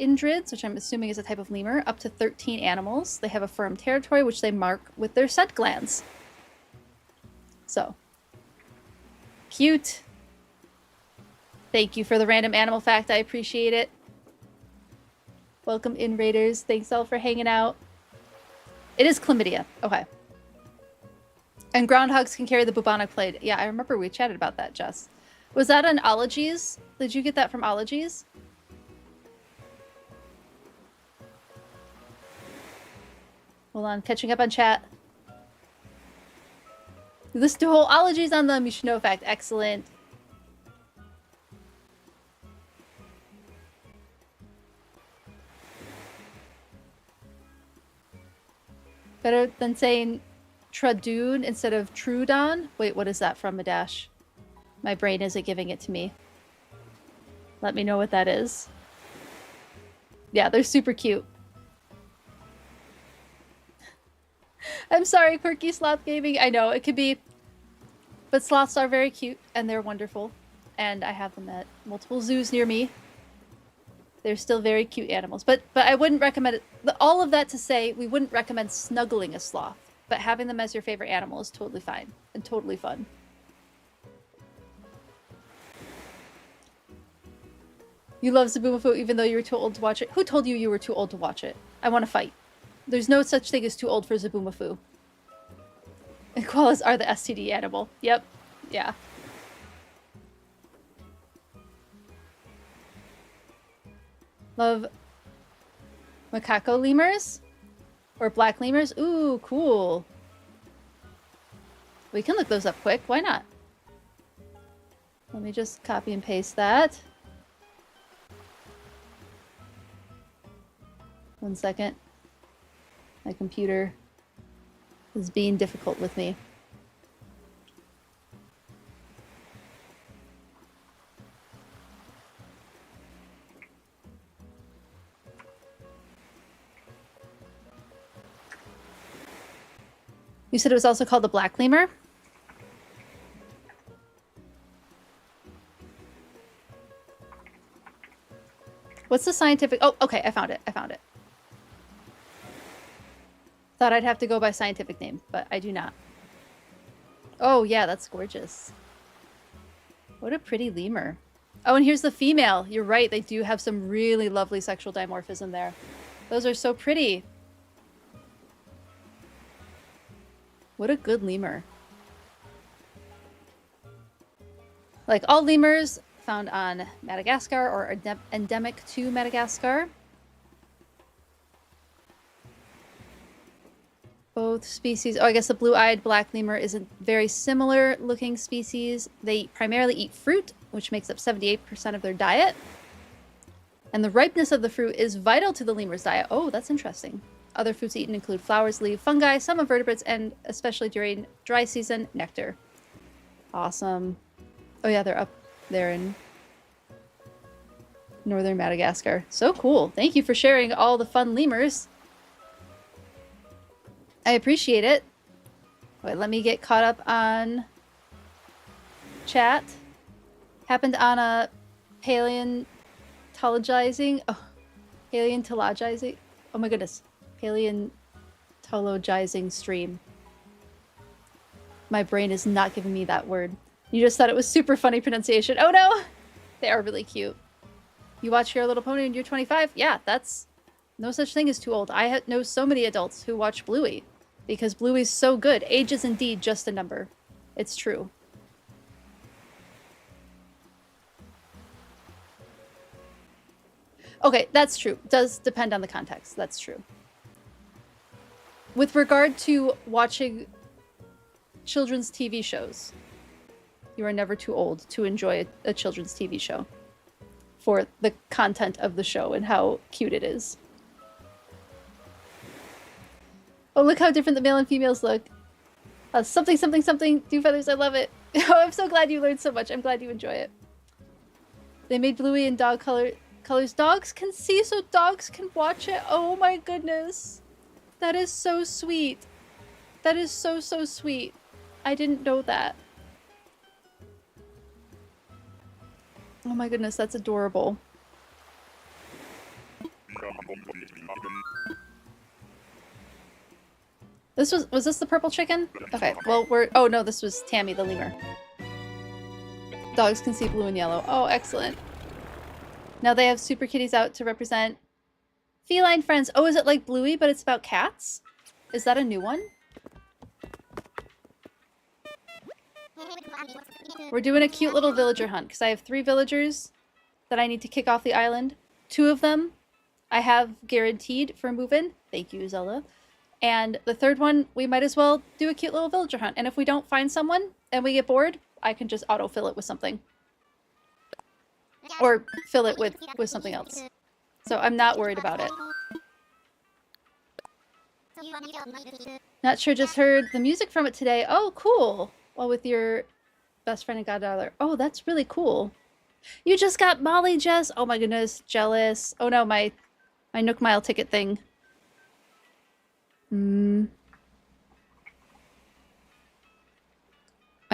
indrids, which I'm assuming is a type of lemur, up to 13 animals. They have a firm territory, which they mark with their scent glands. So, cute. Thank you for the random animal fact. I appreciate it. Welcome in, Raiders. Thanks all for hanging out. It is chlamydia. Okay. And groundhogs can carry the bubonic plague. Yeah, I remember we chatted about that, Jess. Was that on Ologies? Did you get that from Ologies? Hold on, catching up on chat. This whole Ologies on them, you should know fact. Excellent. Better than saying Tradoon instead of Trudon? Wait, what is that from, Madash? My brain isn't giving it to me. Let me know what that is. Yeah, they're super cute. I'm sorry, Quirky Sloth Gaming. I know, it could be... But sloths are very cute, and they're wonderful. And I have them at multiple zoos near me. They're still very cute animals. But I wouldn't recommend it. All of that to say, we wouldn't recommend snuggling a sloth. But having them as your favorite animal is totally fine. And totally fun. You love Zabumafu even though you were too old to watch it? Who told you you were too old to watch it? I want to fight. There's no such thing as too old for Zabumafu. And koalas are the STD animal. Yep. Yeah. Love macaco lemurs or black lemurs. Ooh, cool. We can look those up quick. Why not? Let me just copy and paste that. 1 second. My computer is being difficult with me. You said it was also called the black lemur? What's the scientific... Oh, okay, I found it. I found it. Thought I'd have to go by scientific name, but I do not. Oh, yeah, that's gorgeous. What a pretty lemur. Oh, and here's the female. You're right, they do have some really lovely sexual dimorphism there. Those are so pretty. What a good lemur. Like all lemurs found on Madagascar or endemic to Madagascar. Both species, oh, I guess the blue-eyed black lemur is a very similar looking species. They primarily eat fruit, which makes up 78% of their diet. And the ripeness of the fruit is vital to the lemur's diet. Oh, that's interesting. Other foods eaten include flowers, leaves, fungi, some invertebrates, and especially during dry season, nectar. Awesome. Oh yeah, they're up there in northern Madagascar. So cool. Thank you for sharing all the fun lemurs. I appreciate it. Wait, let me get caught up on chat. Happened on a paleontologizing. Oh, paleontologizing. Oh my goodness. Paleontologizing stream. My brain is not giving me that word. You just thought it was super funny pronunciation. Oh no! They are really cute. You watch Your Little Pony and you're 25? Yeah, that's no such thing as too old. I know so many adults who watch Bluey because Bluey's so good. Age is indeed just a number. It's true. Okay, that's true. Does depend on the context. That's true. With regard to watching children's TV shows, you are never too old to enjoy a children's TV show for the content of the show and how cute it is. Oh, look how different the male and females look. Something, something, something. Dew feathers, I love it. Oh, I'm so glad you learned so much. I'm glad you enjoy it. They made Bluey in dog colors. Dogs can see, so dogs can watch it. Oh my goodness. That is so sweet. That is so, so sweet. I didn't know that. Oh my goodness, that's adorable. Was this the purple chicken? Okay, well oh no, this was Tammy the lemur. Dogs can see blue and yellow. Oh, excellent. Now they have super kitties out to represent feline friends. Oh, is it like Bluey, but it's about cats? Is that a new one? We're doing a cute little villager hunt because I have 3 villagers that I need to kick off the island. 2 of them I have guaranteed for move-in. Thank you, Zelda. And the 3rd one, we might as well do a cute little villager hunt. And if we don't find someone and we get bored, I can just autofill it with something. Or fill it with something else. So I'm not worried about it. Not sure, just heard the music from it today. Oh, cool. Well, with your best friend and goddaughter. Oh, that's really cool. You just got Molly, Jess. Oh my goodness, jealous. Oh no, my Nook Mile ticket thing. My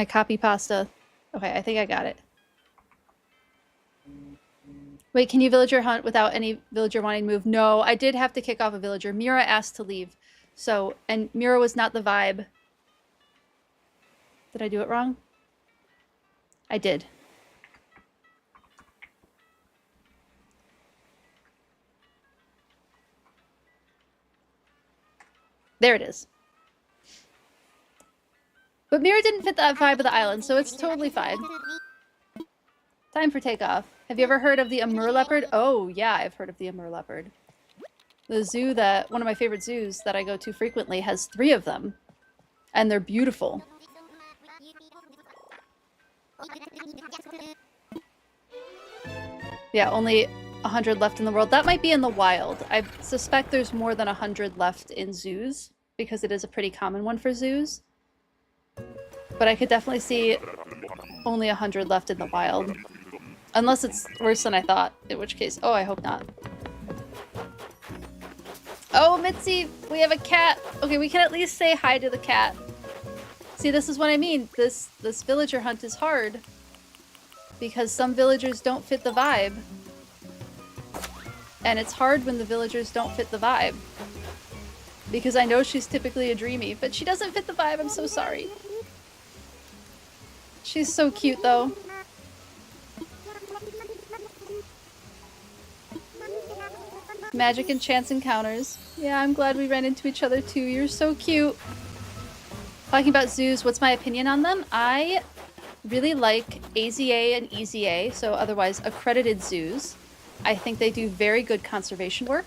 copy pasta. Okay, I think I got it. Wait, can you villager hunt without any villager wanting to move? No, I did have to kick off a villager. Mira asked to leave. So, and Mira was not the vibe. Did I do it wrong? I did. There it is. But Mira didn't fit that vibe of the island, so it's totally fine. Time for takeoff. Have you ever heard of the Amur leopard? Oh, yeah, I've heard of the Amur leopard. The zoo that, one of my favorite zoos that I go to frequently has 3 of them. And they're beautiful. Yeah, only 100 left in the world. That might be in the wild. I suspect there's more than 100 left in zoos, because it is a pretty common one for zoos. But I could definitely see only 100 left in the wild. Unless it's worse than I thought, in which case, oh, I hope not. Oh, Mitzi, we have a cat. Okay, we can at least say hi to the cat. See, this is what I mean. This villager hunt is hard. Because some villagers don't fit the vibe. And it's hard when the villagers don't fit the vibe. Because I know she's typically a dreamy, but she doesn't fit the vibe, I'm so sorry. She's so cute, though. Magic and chance encounters. Yeah, I'm glad we ran into each other, too. You're so cute. Talking about zoos, what's my opinion on them? I really like AZA and EZA, so otherwise accredited zoos. I think they do very good conservation work.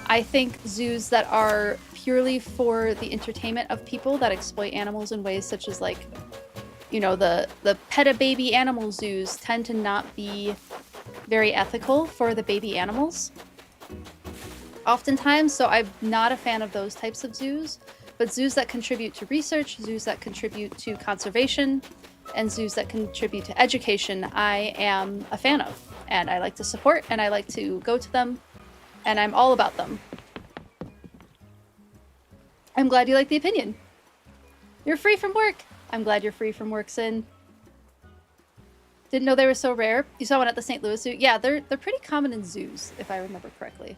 I think zoos that are purely for the entertainment of people that exploit animals in ways such as, like, you know, the pet-a-baby animal zoos tend to not be very ethical for the baby animals. Oftentimes, so I'm not a fan of those types of zoos, but zoos that contribute to research, zoos that contribute to conservation, and zoos that contribute to education, I am a fan of. And I like to support, and I like to go to them, and I'm all about them. I'm glad you like the opinion. You're free from work. I'm glad you're free from work, Sin. Didn't know they were so rare. You saw one at the St. Louis Zoo. Yeah, they're pretty common in zoos, if I remember correctly.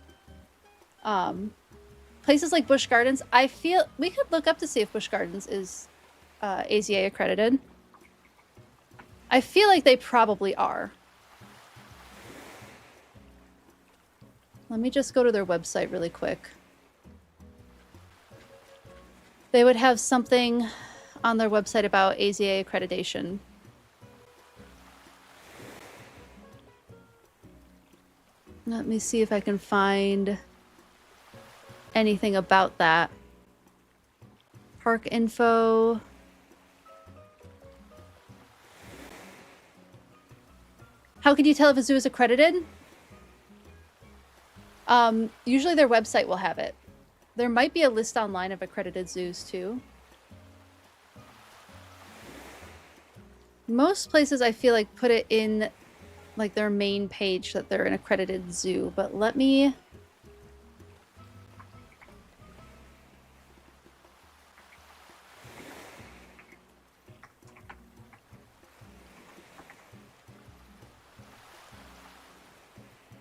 Places like Busch Gardens, I feel we could look up to see if Busch Gardens is AZA accredited. I feel like they probably are. Let me just go to their website really quick. They would have something on their website about AZA accreditation. Let me see if I can find anything about that. Park info. How can you tell if a zoo is accredited? Usually their website will have it. There might be a list online of accredited zoos too. Most places I feel like put it in like their main page that they're an accredited zoo, but let me...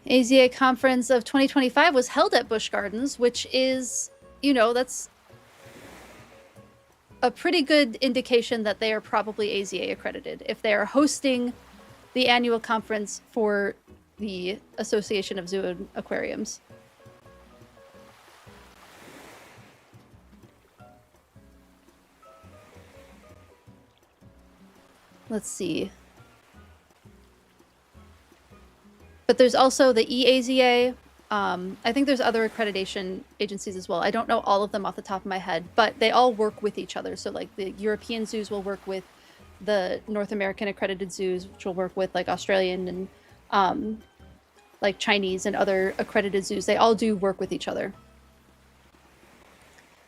AZA conference of 2025 was held at Busch Gardens, which is, you know, that's a pretty good indication that they are probably AZA accredited. If they are hosting the annual conference for the Association of Zoo and Aquariums. Let's see. But there's also the EAZA. I think there's other accreditation agencies as well. I don't know all of them off the top of my head, but they all work with each other. So like the European zoos will work with the North American accredited zoos, which will work with like Australian and like Chinese and other accredited zoos. They all do work with each other.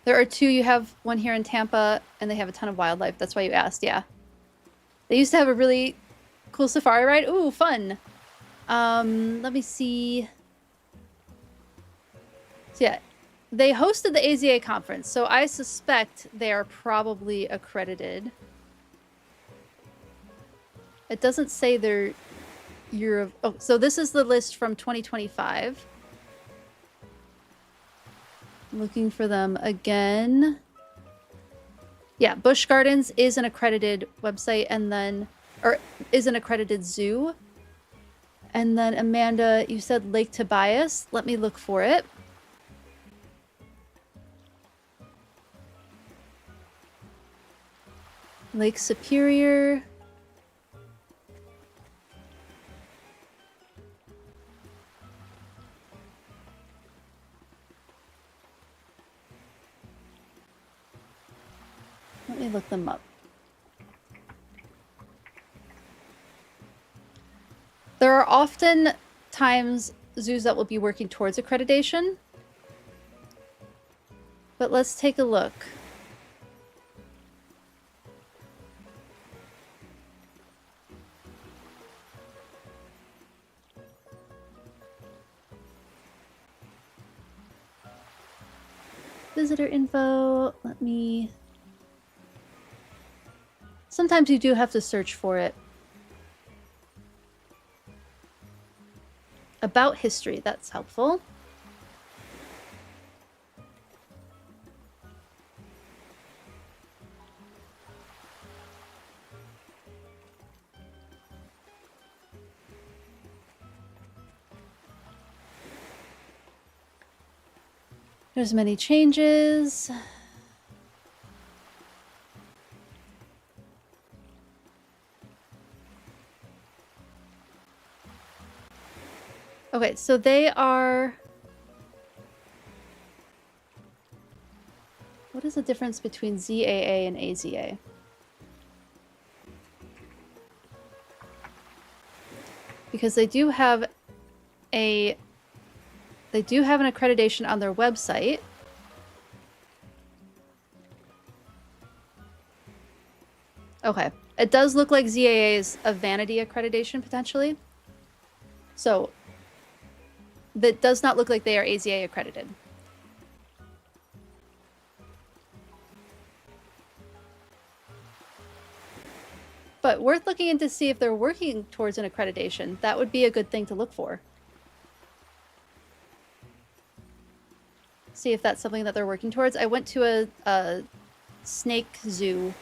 There are 2. You have one here in Tampa, and they have a ton of wildlife. That's why you asked, yeah. They used to have a really cool safari ride. Ooh, fun. Let me see. So yeah, they hosted the AZA conference, so I suspect they are probably accredited. It doesn't say they're Europe. Oh, so this is the list from 2025. Looking for them again. Yeah, Busch Gardens is an accredited website, and then, or is an accredited zoo. And then Amanda, you said Lake Tobias. Let me look for it. Lake Superior. look them up. There are often times zoos that will be working towards accreditation. But let's take a look. Visitor info, let me... Sometimes you do have to search for it. About history, that's helpful. There's many changes. Okay, so they are... What is the difference between ZAA and AZA? Because they do have an accreditation on their website. Okay. It does look like ZAA is a vanity accreditation, potentially. So, that does not look like they are AZA accredited. But worth looking into to see if they're working towards an accreditation. That would be a good thing to look for. See if that's something that they're working towards. I went to a snake zoo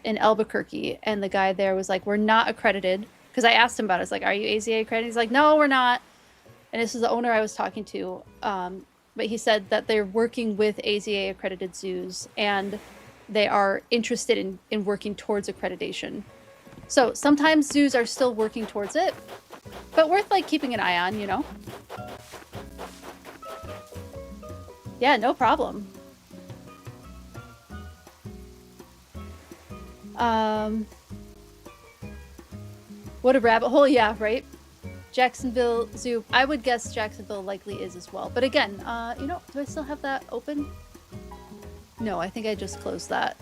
in Albuquerque, and the guy there was like, we're not accredited. Because I asked him about it. I was like, are you AZA accredited? He's like, no, we're not. And this is the owner I was talking to. But he said that they're working with AZA accredited zoos, and they are interested in working towards accreditation. So sometimes zoos are still working towards it, but worth like keeping an eye on, you know? Yeah, no problem. What a rabbit hole, yeah, right? Jacksonville Zoo. I would guess Jacksonville likely is as well. But again, you know, do I still have that open? No, I think I just closed that.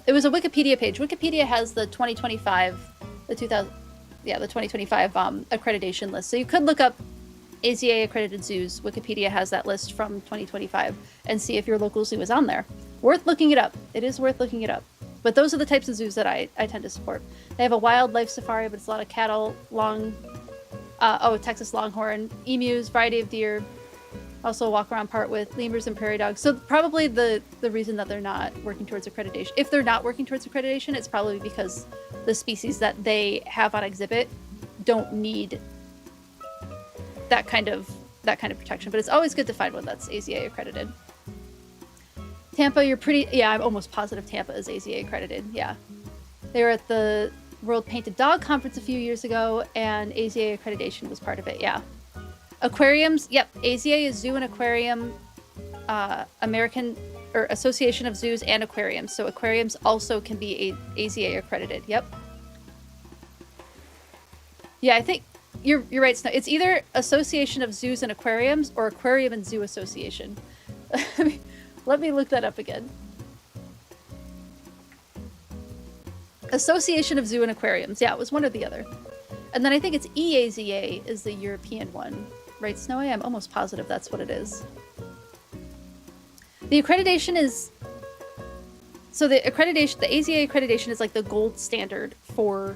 It was a Wikipedia page. Wikipedia has the 2025, the 2025 accreditation list. So you could look up AZA accredited zoos. Wikipedia has that list from 2025 and see if your local zoo is on there. Worth looking it up. It is worth looking it up. But those are the types of zoos that I tend to support. They have a wildlife safari, but it's a lot of cattle, Texas longhorn, emus, variety of deer. Also a walk-around part with lemurs and prairie dogs. So probably the reason that they're not working towards accreditation, if they're not working towards accreditation, it's probably because the species that they have on exhibit don't need that kind of protection. But it's always good to find one that's AZA accredited. Tampa, you're pretty... Yeah, I'm almost positive Tampa is AZA accredited. Yeah. They were at the World Painted Dog Conference a few years ago, and AZA accreditation was part of it. Yeah. Aquariums, yep. AZA is Zoo and Aquarium, American or Association of Zoos and Aquariums. So aquariums also can be AZA accredited. Yep. Yeah, I think you're right, Snow. It's either Association of Zoos and Aquariums or Aquarium and Zoo Association. Let me look that up again. Association of Zoo and Aquariums. Yeah, it was one or the other. And then I think it's EAZA is the European one. Right, Snowy? I'm almost positive that's what it is. The accreditation is... So the accreditation, the AZA accreditation is like the gold standard for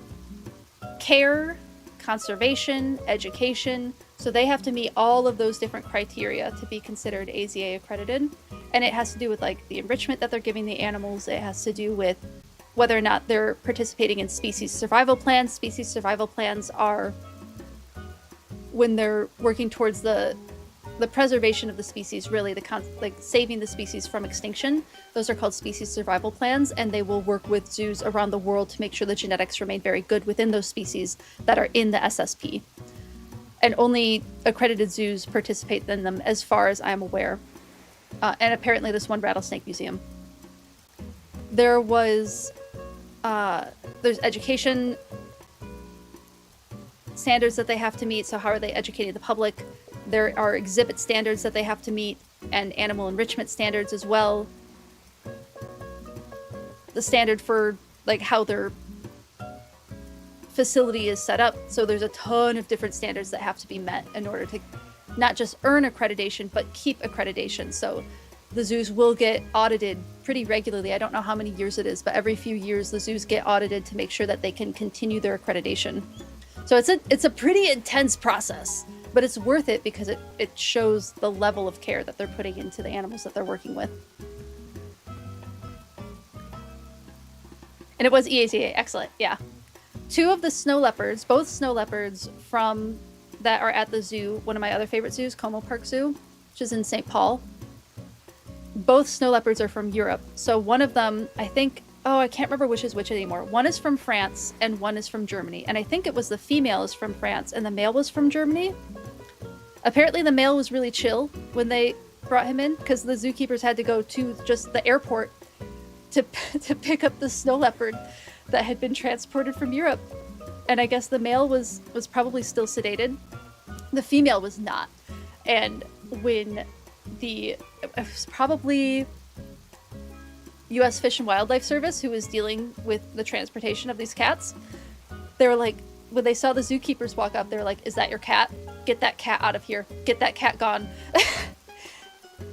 care, conservation, education. So they have to meet all of those different criteria to be considered AZA accredited. And it has to do with like the enrichment that they're giving the animals. It has to do with whether or not they're participating in species survival plans. Species survival plans are when they're working towards the preservation of the species, really, like saving the species from extinction. Those are called species survival plans, and they will work with zoos around the world to make sure the genetics remain very good within those species that are in the SSP. And only accredited zoos participate in them, as far as I'm aware. And apparently this one rattlesnake museum. there was, there's education standards that they have to meet, so how are they educating the public? There are exhibit standards that they have to meet, and animal enrichment standards as well. The standard for, like, how their facility is set up, so there's a ton of different standards that have to be met in order to not just earn accreditation, but keep accreditation. So the zoos will get audited pretty regularly. I don't know how many years it is, but every few years the zoos get audited to make sure that they can continue their accreditation. So it's a pretty intense process, but it's worth it because it shows the level of care that they're putting into the animals that they're working with. And it was EATA, excellent, yeah. 2 of the snow leopards, both snow leopards from that are at the zoo, one of my other favorite zoos, Como Park Zoo, which is in St. Paul. Both snow leopards are from Europe. So one of them, I think, I can't remember which is which anymore. One is from France and one is from Germany. And I think it was the female is from France and the male was from Germany. Apparently the male was really chill when they brought him in because the zookeepers had to go to just the airport to pick up the snow leopard that had been transported from Europe. And I guess the male was probably still sedated. The female was not. And when it was probably U.S. Fish and Wildlife Service who was dealing with the transportation of these cats, they were like, when they saw the zookeepers walk up, they were like, "Is that your cat? Get that cat out of here. Get that cat gone."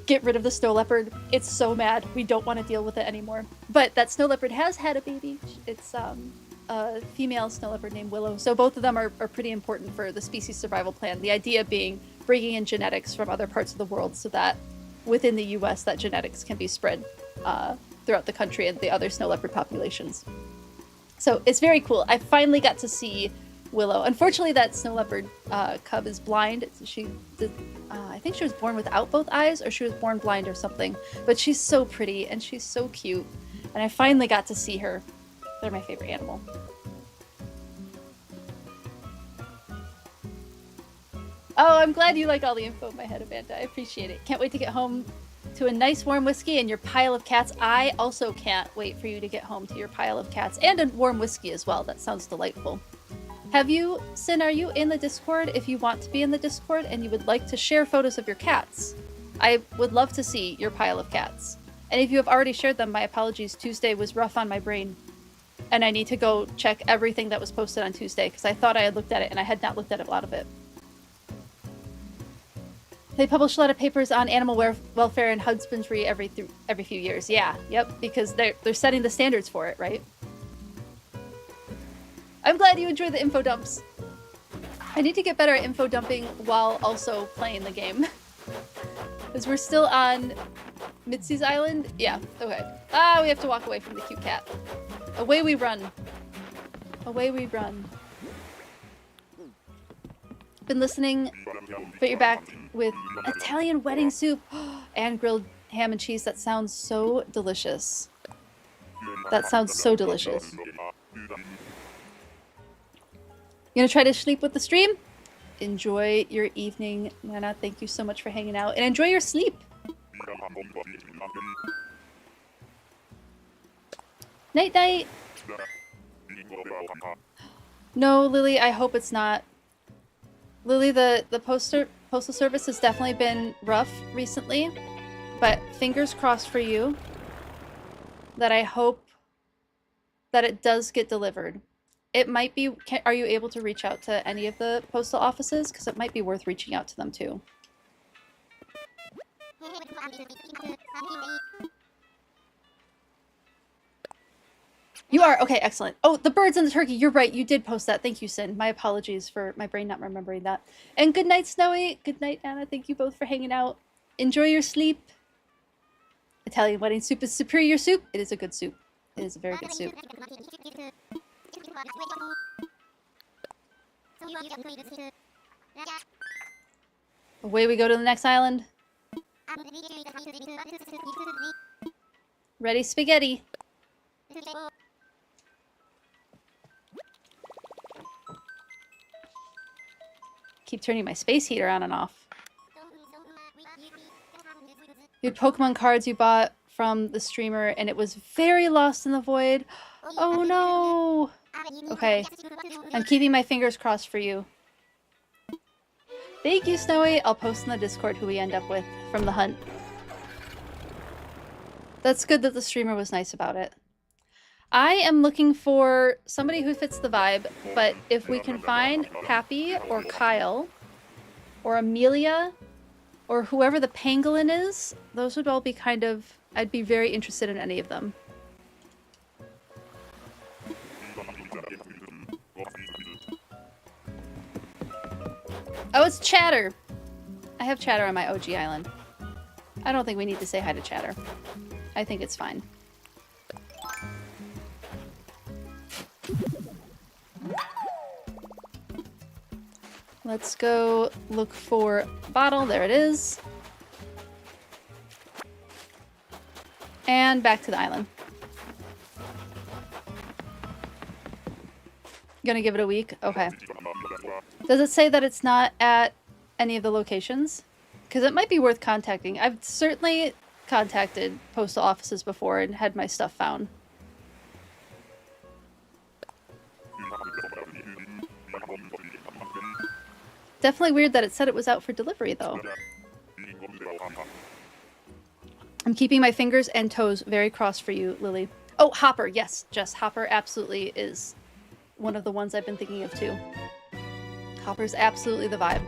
Get rid of the snow leopard. It's so mad. We don't want to deal with it anymore. But that snow leopard has had a baby. It's a female snow leopard named Willow. So both of them are pretty important for the species survival plan. The idea being bringing in genetics from other parts of the world so that within the U.S. that genetics can be spread throughout the country and the other snow leopard populations. So it's very cool. I finally got to see Willow. Unfortunately, that snow leopard cub is blind. I think she was born without both eyes, or she was born blind or something. But she's so pretty and she's so cute. And I finally got to see her. They're my favorite animal. Oh, I'm glad you like all the info in my head, Amanda. I appreciate it. Can't wait to get home to a nice warm whiskey and your pile of cats. I also can't wait for you to get home to your pile of cats and a warm whiskey as well. That sounds delightful. Have you, Sin, are you in the Discord? If you want to be in the Discord and you would like to share photos of your cats, I would love to see your pile of cats. And if you have already shared them, my apologies. Tuesday was rough on my brain. And I need to go check everything that was posted on Tuesday because I thought I had looked at it and I had not looked at a lot of it. They publish a lot of papers on animal welfare and husbandry every few years. Yeah, yep, because they're setting the standards for it, right? I'm glad you enjoy the info dumps. I need to get better at info dumping while also playing the game. Because we're still on Mitzi's Island? Yeah, okay. Ah, we have to walk away from the cute cat. Away we run. Away we run. Been listening, but you're back with Italian wedding soup and grilled ham and cheese. That sounds so delicious. That sounds so delicious. You gonna try to sleep with the stream? Enjoy your evening, Nana. Thank you so much for hanging out, and enjoy your sleep. Night night. No, Lily, I hope it's not. Lily, the postal service has definitely been rough recently, but fingers crossed for you that I hope that it does get delivered. It might be, are you able to reach out to any of the postal offices? Because it might be worth reaching out to them too. You are? Okay, excellent. Oh, the birds and the turkey. You're right. You did post that. Thank you, Sin. My apologies for my brain not remembering that. And good night, Snowy. Good night, Anna. Thank you both for hanging out. Enjoy your sleep. Italian wedding soup is superior soup. It is a good soup. It is a very good soup. Away we go to the next island. Ready, spaghetti. Keep turning my space heater on and off. You had Pokemon cards you bought from the streamer and it was very lost in the void. Oh no! Okay, I'm keeping my fingers crossed for you. Thank you, Snowy. I'll post in the Discord who we end up with from the hunt. That's good that the streamer was nice about it. I am looking for somebody who fits the vibe, but if we can find Happy or Kyle or Amelia or whoever the pangolin is, those would all be kind of... I'd be very interested in any of them. Oh, it's Chatter! I have Chatter on my OG island. I don't think we need to say hi to Chatter. I think it's fine. Let's go look for Bottle. There it is. And back to the island. Gonna give it a week? Okay. Does it say that it's not at any of the locations? Because it might be worth contacting. I've certainly contacted postal offices before and had my stuff found. Definitely weird that it said it was out for delivery, though. I'm keeping my fingers and toes very crossed for you, Lily. Oh, Hopper, yes, Jess. Hopper absolutely is one of the ones I've been thinking of, too. Hopper's absolutely the vibe.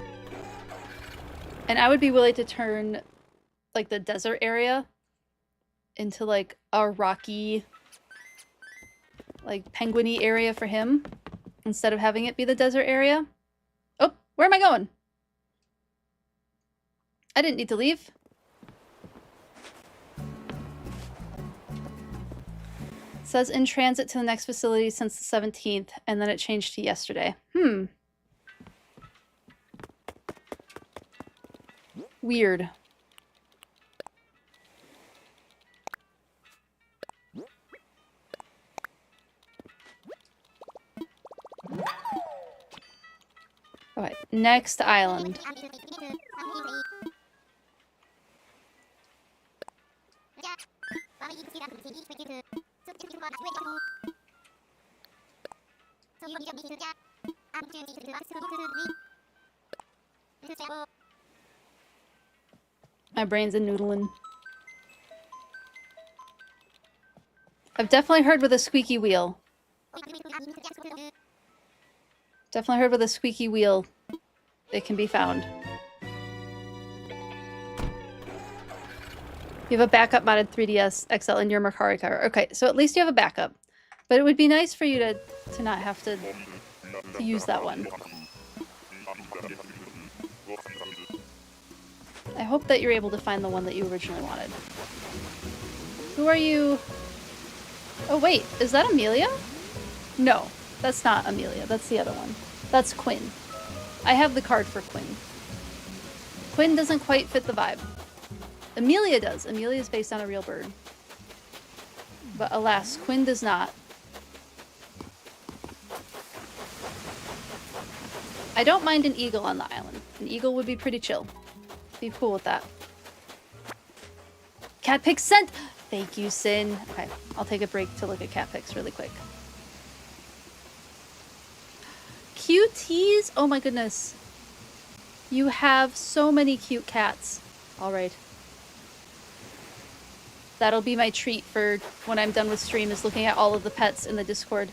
And I would be willing to turn, like, the desert area into, like, a rocky, like, penguin-y area for him, instead of having it be the desert area. Oh, where am I going? I didn't need to leave. It says in transit to the next facility since the 17th, and then it changed to yesterday. Weird. Okay, next island. My brain's a noodling. I've definitely heard with a squeaky wheel. Definitely heard with a squeaky wheel it can be found. You have a backup modded 3DS XL in your Mercari car. Okay, so at least you have a backup. But it would be nice for you to not have to use that one. I hope that you're able to find the one that you originally wanted. Who are you? Oh wait, is that Amelia? No, that's not Amelia. That's the other one. That's Quinn. I have the card for Quinn. Quinn doesn't quite fit the vibe. Amelia does. Amelia is based on a real bird. But alas, Quinn does not. I don't mind an eagle on the island. An eagle would be pretty chill. Be cool with that. Cat pic sent! Thank you, Sin. Okay, I'll take a break to look at cat pics really quick. Cuties! Oh my goodness. You have so many cute cats. Alright. That'll be my treat for when I'm done with stream, is looking at all of the pets in the Discord.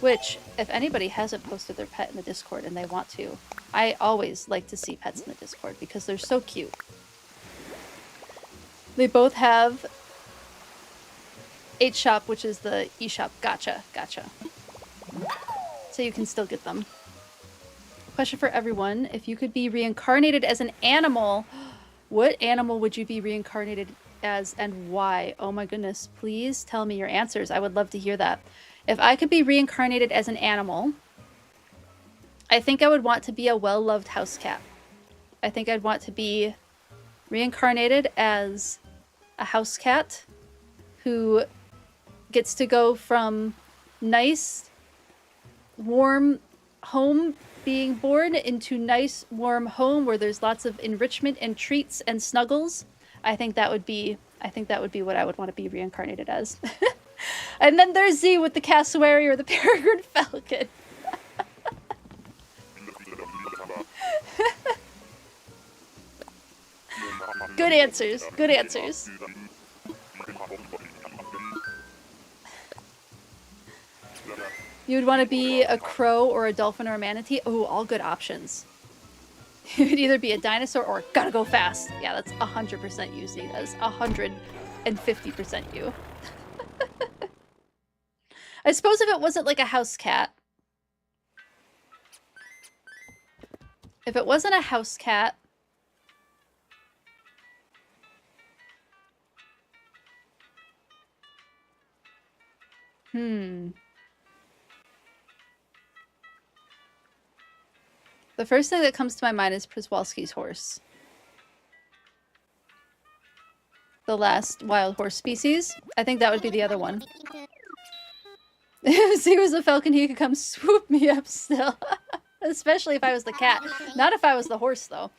Which, if anybody hasn't posted their pet in the Discord and they want to, I always like to see pets in the Discord because they're so cute. They both have 8-Shop, which is the eShop. Gotcha, gotcha. So you can still get them. Question for everyone. If you could be reincarnated as an animal, what animal would you be reincarnated as and why? Oh my goodness, please tell me your answers. I would love to hear that. If I could be reincarnated as an animal, I think I would want to be a well-loved house cat. I think I'd want to be reincarnated as a house cat who gets to go from nice, warm home being born into nice, warm home where there's lots of enrichment and treats and snuggles. I think that would be I think that would be what I would want to be reincarnated as. And then there's Z with the cassowary or the peregrine falcon. Good answers. Good answers. You would want to be a crow or a dolphin or a manatee. Oh, all good options. You would either be a dinosaur or gotta go fast. Yeah, that's 100% you, Z. That is 150% you. I suppose if it wasn't like a house cat. If it wasn't a house cat. The first thing that comes to my mind is Przewalski's horse. The last wild horse species. I think that would be the other one. If he was a falcon, he could come swoop me up still. Especially if I was the cat. Not if I was the horse, though.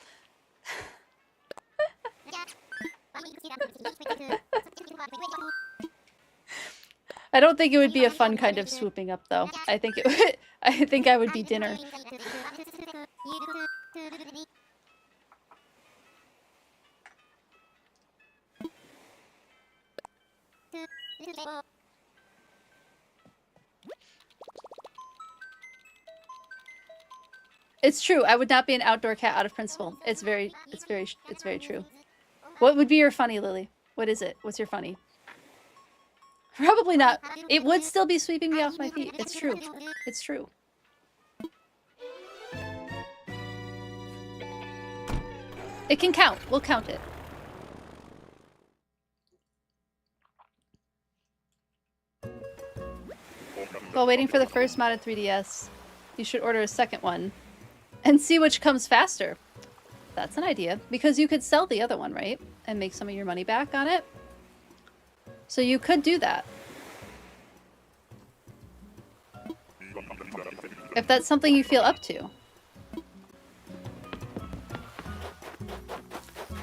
I don't think it would be a fun kind of swooping up, though. I think it would. I think I would be dinner. It's true. I would not be an outdoor cat out of principle. It's very true. What would be your funny, Lily? What is it? What's your funny? Probably not. It would still be sweeping me off my feet. It's true. It's true. It can count. We'll count it. While waiting for the first modded 3DS, you should order a second one and see which comes faster. That's an idea. Because you could sell the other one, right? And make some of your money back on it. So you could do that. If that's something you feel up to.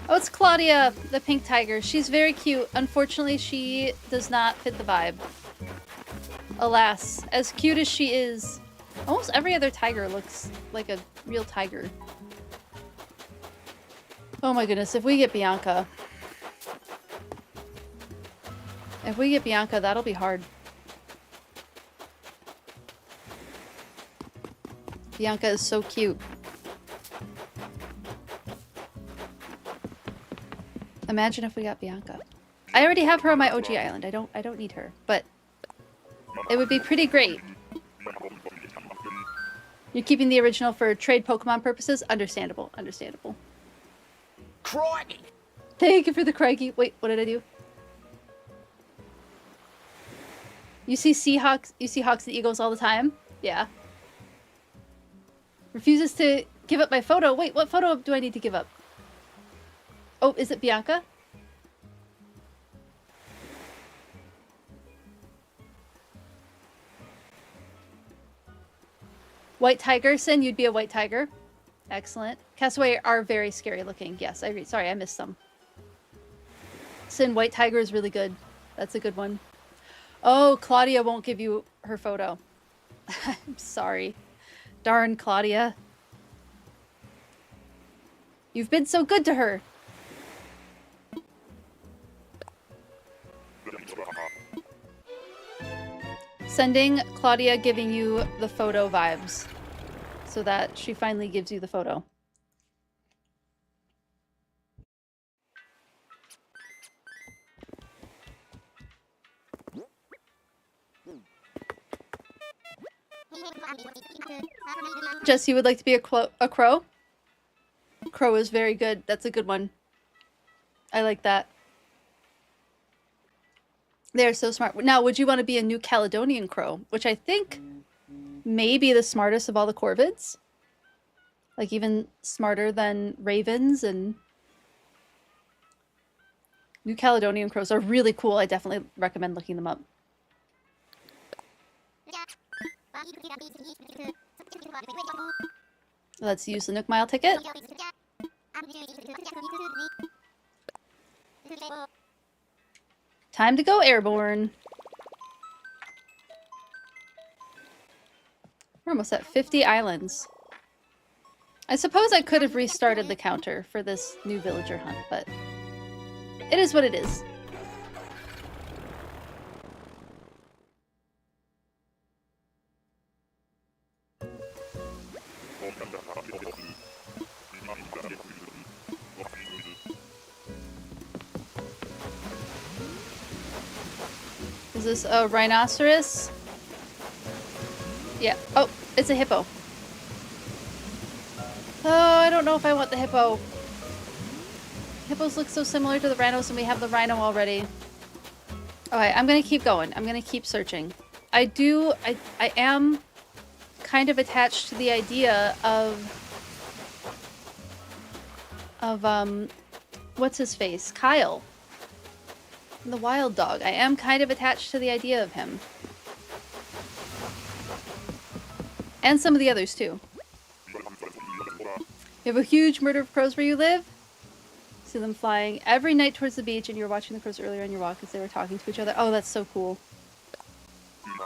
Oh, it's Claudia, the pink tiger. She's very cute. Unfortunately, she does not fit the vibe. Alas, as cute as she is, almost every other tiger looks like a real tiger. Oh my goodness, if we get Bianca. If we get Bianca, that'll be hard. Bianca is so cute. Imagine if we got Bianca. I already have her on my OG island. I don't need her, but it would be pretty great. You're keeping the original for trade Pokemon purposes? Understandable. Understandable. Crikey! Thank you for the crikey. Wait, what did I do? You see hawks and eagles all the time? Yeah. Refuses to give up my photo. Wait, what photo do I need to give up? Oh, is it Bianca? White tiger, Sin, you'd be a white tiger. Excellent. Cassowary are very scary looking. Yes, I agree. Sorry, I missed some. Sin, white tiger is really good. That's a good one. Oh, Claudia won't give you her photo. I'm sorry. Darn, Claudia. You've been so good to her. Sending Claudia giving you the photo vibes so that she finally gives you the photo. Jess, you would like to be a crow? Crow is very good. That's a good one. I like that. They're so smart. Now, would you want to be a New Caledonian crow? Which I think may be the smartest of all the corvids. Like, even smarter than ravens, and New Caledonian crows are really cool. I definitely recommend looking them up. Let's use the Nook Mile ticket. Time to go airborne. We're almost at 50 islands. I suppose I could have restarted the counter for this new villager hunt, but it is what it is. Is this a rhinoceros? Yeah. Oh, it's a hippo. Oh, I don't know if I want the hippo. Hippos look so similar to the rhinos, and we have the rhino already. Alright, I'm gonna keep going. I'm gonna keep searching. I am kind of attached to the idea of what's his face? Kyle. The wild dog. I am kind of attached to the idea of him. And some of the others, too. You have a huge murder of crows where you live? See them flying every night towards the beach, and you were watching the crows earlier on your walk as they were talking to each other. Oh, that's so cool.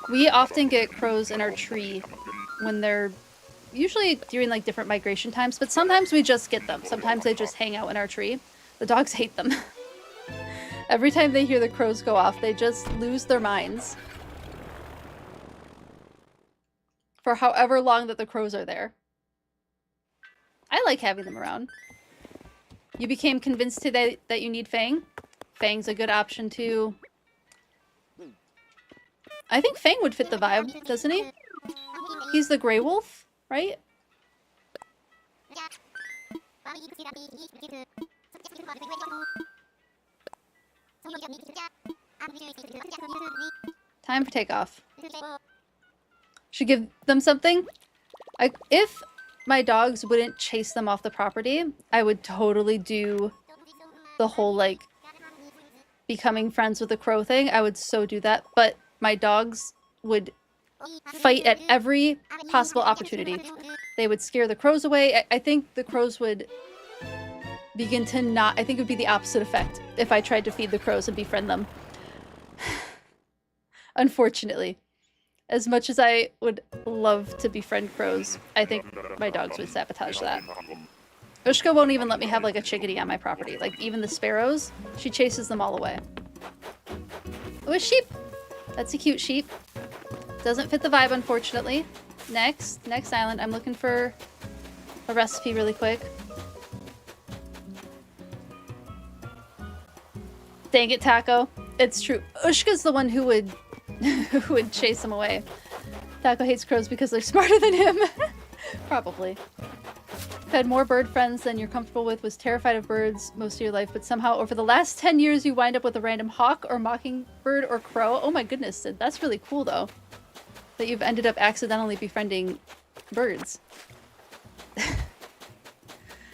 We often get crows in our tree when they're usually during like different migration times, but sometimes we just get them. Sometimes they just hang out in our tree. The dogs hate them. Every time they hear the crows go off, they just lose their minds. For however long that the crows are there. I like having them around. You became convinced today that you need Fang? Fang's a good option too. I think Fang would fit the vibe, doesn't he? He's the gray wolf, right? Time for takeoff. Should give them something? If my dogs wouldn't chase them off the property, I would totally do the whole, like, becoming friends with the crow thing. I would so do that, but my dogs would fight at every possible opportunity. They would scare the crows away. I think the crows would begin to not... I think it would be the opposite effect if I tried to feed the crows and befriend them. Unfortunately. As much as I would love to befriend crows, I think my dogs would sabotage that. Ushka won't even let me have, like, a chickadee on my property. Like, even the sparrows, she chases them all away. Oh, a sheep! That's a cute sheep. Doesn't fit the vibe, unfortunately. Next island. I'm looking for a recipe really quick. Dang it, Taco. It's true. Ushka's the one who would who would chase him away. Taco hates crows because they're smarter than him. Probably. Had more bird friends than you're comfortable with, was terrified of birds most of your life, but somehow over the last 10 years you wind up with a random hawk or mockingbird or crow. Oh my goodness, that's really cool though. That you've ended up accidentally befriending birds.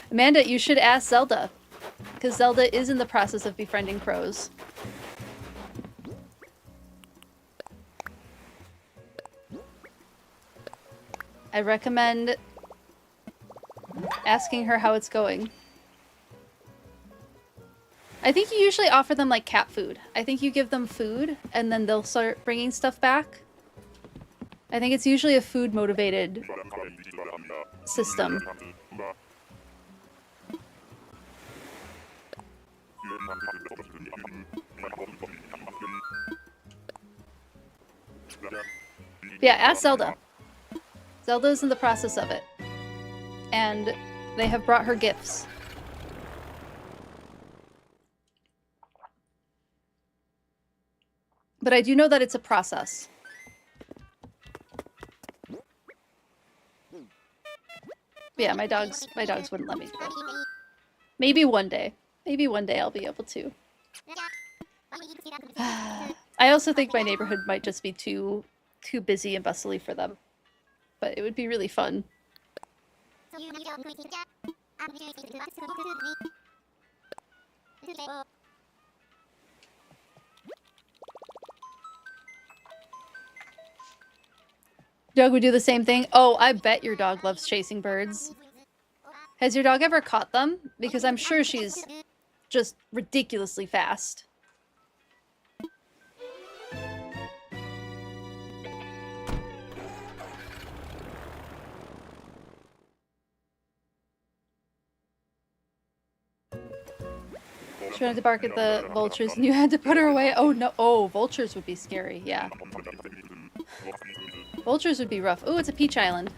Amanda, you should ask Zelda, because Zelda is in the process of befriending crows. I recommend asking her how it's going. I think you usually offer them like cat food. I think you give them food and then they'll start bringing stuff back. I think it's usually a food motivated system. Yeah, ask Zelda. Zelda's in the process of it. And they have brought her gifts. But I do know that it's a process. Yeah, my dogs wouldn't let me do it. Maybe one day. Maybe one day I'll be able to. I also think my neighborhood might just be too busy and bustly for them. But it would be really fun. Dog would do the same thing? Oh, I bet your dog loves chasing birds. Has your dog ever caught them? Because I'm sure she's just ridiculously fast. She wanted to bark at the vultures and you had to put her away. Oh no. Oh, vultures would be scary. Yeah. Vultures would be rough. Oh, it's a peach island.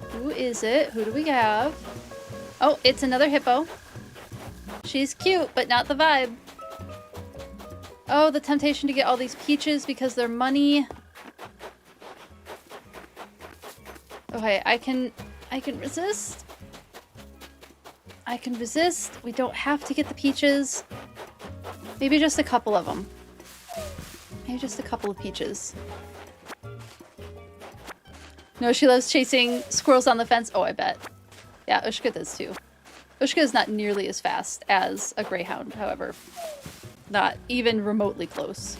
Who is it? Who do we have? Oh, it's another hippo. She's cute, but not the vibe. Oh, the temptation to get all these peaches because they're money. Okay, I can resist. I can resist. We don't have to get the peaches. Maybe just a couple of them. Maybe just a couple of peaches. No, she loves chasing squirrels on the fence. Oh, I bet. Yeah, Ushka does too. Ushka is not nearly as fast as a greyhound, however. Not even remotely close.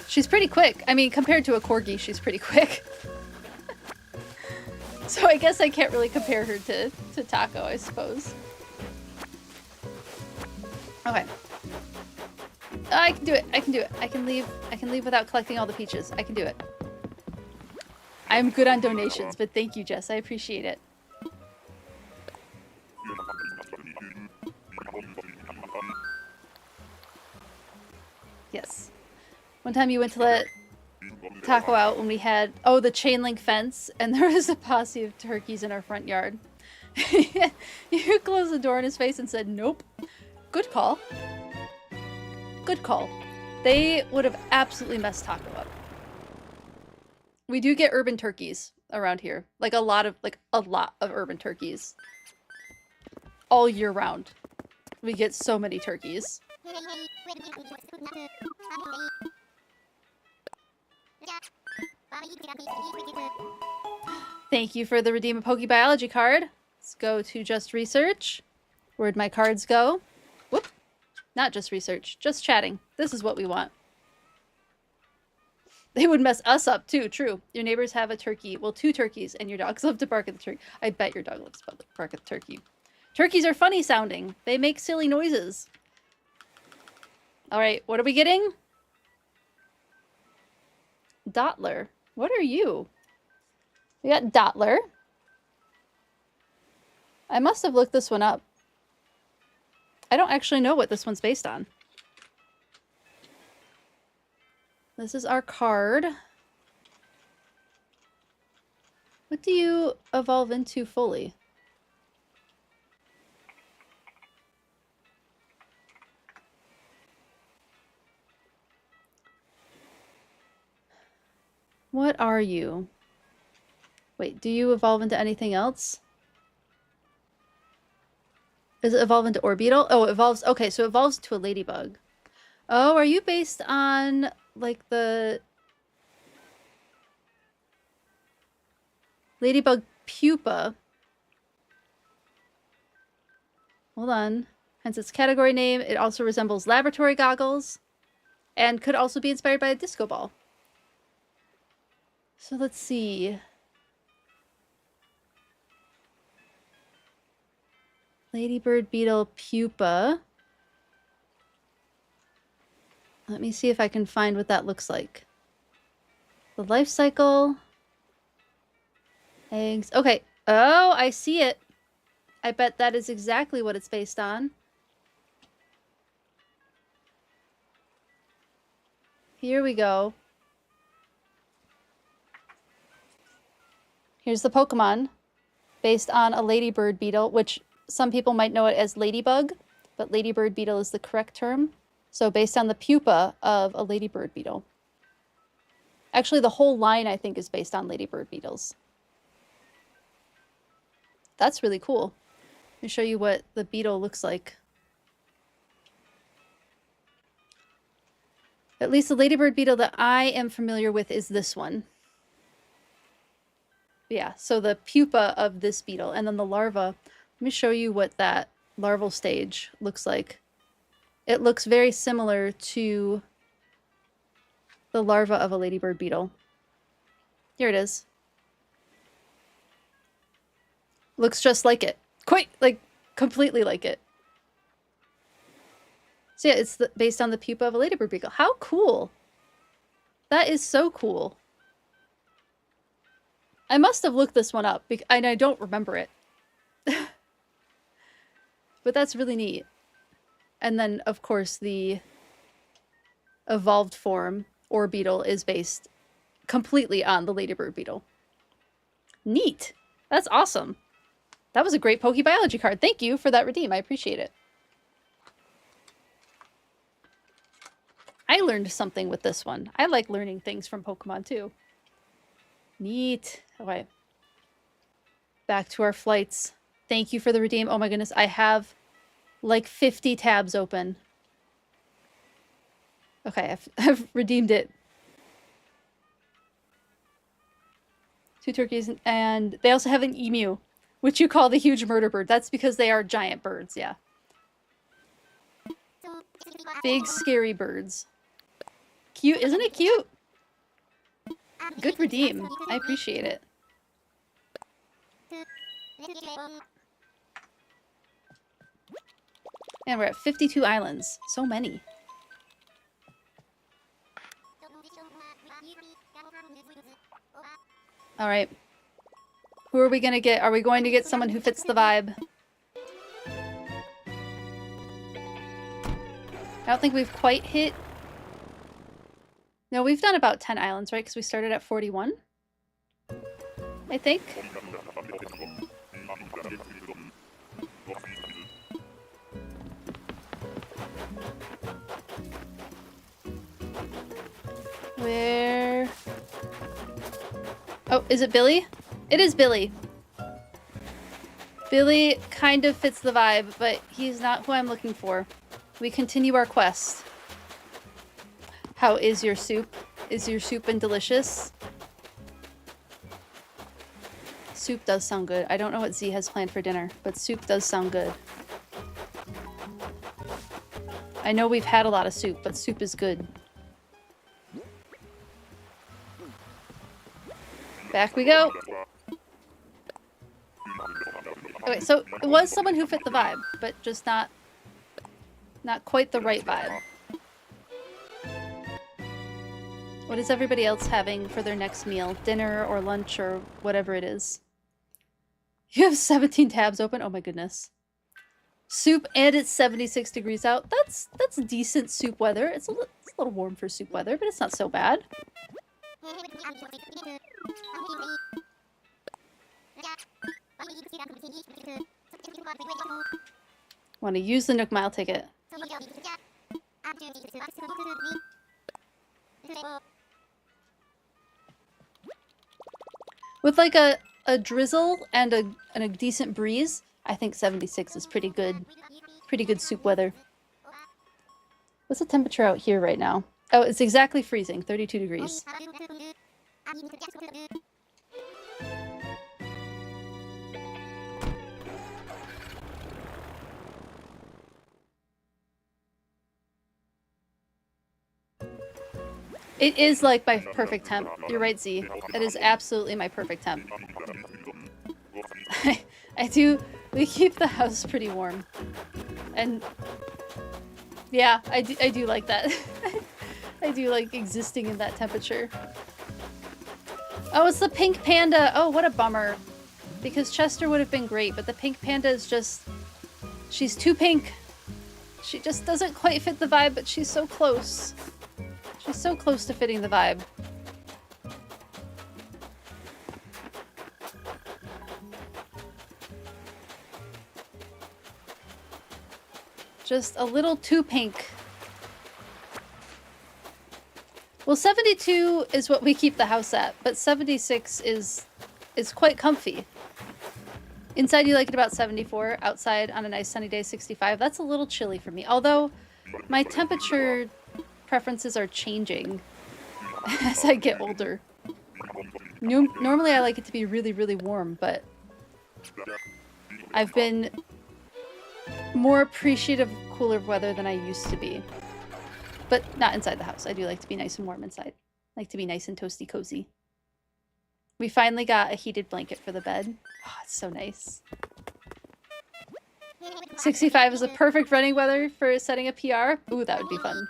She's pretty quick. I mean, compared to a corgi, she's pretty quick. So I guess I can't really compare her to Taco, I suppose. Okay. I can do it. I can do it. I can leave without collecting all the peaches. I can do it. I'm good on donations, but thank you, Jess. I appreciate it. Yes. One time you went to let Taco out when we had, oh, the chain link fence, and there was a posse of turkeys in our front yard. You closed the door in his face and said, nope. Good call. Good call. They would have absolutely messed Taco up. We do get urban turkeys around here. Like a lot of urban turkeys. All year round. We get so many turkeys. Thank you for the Redeem a Poke Biology card. Let's go to Just Research. Where'd my cards go? Whoop. Not Just Research. Just chatting. This is what we want. They would mess us up too, true. Your neighbors have a turkey. Well, 2 turkeys, and your dogs love to bark at the turkey. I bet your dog loves to bark at the turkey. Turkeys are funny sounding. They make silly noises. Alright, what are we getting? Dottler. What are you? We got Dottler. I must have looked this one up. I don't actually know what this one's based on. This is our card. What do you evolve into fully? What are you? Wait, do you evolve into anything else? Does it evolve into Orbeetle? Oh, it evolves. Okay, so it evolves to a ladybug. Oh, are you based on, like, the ladybug pupa? Hold on. Hence its category name. It also resembles laboratory goggles and could also be inspired by a disco ball. So let's see. Ladybird beetle pupa. Let me see if I can find what that looks like. The life cycle. Eggs. Okay. Oh, I see it. I bet that is exactly what it's based on. Here we go. Here's the Pokemon based on a ladybird beetle, which some people might know it as ladybug, but ladybird beetle is the correct term. So based on the pupa of a ladybird beetle. Actually, the whole line, I think, is based on ladybird beetles. That's really cool. Let me show you what the beetle looks like. At least the ladybird beetle that I am familiar with is this one. Yeah, so the pupa of this beetle, and then the larva. Let me show you what that larval stage looks like. It looks very similar to the larva of a ladybird beetle. Here it is. Looks just like it. Quite, like, completely like it. So yeah, it's based on the pupa of a ladybird beetle. How cool! That is so cool. I must have looked this one up, and I don't remember it. But that's really neat. And then, of course, the evolved form, or beetle, is based completely on the ladybird beetle. Neat! That's awesome. That was a great Pokebiology card. Thank you for that redeem. I appreciate it. I learned something with this one. I like learning things from Pokemon, too. Neat. Okay. Back to our flights. Thank you for the redeem. Oh my goodness, I have like 50 tabs open. Okay, I've redeemed it. 2 turkeys, and they also have an emu, which you call the huge murder bird. That's because they are giant birds, yeah. Big, scary birds. Cute, isn't it cute? Good redeem. I appreciate it. And we're at 52 islands. So many. All right. Who are we going to get? Are we going to get someone who fits the vibe? I don't think we've quite hit... No, we've done about 10 islands, right? Because we started at 41, I think. Where... Oh, is it Billy? It is Billy. Billy kind of fits the vibe, but he's not who I'm looking for. We continue our quest. How is your soup? Is your soup and delicious? Soup does sound good. I don't know what Z has planned for dinner, but soup does sound good. I know we've had a lot of soup, but soup is good. Back we go. Okay, so it was someone who fit the vibe, but just not quite the right vibe. What is everybody else having for their next meal? Dinner or lunch or whatever it is? You have 17 tabs open? Oh my goodness. Soup, and it's 76 degrees out. That's decent soup weather. It's a little warm for soup weather, but it's not so bad. Want to use the Nook Mile ticket. With like a drizzle and a decent breeze, I think 76 is pretty good. Pretty good soup weather. What's the temperature out here right now? Oh, it's exactly freezing, 32 degrees. It is like my perfect temp. You're right, Z. It is absolutely my perfect temp. I do... We keep the house pretty warm. And... yeah, I do like that. I do like existing in that temperature. Oh, it's the pink panda! Oh, what a bummer. Because Chester would have been great, but the pink panda is just... she's too pink. She just doesn't quite fit the vibe, but she's so close. She's so close to fitting the vibe. Just a little too pink. Well, 72 is what we keep the house at, but 76 is quite comfy. Inside you like it about 74, outside on a nice sunny day 65. That's a little chilly for me, although my temperature preferences are changing as I get older. Normally I like it to be really, really warm, but I've been more appreciative of cooler weather than I used to be. But not inside the house. I do like to be nice and warm inside. I like to be nice and toasty cozy. We finally got a heated blanket for the bed. Oh, it's so nice. 65 is a perfect running weather for setting a PR. Ooh, that would be fun.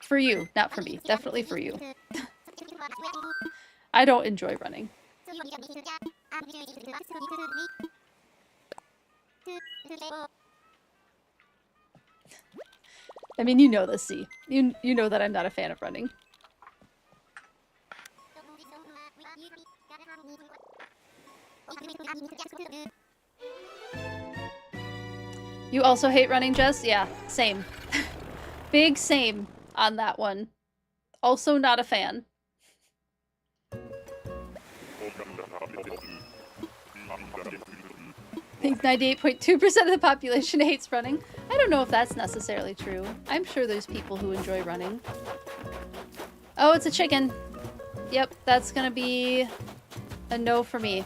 For you, not for me. Definitely for you. I don't enjoy running. I mean, you know this, C. You know that I'm not a fan of running. You also hate running, Jess? Yeah, same. Big same on that one. Also not a fan. I think 98.2% of the population hates running. I don't know if that's necessarily true. I'm sure there's people who enjoy running. Oh, it's a chicken. Yep, that's gonna be a no for me.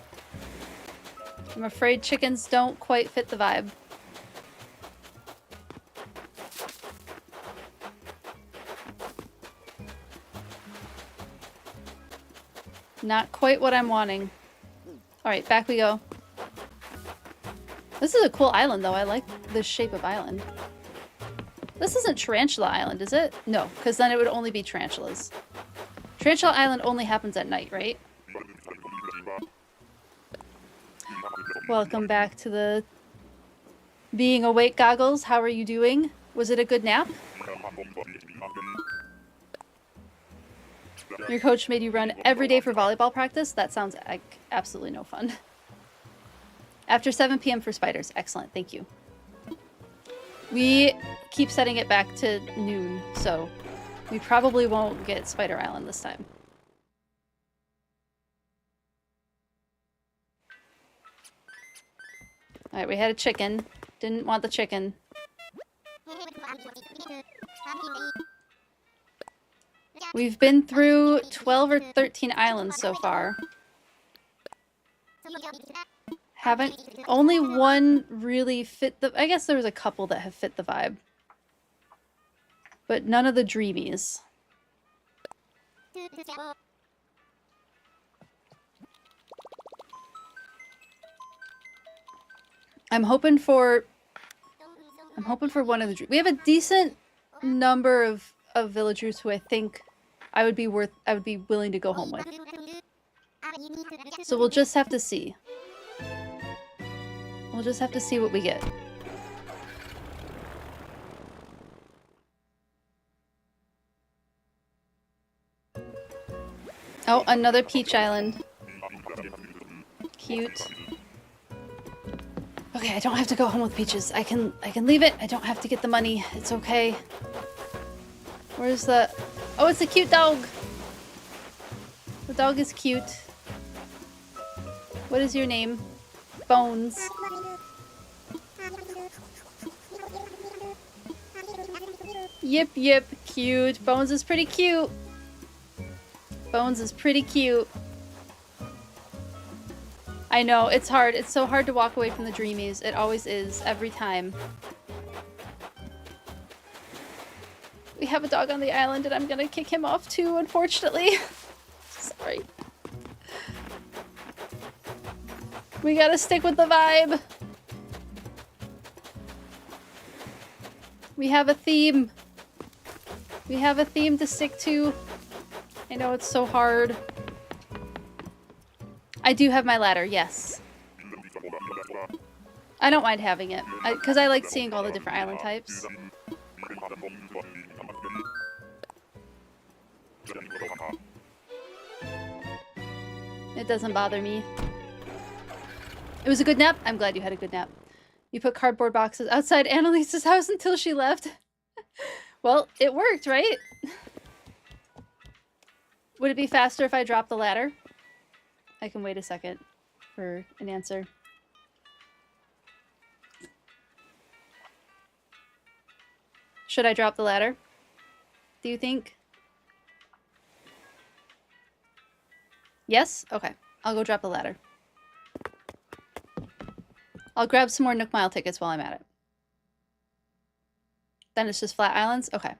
I'm afraid chickens don't quite fit the vibe. Not quite what I'm wanting. Alright, back we go. This is a cool island, though. I like this shape of island. This isn't Tarantula Island, is it? No, because then it would only be tarantulas. Tarantula Island only happens at night, right? Welcome back to the being awake goggles. How are you doing? Was it a good nap? Your coach made you run every day for volleyball practice? That sounds like absolutely no fun. After 7 p.m. for spiders. Excellent, thank you. We keep setting it back to noon, so we probably won't get Spider Island this time. Alright, we had a chicken. Didn't want the chicken. We've been through 12 or 13 islands so far. Only one really fit the... I guess there was a couple that have fit the vibe. But none of the dreamies. I'm hoping for one of the... We have a decent number of villagers who I think I would be willing to go home with. So we'll just have to see. We'll just have to see what we get. Oh, another peach island. Cute. Okay, I don't have to go home with peaches. I can leave it. I don't have to get the money. It's okay. Where's the... Oh, it's a cute dog! The dog is cute. What is your name? Bones. Yip yip, cute. Bones is pretty cute. Bones is pretty cute. I know, it's hard. It's so hard to walk away from the dreamies. It always is, every time. We have a dog on the island and I'm gonna kick him off too, unfortunately. Sorry. We gotta stick with the vibe. We have a theme. We have a theme to stick to. I know it's so hard. I do have my ladder, yes. I don't mind having it, because I like seeing all the different island types. It doesn't bother me. It was a good nap? I'm glad you had a good nap. You put cardboard boxes outside Annalise's house until she left. Well, it worked, right? Would it be faster if I dropped the ladder? I can wait a second for an answer. Should I drop the ladder? Do you think? Yes? Okay. I'll go drop the ladder. I'll grab some more Nook Mile tickets while I'm at it. Then it's just flat islands? Okay.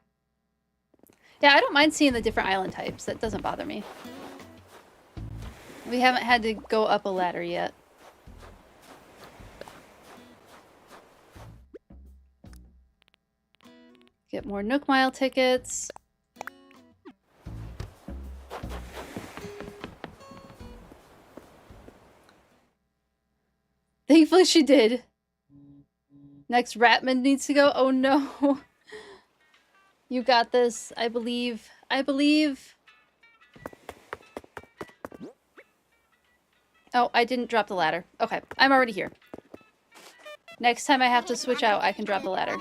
Yeah, I don't mind seeing the different island types. That doesn't bother me. We haven't had to go up a ladder yet. Get more Nook Mile tickets. Thankfully she did. Next Ratman needs to go. Oh no. You got this. I believe. I believe. Oh, I didn't drop the ladder. Okay, I'm already here. Next time I have to switch out, I can drop the ladder.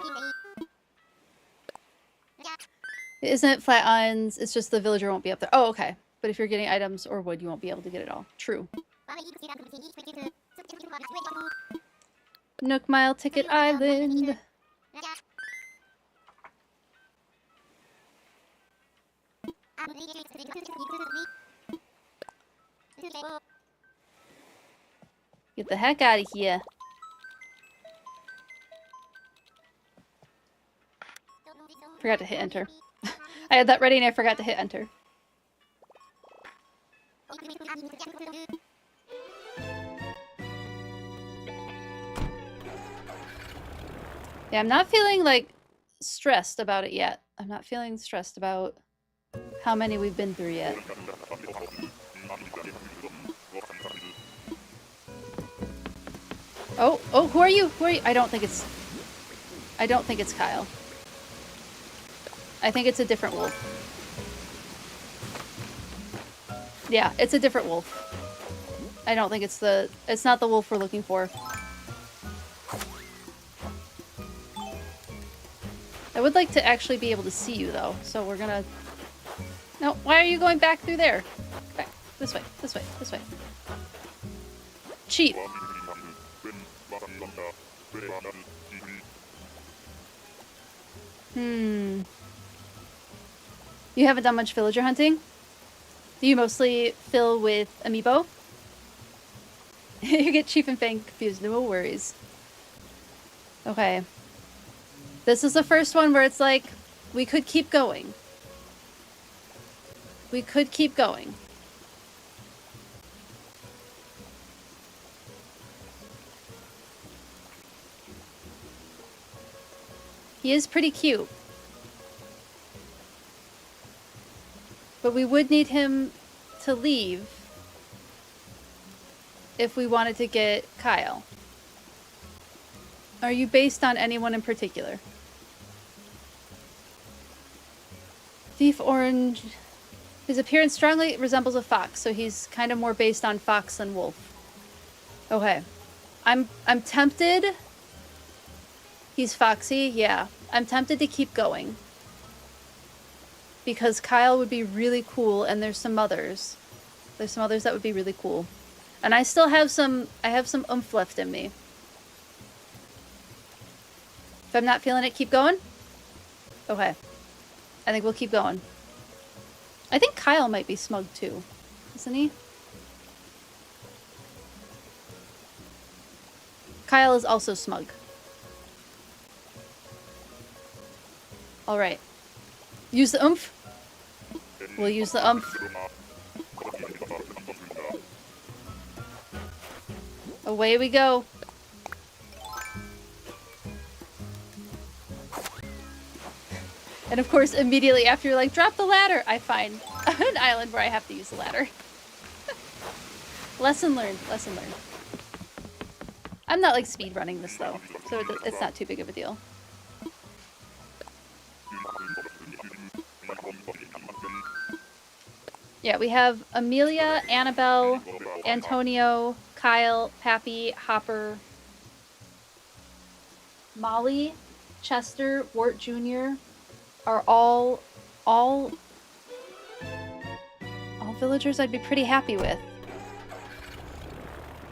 It isn't flat islands, it's just the villager won't be up there. Oh, okay. But if you're getting items or wood, you won't be able to get it all. True. Nook Mile Ticket Island. Get the heck out of here. Forgot to hit enter. I had that ready and I forgot to hit enter. Yeah, I'm not feeling, like, stressed about it yet. I'm not feeling stressed about how many we've been through yet. Oh, oh, who are you? Who are you? I don't think it's Kyle. I think it's a different wolf. Yeah, it's a different wolf. I don't think it's not the wolf we're looking for. I would like to actually be able to see you though, so we're gonna... No, why are you going back through there? Back. This way, this way, this way. Cheat. You haven't done much villager hunting? Do you mostly fill with amiibo? You get Chief and Fang confused, no worries. Okay. This is the first one where it's like, we could keep going. We could keep going. He is pretty cute. But we would need him to leave if we wanted to get Kyle. Are you based on anyone in particular? Thief Orange. His appearance strongly resembles a fox, so he's kind of more based on fox than wolf. Okay. I'm tempted. He's foxy, yeah. I'm tempted to keep going. Because Kyle would be really cool, and there's some others. There's some others that would be really cool. And I still have some oomph left in me. If I'm not feeling it, keep going? Okay. I think we'll keep going. I think Kyle might be smug too. Isn't he? Kyle is also smug. Alright. Use the oomph. We'll use the oomph. Away we go. And of course, immediately after you're like, drop the ladder, I find an island where I have to use the ladder. Lesson learned, lesson learned. I'm not like speed running this though, so it's not too big of a deal. Yeah, we have Amelia, Annabelle, Antonio, Kyle, Pappy, Hopper, Molly, Chester, Wart Jr. are all villagers I'd be pretty happy with.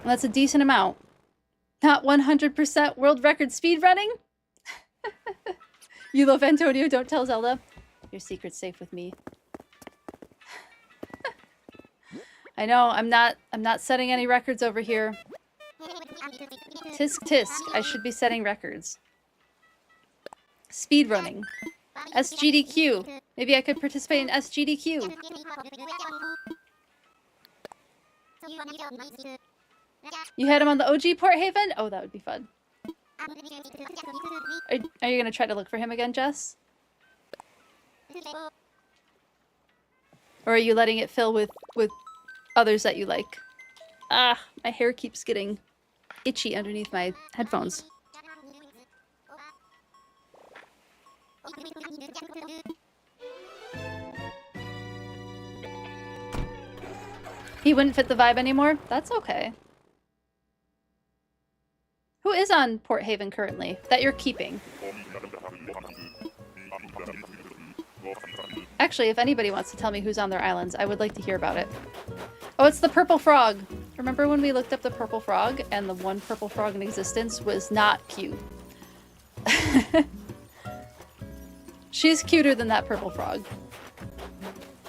And that's a decent amount. Not 100% world record speed running? You love Antonio, don't tell Zelda. Your secret's safe with me. I know, I'm not setting any records over here. Tisk tisk, I should be setting records. Speed running. SGDQ. Maybe I could participate in SGDQ. You had him on the OG Port Haven? Oh, that would be fun. Are you gonna try to look for him again, Jess? Or are you letting it fill with others that you like? Ah, my hair keeps getting itchy underneath my headphones. He wouldn't fit the vibe anymore? That's okay. Who is on Port Haven currently that you're keeping? Actually, if anybody wants to tell me who's on their islands, I would like to hear about it. Oh, it's the purple frog. Remember when we looked up the purple frog and the one purple frog in existence was not cute? She's cuter than that purple frog.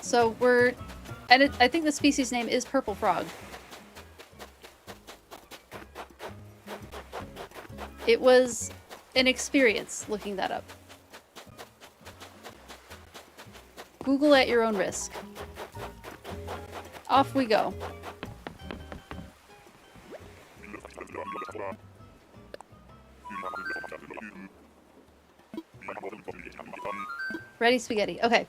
So we're... And I think the species name is purple frog. It was an experience looking that up. Google at your own risk. Off we go. Ready spaghetti. Okay.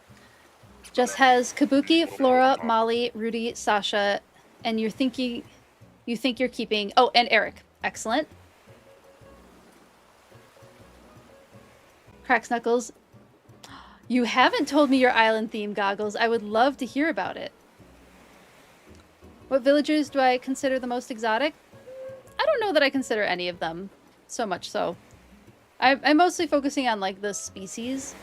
Just has Kabuki, Flora, Molly, Rudy, Sasha, and you think you're keeping... Oh, and Eric. Excellent. Cracks Knuckles. You haven't told me your island theme, Goggles. I would love to hear about it. What villagers do I consider the most exotic? I don't know that I consider any of them. So much so. I'm mostly focusing on, like, the species.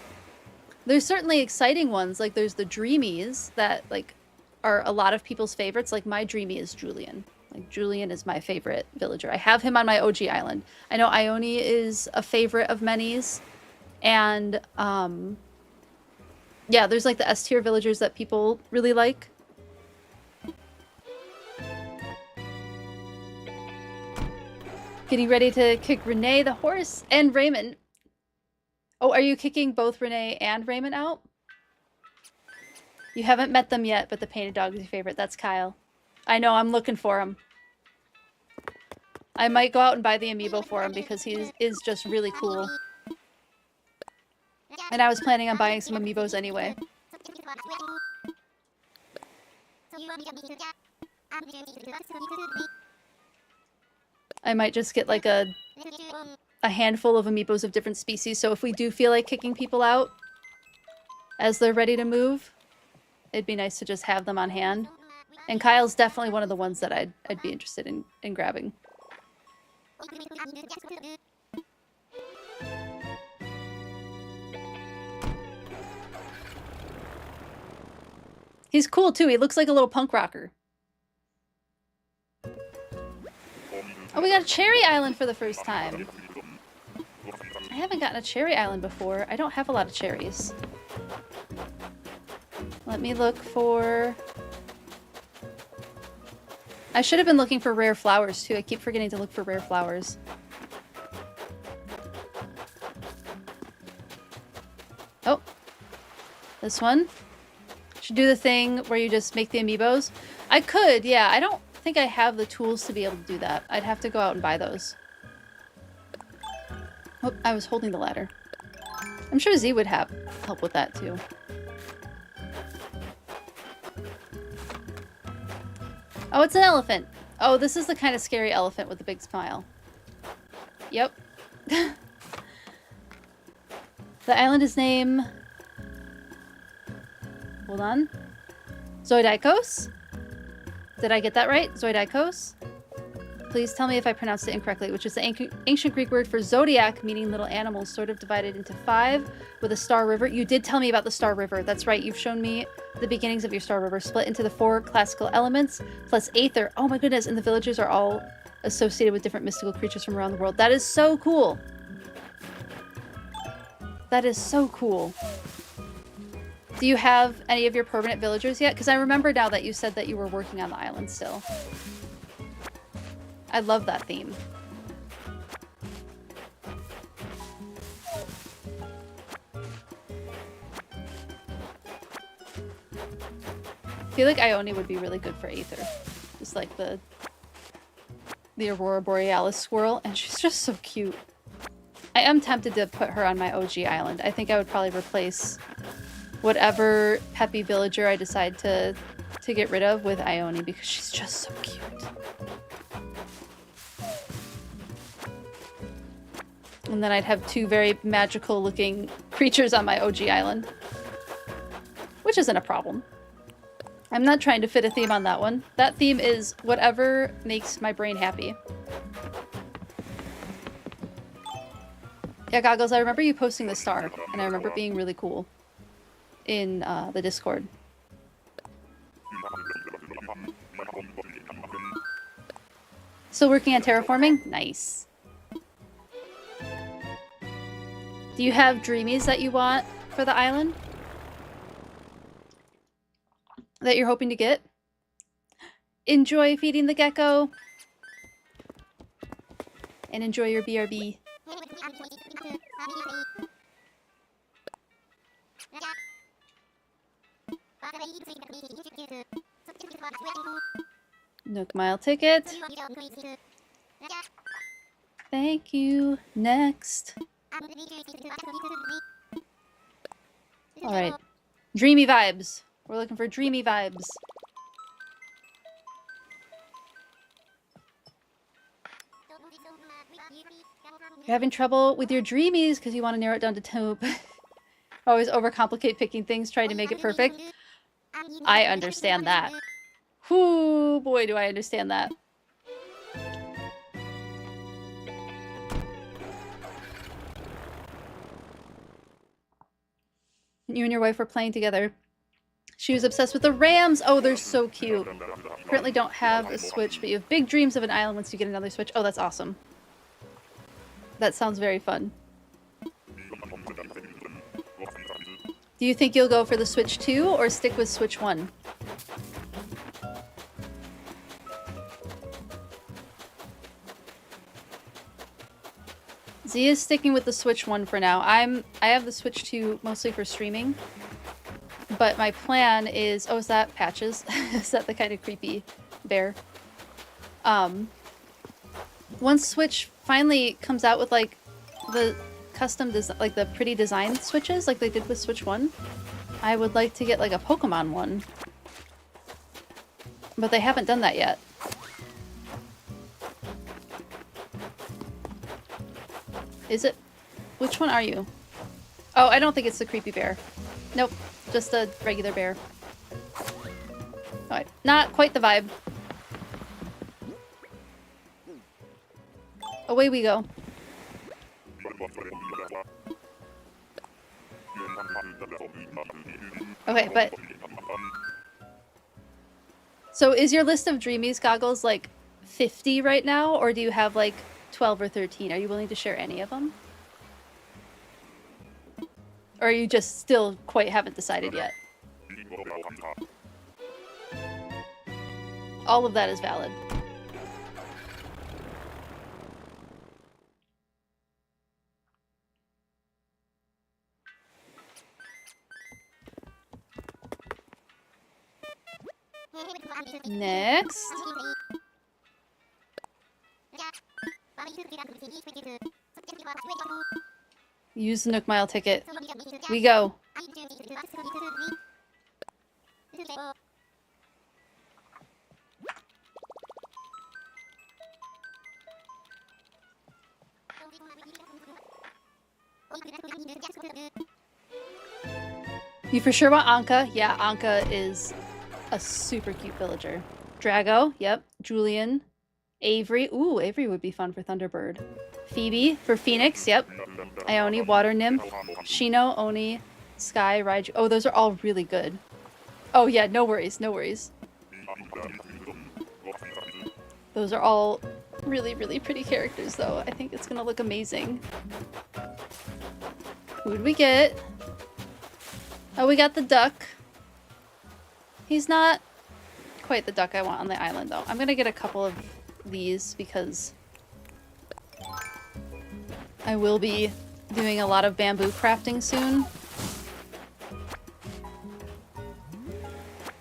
There's certainly exciting ones, like there's the Dreamies that, like, are a lot of people's favorites. Like, my Dreamy is Julian. Like, Julian is my favorite villager. I have him on my OG island. I know Ione is a favorite of many's. And, yeah, there's, like, the S-tier villagers that people really like. Getting ready to kick Renee the horse and Raymond. Oh, are you kicking both Renee and Raymond out? You haven't met them yet, but the painted dog is your favorite. That's Kyle. I know, I'm looking for him. I might go out and buy the amiibo for him because he is just really cool. And I was planning on buying some amiibos anyway. I might just get like a handful of amiibos of different species, so if we do feel like kicking people out as they're ready to move, it'd be nice to just have them on hand. And Kyle's definitely one of the ones that I'd be interested in grabbing. He's cool too, he looks like a little punk rocker. Oh, we got a cherry island for the first time. I haven't gotten a cherry island before. I don't have a lot of cherries. Let me look for... I should have been looking for rare flowers too. I keep forgetting to look for rare flowers. Oh. This one. Should do the thing where you just make the amiibos. I could, yeah. I don't think I have the tools to be able to do that. I'd have to go out and buy those. Oh, I was holding the ladder. I'm sure Z would have help with that too. Oh, it's an elephant. Oh, this is the kind of scary elephant with the big smile. Yep. The island is named... Hold on. Zoidaikos? Did I get that right? Zoidaikos? Please tell me if I pronounced it incorrectly, which is the ancient Greek word for zodiac, meaning little animals, sort of divided into 5 with a star river. You did tell me about the star river. That's right. You've shown me the beginnings of your star river, split into the 4 classical elements, plus Aether. Oh my goodness. And the villagers are all associated with different mystical creatures from around the world. That is so cool. That is so cool. Do you have any of your permanent villagers yet? Because I remember now that you said that you were working on the island still. I love that theme. I feel like Ione would be really good for Aether. Just like the Aurora Borealis squirrel, and she's just so cute. I am tempted to put her on my OG island. I think I would probably replace whatever peppy villager I decide to get rid of with Ione because she's just so cute. And then I'd have two very magical looking creatures on my OG island. Which isn't a problem. I'm not trying to fit a theme on that one. That theme is whatever makes my brain happy. Yeah, Goggles, I remember you posting the star, and I remember it being really cool in the Discord. Still working on terraforming? Nice. Do you have dreamies that you want for the island? That you're hoping to get? Enjoy feeding the gecko! And enjoy your BRB. Nook Mile ticket. Thank you. Next. Alright. Dreamy vibes. We're looking for dreamy vibes. You're having trouble with your dreamies because you want to narrow it down to two. Always overcomplicate picking things, trying to make it perfect. I understand that. Whoo, boy, do I understand that. You and your wife were playing together. She was obsessed with the Rams. Oh, they're so cute. Currently don't have a Switch, but you have big dreams of an island once you get another Switch. Oh, that's awesome. That sounds very fun. Do you think you'll go for the Switch 2 or stick with Switch 1? Z is sticking with the Switch 1 for now. I have the Switch 2 mostly for streaming. But my plan is... Oh, is that Patches? Is that the kind of creepy bear? Once Switch finally comes out with, like, the custom like the pretty design Switches, like they did with Switch 1, I would like to get, like, a Pokemon one. But they haven't done that yet. Is it? Which one are you? Oh, I don't think it's the creepy bear. Nope. Just a regular bear. Alright, not quite the vibe. Away we go. Okay, but... So is your list of Dreamies Goggles like 50 right now? Or do you have like 12 or 13? Are you willing to share any of them? Or you just still quite haven't decided yet? All of that is valid. Next. Use the Nook Mile ticket. We go. You for sure want Anka? Yeah, Anka is a super cute villager. Drago, yep. Julian. Avery. Ooh, Avery would be fun for Thunderbird. Phoebe for Phoenix, yep. Ione, Water Nymph. Shino, Oni, Sky, Raiju. Oh, those are all really good. Oh yeah, no worries, no worries. Those are all really, really pretty characters though. I think it's gonna look amazing. Who did we get? Oh, we got the duck. He's not quite the duck I want on the island though. I'm gonna get a couple of these because I will be doing a lot of bamboo crafting soon.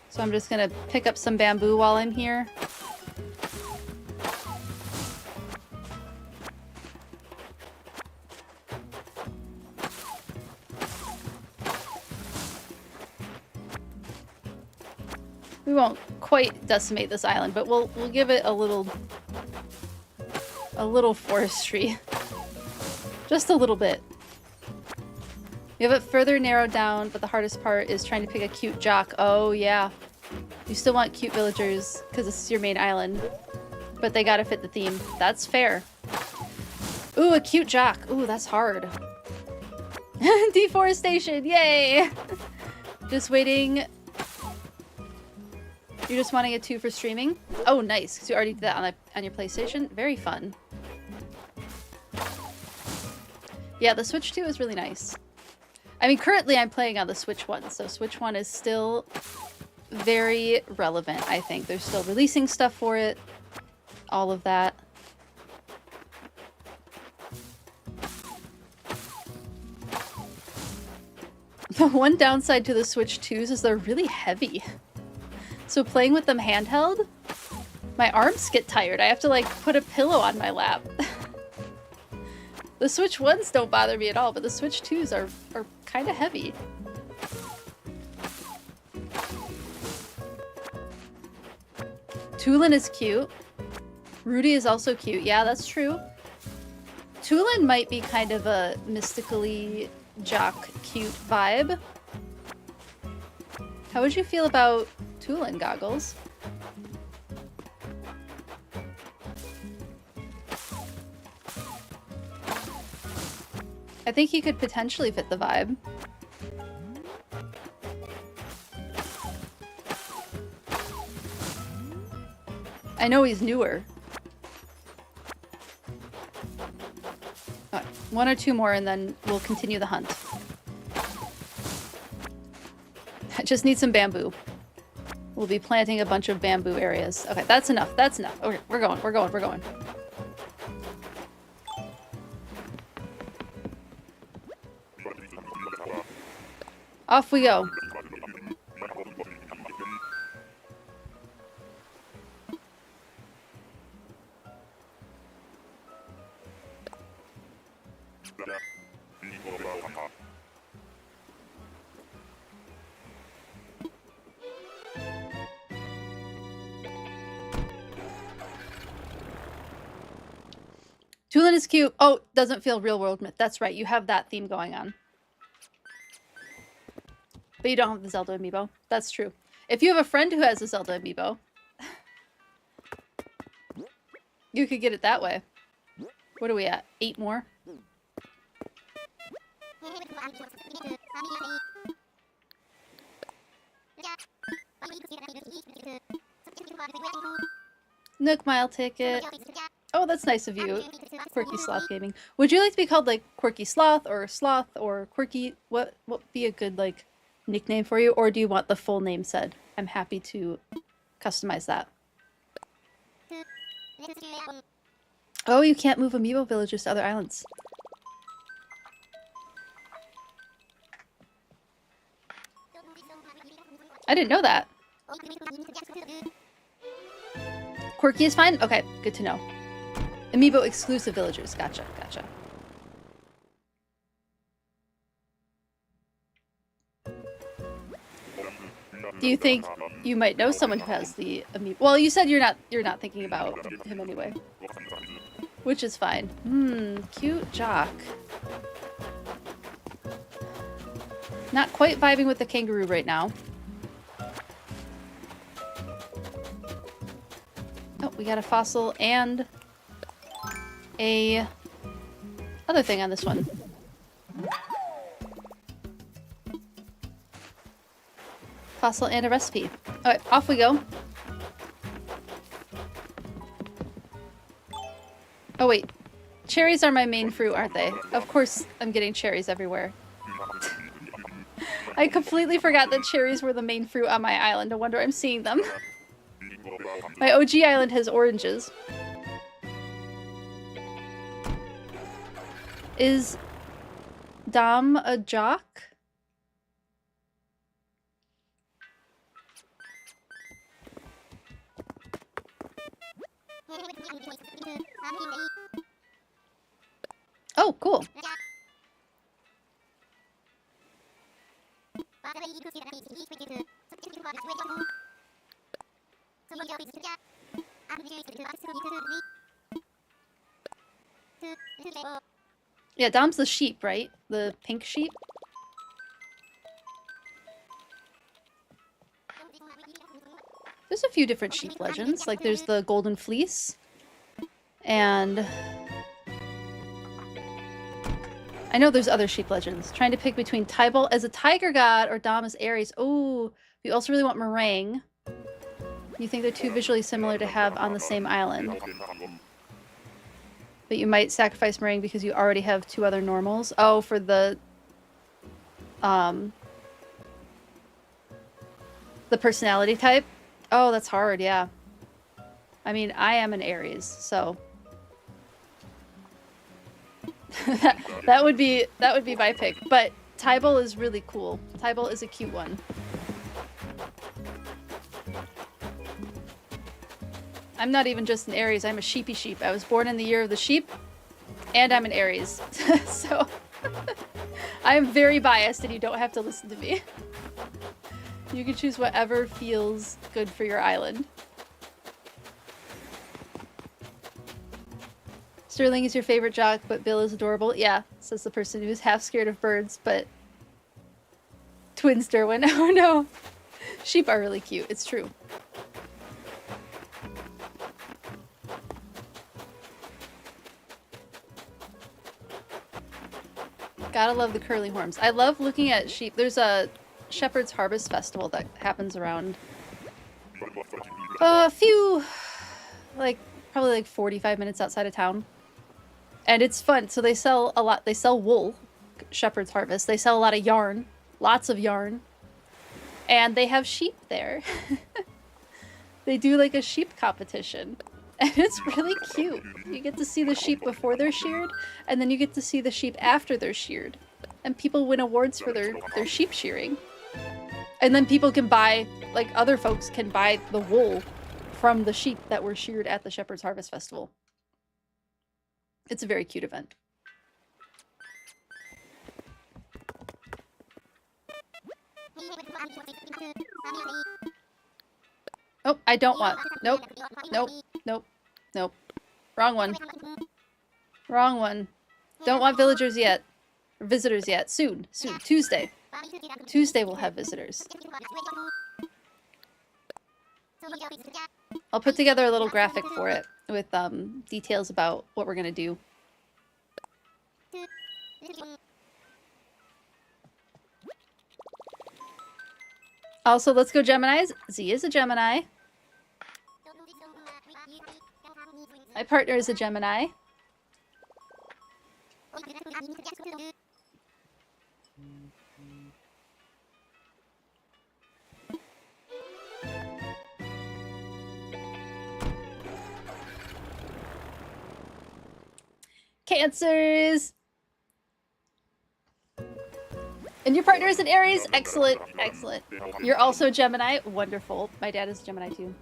So I'm just gonna pick up some bamboo while I'm here. We won't quite decimate this island, but we'll give it a little forestry. Just a little bit. You have it further narrowed down, but the hardest part is trying to pick a cute jock. Oh, yeah. You still want cute villagers, because this is your main island. But they gotta fit the theme. That's fair. Ooh, a cute jock. Ooh, that's hard. Deforestation, yay! Just waiting. You're just wanting a 2 for streaming? Oh, nice, because you already did that on your PlayStation. Very fun. Yeah, the Switch 2 is really nice. I mean, currently I'm playing on the Switch 1, so Switch 1 is still very relevant, I think. They're still releasing stuff for it. All of that. The one downside to the Switch 2s is they're really heavy. So playing with them handheld, my arms get tired. I have to like put a pillow on my lap. The Switch 1s don't bother me at all, but the Switch 2s are kind of heavy. Tulin is cute. Rudy is also cute. Yeah, that's true. Tulin might be kind of a mystically jock cute vibe. How would you feel about Tulin, Goggles? I think he could potentially fit the vibe. I know he's newer. Alright, 1 or 2 more and then we'll continue the hunt. I just need some bamboo. We'll be planting a bunch of bamboo areas. Okay, that's enough. That's enough. Okay, we're going. We're going. We're going. Off we go. Tulin is cute. Oh, doesn't feel real world myth. That's right. You have that theme going on. But you don't have the Zelda amiibo. That's true. If you have a friend who has a Zelda amiibo, you could get it that way. What are we at? 8 more? Nook Mile ticket. Oh, that's nice of you, Quirky Sloth Gaming. Would you like to be called like Quirky Sloth or Quirky? What would be a good like nickname for you, or do you want the full name said? I'm happy to customize that. Oh, you can't move amiibo villagers to other islands. I didn't know that. Quirky is fine? Okay, good to know. Amiibo exclusive villagers. Gotcha, gotcha. Do you think you might know someone who has the amiibo? Well, you said you're not thinking about him anyway. Which is fine. Cute jock. Not quite vibing with the kangaroo right now. Oh, we got a fossil and a other thing on this one. Fossil and a recipe. Alright, off we go. Oh wait, cherries are my main fruit, aren't they? Of course I'm getting cherries everywhere. I completely forgot that cherries were the main fruit on my island. No wonder I'm seeing them. My OG island has oranges. Is Dom a jock? Oh, cool. Yeah, Dom's the sheep, right? The pink sheep? There's a few different sheep legends. Like, there's the Golden Fleece. And... I know there's other sheep legends. Trying to pick between Tybalt as a tiger god or Dom as Aries. Oh, you also really want Meringue. You think they're too visually similar to have on the same island. But you might sacrifice Meringue because you already have 2 other normals. Oh, for the personality type? Oh, that's hard, yeah. I mean, I am an Aries, so... that would be my pick. But Tybalt is really cool. Tybalt is a cute one. I'm not even just an Aries, I'm a sheepy sheep. I was born in the year of the sheep, and I'm an Aries. So, I am very biased and you don't have to listen to me. You can choose whatever feels good for your island. Sterling is your favorite jock, but Bill is adorable. Yeah, says the person who's half scared of birds, but... Twins Derwin. Oh no! Sheep are really cute, it's true. Gotta love the curly horns. I love looking at sheep. There's a Shepherd's Harvest Festival that happens around a few, like, probably like 45 minutes outside of town. And it's fun. So they sell a lot. They sell wool, Shepherd's Harvest. They sell a lot of yarn, lots of yarn. And they have sheep there. They do like a sheep competition. And it's really cute. You get to see the sheep before they're sheared, and then you get to see the sheep after they're sheared. And people win awards for their sheep shearing. And then people can buy, like other folks can buy the wool from the sheep that were sheared at the Shepherd's Harvest Festival. It's a very cute event. Oh, I don't want. Nope. Nope. Nope. Nope. Wrong one. Wrong one. Don't want villagers yet. Or visitors yet. Soon. Soon. Tuesday. Tuesday we'll have visitors. I'll put together a little graphic for it with details about what we're gonna do. Also, let's go Geminis. Z is a Gemini. My partner is a Gemini. Cancers! And your partner is an Aries? Excellent, excellent. You're also a Gemini? Wonderful. My dad is a Gemini too.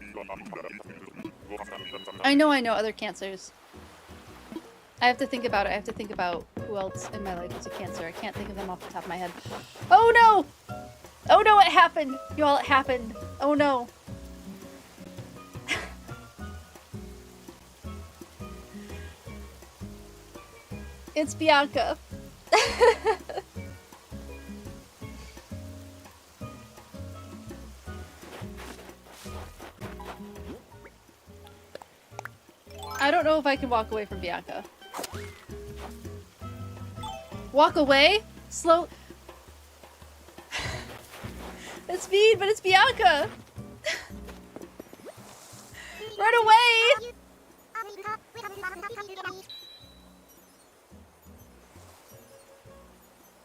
I know other Cancers. I have to think about it. I have to think about who else in my life is a Cancer. I can't think of them off the top of my head. Oh no! Oh no, it happened! Y'all, it happened. Oh no. It's Bianca. I don't know if I can walk away from Bianca. Walk away? Slow. It's mean, but it's Bianca. Run away!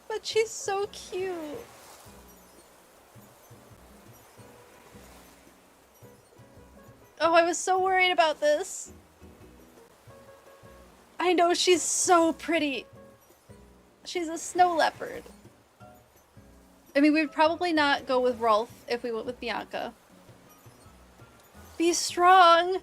But she's so cute. Oh, I was so worried about this. I know, she's so pretty. She's a snow leopard. I mean, we'd probably not go with Rolf if we went with Bianca. Be strong!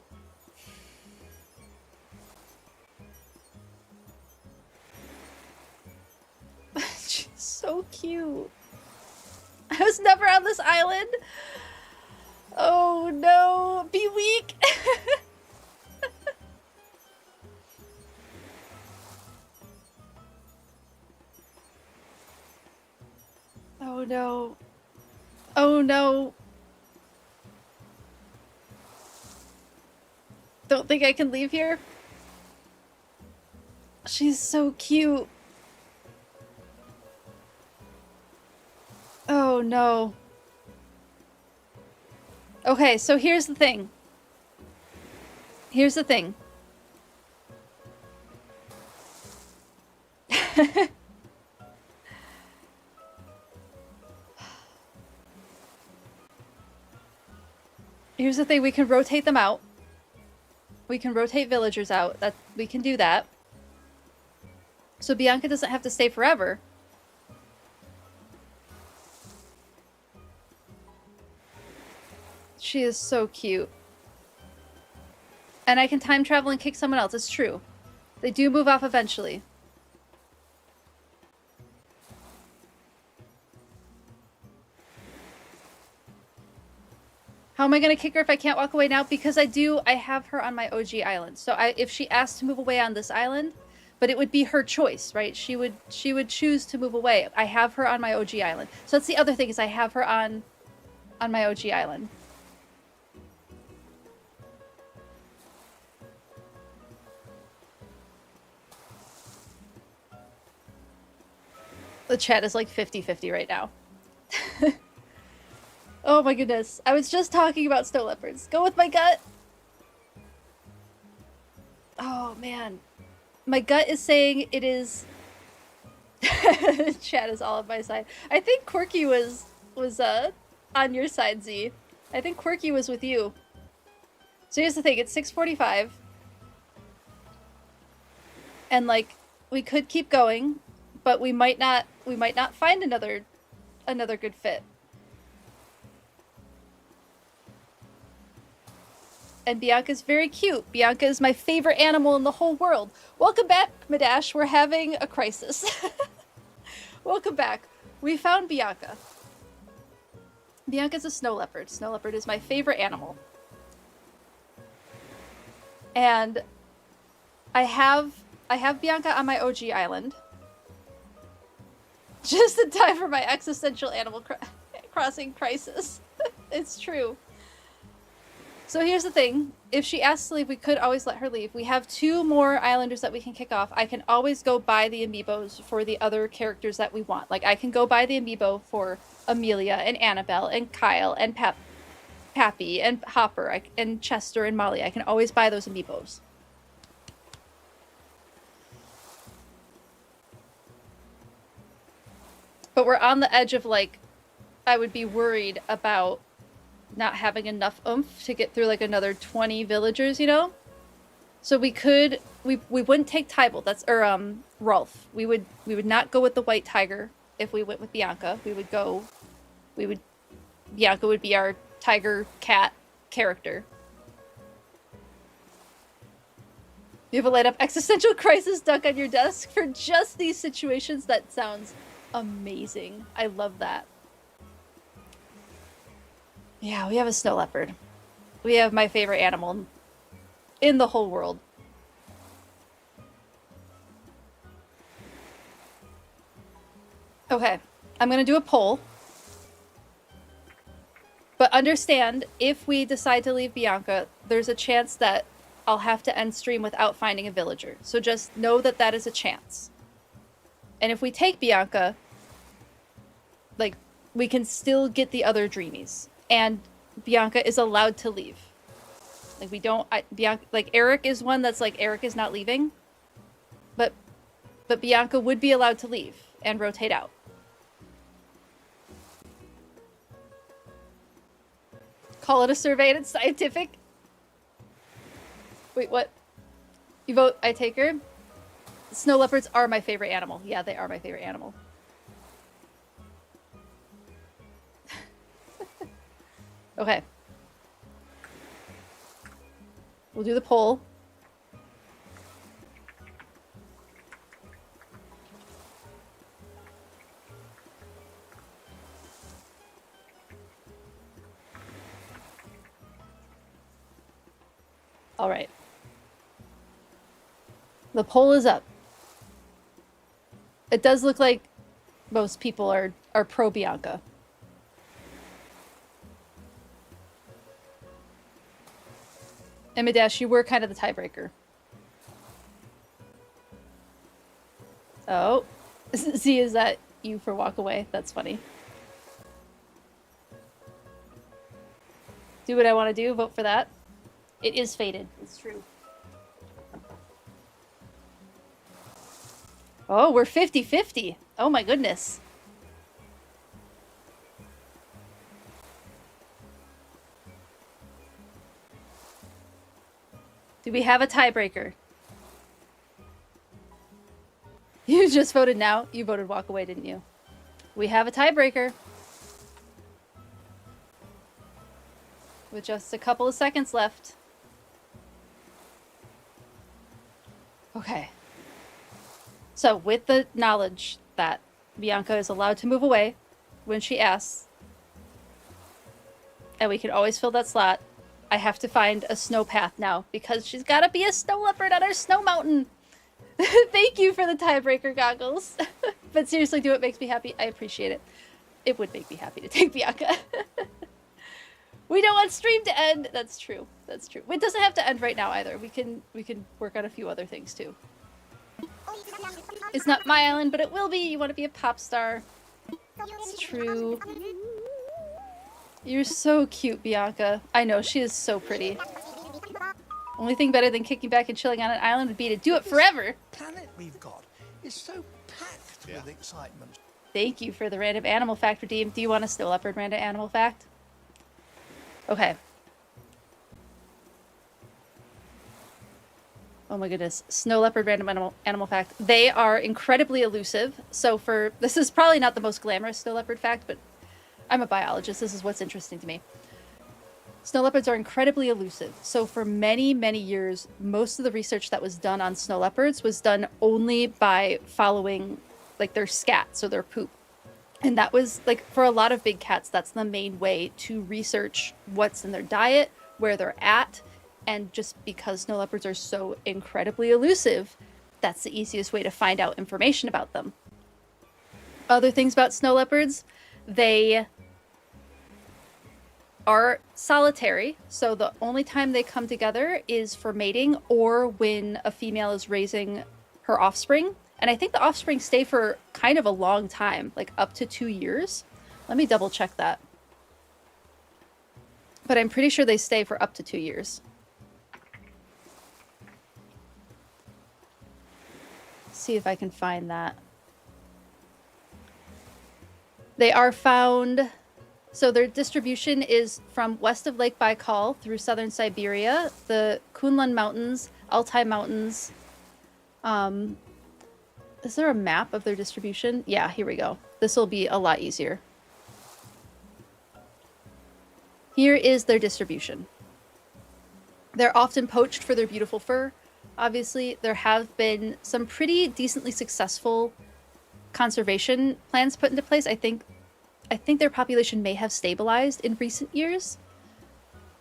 She's so cute. I was never on this island. Oh no, be weak! Oh no. Oh no. Don't think I can leave here. She's so cute. Oh no. Okay, so here's the thing. Here's the thing. Here's the thing, we can rotate them out. We can rotate villagers out. We can do that. So Bianca doesn't have to stay forever. She is so cute. And I can time travel and kick someone else. It's true. They do move off eventually. How am I going to kick her if I can't walk away now? Because I have her on my OG island. So if she asked to move away on this island, but it would be her choice, right? She would choose to move away. I have her on my OG island. So that's the other thing, is I have her on my OG island. The chat is like 50-50 right now. Oh my goodness. I was just talking about snow leopards. Go with my gut. Oh man. My gut is saying it is... Chat is all on my side. I think Quirky was on your side, Z. I think Quirky was with you. So here's the thing, it's 6:45. And like, we could keep going, but we might not find another good fit. And Bianca's very cute. Bianca is my favorite animal in the whole world. Welcome back, Madash. We're having a crisis. Welcome back. We found Bianca. Bianca's a snow leopard. Snow leopard is my favorite animal. And I have Bianca on my OG island. Just in time for my existential Animal Crossing crisis. It's true. So here's the thing. If she asks to leave, we could always let her leave. We have 2 more islanders that we can kick off. I can always go buy the amiibos for the other characters that we want. Like, I can go buy the amiibo for Amelia and Annabelle and Kyle and Pappy and Hopper and Chester and Molly. I can always buy those amiibos. But we're on the edge of, like, I would be worried about not having enough oomph to get through like another 20 villagers, you know? So we wouldn't take Tybalt, Rolf. We would not go with the white tiger if we went with Bianca. Bianca would be our tiger cat character. You have a light up existential crisis duck on your desk for just these situations? That sounds amazing. I love that. Yeah, we have a snow leopard. We have my favorite animal in the whole world. Okay, I'm gonna do a poll. But understand, if we decide to leave Bianca, there's a chance that I'll have to end stream without finding a villager. So just know that that is a chance. And if we take Bianca, like, we can still get the other dreamies. And Bianca is allowed to leave. Like, we don't... Bianca, like, Eric is one that's like, Eric is not leaving. But Bianca would be allowed to leave and rotate out. Call it a survey and it's scientific. Wait, what? You vote I take her? Snow leopards are my favorite animal. Yeah, they are my favorite animal. Okay. We'll do the poll. All right. The poll is up. It does look like most people are are pro Bianca. And Midash, you were kind of the tiebreaker. Oh. Z, is that you for walk away? That's funny. Do what I want to do, vote for that. It is fated. It's true. Oh, we're 50-50. Oh my goodness. Do we have a tiebreaker? You just voted now. You voted walk away, didn't you? We have a tiebreaker. With just a couple of seconds left. Okay. So, with the knowledge that Bianca is allowed to move away when she asks, and we can always fill that slot, I have to find a snow path now, because she's gotta be a snow leopard on our snow mountain! Thank you for the tiebreaker goggles! But seriously, do it makes me happy. I appreciate it. It would make me happy to take Bianca. We don't want stream to end! That's true. That's true. It doesn't have to end right now either. We can work on a few other things too. It's not my island, but it will be. You want to be a pop star. It's true. You're so cute, Bianca. I know, she is so pretty. Only thing better than kicking back and chilling on an island would be to do it forever. Planet we've got is so packed with excitement. Thank you for the random animal fact redeemed. Do you want a snow leopard random animal fact? Okay. Oh my goodness. Snow leopard random animal fact. They are incredibly elusive. So this is probably not the most glamorous snow leopard fact, but I'm a biologist. This is what's interesting to me. Snow leopards are incredibly elusive. So for many, many years, most of the research that was done on snow leopards was done only by following like their scat, so their poop. And that was like, for a lot of big cats, that's the main way to research what's in their diet, where they're at. And just because snow leopards are so incredibly elusive, that's the easiest way to find out information about them. Other things about snow leopards, they are solitary, so the only time they come together is for mating or when a female is raising her offspring. And I think the offspring stay for kind of a long time, like up to 2 years. Let me double check that. But I'm pretty sure they stay for up to 2 years. See if I can find that. They are found, so their distribution is from west of Lake Baikal through southern Siberia, the Kunlun Mountains, Altai Mountains. Is there a map of their distribution? Yeah, here we go. This will be a lot easier. Here is their distribution. They're often poached for their beautiful fur. Obviously, there have been some pretty decently successful conservation plans put into place. I think their population may have stabilized in recent years,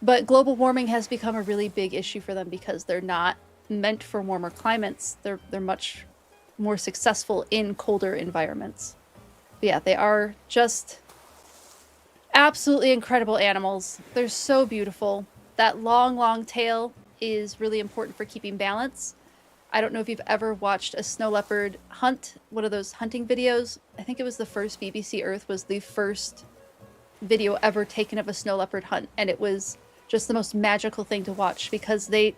but global warming has become a really big issue for them because they're not meant for warmer climates. They're much more successful in colder environments. But yeah, they are just absolutely incredible animals. They're so beautiful. That long, long tail is really important for keeping balance. I don't know if you've ever watched a snow leopard hunt, one of those hunting videos. I think it was the first BBC Earth was the first video ever taken of a snow leopard hunt, and it was just the most magical thing to watch because the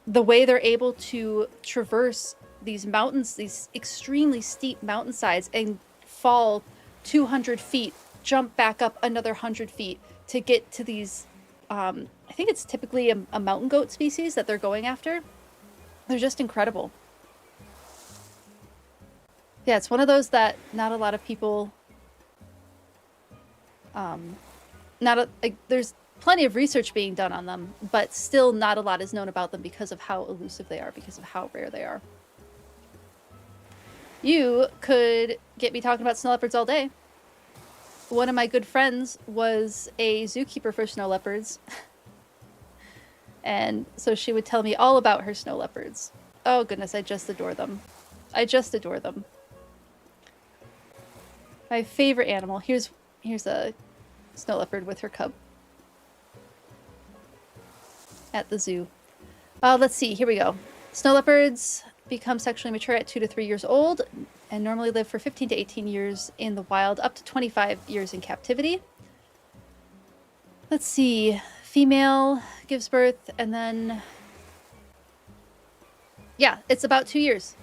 way they're able to traverse these mountains, these extremely steep mountainsides, and fall 200 feet, jump back up another 100 feet to get to these, I think it's typically a mountain goat species that they're going after. They're just incredible. Yeah, it's one of those that not a lot of people, there's plenty of research being done on them, but still not a lot is known about them because of how elusive they are, because of how rare they are. You could get me talking about snow leopards all day. One of my good friends was a zookeeper for snow leopards. And so she would tell me all about her snow leopards. Oh goodness, I just adore them. I just adore them. My favorite animal. Here's a snow leopard with her cub at the zoo. Let's see. Here we go. Snow leopards become sexually mature at 2 to 3 years old and normally live for 15 to 18 years in the wild, up to 25 years in captivity. Let's see. Female gives birth and then... Yeah, it's about 2 years.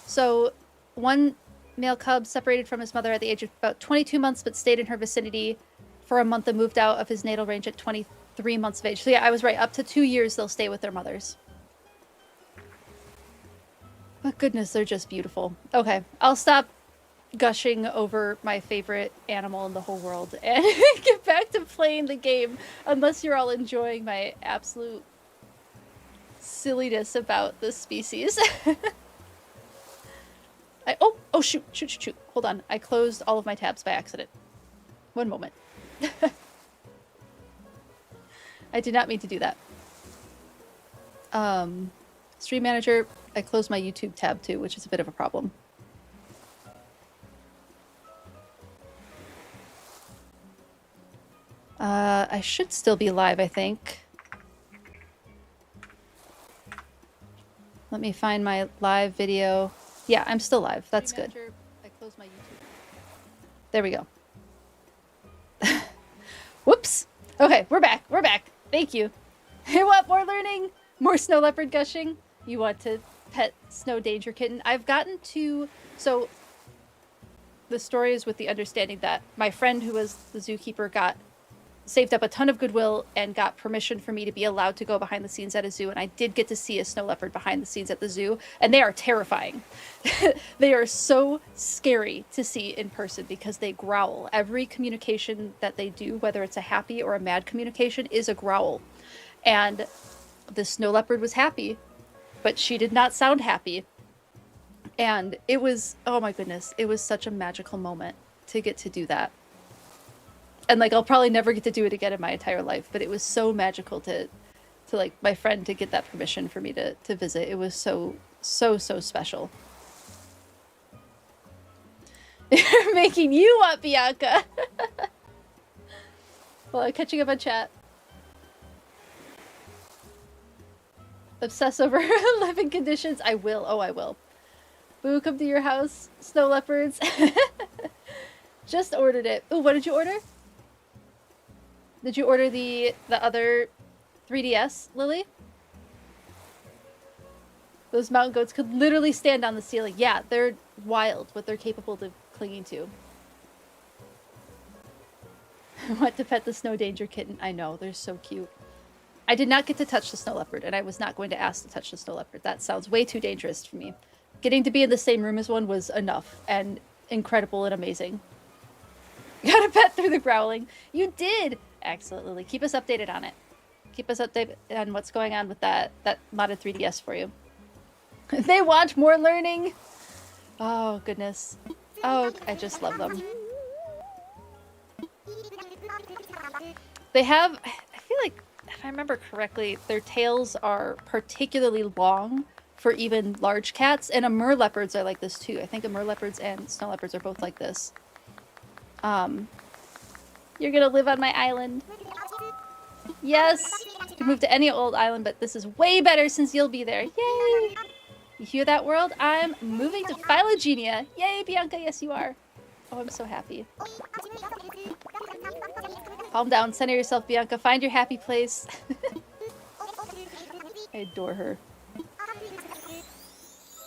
So one male cub separated from his mother at the age of about 22 months, but stayed in her vicinity for a month and moved out of his natal range at 23 months of age. So yeah, I was right. Up to 2 years, they'll stay with their mothers. But goodness, they're just beautiful. Okay, I'll stop gushing over my favorite animal in the whole world and get back to playing the game, unless you're all enjoying my absolute silliness about this species. Oh, shoot. Hold on. I closed all of my tabs by accident. One moment. I did not mean to do that. Stream manager, I closed my YouTube tab too, which is a bit of a problem. I should still be live, I think. Let me find my live video. Yeah, I'm still live. That's good. I closed my YouTube. There we go. Whoops. Okay, we're back. We're back. Thank you. You want more learning? More snow leopard gushing? You want to pet snow danger kitten? I've gotten to... So, the story is with the understanding that my friend who was the zookeeper saved up a ton of goodwill and got permission for me to be allowed to go behind the scenes at a zoo, and I did get to see a snow leopard behind the scenes at the zoo, and they are terrifying. They are so scary to see in person because they growl. Every communication that they do, whether it's a happy or a mad communication, is a growl. And the snow leopard was happy, but she did not sound happy. And it was, oh my goodness, it was such a magical moment to get to do that. And like, I'll probably never get to do it again in my entire life, but it was so magical to like my friend to get that permission for me to visit. It was so special. They're making you up, Bianca. Well, I'm catching up on chat. Obsess over living conditions. I will. Oh, I will. Boo, come to your house. Snow leopards. Just ordered it. Ooh, what did you order? Did you order the other 3DS, Lily? Those mountain goats could literally stand on the ceiling. Yeah, they're wild, what they're capable of clinging to. I want to pet the snow danger kitten. I know, they're so cute. I did not get to touch the snow leopard, and I was not going to ask to touch the snow leopard. That sounds way too dangerous for me. Getting to be in the same room as one was enough, and incredible and amazing. Got a pet through the growling. You did! Excellent, Lily. Keep us updated on it. Keep us updated on what's going on with that modded 3DS for you. They want more learning! Oh, goodness. Oh, I just love them. They have... I feel like, if I remember correctly, their tails are particularly long for even large cats, and Amur leopards are like this too. I think Amur leopards and snow leopards are both like this. You're gonna live on my island. Yes! You can move to any old island, but this is way better since you'll be there. Yay! You hear that, world? I'm moving to Phylogenia. Yay, Bianca, yes you are. Oh, I'm so happy. Calm down, center yourself, Bianca. Find your happy place. I adore her.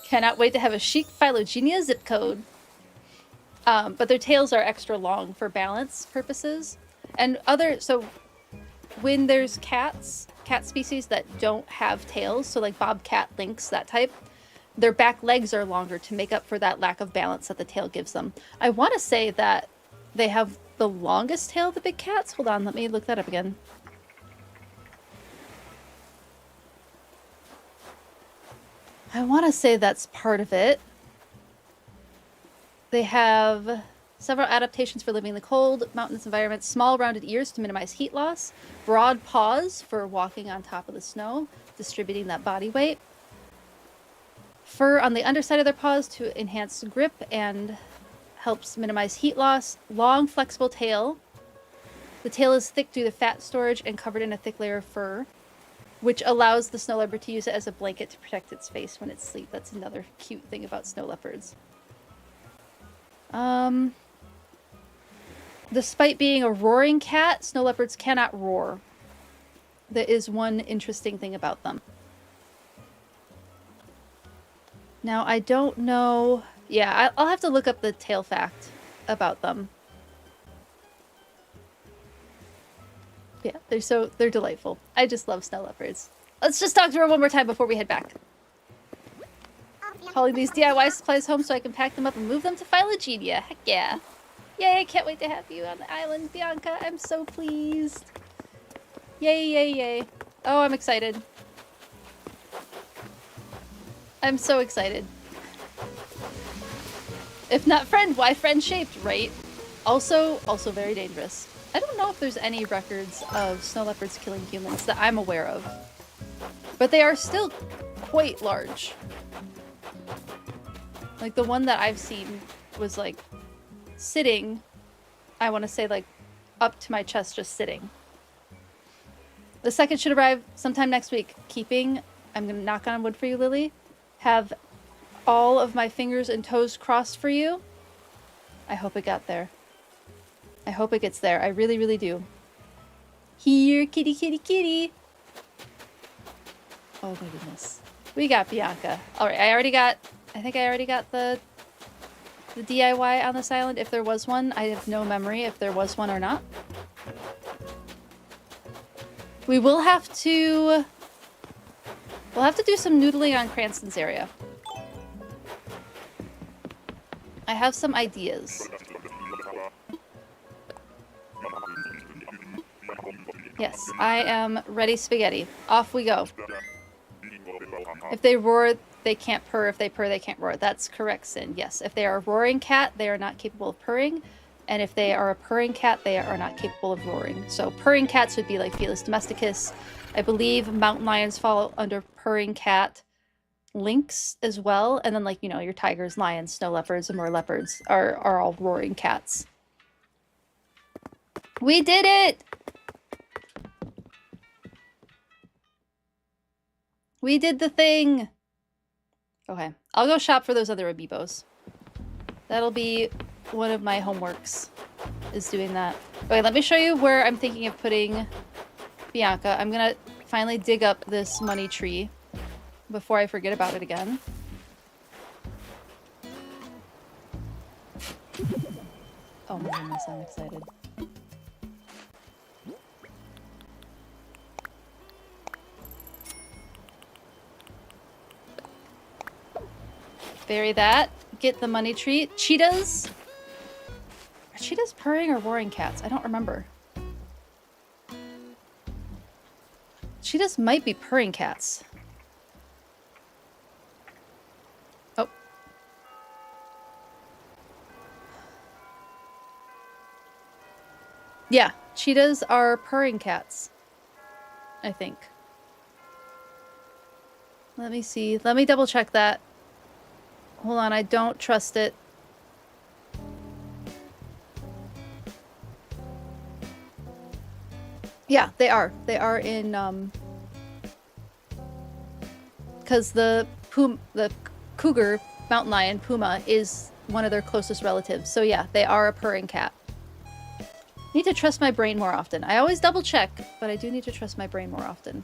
Cannot wait to have a chic Phylogenia zip code. But their tails are extra long for balance purposes. And so when there's cat species that don't have tails, so like bobcat, lynx, that type, their back legs are longer to make up for that lack of balance that the tail gives them. I want to say that they have the longest tail of the big cats. Hold on, let me look that up again. I want to say that's part of it. They have several adaptations for living in the cold, mountainous environments, small rounded ears to minimize heat loss, broad paws for walking on top of the snow, distributing that body weight, fur on the underside of their paws to enhance grip, and helps minimize heat loss. Long, flexible tail. The tail is thick due to fat storage and covered in a thick layer of fur, which allows the snow leopard to use it as a blanket to protect its face when it's asleep. That's another cute thing about snow leopards. Despite being a roaring cat, snow leopards cannot roar. That is one interesting thing about them. Now, I don't know... Yeah, I'll have to look up the tail fact about them. Yeah, they're delightful. I just love snow leopards. Let's just talk to her one more time before we head back. Hauling these DIY supplies home so I can pack them up and move them to Phylogenia. Heck yeah. Yay, I can't wait to have you on the island, Bianca. I'm so pleased. Yay, yay, yay. Oh, I'm excited. I'm so excited. If not friend, why friend-shaped, right? Also very dangerous. I don't know if there's any records of snow leopards killing humans that I'm aware of. But they are still quite large. Like, the one that I've seen was, like, sitting, I want to say, like, up to my chest, just sitting. The second should arrive sometime next week. I'm going to knock on wood for you, Lily. Have all of my fingers and toes crossed for you. I hope it got there. I hope it gets there. I really, really do. Here, kitty, kitty, kitty. Oh my goodness. We got Bianca. Alright, I think I already got the DIY on this island. If there was one, I have no memory if there was one or not. We'll have to do some noodling on Cranston's area. I have some ideas. Yes, I am ready spaghetti. Off we go. If they roar, they can't purr. If they purr, they can't roar. That's correct, Sin. Yes, if they are a roaring cat, they are not capable of purring. And if they are a purring cat, they are not capable of roaring. So purring cats would be like Felis domesticus. I believe mountain lions fall under purring cat. Lynx as well. And then, like, you know, your tigers, lions, snow leopards, and more leopards are all roaring cats. We did it! We did the thing! Okay, I'll go shop for those other amiibos. That'll be one of my homeworks, is doing that. Okay, let me show you where I'm thinking of putting Bianca. I'm gonna finally dig up this money tree before I forget about it again. Oh my goodness, I'm excited. Bury that. Get the money tree. Cheetahs? Are cheetahs purring or roaring cats? I don't remember. Cheetahs might be purring cats. Oh. Yeah, cheetahs are purring cats, I think. Let me see. Let me double check that. Hold on, I don't trust it. Yeah, they are. They are in, because the cougar, mountain lion, puma, is one of their closest relatives. So yeah, they are a purring cat. Need to trust my brain more often. I always double check, but I do need to trust my brain more often.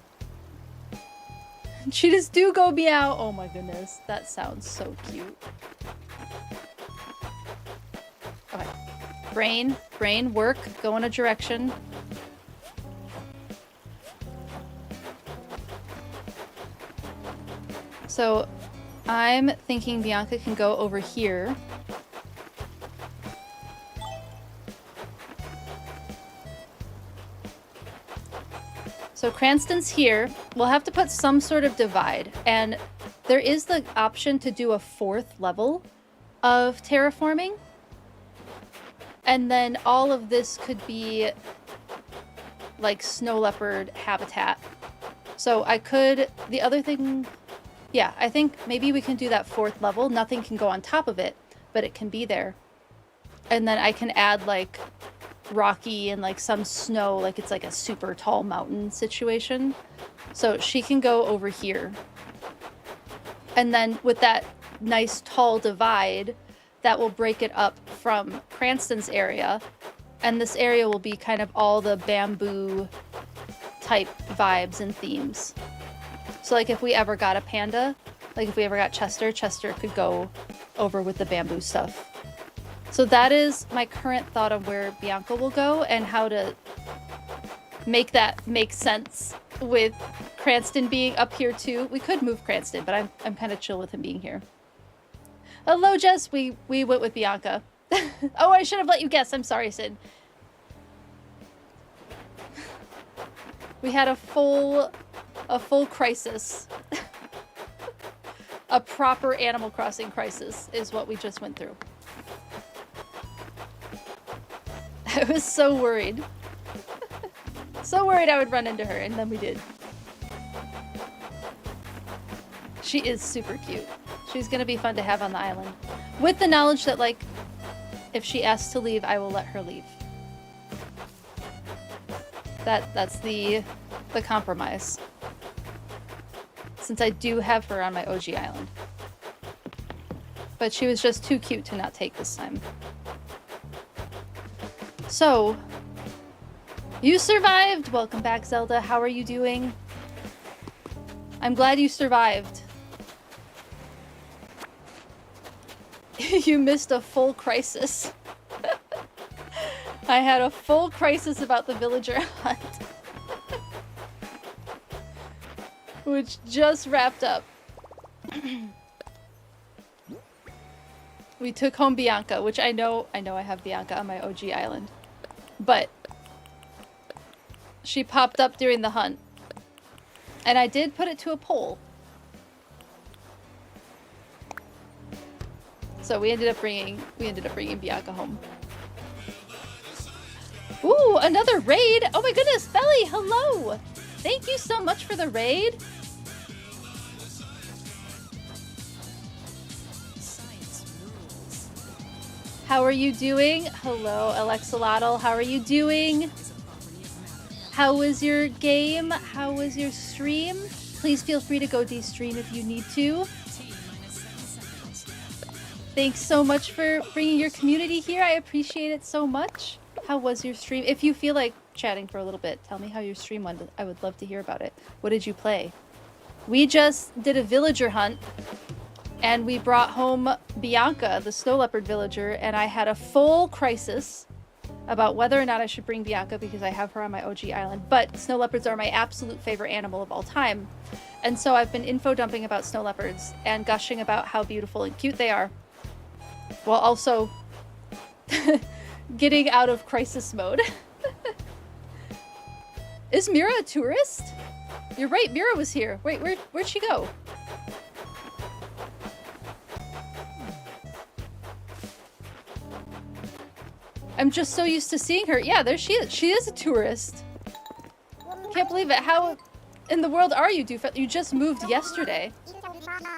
Cheetahs do go meow. Oh my goodness, that sounds so cute. Okay, brain, work, go in a direction. So I'm thinking Bianca can go over here. So Cranston's here. We'll have to put some sort of divide. And there is the option to do a 4th level of terraforming. And then all of this could be like snow leopard habitat. So I could, the other thing, yeah, I think maybe we can do that 4th level. Nothing can go on top of it, but it can be there. And then I can add like rocky and like some snow, like it's like a super tall mountain situation. So she can go over here. And then with that nice tall divide, that will break it up from Cranston's area. And this area will be kind of all the bamboo type vibes and themes. So like if we ever got a panda, like if we ever got Chester, Chester could go over with the bamboo stuff. So that is my current thought of where Bianca will go and how to make that make sense with Cranston being up here too. We could move Cranston, but I'm kind of chill with him being here. Hello, Jess. We went with Bianca. Oh, I should have let you guess. I'm sorry, Sid. We had a full crisis. A proper Animal Crossing crisis is what we just went through. I was so worried. So worried I would run into her, and then we did. She is super cute. She's gonna be fun to have on the island. With the knowledge that, like, if she asks to leave, I will let her leave. That's the compromise. Since I do have her on my OG island. But she was just too cute to not take this time. So, you survived! Welcome back, Zelda. How are you doing? I'm glad you survived. You missed a full crisis. I had a full crisis about the villager hunt. Which just wrapped up. We took home Bianca, which I know I have Bianca on my OG island. But she popped up during the hunt. And I did put it to a poll. So we ended up bringing Bianca home. Ooh, another raid! Oh my goodness, Belly, hello! Thank you so much for the raid. How are you doing? Hello, Alexalotl. How are you doing? How was your game? How was your stream? Please feel free to go de-stream if you need to. Thanks so much for bringing your community here. I appreciate it so much. How was your stream? If you feel like chatting for a little bit, tell me how your stream went. I would love to hear about it. What did you play? We just did a villager hunt. And we brought home Bianca, the snow leopard villager, and I had a full crisis about whether or not I should bring Bianca because I have her on my OG island. But snow leopards are my absolute favorite animal of all time. And so I've been info dumping about snow leopards and gushing about how beautiful and cute they are. While also getting out of crisis mode. Is Mira a tourist? You're right, Mira was here. Wait, where'd she go? I'm just so used to seeing her. Yeah, there she is. She is a tourist. Can't believe it. How in the world are you, Doofus? You just moved yesterday.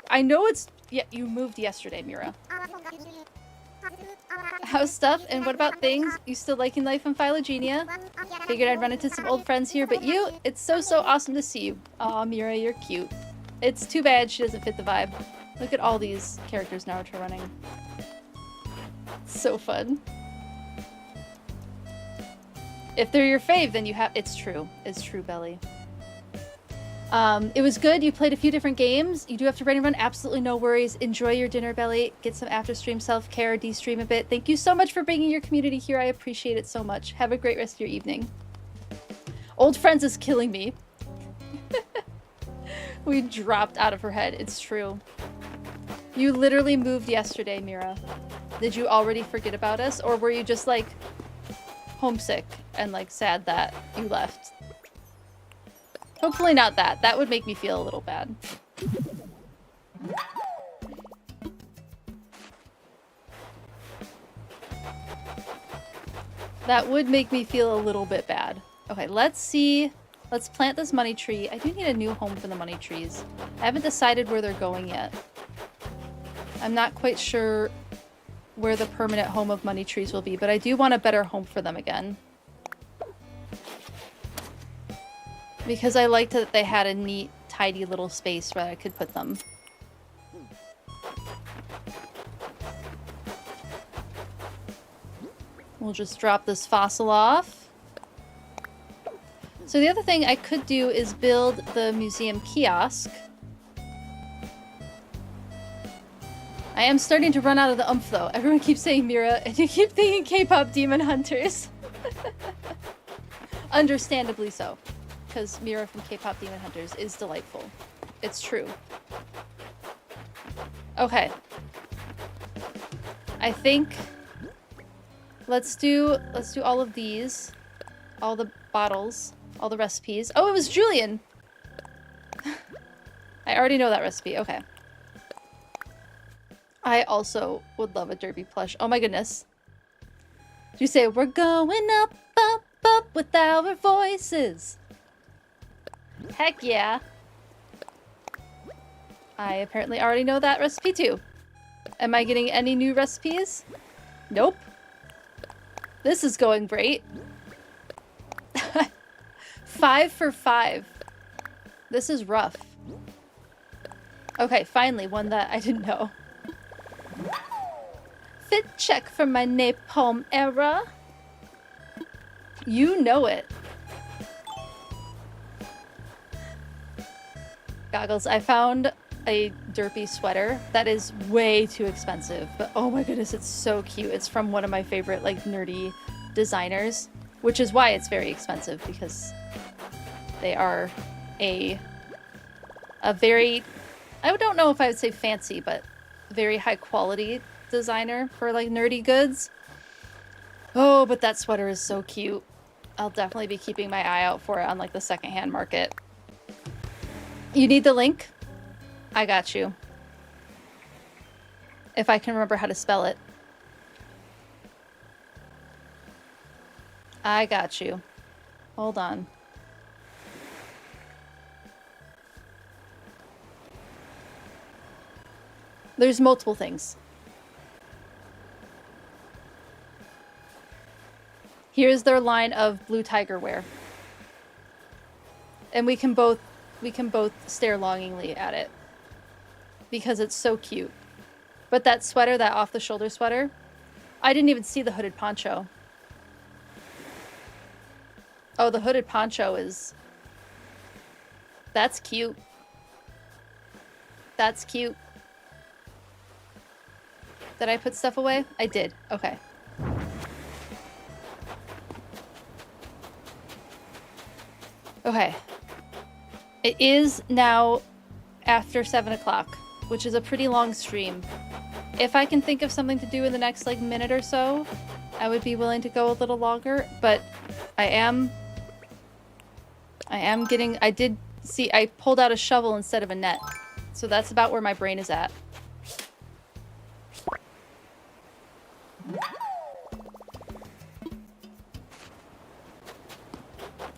I know it's... Yeah, you moved yesterday, Mira. How's stuff? And what about things? You still liking life in Phylogenia? Figured I'd run into some old friends here, but you? It's so awesome to see you. Aw, Mira, you're cute. It's too bad she doesn't fit the vibe. Look at all these characters Naruto running. So fun. If they're your fave, then you have... It's true. It's true, Belly. It was good. You played a few different games. You do have to ready run. Absolutely no worries. Enjoy your dinner, Belly. Get some after-stream self-care. De-stream a bit. Thank you so much for bringing your community here. I appreciate it so much. Have a great rest of your evening. Old friends is killing me. We dropped out of her head. It's true. You literally moved yesterday, Mira. Did you already forget about us? Or were you just, like, homesick and, like, sad that you left? Hopefully not that. That would make me feel a little bad. That would make me feel a little bit bad. Okay, let's see. Let's plant this money tree. I do need a new home for the money trees. I haven't decided where they're going yet. I'm not quite sure where the permanent home of money trees will be, but I do want a better home for them again. Because I liked that they had a neat, tidy little space where I could put them. We'll just drop this fossil off. So the other thing I could do is build the museum kiosk. I am starting to run out of the oomph though. Everyone keeps saying Mira, and you keep thinking K-pop Demon Hunters. Understandably so. Because Mira from K-pop Demon Hunters is delightful. It's true. Okay. I think let's do all of these. All the bottles, all the recipes. Oh, it was Julian. I already know that recipe. Okay. I also would love a derby plush. Oh my goodness. Did you say we're going up, up, up with our voices? Heck yeah. I apparently already know that recipe too. Am I getting any new recipes? Nope. This is going great. 5 for 5. This is rough. Okay, finally, one that I didn't know. Fit check for my napalm era. You know it. Goggles, I found a derpy sweater that is way too expensive, but oh my goodness, it's so cute. It's from one of my favorite like nerdy designers, which is why it's very expensive, because they are a very, I don't know if I would say fancy, but very high quality designer for like nerdy goods. Oh, but that sweater is so cute. I'll definitely be keeping my eye out for it on like the secondhand market. You need the link? I got you. If I can remember how to spell it. I got you. Hold on. There's multiple things. Here's their line of blue tiger wear. And we can both stare longingly at it. Because it's so cute. But that sweater, that off-the-shoulder sweater, I didn't even see the hooded poncho. Oh, the hooded poncho is... That's cute. That's cute. Did I put stuff away? I did. Okay. Okay. It is now after 7 o'clock, which is a pretty long stream. If I can think of something to do in the next like minute or so, I would be willing to go a little longer, but I did see, I pulled out a shovel instead of a net. So that's about where my brain is at.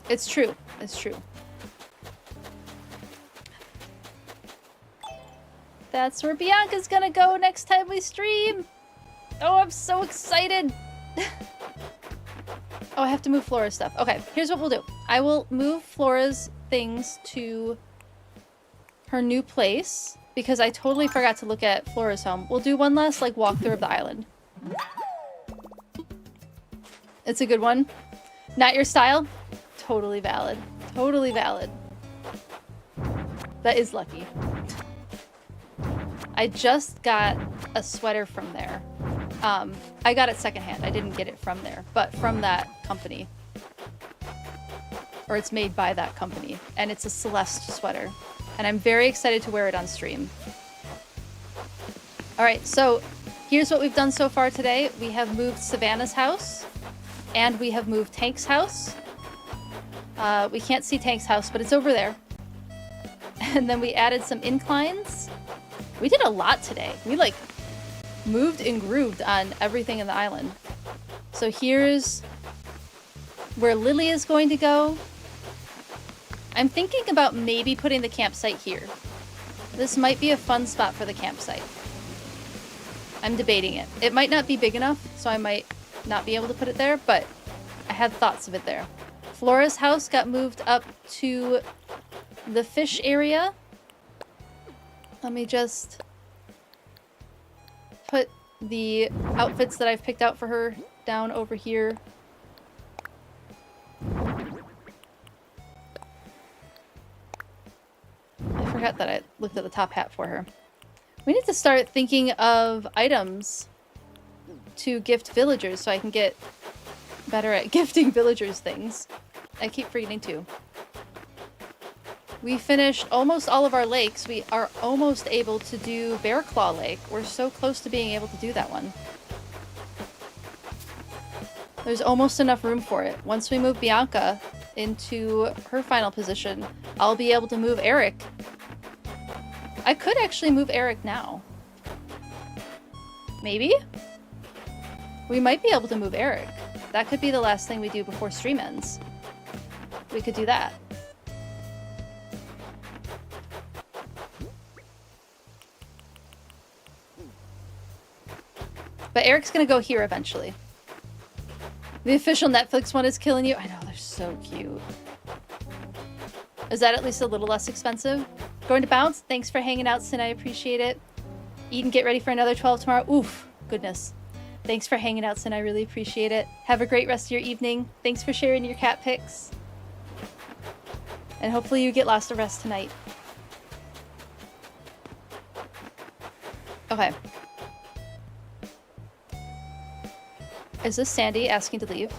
It's true. It's true. That's where Bianca's gonna go next time we stream. Oh, I'm so excited. Oh, I have to move Flora's stuff. Okay, here's what we'll do. I will move Flora's things to her new place because I totally forgot to look at Flora's home. We'll do one last like walkthrough of the island. It's a good one. Not your style? Totally valid. Totally valid. That is lucky. I just got a sweater from there. I got it secondhand. I didn't get it from there, but from that company. Or it's made by that company. And it's a Celeste sweater. And I'm very excited to wear it on stream. Alright, so here's what we've done so far today. We have moved Savannah's house. And we have moved Tank's house. We can't see Tank's house, but it's over there. And then we added some inclines. We did a lot today. We like moved and grooved on everything in the island. So here's where Lily is going to go. I'm thinking about maybe putting the campsite here. This might be a fun spot for the campsite. I'm debating it. It might not be big enough, so I might not be able to put it there, but I had thoughts of it there. Flora's house got moved up to the fish area. Let me just put the outfits that I've picked out for her down over here. I forgot that I looked at the top hat for her. We need to start thinking of items to gift villagers so I can get better at gifting villagers things. I keep forgetting to. We finished almost all of our lakes. We are almost able to do Bear Claw Lake. We're so close to being able to do that one. There's almost enough room for it. Once we move Bianca into her final position, I'll be able to move Eric. I could actually move Eric now. Maybe? We might be able to move Eric. That could be the last thing we do before stream ends. We could do that. But Eric's gonna go here eventually. The official Netflix one is killing you. I know, they're so cute. Is that at least a little less expensive? Going to bounce? Thanks for hanging out, Sin. I appreciate it. Eat and get ready for another 12 tomorrow. Oof, goodness. Thanks for hanging out, Sin. I really appreciate it. Have a great rest of your evening. Thanks for sharing your cat pics. And hopefully you get lots of rest tonight. Okay. Is this Sandy asking to leave?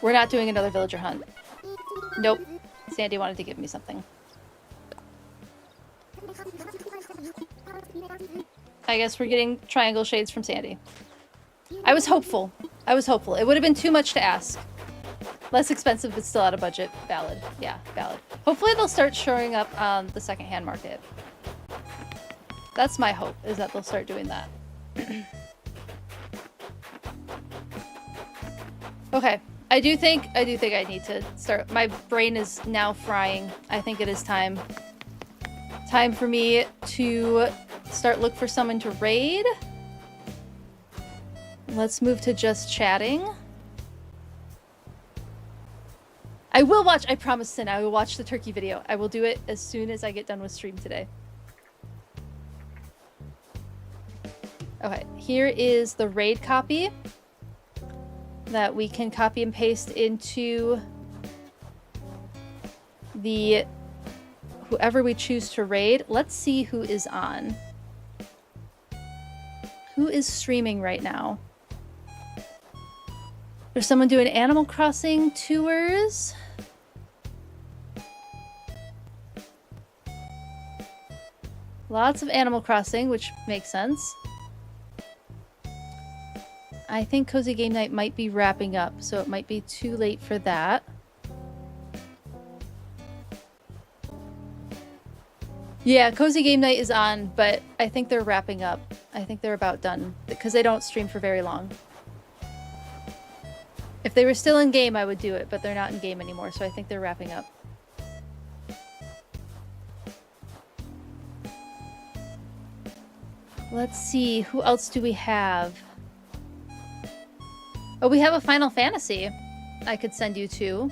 We're not doing another villager hunt. Nope. Sandy wanted to give me something. I guess we're getting triangle shades from Sandy. I was hopeful. I was hopeful. It would have been too much to ask. Less expensive, but still out of budget. Valid. Yeah, valid. Hopefully they'll start showing up on the secondhand market. That's my hope, is that they'll start doing that. Okay. I do think I need to start. My brain is now frying. I think it is time. Time for me to start look for someone to raid. Let's move to just chatting. I will watch, I promise, Sin, I will watch the turkey video. I will do it as soon as I get done with stream today. Okay, here is the raid copy that we can copy and paste into the whoever we choose to raid. Let's see who is on. Who is streaming right now? There's someone doing Animal Crossing tours. Lots of Animal Crossing, which makes sense. I think Cozy Game Night might be wrapping up, so it might be too late for that. Yeah, Cozy Game Night is on, but I think they're wrapping up. I think they're about done, because they don't stream for very long. If they were still in game, I would do it, but they're not in game anymore, so I think they're wrapping up. Let's see, who else do we have? Oh, we have a Final Fantasy I could send you to.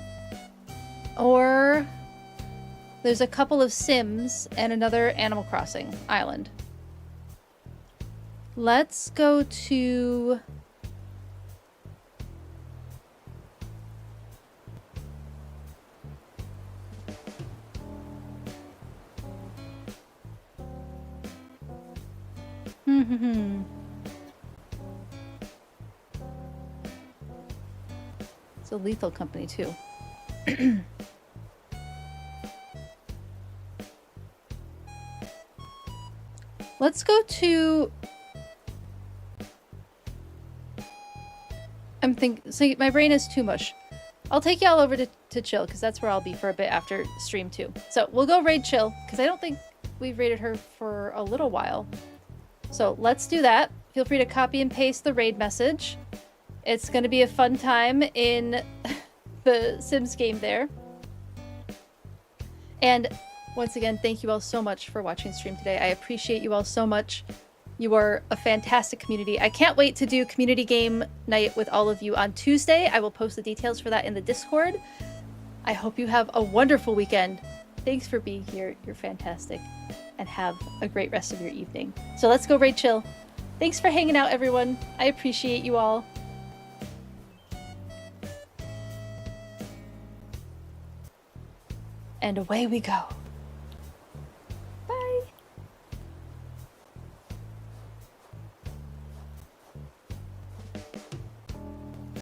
Or there's a couple of Sims and another Animal Crossing island. Let's go to... It's a Lethal Company too. Let's go to... See, my brain is too much. I'll take y'all over to Chill, because that's where I'll be for a bit after stream too. So we'll go raid Chill, because I don't think we've raided her for a little while. So let's do that. Feel free to copy and paste the raid message. It's going to be a fun time in the Sims game there. And once again, thank you all so much for watching stream today. I appreciate you all so much. You are a fantastic community. I can't wait to do community game night with all of you on Tuesday. I will post the details for that in the Discord. I hope you have a wonderful weekend. Thanks for being here. You're fantastic. And have a great rest of your evening. So let's go raid chill. Thanks for hanging out, everyone. I appreciate you all. And away we go.